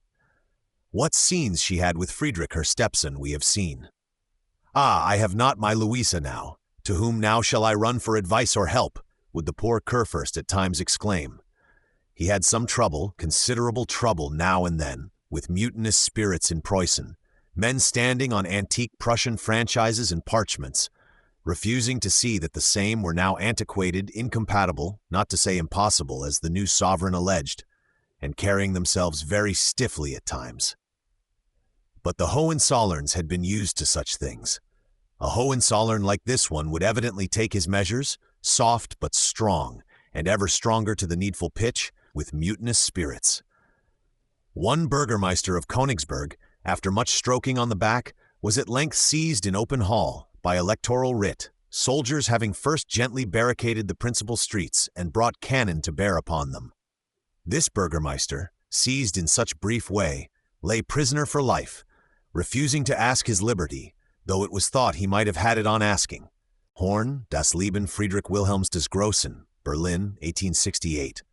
What scenes she had with Frederick her stepson we have seen. Ah, I have not my Louisa now, to whom now shall I run for advice or help, would the poor Kurfürst at times exclaim. He had some trouble, considerable trouble now and then, with mutinous spirits in Preußen, men standing on antique Prussian franchises and parchments, refusing to see that the same were now antiquated, incompatible, not to say impossible, as the new sovereign alleged, and carrying themselves very stiffly at times. But the Hohenzollerns had been used to such things. A Hohenzollern like this one would evidently take his measures, soft but strong, and ever stronger to the needful pitch, with mutinous spirits. One burgermeister of Königsberg, after much stroking on the back, was at length seized in open hall, by electoral writ, soldiers having first gently barricaded the principal streets and brought cannon to bear upon them. This burgermeister, seized in such brief way, lay prisoner for life, refusing to ask his liberty, though it was thought he might have had it on asking. Horn, Das Leben Friedrich Wilhelms des Großen, Berlin, 1868.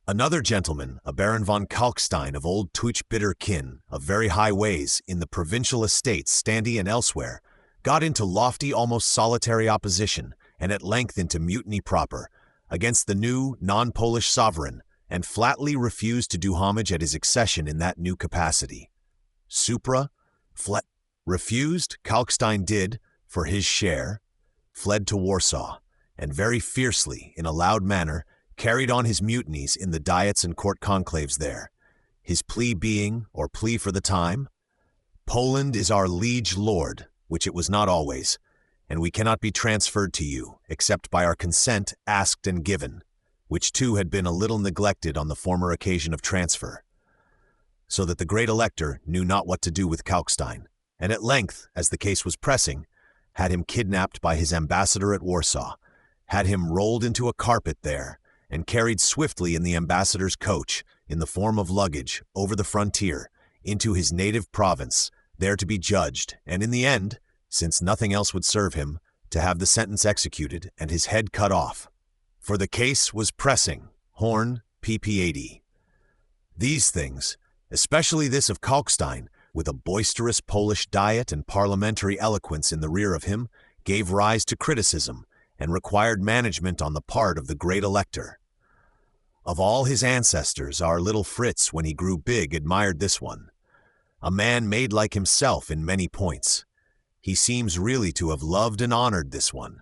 Another gentleman, a Baron von Kalkstein of old Teuch-Bitter kin, of very high ways, in the provincial estates, Standy and elsewhere, got into lofty, almost solitary opposition, and at length into mutiny proper, against the new, non-Polish sovereign, and flatly refused to do homage at his accession in that new capacity. Refused, Kalkstein did, for his share, fled to Warsaw, and very fiercely, in a loud manner, carried on his mutinies in the diets and court conclaves there, his plea being, or plea for the time, Poland is our liege lord, which it was not always, and we cannot be transferred to you, except by our consent asked and given, which too had been a little neglected on the former occasion of transfer. So that the great elector knew not what to do with Kalkstein, and at length, as the case was pressing, had him kidnapped by his ambassador at Warsaw, had him rolled into a carpet there, and carried swiftly in the ambassador's coach, in the form of luggage, over the frontier, into his native province, there to be judged, and in the end, since nothing else would serve him, to have the sentence executed and his head cut off. For the case was pressing. Horn, pp. 80. These things, especially this of Kalkstein, with a boisterous Polish diet and parliamentary eloquence in the rear of him, gave rise to criticism, and required management on the part of the great elector. Of all his ancestors, our little Fritz, when he grew big, admired this one. A man made like himself in many points. He seems really to have loved and honored this one.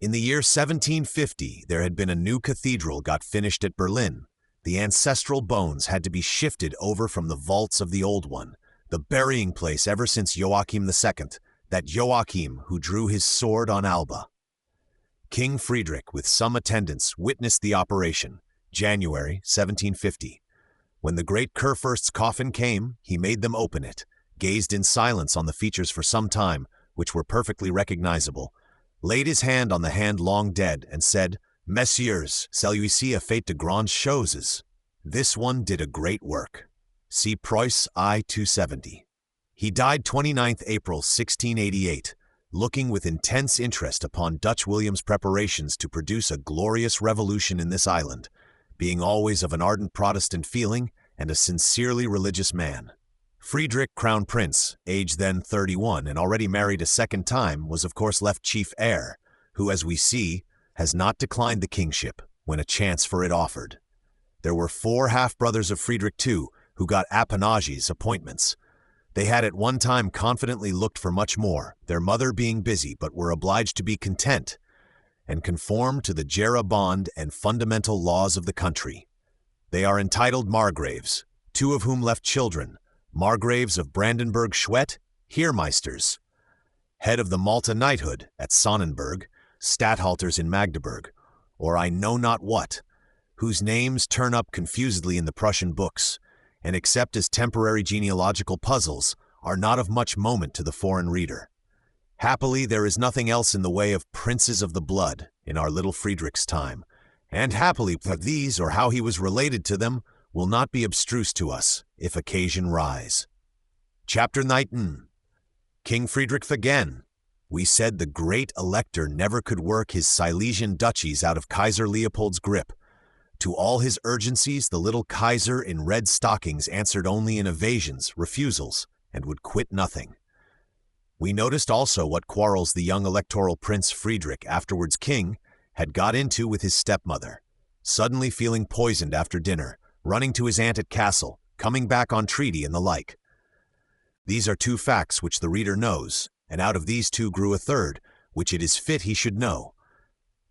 In the year 1750, there had been a new cathedral got finished at Berlin. The ancestral bones had to be shifted over from the vaults of the old one, the burying place ever since Joachim II, that Joachim who drew his sword on Alba. King Friedrich, with some attendants, witnessed the operation, January 1750. When the great Kurfürst's coffin came, he made them open it, gazed in silence on the features for some time, which were perfectly recognizable, laid his hand on the hand long dead, and said, Messieurs, celui-ci a fait de grandes choses. This one did a great work. See Preuss I 270. He died 29th April 1688, looking with intense interest upon Dutch William's preparations to produce a glorious revolution in this island, being always of an ardent Protestant feeling and a sincerely religious man. Friedrich, Crown Prince, aged then 31 and already married a second time, was of course left chief heir, who, as we see, has not declined the kingship when a chance for it offered. There were 4 half-brothers of Friedrich too, who got appanages, appointments. They had at one time confidently looked for much more, their mother being busy, but were obliged to be content and conform to the Jera bond and fundamental laws of the country. They are entitled Margraves, 2 of whom left children, Margraves of Brandenburg-Schwedt, Heermeisters, head of the Malta knighthood at Sonnenberg, Statthalters in Magdeburg, or I know not what, whose names turn up confusedly in the Prussian books, and except as temporary genealogical puzzles, are not of much moment to the foreign reader. Happily, there is nothing else in the way of princes of the blood in our little Friedrich's time, and happily these, or how he was related to them, will not be abstruse to us, if occasion rise. Chapter 19. King Friedrich again. We said the great Elector never could work his Silesian duchies out of Kaiser Leopold's grip. To all his urgencies, the little Kaiser in red stockings answered only in evasions, refusals, and would quit nothing. We noticed also what quarrels the young electoral prince Friedrich, afterwards king, had got into with his stepmother, suddenly feeling poisoned after dinner, running to his aunt at Castle, coming back on treaty, and the like. These are two facts which the reader knows, and out of these two grew a third, which it is fit he should know.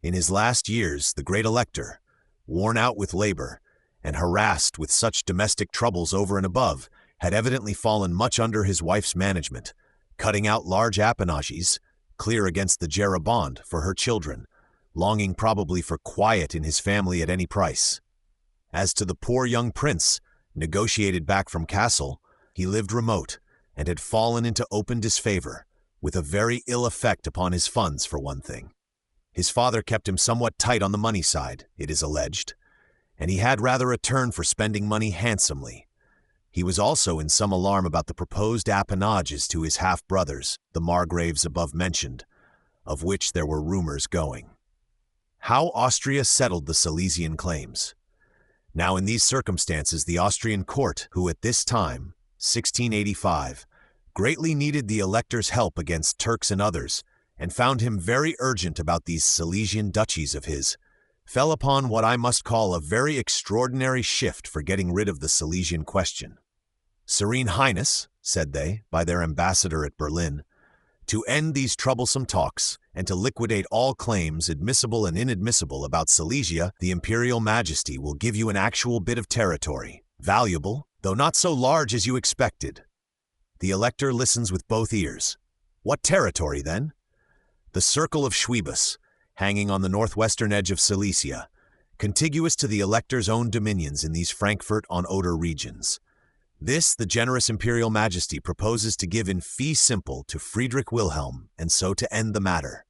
In his last years, the great Elector, worn out with labor, and harassed with such domestic troubles over and above, had evidently fallen much under his wife's management, cutting out large appanages, clear against the Jerabond, for her children, longing probably for quiet in his family at any price. As to the poor young prince, negotiated back from Castle, he lived remote, and had fallen into open disfavor, with a very ill effect upon his funds for one thing. His father kept him somewhat tight on the money side, it is alleged, and he had rather a turn for spending money handsomely. He was also in some alarm about the proposed appanages to his half-brothers, the Margraves above mentioned, of which there were rumors going. How Austria settled the Silesian claims. Now in these circumstances the Austrian court, who at this time, 1685, greatly needed the Elector's help against Turks and others, and found him very urgent about these Silesian duchies of his, fell upon what I must call a very extraordinary shift for getting rid of the Silesian question. Serene Highness, said they, by their ambassador at Berlin, to end these troublesome talks, and to liquidate all claims, admissible and inadmissible, about Silesia, the Imperial Majesty will give you an actual bit of territory, valuable, though not so large as you expected. The Elector listens with both ears. What territory, then? The circle of Schwebus, hanging on the northwestern edge of Silesia, contiguous to the Elector's own dominions in these Frankfurt-on-Oder regions. This the generous Imperial Majesty proposes to give in fee simple to Friedrich Wilhelm, and so to end the matter.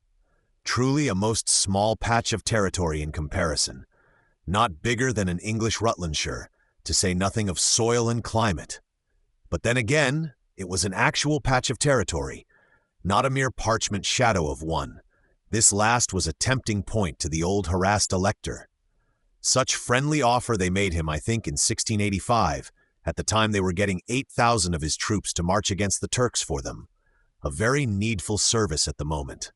Truly a most small patch of territory in comparison, not bigger than an English Rutlandshire, to say nothing of soil and climate. But then again, it was an actual patch of territory, not a mere parchment shadow of one. This last was a tempting point to the old harassed Elector. Such friendly offer they made him, I think, in 1685, at the time they were getting 8,000 of his troops to march against the Turks for them. A very needful service at the moment.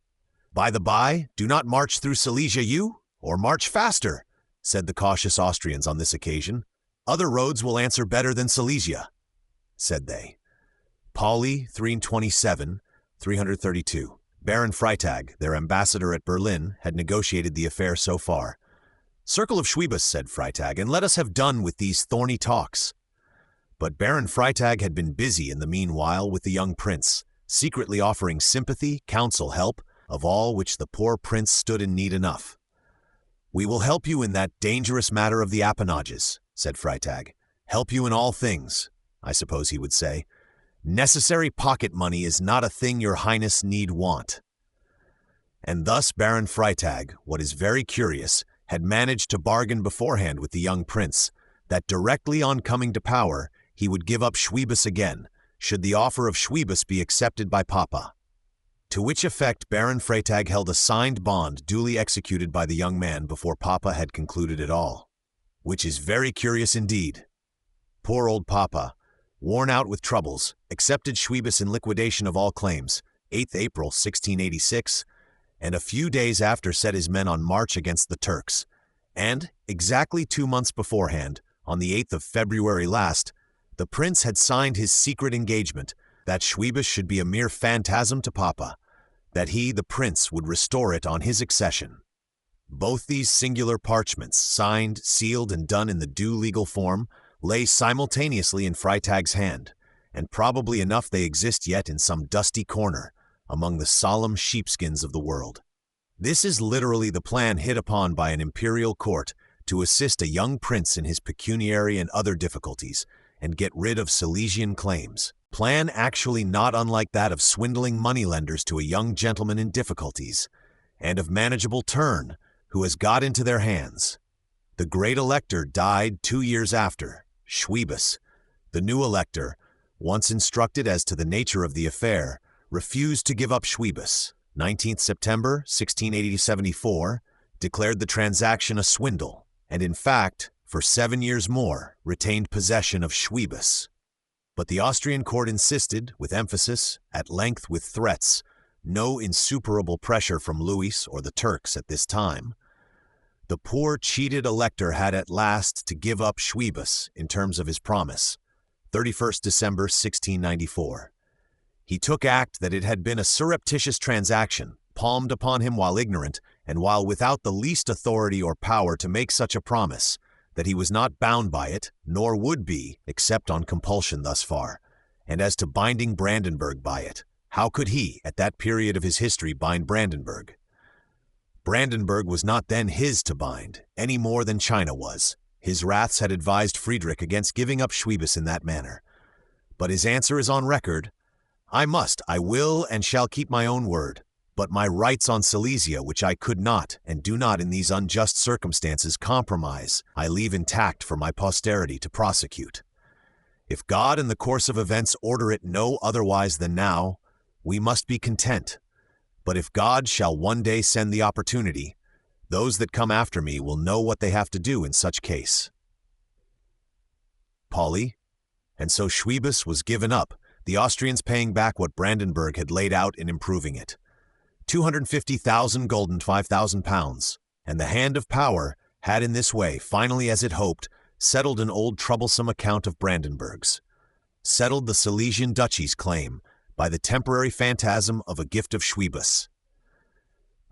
By the by, do not march through Silesia you, or march faster, said the cautious Austrians on this occasion. Other roads will answer better than Silesia, said they. Pauli, 327, 332. Baron Freytag, their ambassador at Berlin, had negotiated the affair so far. Circle of Schwebus, said Freytag, and let us have done with these thorny talks. But Baron Freytag had been busy in the meanwhile with the young prince, secretly offering sympathy, counsel, help, of all which the poor prince stood in need enough. We will help you in that dangerous matter of the appanages, said Freytag. Help you in all things, I suppose he would say. Necessary pocket money is not a thing your highness need want. And thus Baron Freytag, what is very curious, had managed to bargain beforehand with the young prince, that directly on coming to power, he would give up Schwebus again, should the offer of Schwebus be accepted by Papa. To which effect Baron Freytag held a signed bond duly executed by the young man before Papa had concluded it all. Which is very curious indeed. Poor old Papa, worn out with troubles, accepted Schwebus in liquidation of all claims, 8th April 1686, and a few days after set his men on march against the Turks, and, exactly 2 months beforehand, on the 8th of February last, the prince had signed his secret engagement that Schwebus should be a mere phantasm to Papa, that he, the prince, would restore it on his accession. Both these singular parchments, signed, sealed, and done in the due legal form, lay simultaneously in Freytag's hand, and probably enough they exist yet in some dusty corner, among the solemn sheepskins of the world. This is literally the plan hit upon by an imperial court to assist a young prince in his pecuniary and other difficulties, and get rid of Silesian claims. Plan actually not unlike that of swindling moneylenders to a young gentleman in difficulties, and of manageable turn, who has got into their hands. The great elector died 2 years after. Schwebus, the new elector, once instructed as to the nature of the affair, refused to give up Schwebus. 19th September 1674, declared the transaction a swindle, and in fact, for 7 years more, retained possession of Schwebus. But the Austrian court insisted, with emphasis, at length with threats, no insuperable pressure from Louis or the Turks at this time. The poor cheated elector had at last to give up Schwebus in terms of his promise, 31st December 1694. He took act that it had been a surreptitious transaction, palmed upon him while ignorant, and while without the least authority or power to make such a promise, that he was not bound by it, nor would be, except on compulsion thus far. And as to binding Brandenburg by it, how could he, at that period of his history, bind Brandenburg? Brandenburg was not then his to bind, any more than China was. His wraths had advised Frederick against giving up Schwebus in that manner. But his answer is on record. I will, and shall keep my own word. But my rights on Silesia, which I could not, and do not in these unjust circumstances compromise, I leave intact for my posterity to prosecute. If God in the course of events order it no otherwise than now, we must be content. But if God shall one day send the opportunity, those that come after me will know what they have to do in such case. Pauli, and so Schwebus was given up, the Austrians paying back what Brandenburg had laid out in improving it. 250,000 gulden, 5,000 pounds, and the hand of power had in this way, finally as it hoped, settled an old troublesome account of Brandenburg's, settled the Silesian duchy's claim by the temporary phantasm of a gift of Schwebus.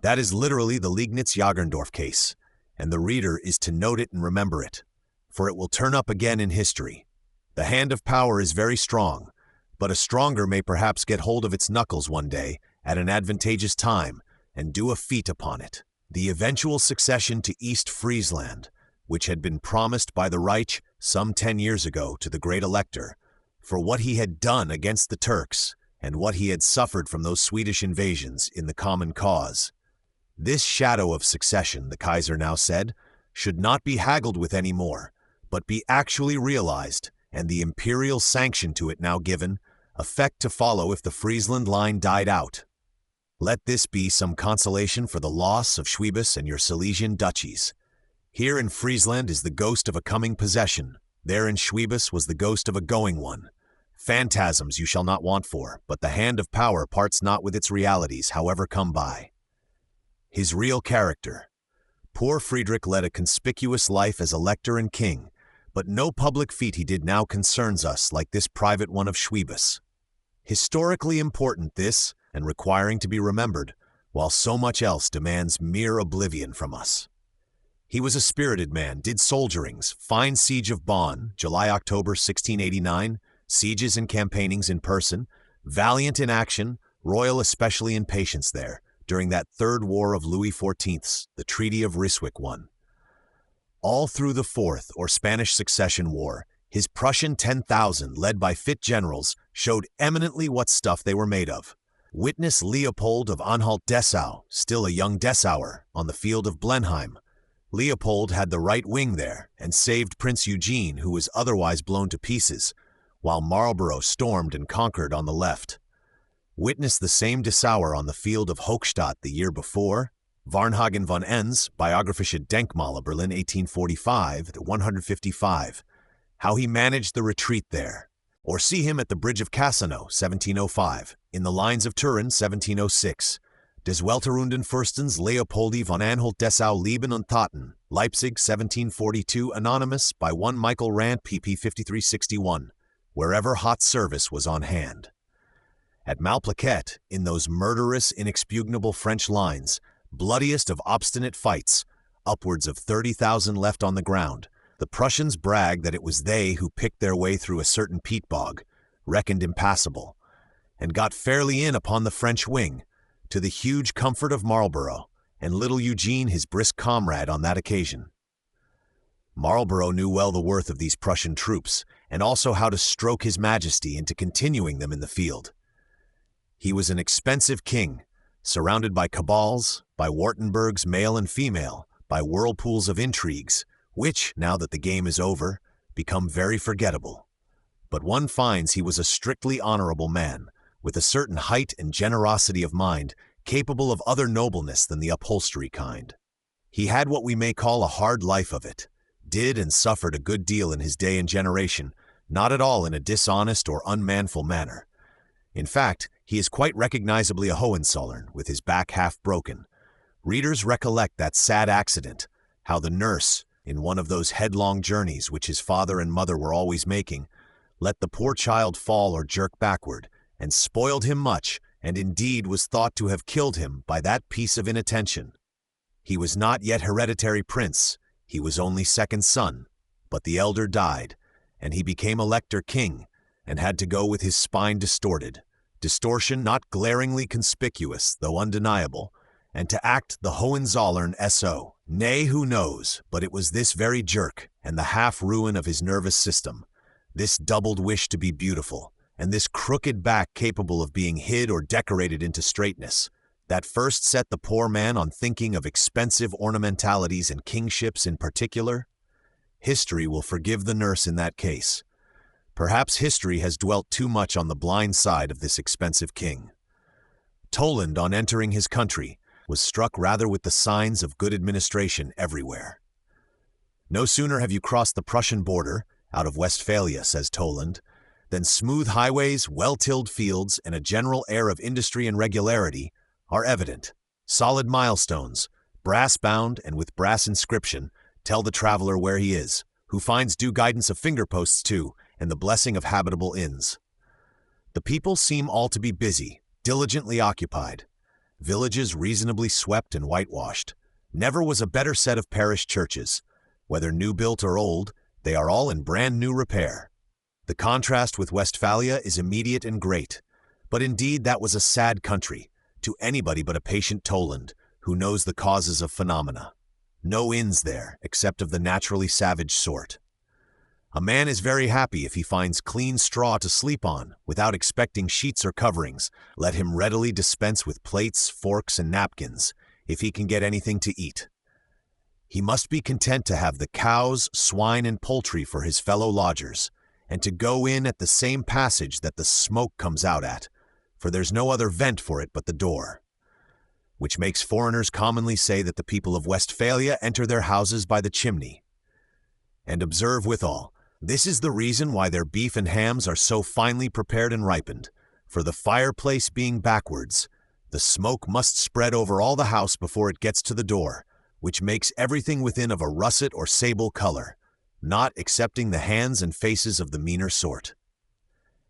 That is literally the Liegnitz-Jagerndorf case, and the reader is to note it and remember it, for it will turn up again in history. The hand of power is very strong, but a stronger may perhaps get hold of its knuckles one day at an advantageous time and do a feat upon it. The eventual succession to East Friesland, which had been promised by the Reich some 10 years ago to the great elector, for what he had done against the Turks and what he had suffered from those Swedish invasions in the common cause. This shadow of succession, the Kaiser now said, should not be haggled with any more, but be actually realized, and the imperial sanction to it now given, effect to follow if the Friesland line died out. Let this be some consolation for the loss of Schwebus and your Silesian duchies. Here in Friesland is the ghost of a coming possession. There in Schwebus was the ghost of a going one. Phantasms you shall not want for, but the hand of power parts not with its realities, however come by. His real character. Poor Frederick led a conspicuous life as elector and king, but no public feat he did now concerns us like this private one of Schwebus. Historically important this, and requiring to be remembered, while so much else demands mere oblivion from us. He was a spirited man, did soldierings, fine siege of Bonn, July-October 1689, sieges and campaignings in person, valiant in action, royal especially in patience there, during that third war of Louis XIV's, the Treaty of Ryswick won. All through the Fourth, or Spanish Succession War, his Prussian 10,000, led by fit generals, showed eminently what stuff they were made of. Witness Leopold of Anhalt-Dessau, still a young Dessauer, on the field of Blenheim. Leopold had the right wing there, and saved Prince Eugene, who was otherwise blown to pieces, while Marlborough stormed and conquered on the left. Witness the same Dessauer on the field of Hochstadt the year before. Varnhagen von Enns, Biographische Denkmale, Berlin 1845, 155. How he managed the retreat there. Or see him at the Bridge of Cassano, 1705, in the lines of Turin, 1706. Des Welterrunden Fürstens Leopoldi von Anhalt-Dessau Leben und Taten, Leipzig, 1742, anonymous by one Michael Rand, pp. 5361, wherever hot service was on hand. At Malplaquet, in those murderous, inexpugnable French lines, bloodiest of obstinate fights, upwards of 30,000 left on the ground, the Prussians bragged that it was they who picked their way through a certain peat bog, reckoned impassable, and got fairly in upon the French wing, to the huge comfort of Marlborough, and little Eugene his brisk comrade on that occasion. Marlborough knew well the worth of these Prussian troops, and also how to stroke his majesty into continuing them in the field. He was an expensive king, surrounded by cabals, by Wartenbergs male and female, by whirlpools of intrigues, which, now that the game is over, become very forgettable. But one finds he was a strictly honorable man, with a certain height and generosity of mind, capable of other nobleness than the upholstery kind. He had what we may call a hard life of it, did and suffered a good deal in his day and generation, not at all in a dishonest or unmanful manner. In fact, he is quite recognizably a Hohenzollern, with his back half broken. Readers recollect that sad accident, how the nurse, in one of those headlong journeys which his father and mother were always making, let the poor child fall or jerk backward, and spoiled him much, and indeed was thought to have killed him by that piece of inattention. He was not yet hereditary prince, he was only second son, but the elder died, and he became elector king, and had to go with his spine distorted, distortion not glaringly conspicuous, though undeniable, and to act the Hohenzollern S.O. Nay, who knows, but it was this very jerk, and the half-ruin of his nervous system, this doubled wish to be beautiful, and this crooked back capable of being hid or decorated into straightness, that first set the poor man on thinking of expensive ornamentalities and kingships in particular. History will forgive the nurse in that case. Perhaps history has dwelt too much on the blind side of this expensive king. Toland, on entering his country, was struck rather with the signs of good administration everywhere. No sooner have you crossed the Prussian border, out of Westphalia, says Toland, than smooth highways, well-tilled fields, and a general air of industry and regularity are evident. Solid milestones, brass-bound and with brass inscription, tell the traveler where he is, who finds due guidance of finger-posts too, and the blessing of habitable inns. The people seem all to be busy, diligently occupied. Villages reasonably swept and whitewashed. Never was a better set of parish churches. Whether new-built or old, they are all in brand-new repair. The contrast with Westphalia is immediate and great, but indeed that was a sad country, to anybody but a patient Toland, who knows the causes of phenomena. No inns there, except of the naturally savage sort. A man is very happy if he finds clean straw to sleep on, without expecting sheets or coverings. Let him readily dispense with plates, forks, and napkins, if he can get anything to eat. He must be content to have the cows, swine, and poultry for his fellow lodgers, and to go in at the same passage that the smoke comes out at, for there's no other vent for it but the door. Which makes foreigners commonly say that the people of Westphalia enter their houses by the chimney. And observe withal, this is the reason why their beef and hams are so finely prepared and ripened, for the fireplace being backwards, the smoke must spread over all the house before it gets to the door, which makes everything within of a russet or sable color, not excepting the hands and faces of the meaner sort.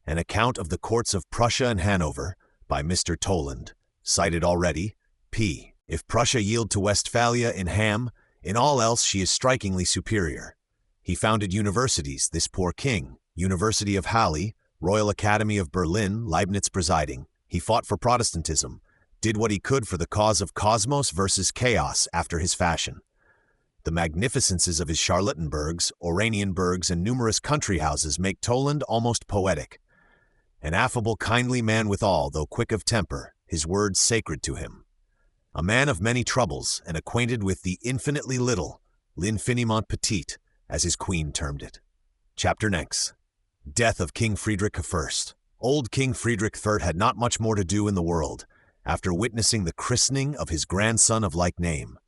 An account of the courts of Prussia and Hanover, by Mr. Toland, cited already, p. If Prussia yield to Westphalia in ham, in all else she is strikingly superior. He founded universities, this poor king, University of Halle, Royal Academy of Berlin, Leibniz presiding. He fought for Protestantism, did what he could for the cause of cosmos versus chaos after his fashion. The magnificences of his Charlottenburgs, Oranienburgs, and numerous country houses make Toland almost poetic. An affable, kindly man withal, though quick of temper, his words sacred to him. A man of many troubles, and acquainted with the infinitely little, l'infiniment petit, as his queen termed it. Chapter next. Death of King Frederick I. Old King Frederick III had not much more to do in the world, after witnessing the christening of his grandson of like name.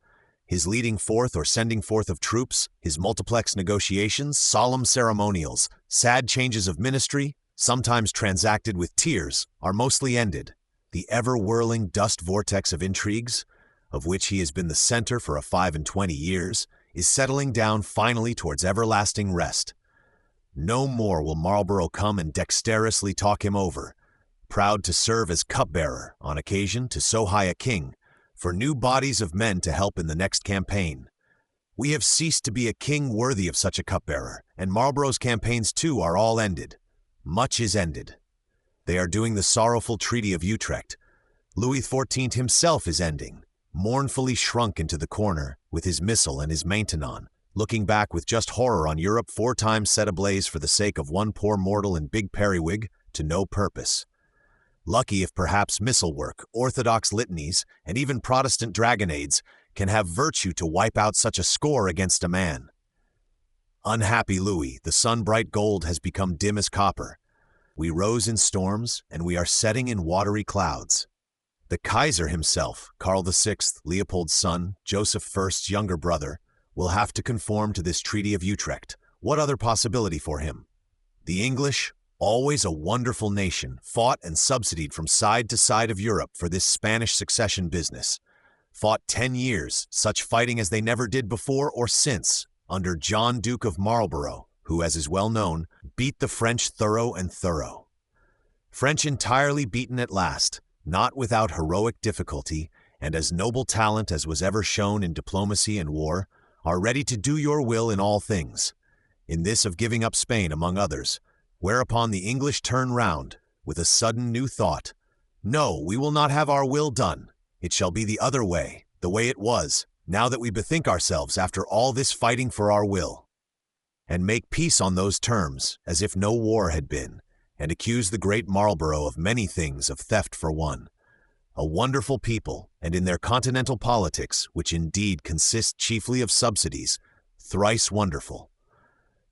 His leading forth or sending forth of troops, his multiplex negotiations, solemn ceremonials, sad changes of ministry, sometimes transacted with tears, are mostly ended. The ever-whirling dust vortex of intrigues, of which he has been the center for 25 years, is settling down finally towards everlasting rest. No more will Marlborough come and dexterously talk him over, proud to serve as cupbearer, on occasion, to so high a king, for new bodies of men to help in the next campaign. We have ceased to be a king worthy of such a cupbearer, and Marlborough's campaigns too are all ended. Much is ended. They are doing the sorrowful Treaty of Utrecht. Louis XIV himself is ending, mournfully shrunk into the corner, with his missal and his maintenon, looking back with just horror on Europe 4 times set ablaze for the sake of one poor mortal in big periwig to no purpose. Lucky if perhaps missile work, orthodox litanies, and even Protestant dragonades can have virtue to wipe out such a score against a man. Unhappy Louis, the sun-bright gold has become dim as copper. We rose in storms, and we are setting in watery clouds. The Kaiser himself, Karl VI, Leopold's son, Joseph I's younger brother, will have to conform to this Treaty of Utrecht. What other possibility for him? The English, always a wonderful nation, fought and subsidied from side to side of Europe for this Spanish succession business. Fought 10 years, such fighting as they never did before or since, under John Duke of Marlborough, who, as is well known, beat the French thorough and thorough. French entirely beaten at last, not without heroic difficulty, and as noble talent as was ever shown in diplomacy and war, are ready to do your will in all things, in this of giving up Spain among others, whereupon the English turn round, with a sudden new thought. No, we will not have our will done. It shall be the other way, the way it was, now that we bethink ourselves after all this fighting for our will, and make peace on those terms, as if no war had been, and accuse the great Marlborough of many things of theft for one. A wonderful people, and in their continental politics, which indeed consist chiefly of subsidies, thrice wonderful.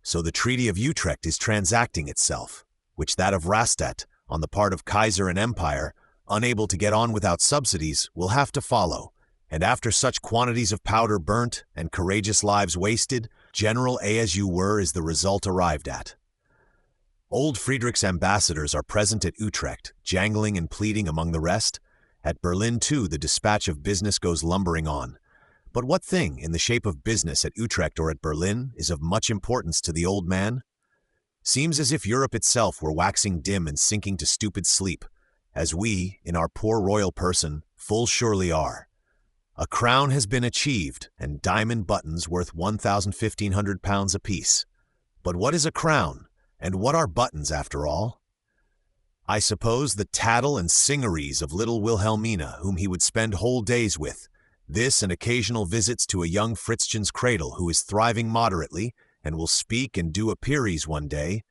So the Treaty of Utrecht is transacting itself, which that of Rastatt, on the part of Kaiser and Empire, unable to get on without subsidies, will have to follow, and after such quantities of powder burnt and courageous lives wasted, General A as you were is the result arrived at. Old Frederick's ambassadors are present at Utrecht, jangling and pleading among the rest. At Berlin, too, the dispatch of business goes lumbering on. But what thing, in the shape of business at Utrecht or at Berlin, is of much importance to the old man? Seems as if Europe itself were waxing dim and sinking to stupid sleep, as we, in our poor royal person, full surely are. A crown has been achieved, and diamond buttons worth £1,500 apiece. But what is a crown, and what are buttons after all? I suppose the tattle and singeries of little Wilhelmina, whom he would spend whole days with, this and occasional visits to a young Fritzchen's cradle who is thriving moderately and will speak and do a Pyrrhus one day,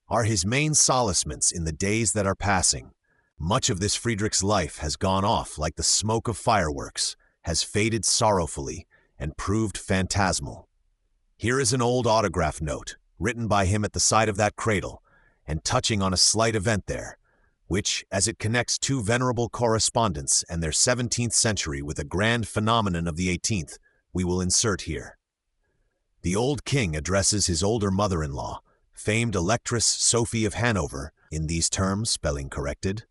are his main solacements in the days that are passing. Much of this Friedrich's life has gone off like the smoke of fireworks, has faded sorrowfully, and proved phantasmal. Here is an old autograph note, written by him at the side of that cradle, and touching on a slight event there, which, as it connects 2 venerable correspondents and their 17th century with a grand phenomenon of the 18th, we will insert here. The old king addresses his older mother-in-law, famed Electress Sophie of Hanover, in these terms, spelling corrected,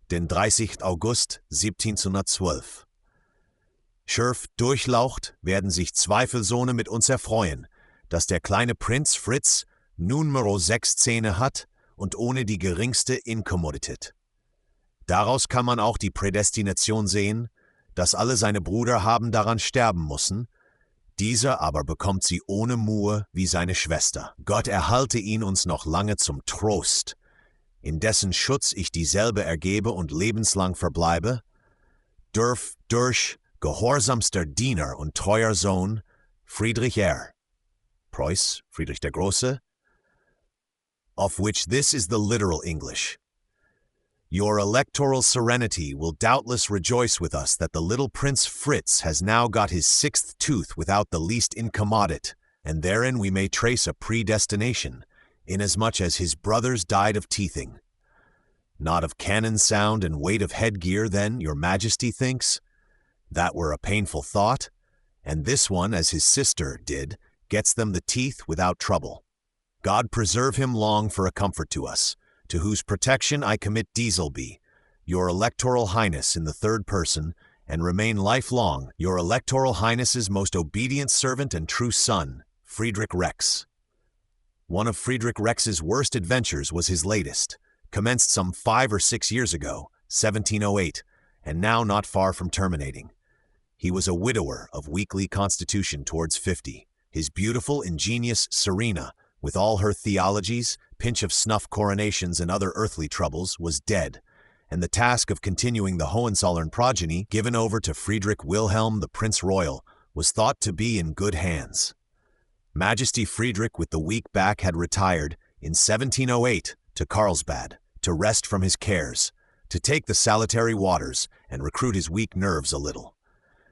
den 30. August 1712. Schürf durchlaucht, werden sich Zweifelsohne mit uns erfreuen, dass der kleine Prinz Fritz nunmero 6 Zähne hat und ohne die geringste Inkommodität. Daraus kann man auch die Prädestination sehen, dass alle seine Brüder haben daran sterben müssen, dieser aber bekommt sie ohne Mühe wie seine Schwester. Gott erhalte ihn uns noch lange zum Trost, in dessen Schutz ich dieselbe ergebe und lebenslang verbleibe, durch gehorsamster Diener und treuer Sohn, Friedrich R. Preuß, Friedrich der Große, of which this is the literal English. Your electoral serenity will doubtless rejoice with us that the little Prince Fritz has now got his 6th tooth without the least incommodit, and therein we may trace a predestination, inasmuch as his brothers died of teething. Not of cannon sound and weight of headgear, then, your majesty thinks? That were a painful thought, and this one, as his sister did, gets them the teeth without trouble. God preserve him long for a comfort to us, to whose protection I commit Dieselby, your electoral highness in the 3rd person, and remain lifelong your electoral highness's most obedient servant and true son, Friedrich Rex. One of Friedrich Rex's worst adventures was his latest, commenced some 5 or 6 years ago, 1708, and now not far from terminating. He was a widower of weakly constitution towards 50. His beautiful, ingenious Serena, with all her theologies, pinch of snuff coronations and other earthly troubles, was dead, and the task of continuing the Hohenzollern progeny, given over to Friedrich Wilhelm the Prince Royal, was thought to be in good hands. Majesty Frederick with the weak back had retired in 1708 to Carlsbad to rest from his cares, to take the salutary waters and recruit his weak nerves a little.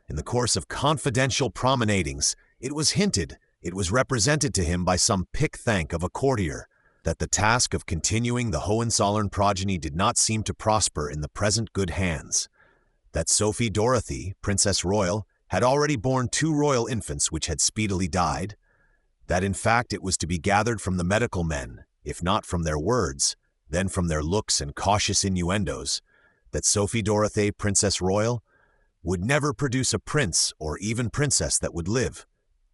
In the course of confidential promenadings, it was hinted, it was represented to him by some pick-thank of a courtier, that the task of continuing the Hohenzollern progeny did not seem to prosper in the present good hands, that Sophie Dorothy, Princess Royal, had already borne 2 royal infants which had speedily died, that in fact it was to be gathered from the medical men, if not from their words, then from their looks and cautious innuendos, that Sophie Dorothy, Princess Royal, would never produce a prince or even princess that would live,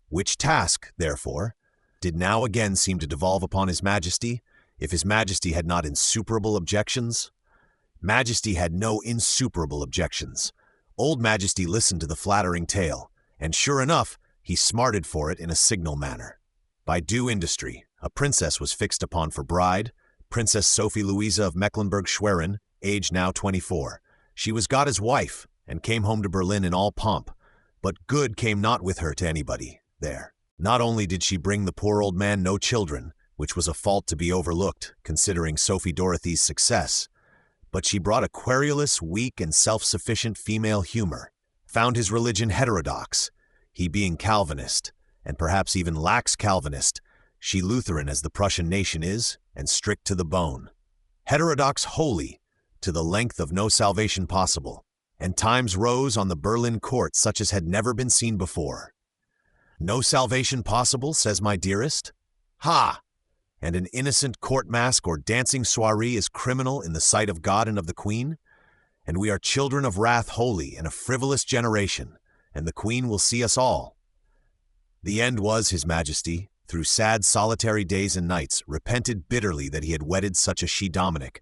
which task, therefore, did now again seem to devolve upon His Majesty, if His Majesty had not insuperable objections. Majesty had no insuperable objections. Old Majesty listened to the flattering tale, and sure enough, he smarted for it in a signal manner. By due industry, a princess was fixed upon for bride, Princess Sophie Louisa of Mecklenburg-Schwerin, aged now 24. She was got as wife, and came home to Berlin in all pomp, but good came not with her to anybody there. Not only did she bring the poor old man no children, which was a fault to be overlooked, considering Sophie Dorothy's success, but she brought a querulous, weak, and self-sufficient female humor, found his religion heterodox, he being Calvinist, and perhaps even lax Calvinist, she Lutheran as the Prussian nation is, and strict to the bone. Heterodox wholly, to the length of no salvation possible, and times rose on the Berlin court such as had never been seen before. No salvation possible, says my dearest? Ha! And an innocent court mask or dancing soiree is criminal in the sight of God and of the Queen? And we are children of wrath wholly and a frivolous generation, and the Queen will see us all. The end was His Majesty, through sad solitary days and nights, repented bitterly that he had wedded such a she-Dominic,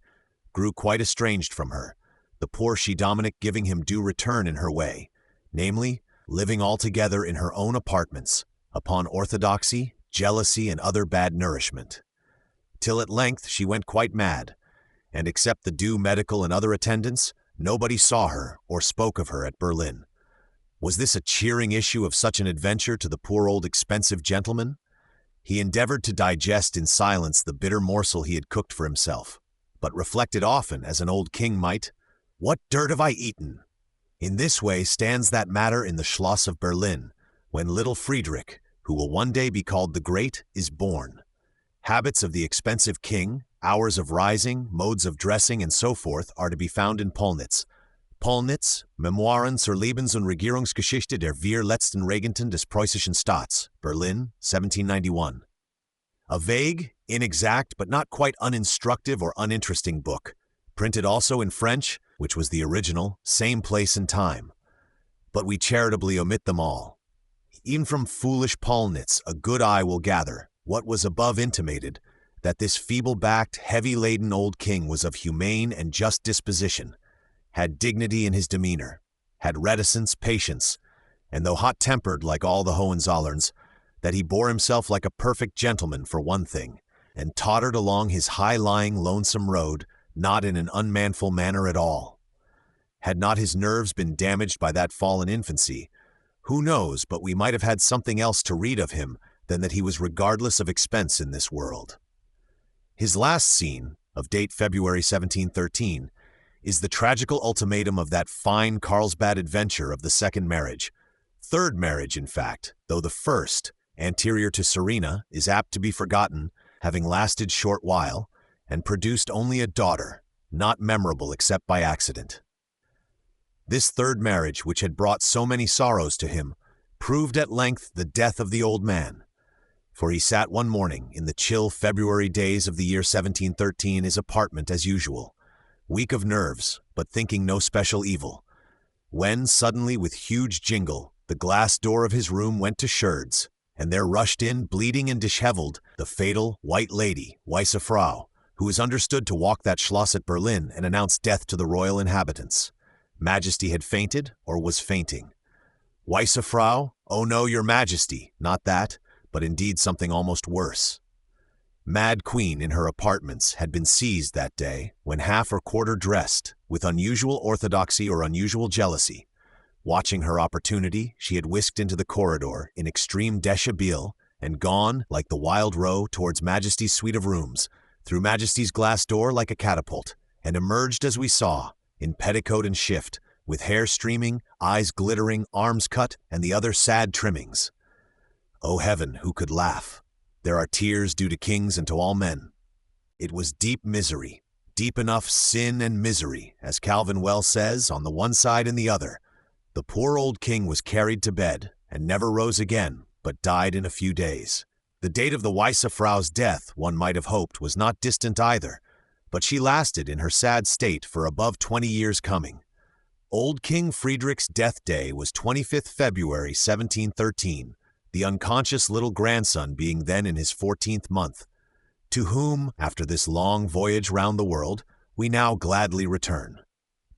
grew quite estranged from her, the poor she-Dominic giving him due return in her way, namely, living altogether in her own apartments, upon orthodoxy, jealousy, and other bad nourishment. Till at length she went quite mad, and except the due medical and other attendants, nobody saw her or spoke of her at Berlin. Was this a cheering issue of such an adventure to the poor old expensive gentleman? He endeavored to digest in silence the bitter morsel he had cooked for himself, but reflected often, as an old king might, "What dirt have I eaten?" In this way stands that matter in the Schloss of Berlin, when little Frederick, who will one day be called the Great, is born. Habits of the expensive king, hours of rising, modes of dressing, and so forth are to be found in Pollnitz. Pollnitz, Memoiren zur Lebens- und Regierungsgeschichte der vier letzten Regenten des preußischen Staats, Berlin, 1791. A vague, inexact, but not quite uninstructive or uninteresting book, printed also in French, which was the original, same place and time. But we charitably omit them all. Even from foolish Pollnitz a good eye will gather what was above intimated, that this feeble-backed, heavy-laden old king was of humane and just disposition, had dignity in his demeanor, had reticence, patience, and though hot-tempered like all the Hohenzollerns, that he bore himself like a perfect gentleman for one thing, and tottered along his high-lying, lonesome road, not in an unmanful manner at all. Had not his nerves been damaged by that fallen infancy, who knows but we might have had something else to read of him than that he was regardless of expense in this world. His last scene, of date February 1713, is the tragical ultimatum of that fine Carlsbad adventure of the second marriage. Third marriage, in fact, though the first, anterior to Serena, is apt to be forgotten, having lasted short while, and produced only a daughter, not memorable except by accident. This third marriage, which had brought so many sorrows to him, proved at length the death of the old man, for he sat one morning in the chill February days of the year 1713 in his apartment as usual, weak of nerves, but thinking no special evil, when suddenly with huge jingle the glass door of his room went to sherds, and there rushed in, bleeding and disheveled, the fatal white lady, Weisse Frau, who is understood to walk that Schloss at Berlin and announce death to the royal inhabitants. Majesty had fainted, or was fainting. Weisse Frau? Oh no, your Majesty, not that, but indeed something almost worse. Mad Queen in her apartments had been seized that day, when half or quarter dressed, with unusual orthodoxy or unusual jealousy. Watching her opportunity, she had whisked into the corridor, in extreme deshabille, and gone, like the wild roe, towards Majesty's suite of rooms, through Majesty's glass door like a catapult, and emerged as we saw, in petticoat and shift, with hair streaming, eyes glittering, arms cut, and the other sad trimmings. O heaven, who could laugh? There are tears due to kings and to all men. It was deep misery, deep enough sin and misery, as Calvin well says, on the one side and the other. The poor old king was carried to bed, and never rose again, but died in a few days. The date of the Weissefrau's death, one might have hoped, was not distant either, but she lasted in her sad state for above 20 years coming. Old King Frederick's death day was 25th February 1713, the unconscious little grandson being then in his 14th month, to whom, after this long voyage round the world, we now gladly return.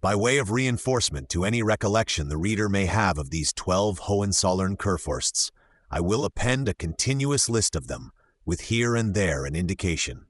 By way of reinforcement to any recollection the reader may have of these 12 Hohenzollern Kurfürsts, I will append a continuous list of them, with here and there an indication.